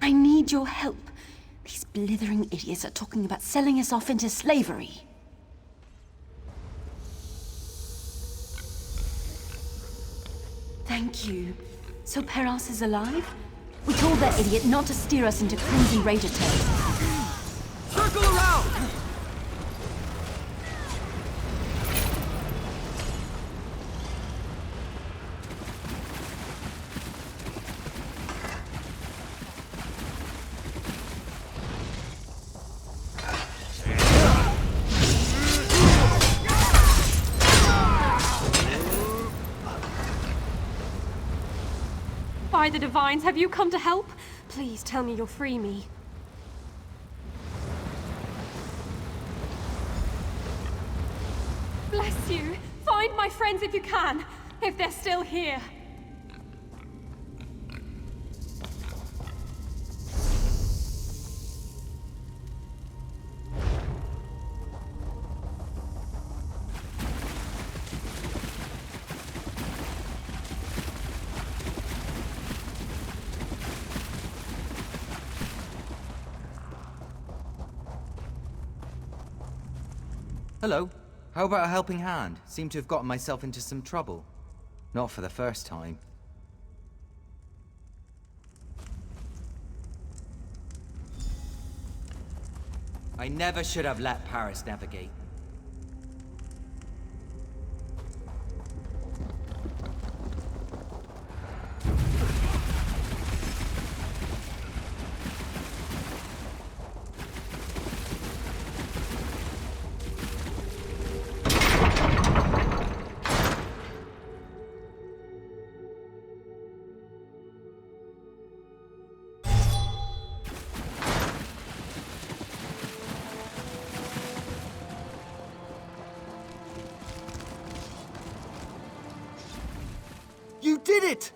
I need your help. These blithering idiots are talking about selling us off into slavery. Thank you. So Peros is alive? We told that idiot not to steer us into Crimson Raider territory. Circle around! By the Divines, have you come to help? Please tell me you'll free me. Bless you! Find my friends if you can, if they're still here. Hello. How about a helping hand? Seem to have gotten myself into some trouble. Not for the first time. I never should have let Paris navigate. You did it!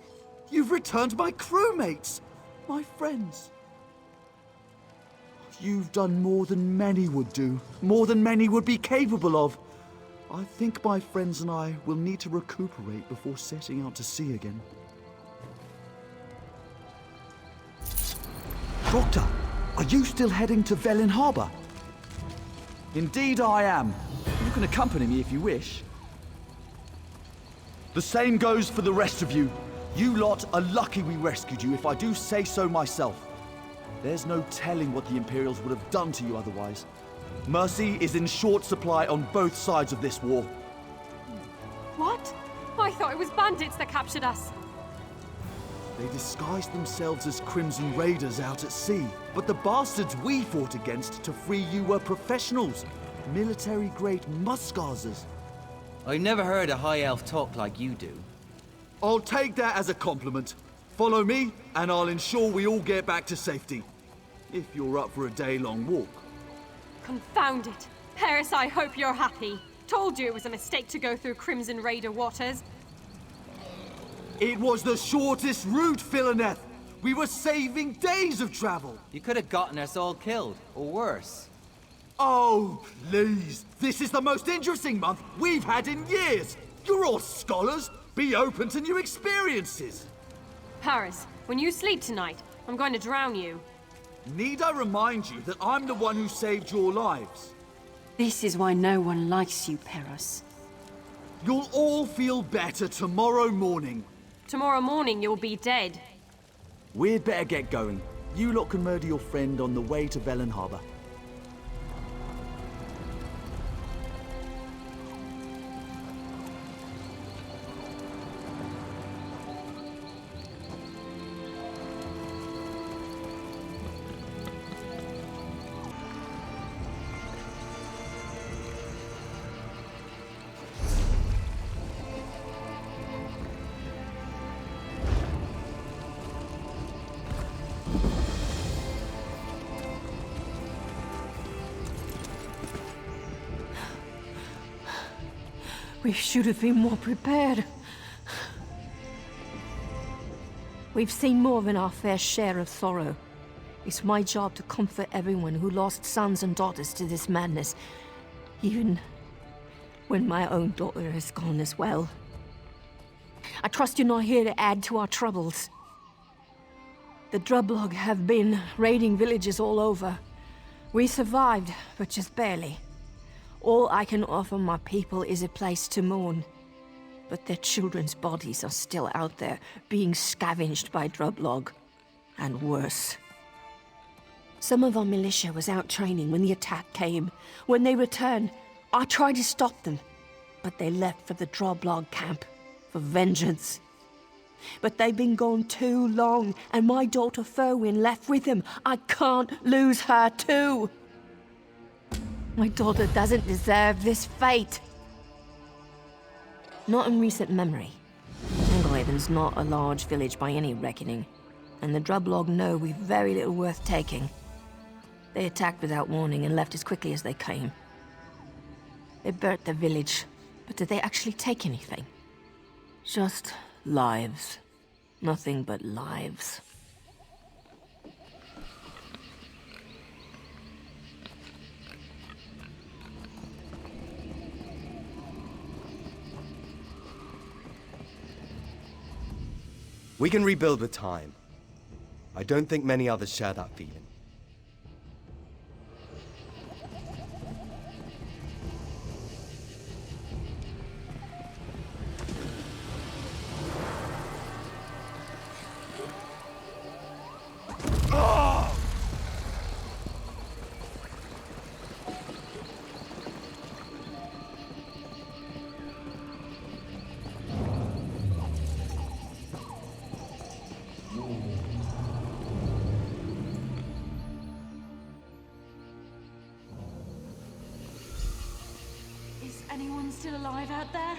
You've returned my crewmates! My friends. You've done more than many would do. More than many would be capable of. I think my friends and I will need to recuperate before setting out to sea again. Doctor, are you still heading to Velin Harbor? Indeed I am. You can accompany me if you wish. The same goes for the rest of you. You lot are lucky we rescued you, if I do say so myself. There's no telling what the Imperials would have done to you otherwise. Mercy is in short supply on both sides of this war. What? I thought it was bandits that captured us. They disguised themselves as Crimson Raiders out at sea. But the bastards we fought against to free you were professionals. Military-grade Muskarsers. I've never heard a High Elf talk like you do. I'll take that as a compliment. Follow me, and I'll ensure we all get back to safety. If you're up for a day-long walk. Confound it. Paris, I hope you're happy. Told you it was a mistake to go through Crimson Raider waters. It was the shortest route, Philineth. We were saving days of travel. You could have gotten us all killed, or worse. Oh, please. This is the most interesting month we've had in years. You're all scholars. Be open to new experiences. Paris, when you sleep tonight, I'm going to drown you. Need I remind you that I'm the one who saved your lives? This is why no one likes you, Paris. You'll all feel better tomorrow morning. Tomorrow morning you'll be dead. We'd better get going. You lot can murder your friend on the way to Velin Harbor. We should have been more prepared. We've seen more than our fair share of sorrow. It's my job to comfort everyone who lost sons and daughters to this madness, even when my own daughter has gone as well. I trust you're not here to add to our troubles. The Drublog have been raiding villages all over. We survived, but just barely. All I can offer my people is a place to mourn. But their children's bodies are still out there, being scavenged by Drublog. And worse. Some of our militia was out training when the attack came. When they returned, I tried to stop them. But they left for the Drublog camp, for vengeance. But they've been gone too long, and my daughter Ferwin left with them. I can't lose her too. My daughter doesn't deserve this fate. Not in recent memory. Tanglehaven's not a large village by any reckoning, and the Drublog know we've very little worth taking. They attacked without warning and left as quickly as they came. They burnt the village, but did they actually take anything? Just lives. Nothing but lives. We can rebuild with time. I don't think many others share that feeling. Is anyone still alive out there?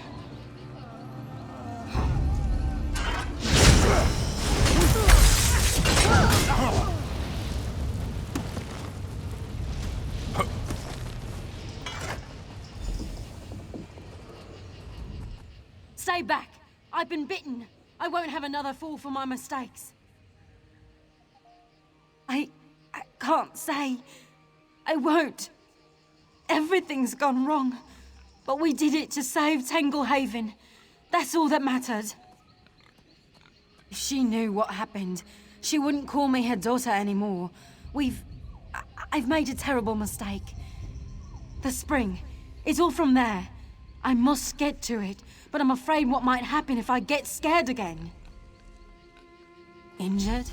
Stay back! I've been bitten! I won't have another fall for my mistakes. I can't say. I won't. Everything's gone wrong. But we did it to save Tanglehaven. That's all that mattered. If she knew what happened, she wouldn't call me her daughter anymore. I've made a terrible mistake. The spring. It's all from there. I must get to it, but I'm afraid what might happen if I get scared again. Injured?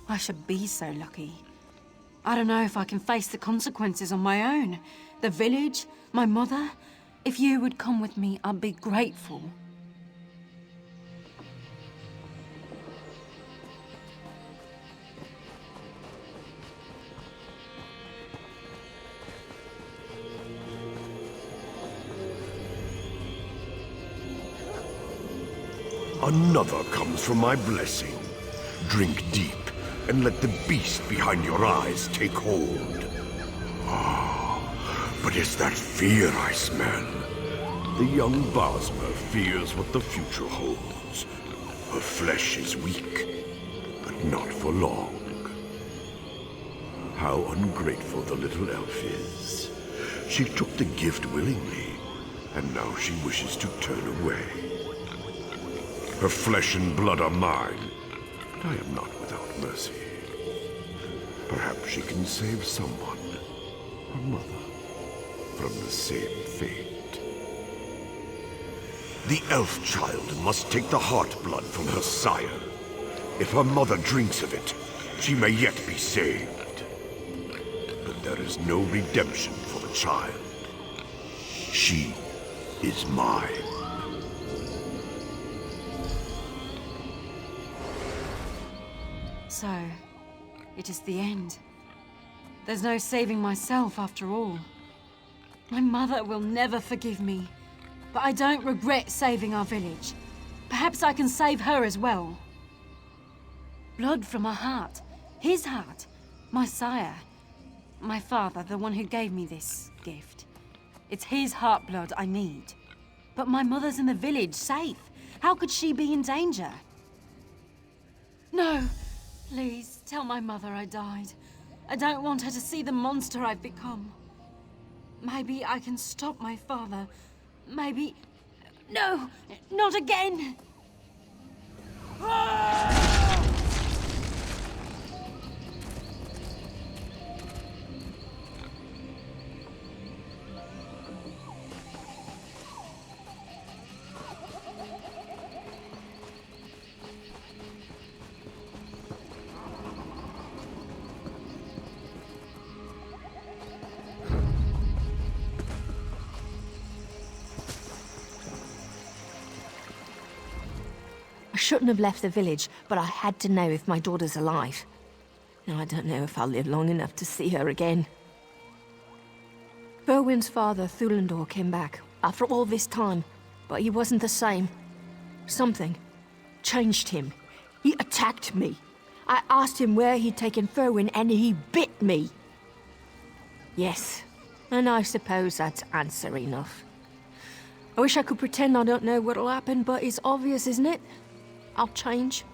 I should be so lucky. I don't know if I can face the consequences on my own. The village, my mother. If you would come with me, I'd be grateful. Another comes from my blessing. Drink deep, and let the beast behind your eyes take hold. But it's that fear I smell. The young Bosmer fears what the future holds. Her flesh is weak, but not for long. How ungrateful the little elf is. She took the gift willingly, and now she wishes to turn away. Her flesh and blood are mine, but I am not without mercy. Perhaps she can save someone, her mother, from the same fate. The elf child must take the heart blood from her sire. If her mother drinks of it, she may yet be saved. But there is no redemption for the child. She is mine. So, it is the end. There's no saving myself after all. My mother will never forgive me, but I don't regret saving our village. Perhaps I can save her as well. Blood from her heart. His heart. My sire. My father, the one who gave me this gift. It's his heart blood I need. But my mother's in the village, safe. How could she be in danger? No. Please, tell my mother I died. I don't want her to see the monster I've become. Maybe I can stop my father. Maybe... No! Not again! shouldn't have left the village, but I had to know if my daughter's alive. Now I don't know if I'll live long enough to see her again. Berwin's father, Thulandor, came back after all this time, but he wasn't the same. Something changed him. He attacked me. I asked him where he'd taken Ferwin, and he bit me. Yes, and I suppose that's answer enough. I wish I could pretend I don't know what'll happen, but it's obvious, isn't it? I'll change.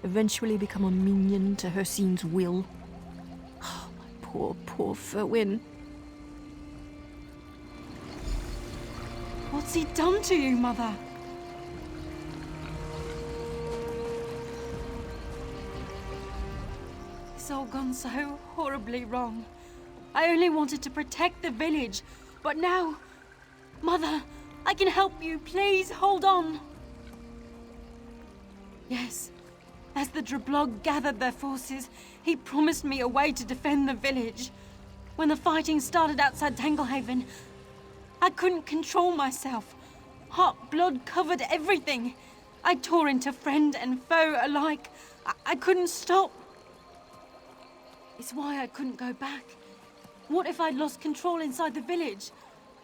Eventually become a minion to Hircine's will. Oh, my poor, poor Ferwin. What's he done to you, Mother? It's all gone so horribly wrong. I only wanted to protect the village, but now... Mother, I can help you. Please, hold on. Yes, as the Drablog gathered their forces, he promised me a way to defend the village. When the fighting started outside Tanglehaven, I couldn't control myself. Hot blood covered everything. I tore into friend and foe alike. I couldn't stop. It's why I couldn't go back. What if I'd lost control inside the village?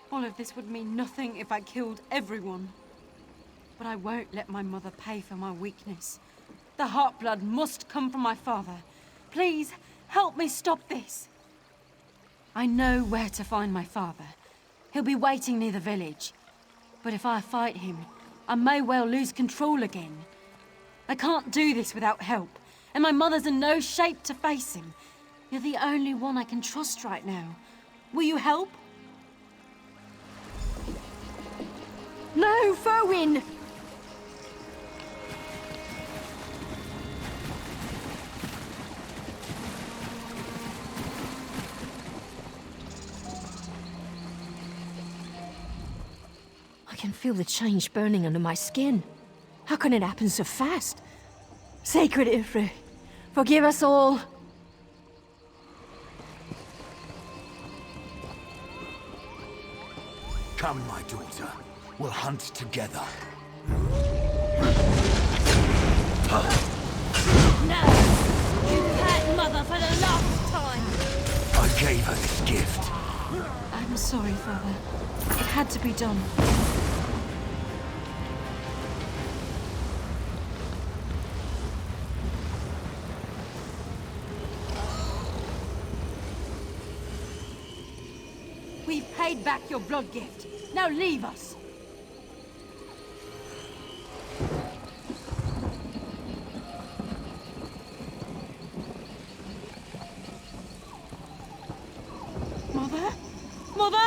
All of this would mean nothing if I killed everyone. But I won't let my mother pay for my weakness. The heart blood must come from my father. Please, help me stop this. I know where to find my father. He'll be waiting near the village. But if I fight him, I may well lose control again. I can't do this without help, and my mother's in no shape to face him. You're the only one I can trust right now. Will you help? No, Ferwin! I can feel the change burning under my skin. How can it happen so fast? Sacred Ifrit, forgive us all. Come, my daughter. We'll hunt together. No! You hurt Mother for the last time! I gave her this gift. I'm sorry, Father. It had to be done. We've paid back your blood gift. Now leave us. Mother? Mother?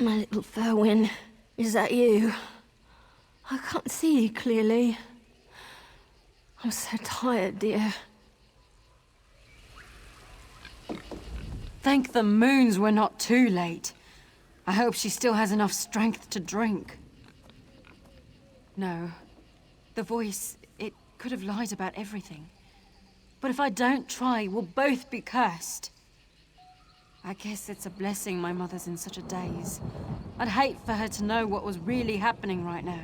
My little Ferwin, is that you? I can't see you clearly. I'm so tired, dear. Thank the moons we're not too late. I hope she still has enough strength to drink. No. The voice, it could have lied about everything. But if I don't try, we'll both be cursed. I guess it's a blessing my mother's in such a daze. I'd hate for her to know what was really happening right now.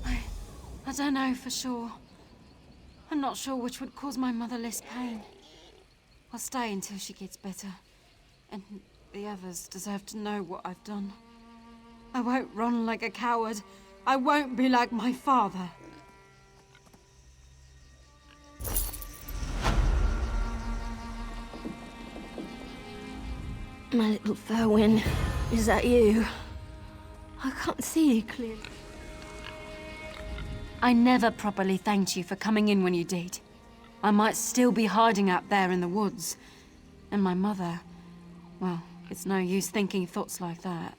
I don't know for sure. I'm not sure which would cause my mother less pain. I'll stay until she gets better. And the others deserve to know what I've done. I won't run like a coward. I won't be like my father. My little Ferwin, is that you? I can't see you clearly. I never properly thanked you for coming in when you did. I might still be hiding out there in the woods. And my mother... well, it's no use thinking thoughts like that.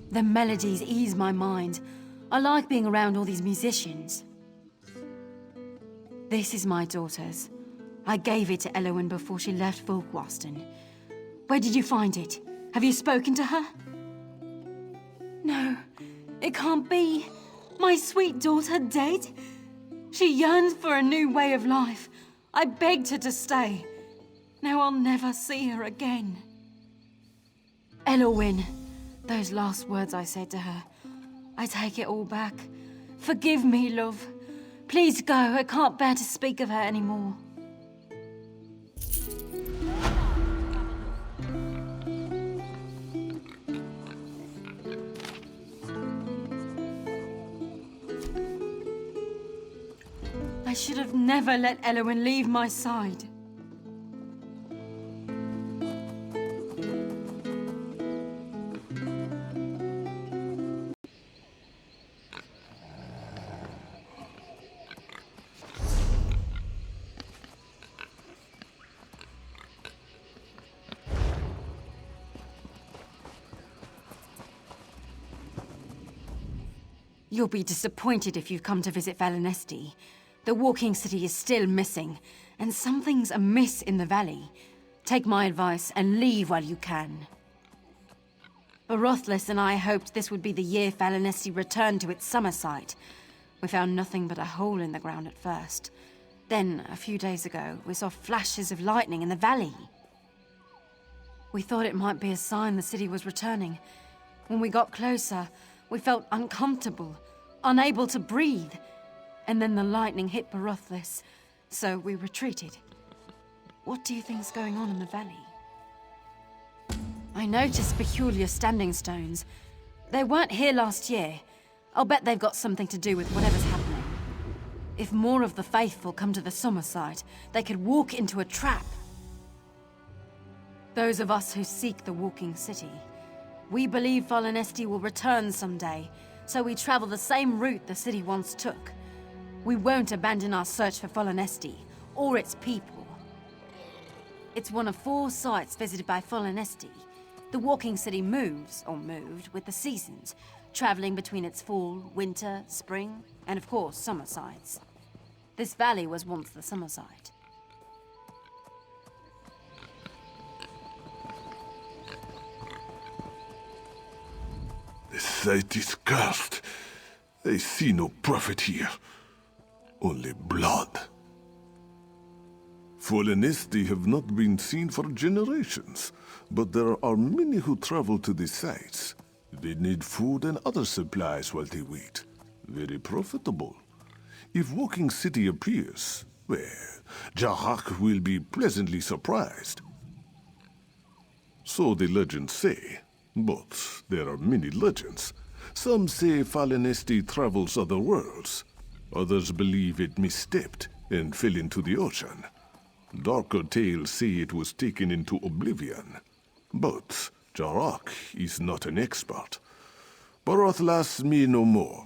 The melodies ease my mind. I like being around all these musicians. This is my daughter's. I gave it to Elowen before she left Volkwaston. Where did you find it? Have you spoken to her? No, it can't be. My sweet daughter dead? She yearns for a new way of life. I begged her to stay. Now I'll never see her again. Elowen. Those last words I said to her. I take it all back. Forgive me, love. Please go. I can't bear to speak of her anymore. I should have never let Elowen leave my side. You'll be disappointed if you've come to visit Valinesti. The walking city is still missing, and something's amiss in the valley. Take my advice and leave while you can. Barothlis and I hoped this would be the year Valinesti returned to its summer site. We found nothing but a hole in the ground at first. Then, a few days ago, we saw flashes of lightning in the valley. We thought it might be a sign the city was returning. When we got closer, we felt uncomfortable, unable to breathe. And then the lightning hit Barothlis, so we retreated. What do you think's going on in the valley? I noticed peculiar standing stones. They weren't here last year. I'll bet they've got something to do with whatever's happening. If more of the faithful come to the summer site, they could walk into a trap. Those of us who seek the walking city, we believe Valinesti will return someday, so we travel the same route the city once took. We won't abandon our search for Valinesti, or its people. It's one of 4 sites visited by Valinesti. The walking city moves, or moved, with the seasons, traveling between its fall, winter, spring, and of course, summer sites. This valley was once the summer site. The site is cursed. I see no profit here. Only blood. Valinesti have not been seen for generations, but there are many who travel to these sites. They need food and other supplies while they wait. Very profitable. If Walking City appears, well, Jarak will be pleasantly surprised. So the legends say, but there are many legends. Some say Valinesti travels other worlds. Others believe it misstepped and fell into the ocean. Darker tales say it was taken into oblivion. But Jarak is not an expert. Barothlas me no more.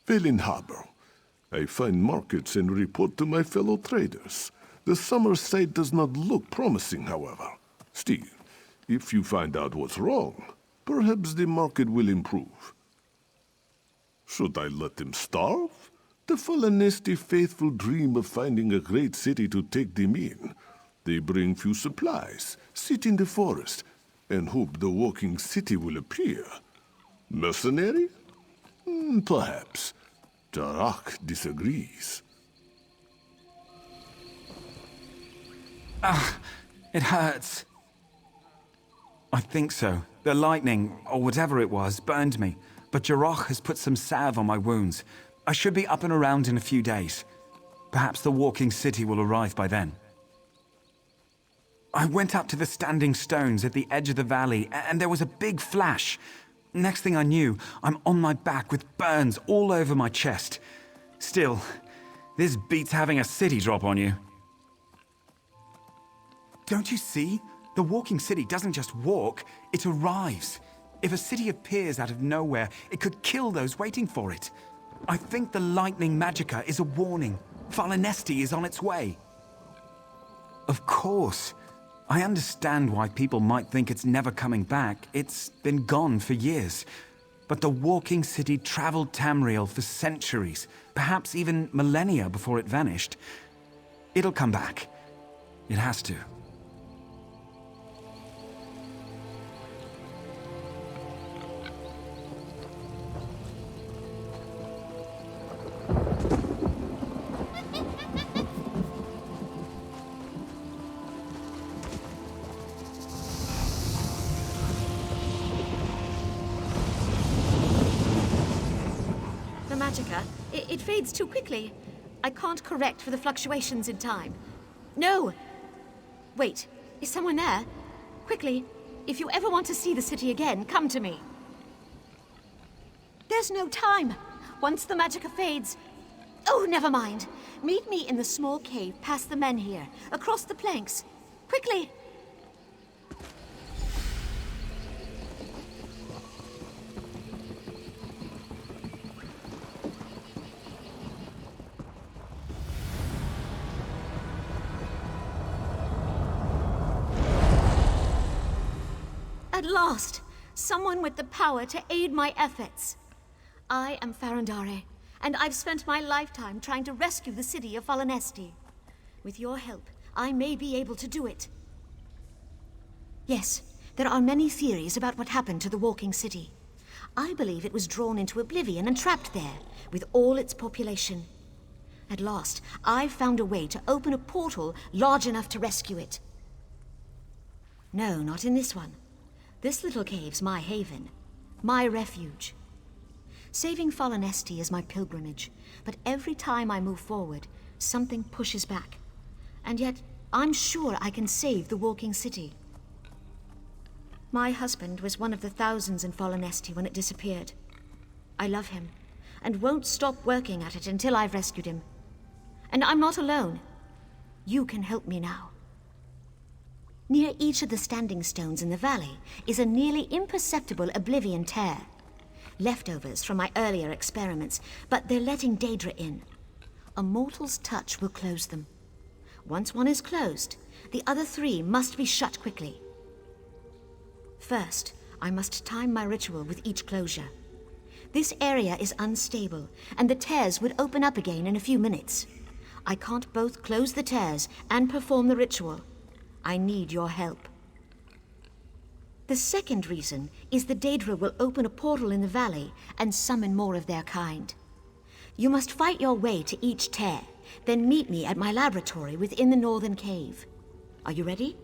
Velin Harbor. I find markets and report to my fellow traders. The summer site does not look promising, however. Still, if you find out what's wrong, perhaps the market will improve. Should I let them starve? The Valinesti faithful dream of finding a great city to take them in. They bring few supplies, sit in the forest, and hope the walking city will appear. Mercenary? Perhaps. Jarak disagrees. It hurts. I think so. The lightning, or whatever it was, burned me. But Jarak has put some salve on my wounds. I should be up and around in a few days. Perhaps the walking city will arrive by then. I went up to the standing stones at the edge of the valley, and there was a big flash. Next thing I knew, I'm on my back with burns all over my chest. Still, this beats having a city drop on you. Don't you see? The walking city doesn't just walk, it arrives. If a city appears out of nowhere, it could kill those waiting for it. I think the lightning magicka is a warning. Falinesti is on its way. Of course. I understand why people might think it's never coming back. It's been gone for years. But the walking city traveled Tamriel for centuries, perhaps even millennia before it vanished. It'll come back. It has to. It fades too quickly. I can't correct for the fluctuations in time. No! Wait, is someone there? Quickly, if you ever want to see the city again, come to me. There's no time. Once the magicka fades... Oh, never mind. Meet me in the small cave past the men here, across the planks. Quickly! At last, someone with the power to aid my efforts. I am Farandare, and I've spent my lifetime trying to rescue the city of Falinesti. With your help, I may be able to do it. Yes, there are many theories about what happened to the walking city. I believe it was drawn into oblivion and trapped there, with all its population. At last, I've found a way to open a portal large enough to rescue it. No, not in this one. This little cave's my haven, my refuge. Saving Falinesti is my pilgrimage, but every time I move forward, something pushes back. And yet, I'm sure I can save the walking city. My husband was one of the thousands in Falinesti when it disappeared. I love him, and won't stop working at it until I've rescued him. And I'm not alone. You can help me now. Near each of the standing stones in the valley is a nearly imperceptible oblivion tear. Leftovers from my earlier experiments, but they're letting Daedra in. A mortal's touch will close them. Once one is closed, the other three must be shut quickly. First, I must time my ritual with each closure. This area is unstable, and the tears would open up again in a few minutes. I can't both close the tears and perform the ritual. I need your help. The second reason is the Daedra will open a portal in the valley and summon more of their kind. You must fight your way to each tear, then meet me at my laboratory within the northern cave. Are you ready?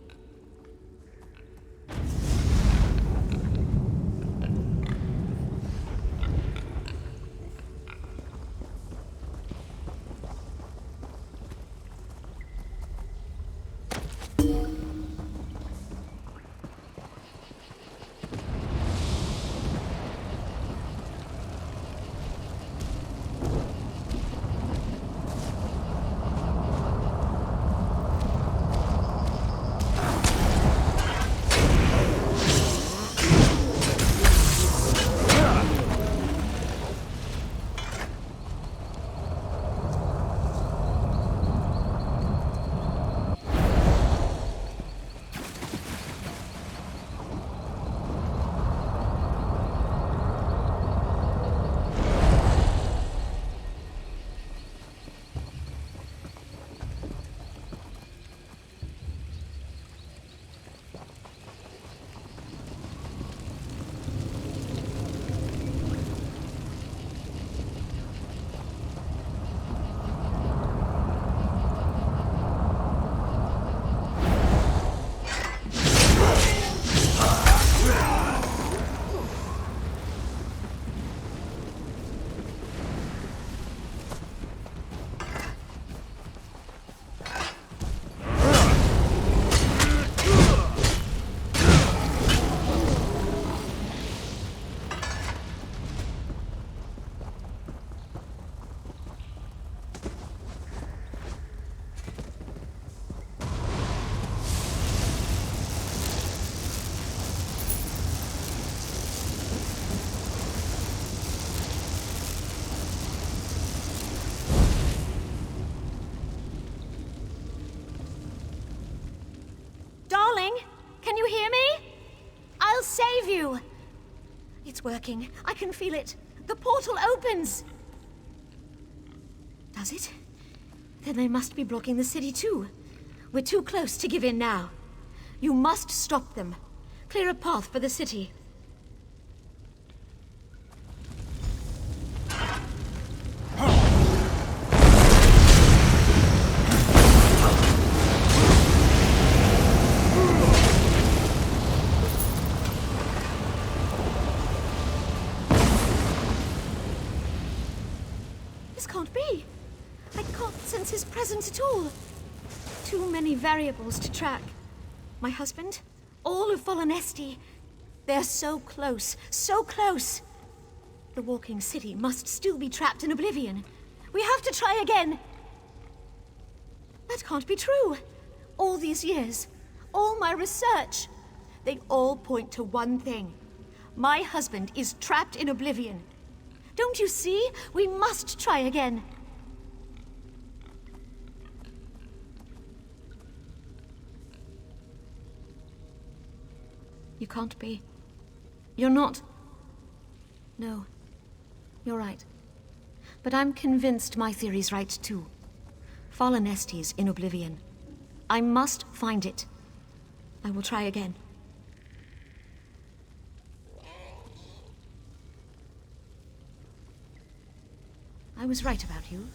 save you! It's working. I can feel it. The portal opens! Does it? Then they must be blocking the city too. We're too close to give in now. You must stop them. Clear a path for the city. This can't be. I can't sense his presence at all. Too many variables to track. My husband, all of Volanesti. They're so close, so close. The walking city must still be trapped in oblivion. We have to try again. That can't be true. All these years, all my research, they all point to one thing. My husband is trapped in oblivion. Don't you see? We must try again. You can't be. You're not. No. You're right. But I'm convinced my theory's right too. Fallen Estes in oblivion. I must find it. I will try again. I was right about you.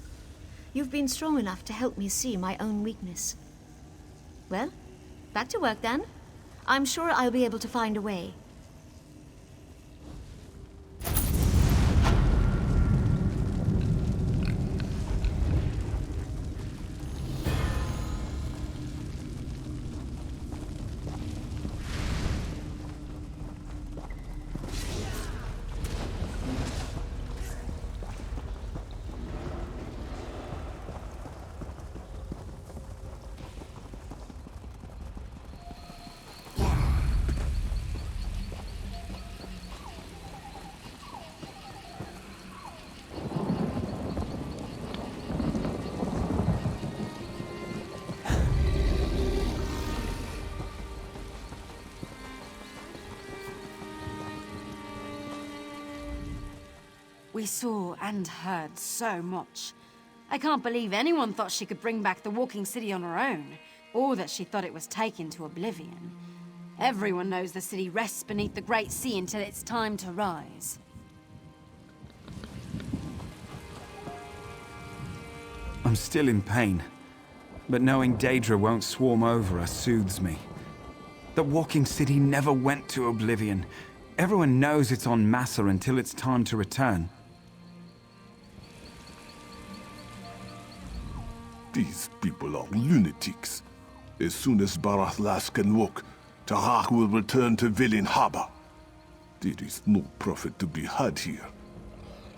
You've been strong enough to help me see my own weakness. Well, back to work then. I'm sure I'll be able to find a way. We saw and heard so much. I can't believe anyone thought she could bring back the walking city on her own, or that she thought it was taken to oblivion. Everyone knows the city rests beneath the Great Sea until it's time to rise. I'm still in pain, but knowing Daedra won't swarm over us soothes me. The walking city never went to oblivion. Everyone knows it's on Massa until it's time to return. These people are lunatics. As soon as Barathlas can walk, Tarak will return to Villain Harbor. There is no profit to be had here.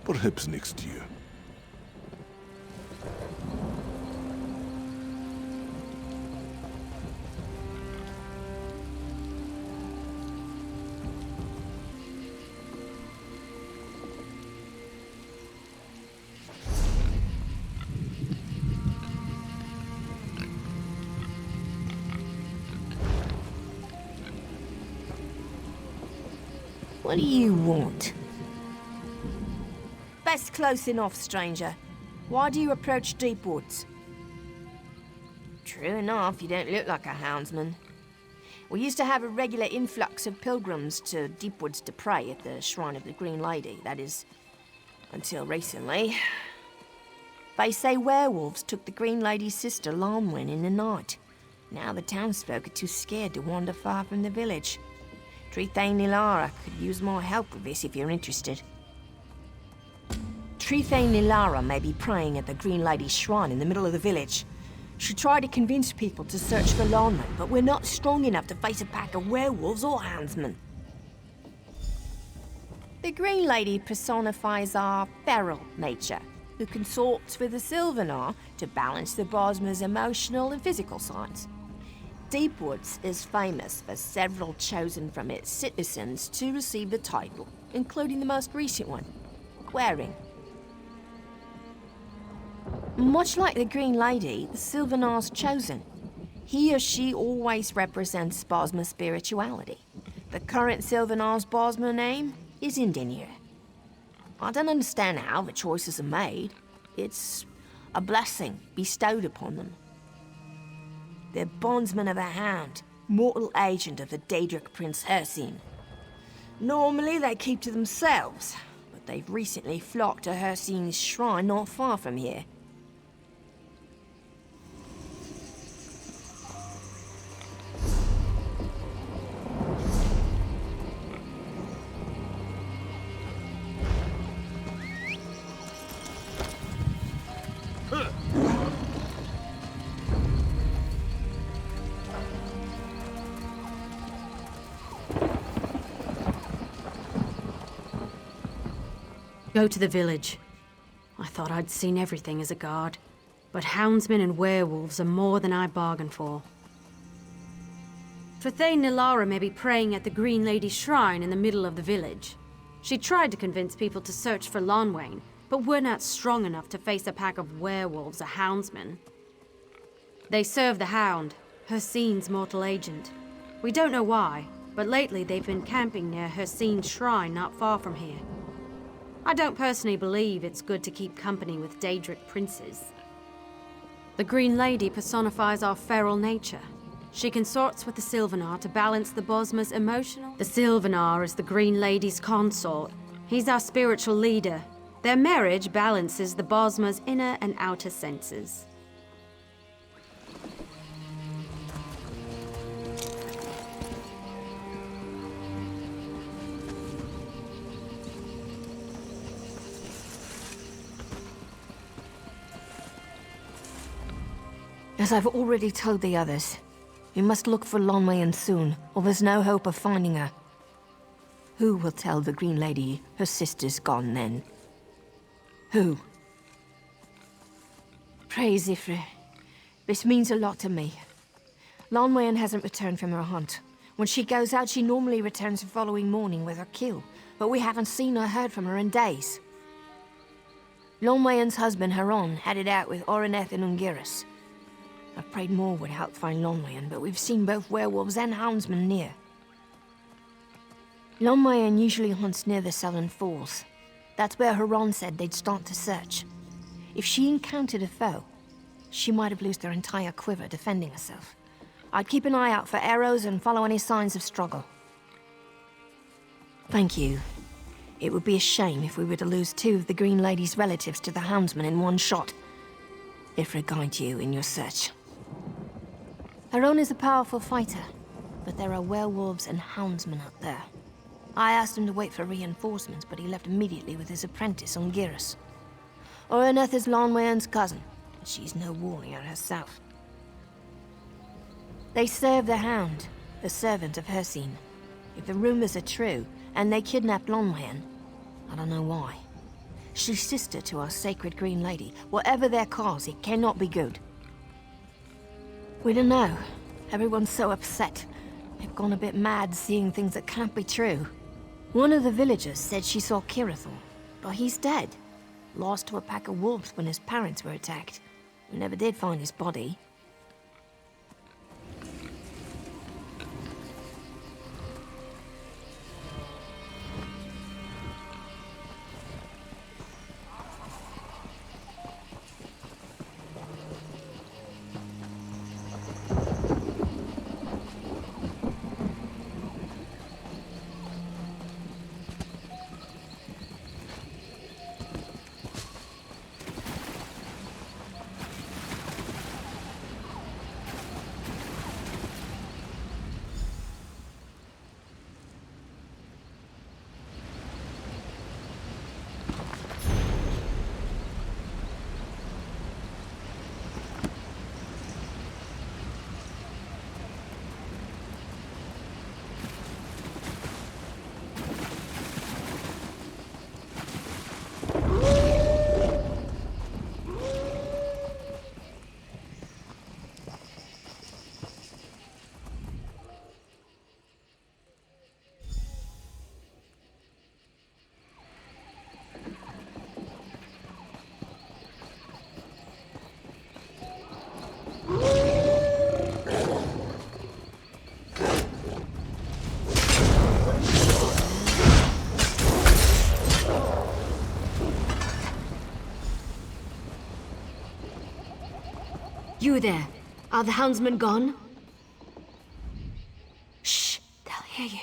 Perhaps next year. What do you want? That's close enough, stranger. Why do you approach Deepwoods? True enough, you don't look like a houndsman. We used to have a regular influx of pilgrims to Deepwoods to pray at the Shrine of the Green Lady, that is, until recently. They say werewolves took the Green Lady's sister Lonwen in the night. Now the townsfolk are too scared to wander far from the village. Trithane Nilara could use more help with this if you're interested. Trithane Nilara may be praying at the Green Lady's shrine in the middle of the village. She tried to convince people to search for Lonwen, but we're not strong enough to face a pack of werewolves or houndsmen. The Green Lady personifies our feral nature, who consorts with the Sylvanar to balance the Bosmer's emotional and physical sides. Deepwoods is famous for several chosen from its citizens to receive the title, including the most recent one, Quering. Much like the Green Lady, the Sylvanar's chosen. He or she always represents Bosmer's spirituality. The current Sylvanar's Bosmer name is Indinir. I don't understand how the choices are made. It's a blessing bestowed upon them. They're bondsmen of the Hound, mortal agent of the Daedric Prince Hircine. Normally they keep to themselves, but they've recently flocked to Hircine's shrine not far from here. Go to the village. I thought I'd seen everything as a guard, but houndsmen and werewolves are more than I bargained for. Profane Nilara may be praying at the Green Lady's shrine in the middle of the village. She tried to convince people to search for Lonwain, but we're not strong enough to face a pack of werewolves or houndsmen. They serve the Hound, Hircine's mortal agent. We don't know why, but lately they've been camping near Hircine's shrine not far from here. I don't personally believe it's good to keep company with Daedric princes. The Green Lady personifies our feral nature. She consorts with the Sylvanar to balance the Bosmer's emotional. The Sylvanar is the Green Lady's consort. He's our spiritual leader. Their marriage balances the Bosmer's inner and outer senses. As I've already told the others, we must look for Lonwain soon, or there's no hope of finding her. Who will tell the Green Lady her sister's gone then? Who? Praise Ifrit. This means a lot to me. Lonwain hasn't returned from her hunt. When she goes out, she normally returns the following morning with her kill, but we haven't seen or heard from her in days. Lonwain's husband, Haron, headed out with Oreneth and Ungiris. I prayed more would help find Lonwain, but we've seen both werewolves and houndsmen near. Lonwain usually hunts near the Southern Falls. That's where Haron said they'd start to search. If she encountered a foe, she might have loosed her entire quiver defending herself. I'd keep an eye out for arrows and follow any signs of struggle. Thank you. It would be a shame if we were to lose two of the Green Lady's relatives to the houndsmen in one shot. Ifrit guide you in your search. Haron is a powerful fighter, but there are werewolves and houndsmen out there. I asked him to wait for reinforcements, but he left immediately with his apprentice, Ungiris. Oreneth is Lonwain's cousin, and she's no warrior herself. They serve the Hound, the servant of Hircine. If the rumors are true, and they kidnapped Lonwain, I don't know why. She's sister to our sacred Green Lady. Whatever their cause, it cannot be good. We don't know. Everyone's so upset. They've gone a bit mad seeing things that can't be true. One of the villagers said she saw Kirithor, but he's dead. Lost to a pack of wolves when his parents were attacked. We never did find his body. You there. Are the houndsmen gone? Shh, they'll hear you.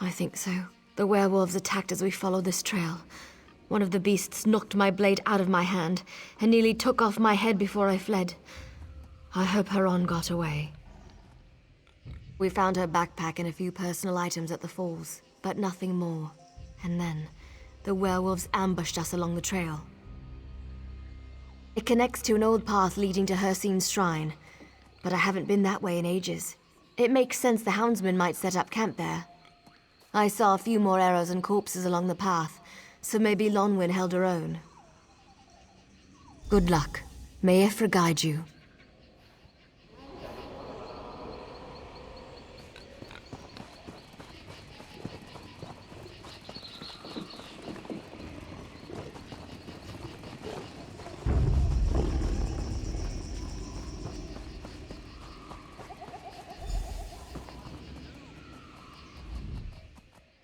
I think so. The werewolves attacked as we followed this trail. One of the beasts knocked my blade out of my hand and nearly took off my head before I fled. I hope Huron got away. We found her backpack and a few personal items at the falls, but nothing more. And then, the werewolves ambushed us along the trail. It connects to an old path leading to Hircine's shrine, but I haven't been that way in ages. It makes sense the houndsmen might set up camp there. I saw a few more arrows and corpses along the path, so maybe Lonwyn held her own. Good luck. May Ifra guide you.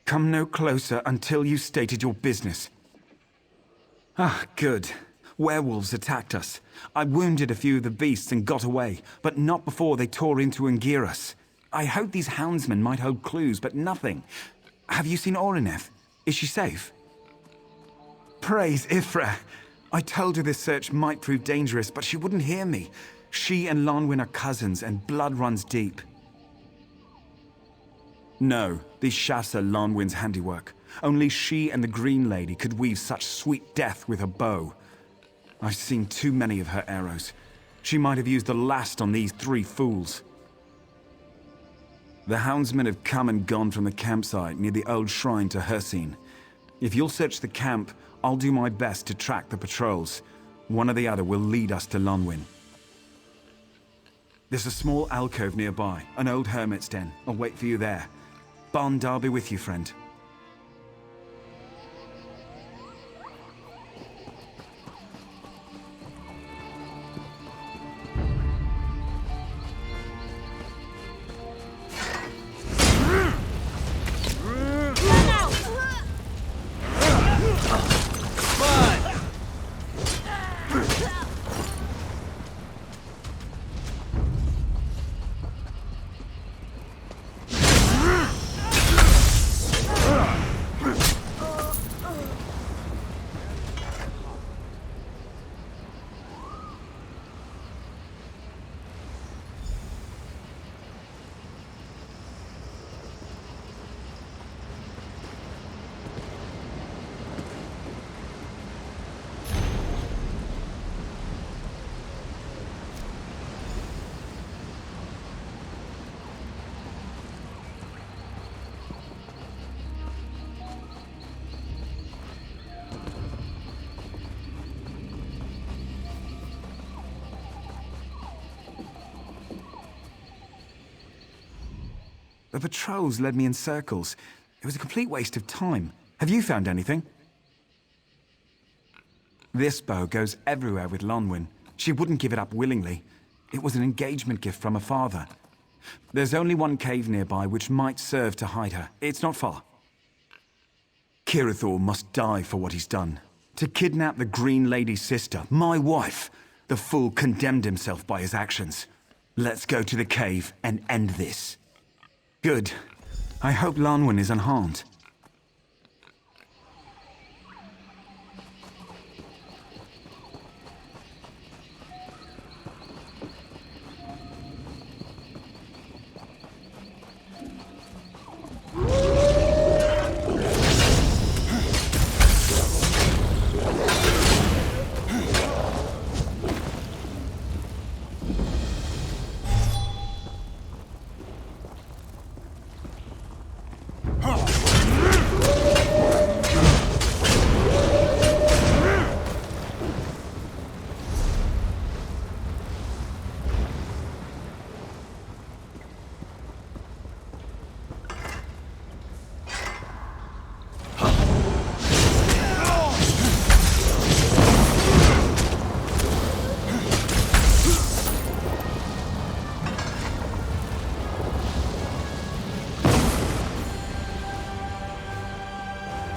Come no closer until you stated your business. Ah, good. Werewolves attacked us. I wounded a few of the beasts and got away, but not before they tore into Angiras. I hoped these houndsmen might hold clues, but nothing. Have you seen Orineth? Is she safe? Praise Ifra. I told her this search might prove dangerous, but she wouldn't hear me. She and Lonwyn are cousins, and blood runs deep. No, these shafts are Lonwyn's handiwork. Only she and the Green Lady could weave such sweet death with her bow. I've seen too many of her arrows. She might have used the last on these 3 fools. The houndsmen have come and gone from the campsite near the old shrine to Hircine. If you'll search the camp, I'll do my best to track the patrols. One or the other will lead us to Lonwyn. There's a small alcove nearby, an old hermit's den. I'll wait for you there. Bond, I'll be with you, friend. The patrols led me in circles. It was a complete waste of time. Have you found anything? This bow goes everywhere with Lonwyn. She wouldn't give it up willingly. It was an engagement gift from her father. There's only one cave nearby which might serve to hide her. It's not far. Kirithor must die for what he's done. To kidnap the Green Lady's sister, my wife. The fool condemned himself by his actions. Let's go to the cave and end this. Good. I hope Lonwyn is unharmed.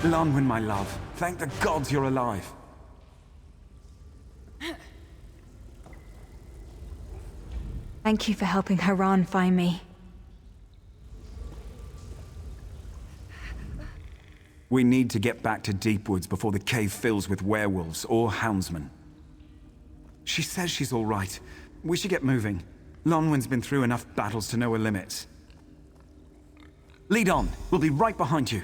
Lonwyn, my love. Thank the gods you're alive. Thank you for helping Haran find me. We need to get back to Deepwoods before the cave fills with werewolves or houndsmen. She says she's all right. We should get moving. Lonwyn's been through enough battles to know her limits. Lead on. We'll be right behind you.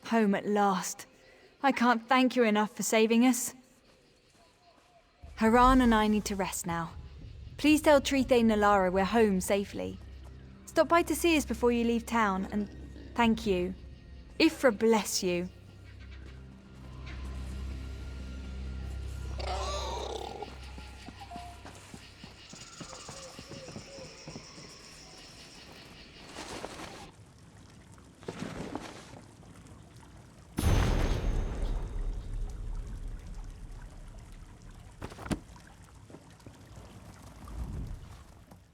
Home at last. I can't thank you enough for saving us. Haran and I need to rest now. Please tell Trithe Nalara we're home safely. Stop by to see us before you leave town, and thank you. Ifra bless you.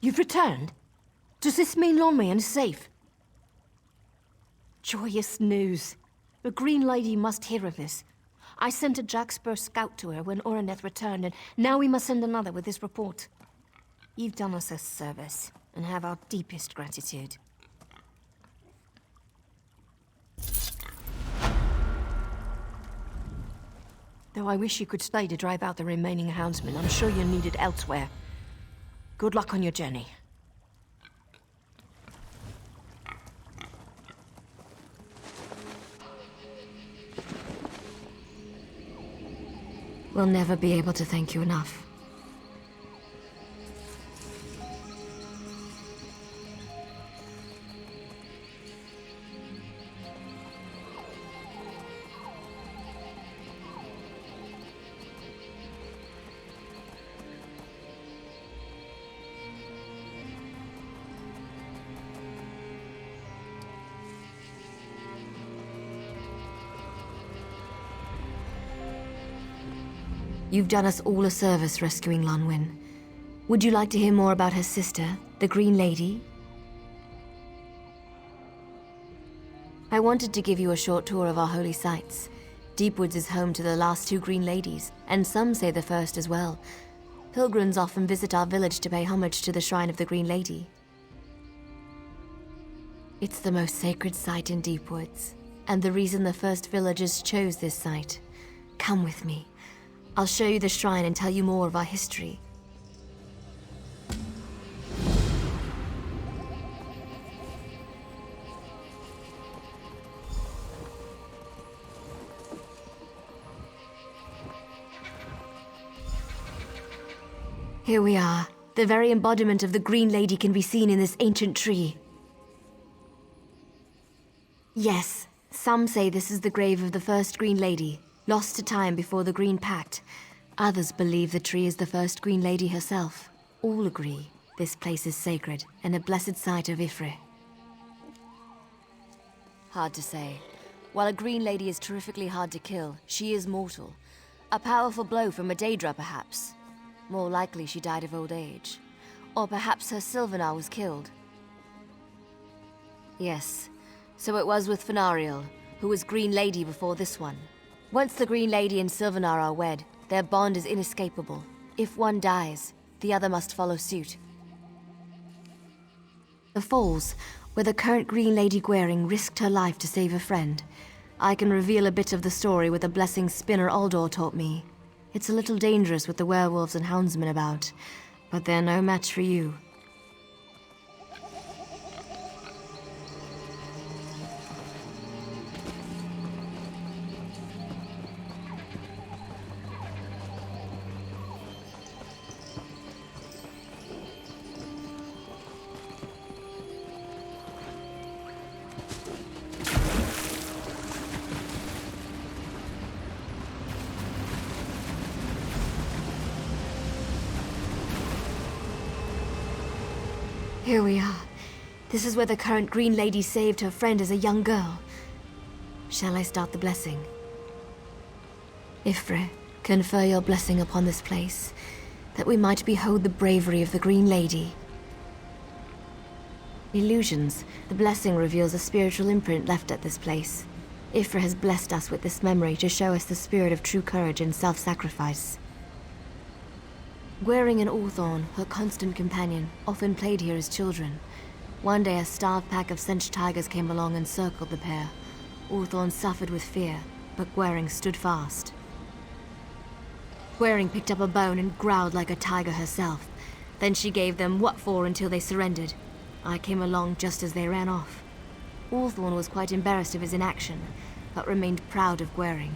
You've returned? Does this mean Lonwyn is safe? Joyous news. The Green Lady must hear of this. I sent a Jackspur scout to her when Oroneth returned, and now we must send another with this report. You've done us a service, and have our deepest gratitude. Though I wish you could stay to drive out the remaining houndsmen, I'm sure you're needed elsewhere. Good luck on your journey. We'll never be able to thank you enough. You've done us all a service rescuing Lonwyn. Would you like to hear more about her sister, the Green Lady? I wanted to give you a short tour of our holy sites. Deepwoods is home to the last two Green Ladies, and some say the first as well. Pilgrims often visit our village to pay homage to the shrine of the Green Lady. It's the most sacred site in Deepwoods, and the reason the first villagers chose this site. Come with me. I'll show you the shrine and tell you more of our history. Here we are. The very embodiment of the Green Lady can be seen in this ancient tree. Yes, some say this is the grave of the first Green Lady, lost to time before the Green Pact. Others believe the tree is the first Green Lady herself. All agree this place is sacred and a blessed site of Ifre. Hard to say. While a Green Lady is terrifically hard to kill, she is mortal. A powerful blow from a Daedra, perhaps. More likely she died of old age. Or perhaps her Sylvanar was killed. Yes, so it was with Fenariel, who was Green Lady before this one. Once the Green Lady and Sylvanar are wed, their bond is inescapable. If one dies, the other must follow suit. The Falls, where the current Green Lady Gwaring risked her life to save a friend. I can reveal a bit of the story with a blessing Spinner Aldor taught me. It's a little dangerous with the werewolves and houndsmen about, but they're no match for you. Here we are. This is where the current Green Lady saved her friend as a young girl. Shall I start the blessing? Ifre, confer your blessing upon this place, that we might behold the bravery of the Green Lady. Illusions. The blessing reveals a spiritual imprint left at this place. Ifre has blessed us with this memory to show us the spirit of true courage and self-sacrifice. Gwaring and Orthorn, her constant companion, often played here as children. One day a starved pack of Sench tigers came along and circled the pair. Orthorn suffered with fear, but Gwaring stood fast. Gwaring picked up a bone and growled like a tiger herself. Then she gave them what for until they surrendered. I came along just as they ran off. Orthorn was quite embarrassed of his inaction, but remained proud of Gwaring.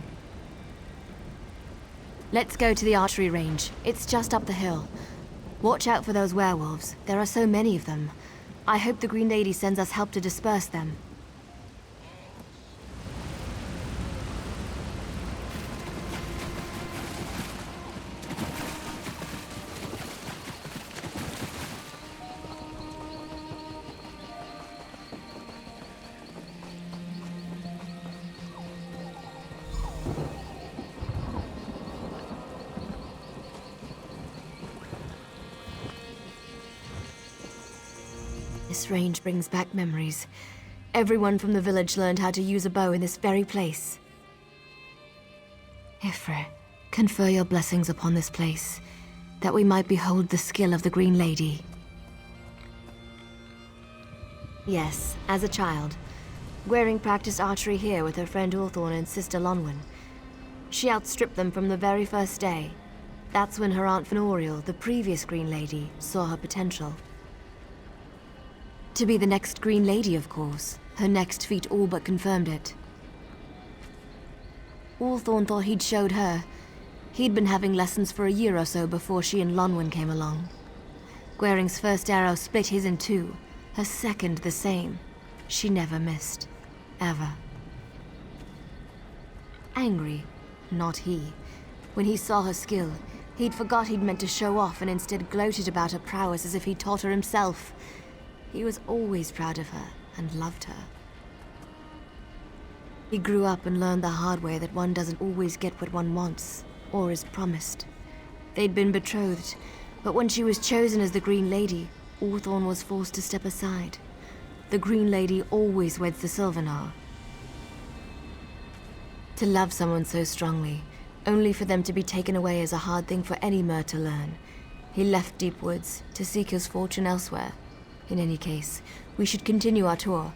Let's go to the archery range. It's just up the hill. Watch out for those werewolves. There are so many of them. I hope the Green Lady sends us help to disperse them. This range brings back memories. Everyone from the village learned how to use a bow in this very place. Ifre, confer your blessings upon this place, that we might behold the skill of the Green Lady. Yes, as a child. Gwaring practiced archery here with her friend Orthorn and sister Lonwen. She outstripped them from the very first day. That's when her Aunt Fenoriel, the previous Green Lady, saw her potential. To be the next Green Lady, of course. Her next feat all but confirmed it. Orthorn thought he'd showed her. He'd been having lessons for a year or so before she and Lonwen came along. Gwaring's first arrow split his in two. Her second the same. She never missed. Ever. Angry. Not he. When he saw her skill, he'd forgot he'd meant to show off and instead gloated about her prowess as if he'd taught her himself. He was always proud of her and loved her. He grew up and learned the hard way that one doesn't always get what one wants, or is promised. They'd been betrothed, but when she was chosen as the Green Lady, Orthorn was forced to step aside. The Green Lady always weds the Sylvanar. To love someone so strongly, only for them to be taken away is a hard thing for any Mer to learn. He left Deep Woods to seek his fortune elsewhere. In any case, we should continue our tour.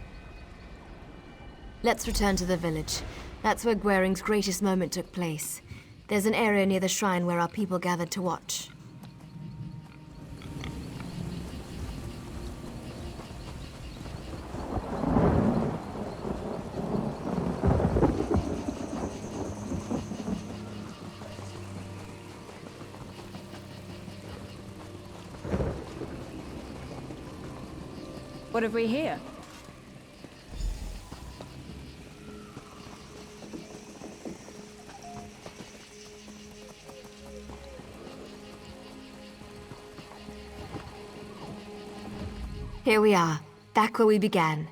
Let's return to the village. That's where Gwaring's greatest moment took place. There's an area near the shrine where our people gathered to watch. What have we here? Here we are, back where we began.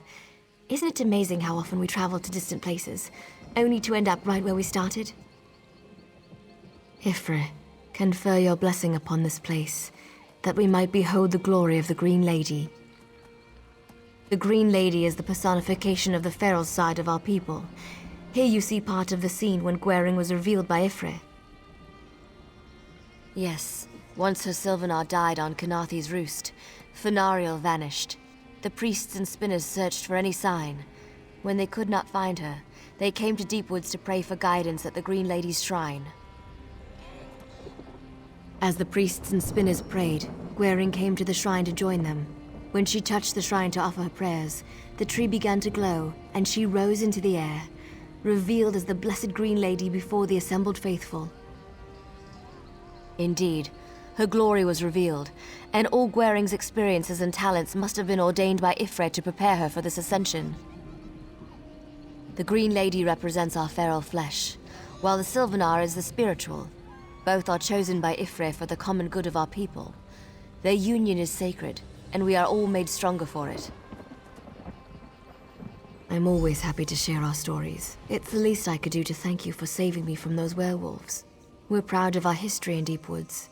Isn't it amazing how often we travel to distant places, only to end up right where we started? Ifre, confer your blessing upon this place, that we might behold the glory of the Green Lady. The Green Lady is the personification of the feral side of our people. Here you see part of the scene when Gwaring was revealed by Ifre. Yes, once her Sylvanar died on Canarthi's roost, Fenariel vanished. The priests and spinners searched for any sign. When they could not find her, they came to Deepwoods to pray for guidance at the Green Lady's shrine. As the priests and spinners prayed, Gwaring came to the shrine to join them. When she touched the shrine to offer her prayers, the tree began to glow, and she rose into the air, revealed as the Blessed Green Lady before the assembled faithful. Indeed, her glory was revealed, and all Gwaring's experiences and talents must have been ordained by Ifrit to prepare her for this ascension. The Green Lady represents our feral flesh, while the Sylvanar is the spiritual. Both are chosen by Ifrit for the common good of our people. Their union is sacred, and we are all made stronger for it. I'm always happy to share our stories. It's the least I could do to thank you for saving me from those werewolves. We're proud of our history in Deep Woods.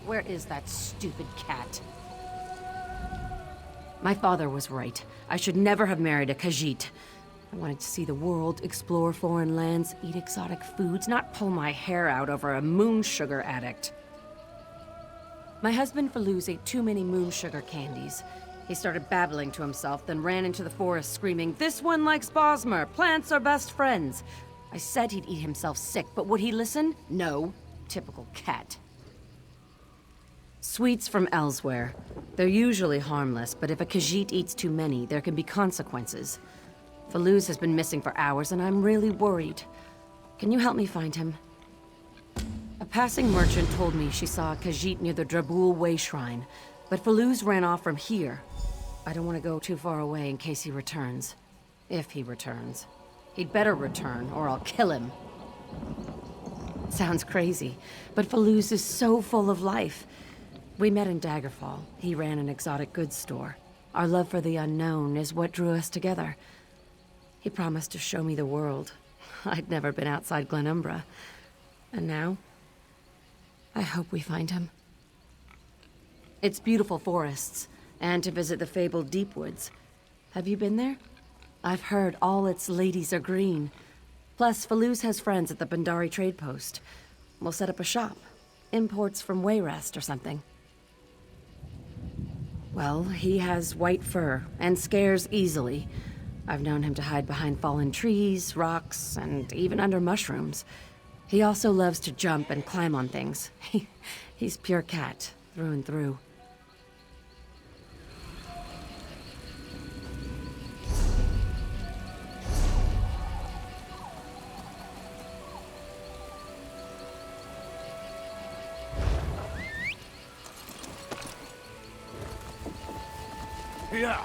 Where is that stupid cat? My father was right. I should never have married a Khajiit. I wanted to see the world, explore foreign lands, eat exotic foods, not pull my hair out over a moon sugar addict. My husband Faluz ate too many moon sugar candies. He started babbling to himself, then ran into the forest screaming, "This one likes Bosmer! Plants are best friends!" I said he'd eat himself sick, but would he listen? No. Typical cat. Sweets from elsewhere. They're usually harmless, but if a Khajiit eats too many, there can be consequences. Faluz has been missing for hours, and I'm really worried. Can you help me find him? A passing merchant told me she saw a Khajiit near the Drabul Way Shrine, but Faluz ran off from here. I don't want to go too far away in case he returns. If he returns. He'd better return, or I'll kill him. Sounds crazy, but Faluz is so full of life. We met in Daggerfall. He ran an exotic goods store. Our love for the unknown is what drew us together. He promised to show me the world. I'd never been outside Glenumbra. And now, I hope we find him. It's beautiful forests, and to visit the fabled Deep Woods. Have you been there? I've heard all its ladies are green. Plus, Faluz has friends at the Bandari trade post. We'll set up a shop. Imports from Wayrest or something. Well, he has white fur, and scares easily. I've known him to hide behind fallen trees, rocks, and even under mushrooms. He also loves to jump and climb on things. He's pure cat, through and through. Yeah.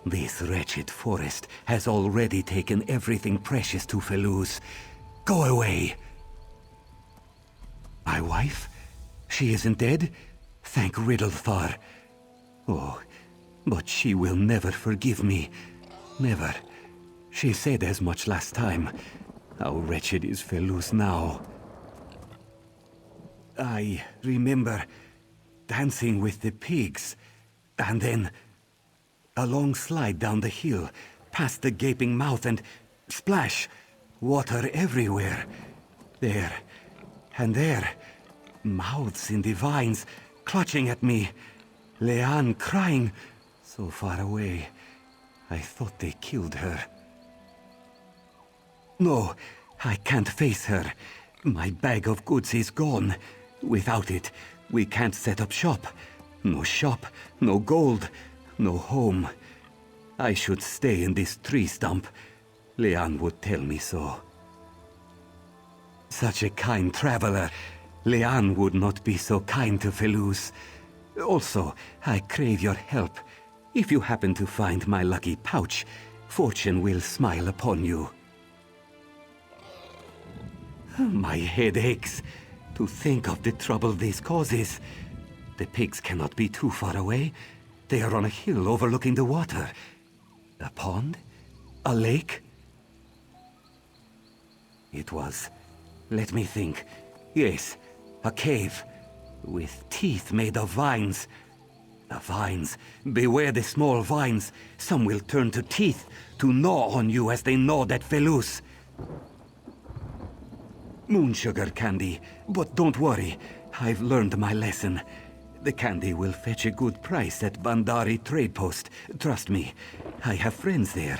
This wretched forest has already taken everything precious to Faluz. Go away! My wife? She isn't dead? Thank Riddlethar. Oh, but she will never forgive me. Never. She said as much last time. How wretched is Faluz now? I remember dancing with the pigs, and then a long slide down the hill, past the gaping mouth, and splash! Water everywhere. There, and there, mouths in the vines, clutching at me. Leanne crying, so far away. I thought they killed her. No, I can't face her. My bag of goods is gone. Without it, we can't set up shop. No shop, no gold, no home. I should stay in this tree stump. Leanne would tell me so. Such a kind traveler. Leanne would not be so kind to Felus. Also, I crave your help. If you happen to find my lucky pouch, fortune will smile upon you. My head aches. To think of the trouble this causes. The pigs cannot be too far away. They are on a hill overlooking the water. A pond? A lake? It was... let me think. Yes, a cave. With teeth made of vines. The vines. Beware the small vines. Some will turn to teeth to gnaw on you as they gnawed at Felus. Moon sugar candy. But don't worry. I've learned my lesson. The candy will fetch a good price at Bandari trade post. Trust me, I have friends there.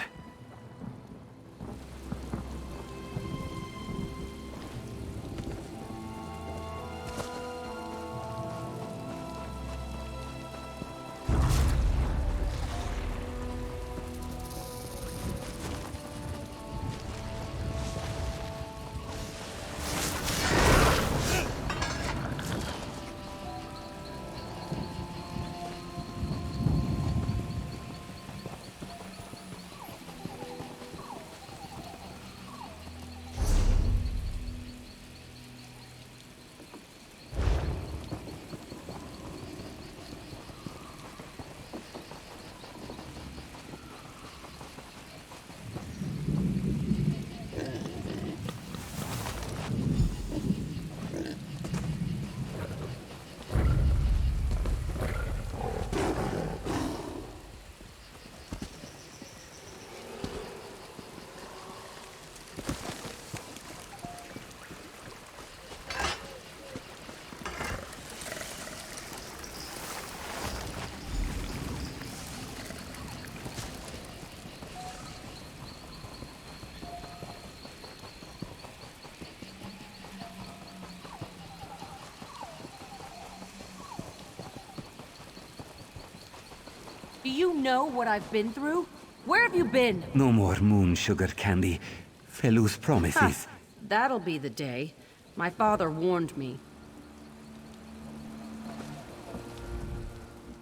Do you know what I've been through? Where have you been? No more moon sugar candy. Felus promises. That'll be the day. My father warned me.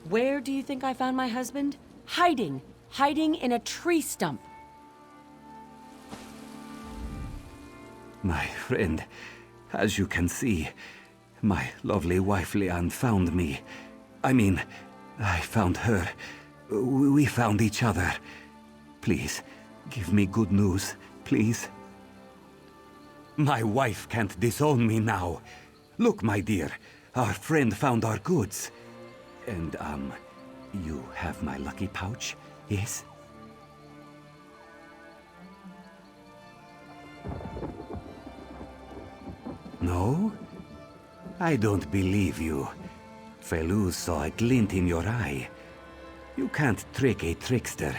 Where do you think I found my husband? Hiding. Hiding in a tree stump. My friend, as you can see, my lovely wife Leanne found me. I mean, I found her. We found each other. Please, give me good news, please. My wife can't disown me now. Look, my dear, our friend found our goods. And, you have my lucky pouch, yes? No? I don't believe you. Felus saw a glint in your eye. You can't trick a trickster.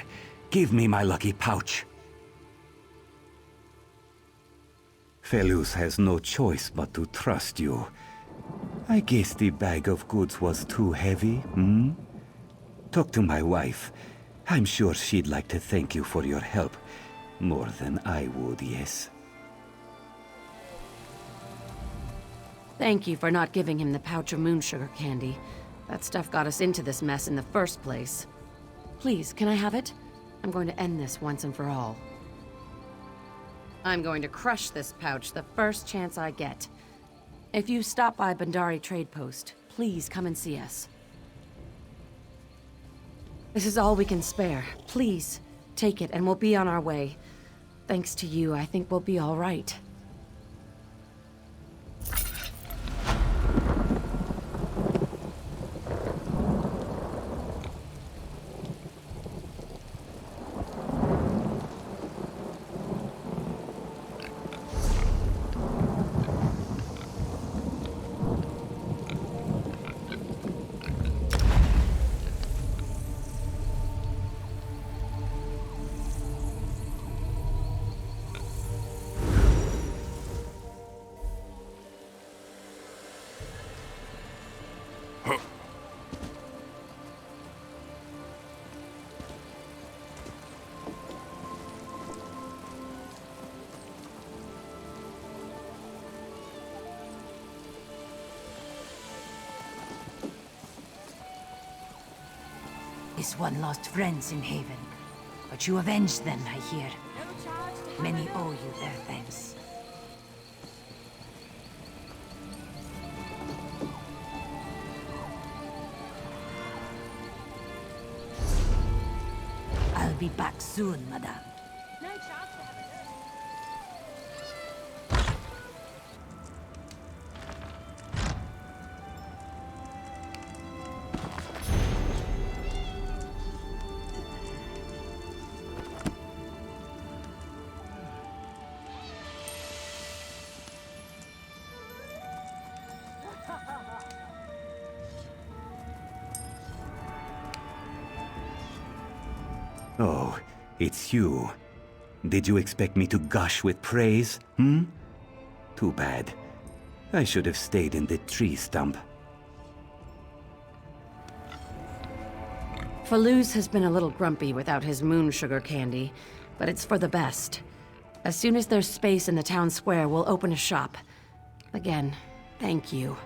Give me my lucky pouch. Felus has no choice but to trust you. I guess the bag of goods was too heavy, hmm? Talk to my wife. I'm sure she'd like to thank you for your help. More than I would, yes? Thank you for not giving him the pouch of moon sugar candy. That stuff got us into this mess in the first place. Please, can I have it? I'm going to end this once and for all. I'm going to crush this pouch the first chance I get. If you stop by Bandari Trade Post, please come and see us. This is all we can spare. Please, take it and we'll be on our way. Thanks to you, I think we'll be all right. Iswan lost friends in Haven, but you avenged them, I hear. Many owe you their thanks. I'll be back soon, madame. Oh, it's you. Did you expect me to gush with praise, hmm? Too bad. I should have stayed in the tree stump. Faluz has been a little grumpy without his moon sugar candy, but it's for the best. As soon as there's space in the town square, we'll open a shop. Again, thank you.